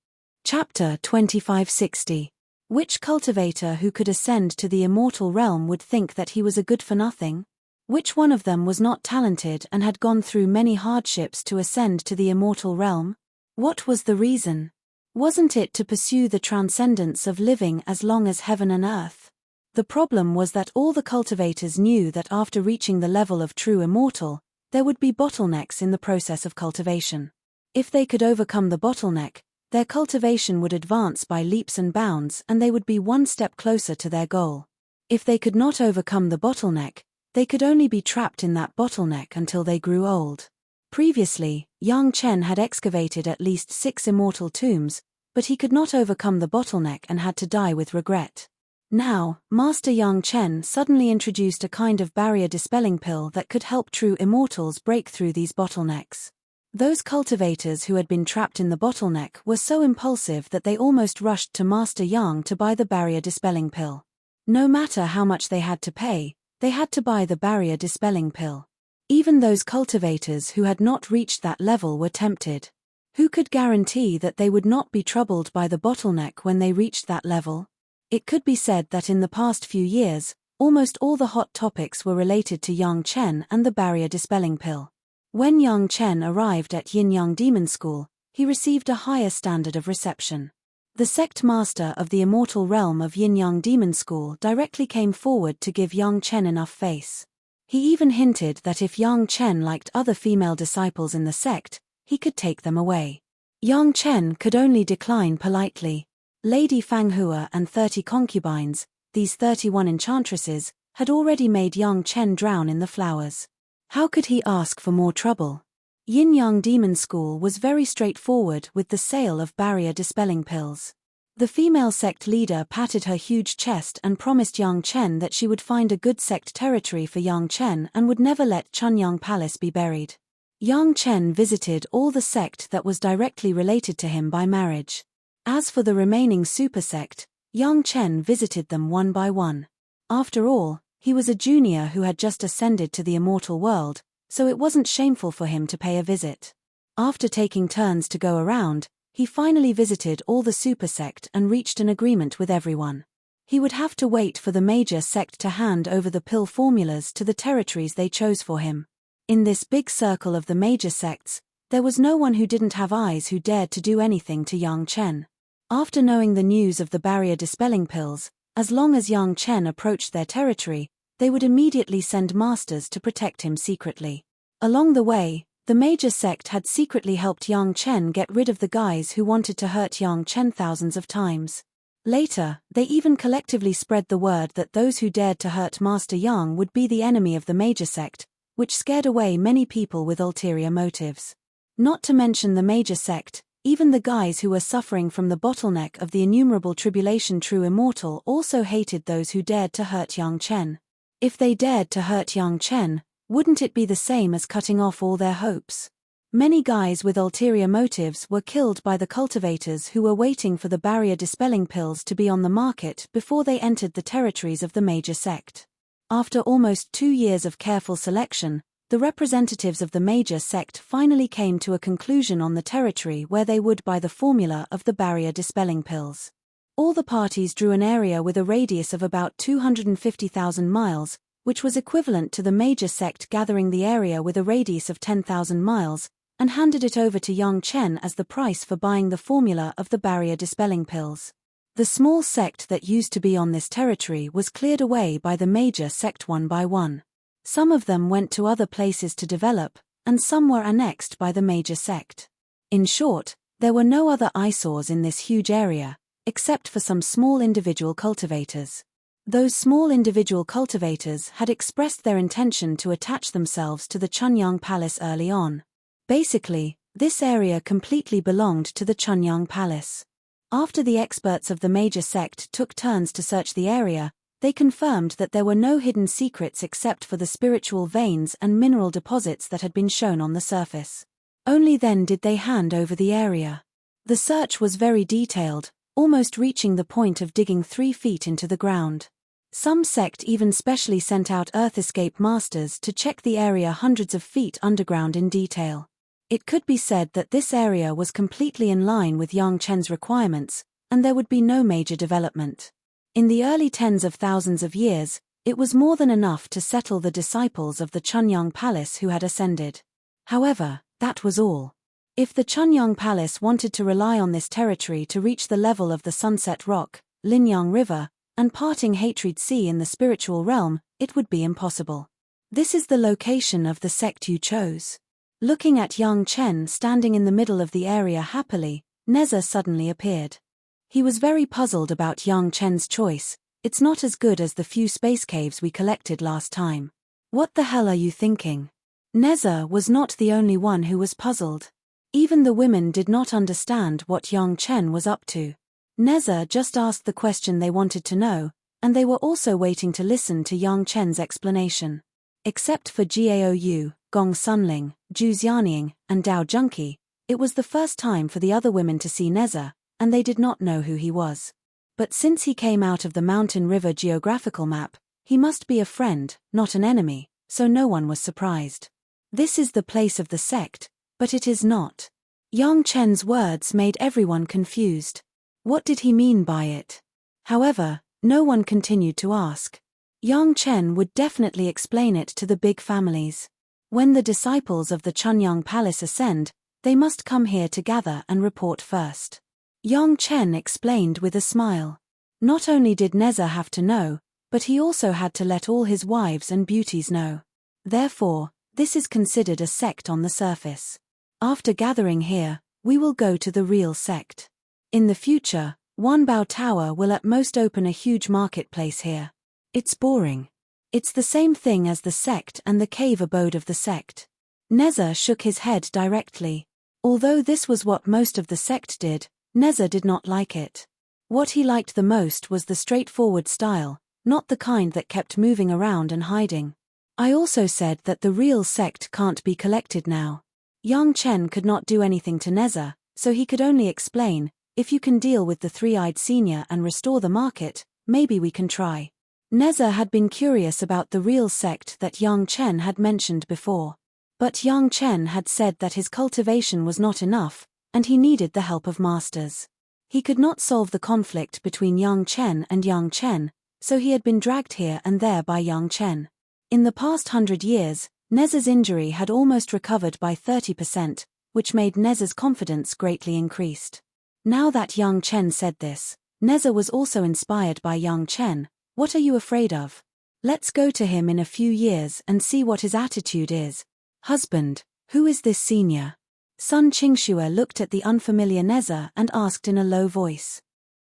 Chapter 2560. Which cultivator who could ascend to the immortal realm would think that he was a good-for-nothing? Which one of them was not talented and had gone through many hardships to ascend to the immortal realm? What was the reason? Wasn't it to pursue the transcendence of living as long as heaven and earth? The problem was that all the cultivators knew that after reaching the level of true immortal, there would be bottlenecks in the process of cultivation. If they could overcome the bottleneck, their cultivation would advance by leaps and bounds and they would be one step closer to their goal. If they could not overcome the bottleneck, they could only be trapped in that bottleneck until they grew old. Previously, Yang Chen had excavated at least 6 immortal tombs, but he could not overcome the bottleneck and had to die with regret. Now, Master Yang Chen suddenly introduced a kind of barrier-dispelling pill that could help true immortals break through these bottlenecks. Those cultivators who had been trapped in the bottleneck were so impulsive that they almost rushed to Master Yang to buy the barrier-dispelling pill. No matter how much they had to buy the barrier-dispelling pill. Even those cultivators who had not reached that level were tempted. Who could guarantee that they would not be troubled by the bottleneck when they reached that level? It could be said that in the past few years, almost all the hot topics were related to Yang Chen and the barrier-dispelling pill. When Yang Chen arrived at Yin-Yang Demon School, he received a higher standard of reception. The sect master of the immortal realm of Yin-Yang Demon School directly came forward to give Yang Chen enough face. He even hinted that if Yang Chen liked other female disciples in the sect, he could take them away. Yang Chen could only decline politely. Lady Fanghua and 30 concubines, these 31 enchantresses, had already made Yang Chen drown in the flowers. How could he ask for more trouble? Yin-Yang Demon School was very straightforward with the sale of barrier-dispelling pills. The female sect leader patted her huge chest and promised Yang Chen that she would find a good sect territory for Yang Chen and would never let Chunyang Palace be buried. Yang Chen visited all the sect that was directly related to him by marriage. As for the remaining super sect, Yang Chen visited them one by one. After all, he was a junior who had just ascended to the immortal world, so it wasn't shameful for him to pay a visit. After taking turns to go around, he finally visited all the super sect and reached an agreement with everyone. He would have to wait for the major sect to hand over the pill formulas to the territories they chose for him. In this big circle of the major sects, there was no one who didn't have eyes who dared to do anything to Yang Chen. After knowing the news of the barrier-dispelling pills, as long as Yang Chen approached their territory, they would immediately send masters to protect him secretly. Along the way, the major sect had secretly helped Yang Chen get rid of the guys who wanted to hurt Yang Chen thousands of times. Later, they even collectively spread the word that those who dared to hurt Master Yang would be the enemy of the major sect, which scared away many people with ulterior motives. Not to mention the major sect, even the guys who were suffering from the bottleneck of the innumerable tribulation true immortal also hated those who dared to hurt Yang Chen. If they dared to hurt Yang Chen, wouldn't it be the same as cutting off all their hopes? Many guys with ulterior motives were killed by the cultivators who were waiting for the barrier-dispelling pills to be on the market before they entered the territories of the major sect. After almost 2 years of careful selection, the representatives of the major sect finally came to a conclusion on the territory where they would buy the formula of the barrier-dispelling pills. All the parties drew an area with a radius of about 250,000 miles, which was equivalent to the major sect gathering the area with a radius of 10,000 miles, and handed it over to Yang Chen as the price for buying the formula of the barrier-dispelling pills. The small sect that used to be on this territory was cleared away by the major sect one by one. Some of them went to other places to develop, and some were annexed by the major sect. In short, there were no other eyesores in this huge area, except for some small individual cultivators. Those small individual cultivators had expressed their intention to attach themselves to the Chunyang Palace early on. Basically, this area completely belonged to the Chunyang Palace. After the experts of the major sect took turns to search the area, They confirmed that there were no hidden secrets except for the spiritual veins and mineral deposits that had been shown on the surface. Only then did they hand over the area. The search was very detailed, almost reaching the point of digging 3 feet into the ground. Some sect even specially sent out Earth Escape Masters to check the area hundreds of feet underground in detail. It could be said that this area was completely in line with Yang Chen's requirements, and there would be no major development. In the early tens of thousands of years, it was more than enough to settle the disciples of the Chunyang Palace who had ascended. However, that was all. If the Chunyang Palace wanted to rely on this territory to reach the level of the Sunset Rock, Linyang River, and parting Hatred Sea in the spiritual realm, it would be impossible. This is the location of the sect you chose. Looking at Yang Chen standing in the middle of the area happily, Neza suddenly appeared. He was very puzzled about Yang Chen's choice. It's not as good as the few space caves we collected last time. What the hell are you thinking? Neza was not the only one who was puzzled. Even the women did not understand what Yang Chen was up to. Neza just asked the question they wanted to know, and they were also waiting to listen to Yang Chen's explanation. Except for Gaou, Gong Sunling, Zhu Xianying, and Dao Junki, it was the first time for the other women to see Neza, and they did not know who he was. But since he came out of the Mountain River geographical map, he must be a friend, not an enemy, so no one was surprised. This is the place of the sect, but it is not. Yang Chen's words made everyone confused. What did he mean by it? However, no one continued to ask. Yang Chen would definitely explain it to the big families. When the disciples of the Chunyang Palace ascend, they must come here to gather and report first. Yang Chen explained with a smile. Not only did Neza have to know, but he also had to let all his wives and beauties know. Therefore, this is considered a sect on the surface. After gathering here, we will go to the real sect. In the future, Wanbao Tower will at most open a huge marketplace here. It's boring. It's the same thing as the sect and the cave abode of the sect. Neza shook his head directly. Although this was what most of the sect did, Neza did not like it. What he liked the most was the straightforward style, not the kind that kept moving around and hiding. I also said that the real sect can't be collected now. Yang Chen could not do anything to Neza, so he could only explain, if you can deal with the three-eyed senior and restore the market, maybe we can try. Neza had been curious about the real sect that Yang Chen had mentioned before. But Yang Chen had said that his cultivation was not enough, and he needed the help of masters. He could not solve the conflict between Yang Chen and Yang Chen, so he had been dragged here and there by Yang Chen. In the past 100 years, Neza's injury had almost recovered by 30%, which made Neza's confidence greatly increased. Now that Yang Chen said this, Neza was also inspired by Yang Chen. What are you afraid of? Let's go to him in a few years and see what his attitude is. Husband, who is this senior? Sun Qingxue looked at the unfamiliar Neza and asked in a low voice.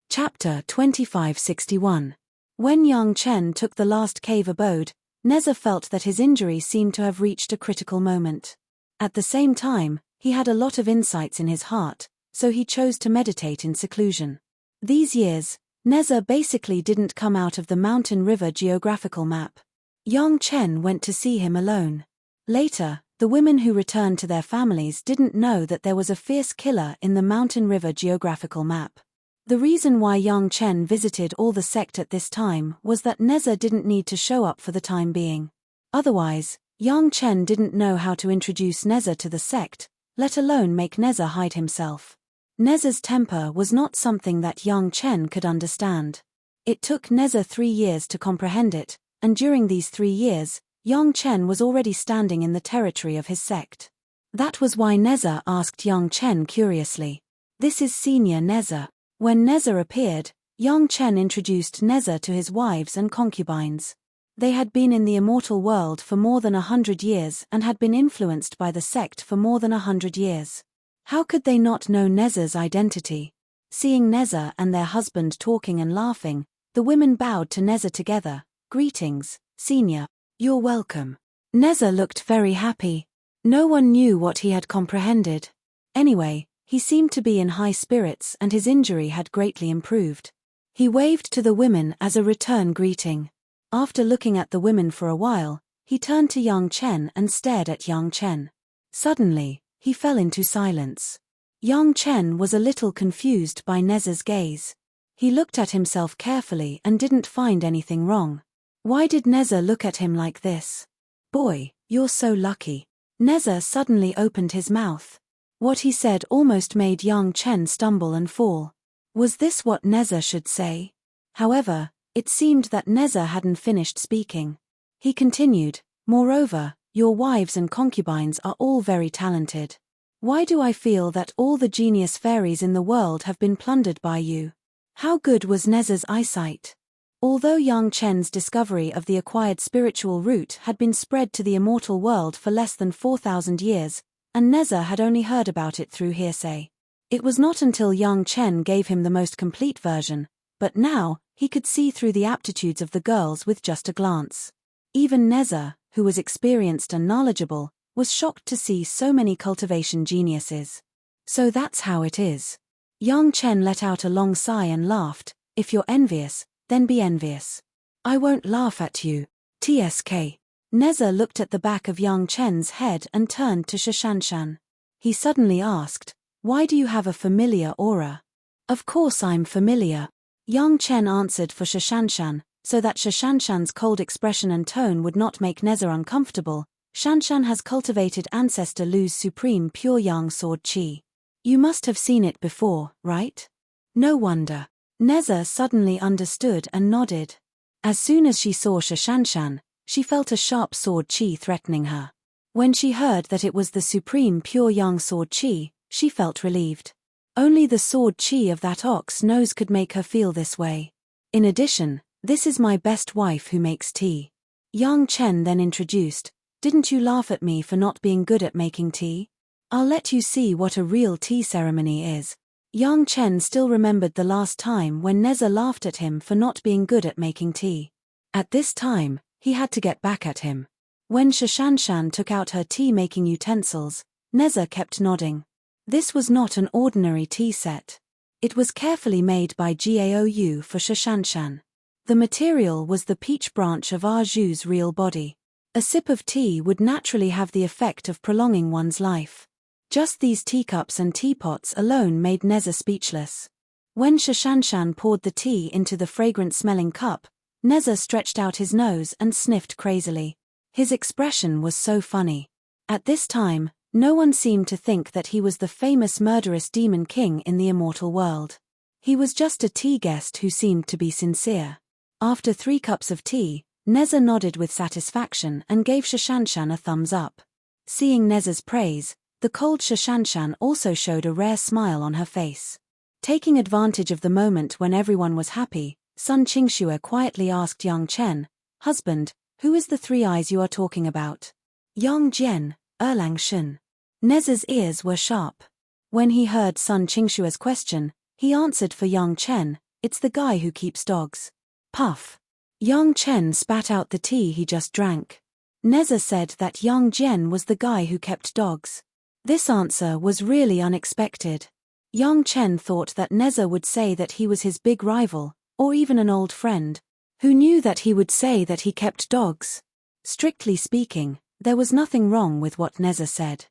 Chapter 2561. When Yang Chen took the last cave abode, Neza felt that his injury seemed to have reached a critical moment. At the same time, he had a lot of insights in his heart, so he chose to meditate in seclusion. These years, Neza basically didn't come out of the Mountain River geographical map. Yang Chen went to see him alone. Later, the women who returned to their families didn't know that there was a fierce killer in the Mountain River geographical map. The reason why Yang Chen visited all the sect at this time was that Neza didn't need to show up for the time being. Otherwise, Yang Chen didn't know how to introduce Neza to the sect, let alone make Neza hide himself. Neza's temper was not something that Yang Chen could understand. It took Neza 3 years to comprehend it, and during these 3 years, Yang Chen was already standing in the territory of his sect. That was why Neza asked Yang Chen curiously. This is Senior Neza. When Neza appeared, Yang Chen introduced Neza to his wives and concubines. They had been in the immortal world for more than 100 years and had been influenced by the sect for more than 100 years. How could they not know Neza's identity? Seeing Neza and their husband talking and laughing, the women bowed to Neza together. Greetings, Senior. You're welcome. Neza looked very happy. No one knew what he had comprehended. Anyway, he seemed to be in high spirits and his injury had greatly improved. He waved to the women as a return greeting. After looking at the women for a while, he turned to Yang Chen and stared at Yang Chen. Suddenly, he fell into silence. Yang Chen was a little confused by Neza's gaze. He looked at himself carefully and didn't find anything wrong. Why did Neza look at him like this? Boy, you're so lucky. Neza suddenly opened his mouth. What he said almost made Yang Chen stumble and fall. Was this what Neza should say? However, it seemed that Neza hadn't finished speaking. He continued, moreover, your wives and concubines are all very talented. Why do I feel that all the genius fairies in the world have been plundered by you? How good was Neza's eyesight? Although Yang Chen's discovery of the acquired spiritual root had been spread to the immortal world for less than 4,000 years, and Neza had only heard about it through hearsay. It was not until Yang Chen gave him the most complete version, but now, he could see through the aptitudes of the girls with just a glance. Even Neza, who was experienced and knowledgeable, was shocked to see so many cultivation geniuses. So that's how it is. Yang Chen let out a long sigh and laughed. If you're envious, then be envious. I won't laugh at you, TSK. Neza looked at the back of Yang Chen's head and turned to Shashanshan. He suddenly asked, why do you have a familiar aura? Of course I'm familiar. Yang Chen answered for Shashanshan, so that Shashanshan's cold expression and tone would not make Neza uncomfortable. Shanshan has cultivated Ancestor Lu's supreme pure yang sword qi. You must have seen it before, right? No wonder. Neza suddenly understood and nodded. As soon as she saw Shashanshan, she felt a sharp sword qi threatening her. When she heard that it was the supreme pure yang sword qi, she felt relieved. Only the sword qi of that ox nose could make her feel this way. In addition, this is my best wife who makes tea. Yang Chen then introduced, didn't you laugh at me for not being good at making tea? I'll let you see what a real tea ceremony is. Yang Chen still remembered the last time when Neza laughed at him for not being good at making tea. At this time, he had to get back at him. When Shashanshan took out her tea-making utensils, Neza kept nodding. This was not an ordinary tea set. It was carefully made by Gao for Shashanshan. The material was the peach branch of Arju's real body. A sip of tea would naturally have the effect of prolonging one's life. Just these teacups and teapots alone made Neza speechless. When Shashanshan poured the tea into the fragrant-smelling cup, Neza stretched out his nose and sniffed crazily. His expression was so funny. At this time, no one seemed to think that he was the famous murderous demon king in the immortal world. He was just a tea guest who seemed to be sincere. After 3 cups of tea, Neza nodded with satisfaction and gave Shashanshan a thumbs up. Seeing Neza's praise, the cold Shashanshan also showed a rare smile on her face. Taking advantage of the moment when everyone was happy, Sun Qingxue quietly asked Yang Chen, husband, who is the 3 eyes you are talking about? Yang Jian, Erlang Shun. Neza's ears were sharp. When he heard Sun Qingxue's question, he answered for Yang Chen, it's the guy who keeps dogs. Puff. Yang Chen spat out the tea he just drank. Neza said that Yang Jian was the guy who kept dogs. This answer was really unexpected. Yang Chen thought that Neza would say that he was his big rival, or even an old friend. Who knew that he would say that he kept dogs? Strictly speaking, there was nothing wrong with what Neza said.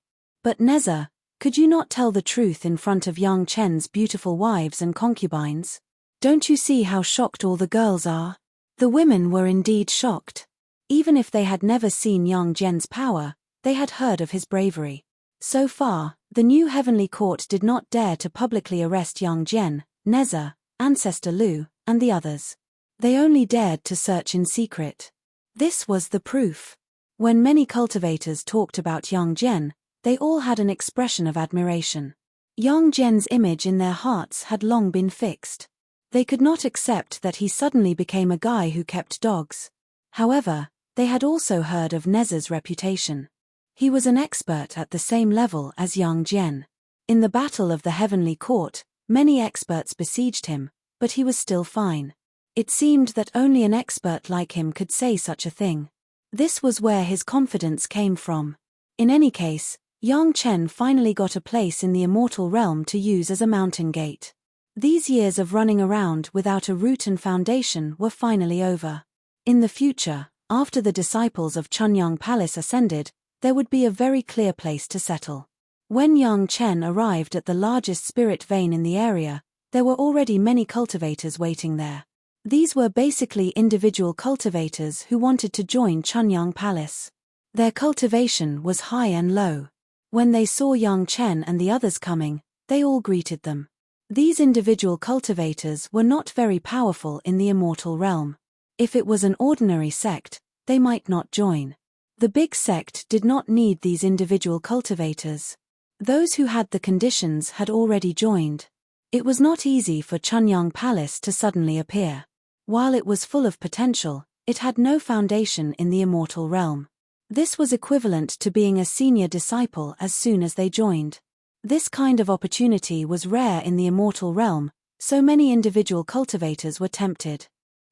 But Neza, could you not tell the truth in front of Yang Chen's beautiful wives and concubines? Don't you see how shocked all the girls are? The women were indeed shocked. Even if they had never seen Yang Jian's power, they had heard of his bravery. So far, the new heavenly court did not dare to publicly arrest Yang Jian, Neza, Ancestor Lu, and the others. They only dared to search in secret. This was the proof. When many cultivators talked about Yang Jian, they all had an expression of admiration. Yang Jian's image in their hearts had long been fixed. They could not accept that he suddenly became a guy who kept dogs. However, they had also heard of Neza's reputation. He was an expert at the same level as Yang Jian. In the battle of the heavenly court, many experts besieged him, but he was still fine. It seemed that only an expert like him could say such a thing. This was where his confidence came from. In any case, Yang Chen finally got a place in the immortal realm to use as a mountain gate. These years of running around without a root and foundation were finally over. In the future, after the disciples of Chunyang Palace ascended, there would be a very clear place to settle. When Yang Chen arrived at the largest spirit vein in the area, there were already many cultivators waiting there. These were basically individual cultivators who wanted to join Chunyang Palace. Their cultivation was high and low. When they saw Yang Chen and the others coming, they all greeted them. These individual cultivators were not very powerful in the immortal realm. If it was an ordinary sect, they might not join. The big sect did not need these individual cultivators. Those who had the conditions had already joined. It was not easy for Chunyang Palace to suddenly appear. While it was full of potential, it had no foundation in the immortal realm. This was equivalent to being a senior disciple as soon as they joined. This kind of opportunity was rare in the immortal realm, so many individual cultivators were tempted.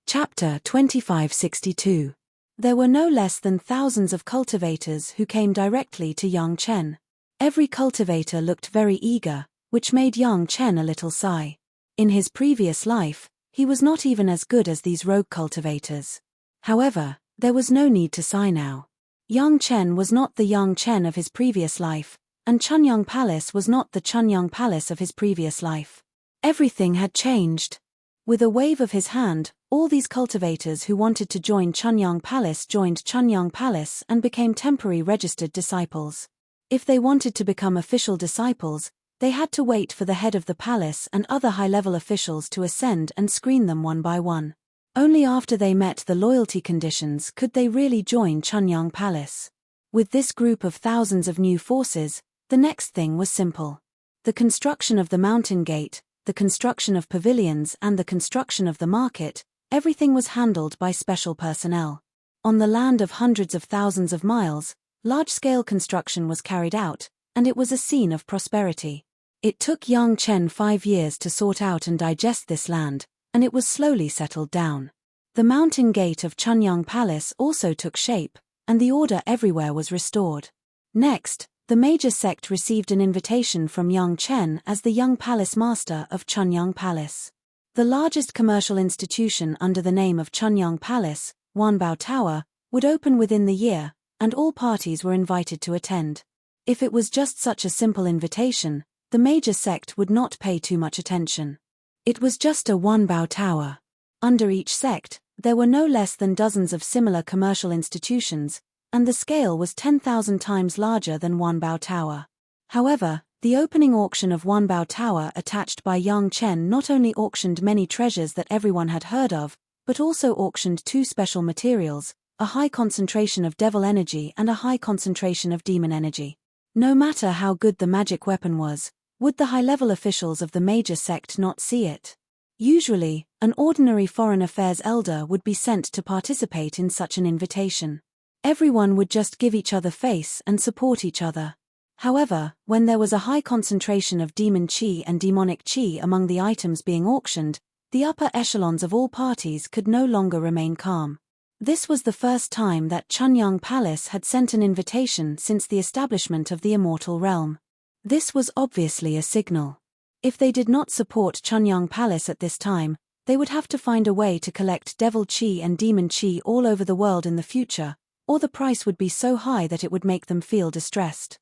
Chapter 2562. There were no less than thousands of cultivators who came directly to Yang Chen. Every cultivator looked very eager, which made Yang Chen a little sigh. In his previous life, he was not even as good as these rogue cultivators. However, there was no need to sigh now. Yang Chen was not the Yang Chen of his previous life, and Chunyang Palace was not the Chunyang Palace of his previous life. Everything had changed. With a wave of his hand, all these cultivators who wanted to join Chunyang Palace joined Chunyang Palace and became temporary registered disciples. If they wanted to become official disciples, they had to wait for the head of the palace and other high-level officials to ascend and screen them one by one. Only after they met the loyalty conditions could they really join Chunyang Palace. With this group of thousands of new forces, the next thing was simple. The construction of the mountain gate, the construction of pavilions and the construction of the market, everything was handled by special personnel. On the land of hundreds of thousands of miles, large-scale construction was carried out, and it was a scene of prosperity. It took Yang Chen 5 years to sort out and digest this land, and it was slowly settled down. The mountain gate of Chunyang Palace also took shape, and the order everywhere was restored. Next, the major sect received an invitation from Yang Chen as the young palace master of Chunyang Palace. The largest commercial institution under the name of Chunyang Palace, Wanbao Tower, would open within the year, and all parties were invited to attend. If it was just such a simple invitation, the major sect would not pay too much attention. It was just a Wanbao Tower. Under each sect, there were no less than dozens of similar commercial institutions, and the scale was 10,000 times larger than Wanbao Tower. However, the opening auction of Wanbao Tower attached by Yang Chen not only auctioned many treasures that everyone had heard of, but also auctioned 2 special materials, a high concentration of devil energy and a high concentration of demon energy. No matter how good the magic weapon was, would the high-level officials of the major sect not see it? Usually, an ordinary foreign affairs elder would be sent to participate in such an invitation. Everyone would just give each other face and support each other. However, when there was a high concentration of demon chi and demonic chi among the items being auctioned, the upper echelons of all parties could no longer remain calm. This was the first time that Chunyang Palace had sent an invitation since the establishment of the immortal realm. This was obviously a signal. If they did not support Chunyang Palace at this time, they would have to find a way to collect devil chi and demon chi all over the world in the future, or the price would be so high that it would make them feel distressed.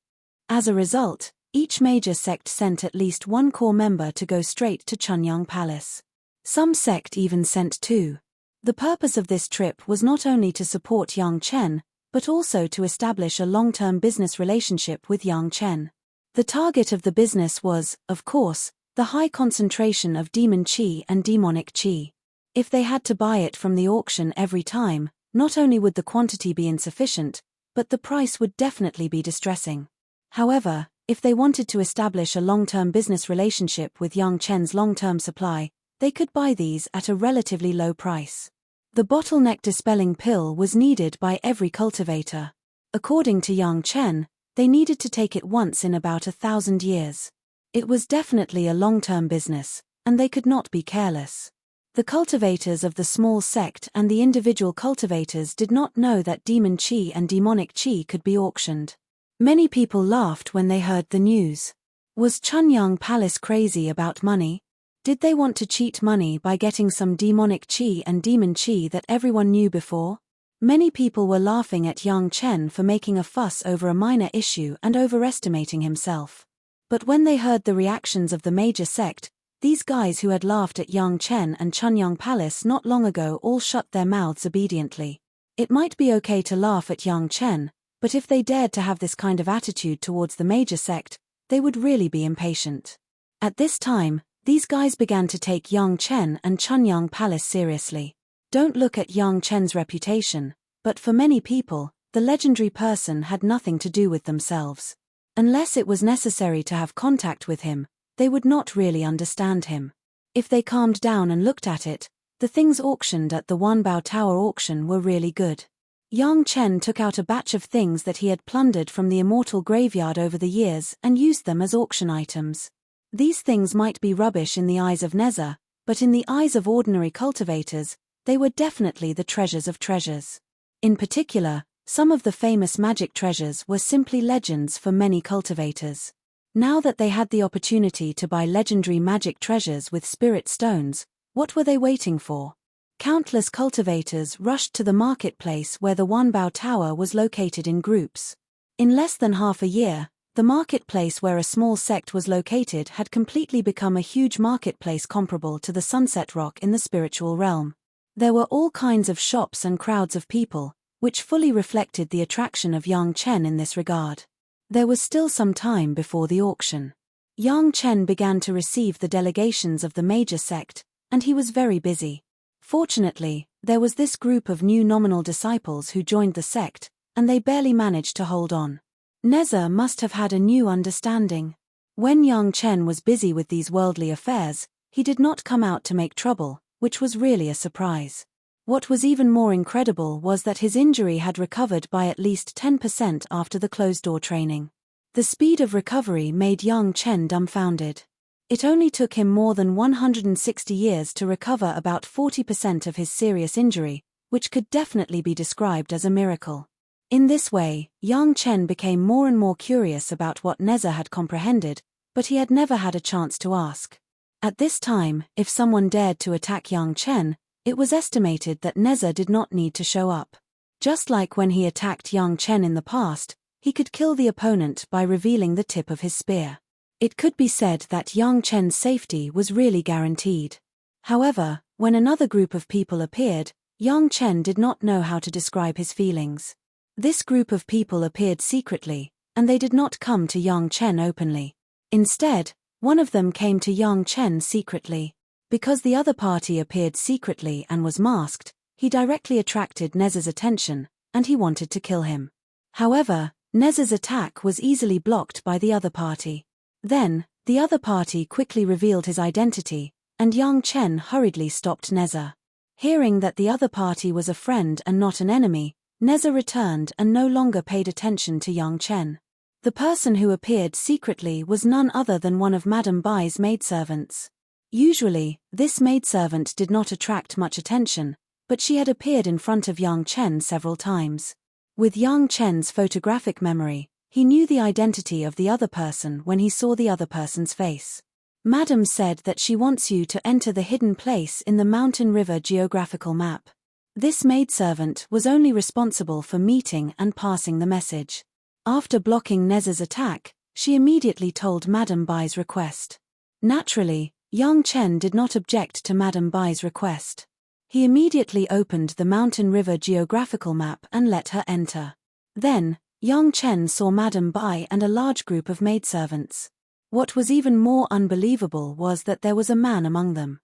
As a result, each major sect sent at least 1 core member to go straight to Chunyang Palace. Some sect even sent 2. The purpose of this trip was not only to support Yang Chen, but also to establish a long-term business relationship with Yang Chen. The target of the business was, of course, the high concentration of demon chi and demonic chi. If they had to buy it from the auction every time, not only would the quantity be insufficient, but the price would definitely be distressing. However, if they wanted to establish a long-term business relationship with Yang Chen's long-term supply, they could buy these at a relatively low price. The bottleneck dispelling pill was needed by every cultivator. According to Yang Chen, they needed to take it once in about 1,000 years. It was definitely a long-term business, and they could not be careless. The cultivators of the small sect and the individual cultivators did not know that demon chi and demonic chi could be auctioned. Many people laughed when they heard the news. Was Chunyang Palace crazy about money? Did they want to cheat money by getting some demonic chi and demon chi that everyone knew before? Many people were laughing at Yang Chen for making a fuss over a minor issue and overestimating himself. But when they heard the reactions of the major sect, these guys who had laughed at Yang Chen and Chunyang Palace not long ago all shut their mouths obediently. It might be okay to laugh at Yang Chen, but if they dared to have this kind of attitude towards the major sect, they would really be impatient. At this time, these guys began to take Yang Chen and Chunyang Palace seriously. Don't look at Yang Chen's reputation, but for many people, the legendary person had nothing to do with themselves. Unless it was necessary to have contact with him, they would not really understand him. If they calmed down and looked at it, the things auctioned at the Wanbao Tower auction were really good. Yang Chen took out a batch of things that he had plundered from the immortal graveyard over the years and used them as auction items. These things might be rubbish in the eyes of Neza, but in the eyes of ordinary cultivators, they were definitely the treasures of treasures. In particular, some of the famous magic treasures were simply legends for many cultivators. Now that they had the opportunity to buy legendary magic treasures with spirit stones, what were they waiting for? Countless cultivators rushed to the marketplace where the Wanbao Tower was located in groups. In less than half a year, the marketplace where a small sect was located had completely become a huge marketplace comparable to the Sunset Rock in the spiritual realm. There were all kinds of shops and crowds of people, which fully reflected the attraction of Yang Chen in this regard. There was still some time before the auction. Yang Chen began to receive the delegations of the major sect, and he was very busy. Fortunately, there was this group of new nominal disciples who joined the sect, and they barely managed to hold on. Neza must have had a new understanding. When Yang Chen was busy with these worldly affairs, he did not come out to make trouble, which was really a surprise. What was even more incredible was that his injury had recovered by at least 10% after the closed-door training. The speed of recovery made Yang Chen dumbfounded. It only took him more than 160 years to recover about 40% of his serious injury, which could definitely be described as a miracle. In this way, Yang Chen became more and more curious about what Neza had comprehended, but he had never had a chance to ask. At this time, if someone dared to attack Yang Chen, it was estimated that Neza did not need to show up. Just like when he attacked Yang Chen in the past, he could kill the opponent by revealing the tip of his spear. It could be said that Yang Chen's safety was really guaranteed. However, when another group of people appeared, Yang Chen did not know how to describe his feelings. This group of people appeared secretly, and they did not come to Yang Chen openly. Instead, one of them came to Yang Chen secretly. Because the other party appeared secretly and was masked, he directly attracted Neza's attention, and he wanted to kill him. However, Neza's attack was easily blocked by the other party. Then, the other party quickly revealed his identity, and Yang Chen hurriedly stopped Neza. Hearing that the other party was a friend and not an enemy, Neza returned and no longer paid attention to Yang Chen. The person who appeared secretly was none other than one of Madame Bai's maidservants. Usually, this maidservant did not attract much attention, but she had appeared in front of Yang Chen several times. With Yang Chen's photographic memory, he knew the identity of the other person when he saw the other person's face. Madame said that she wants you to enter the hidden place in the Mountain River geographical map. This maidservant was only responsible for meeting and passing the message. After blocking Neza's attack, she immediately told Madame Bai's request. Naturally, Yang Chen did not object to Madame Bai's request. He immediately opened the Mountain River geographical map and let her enter. Then, Yang Chen saw Madame Bai and a large group of maidservants. What was even more unbelievable was that there was a man among them.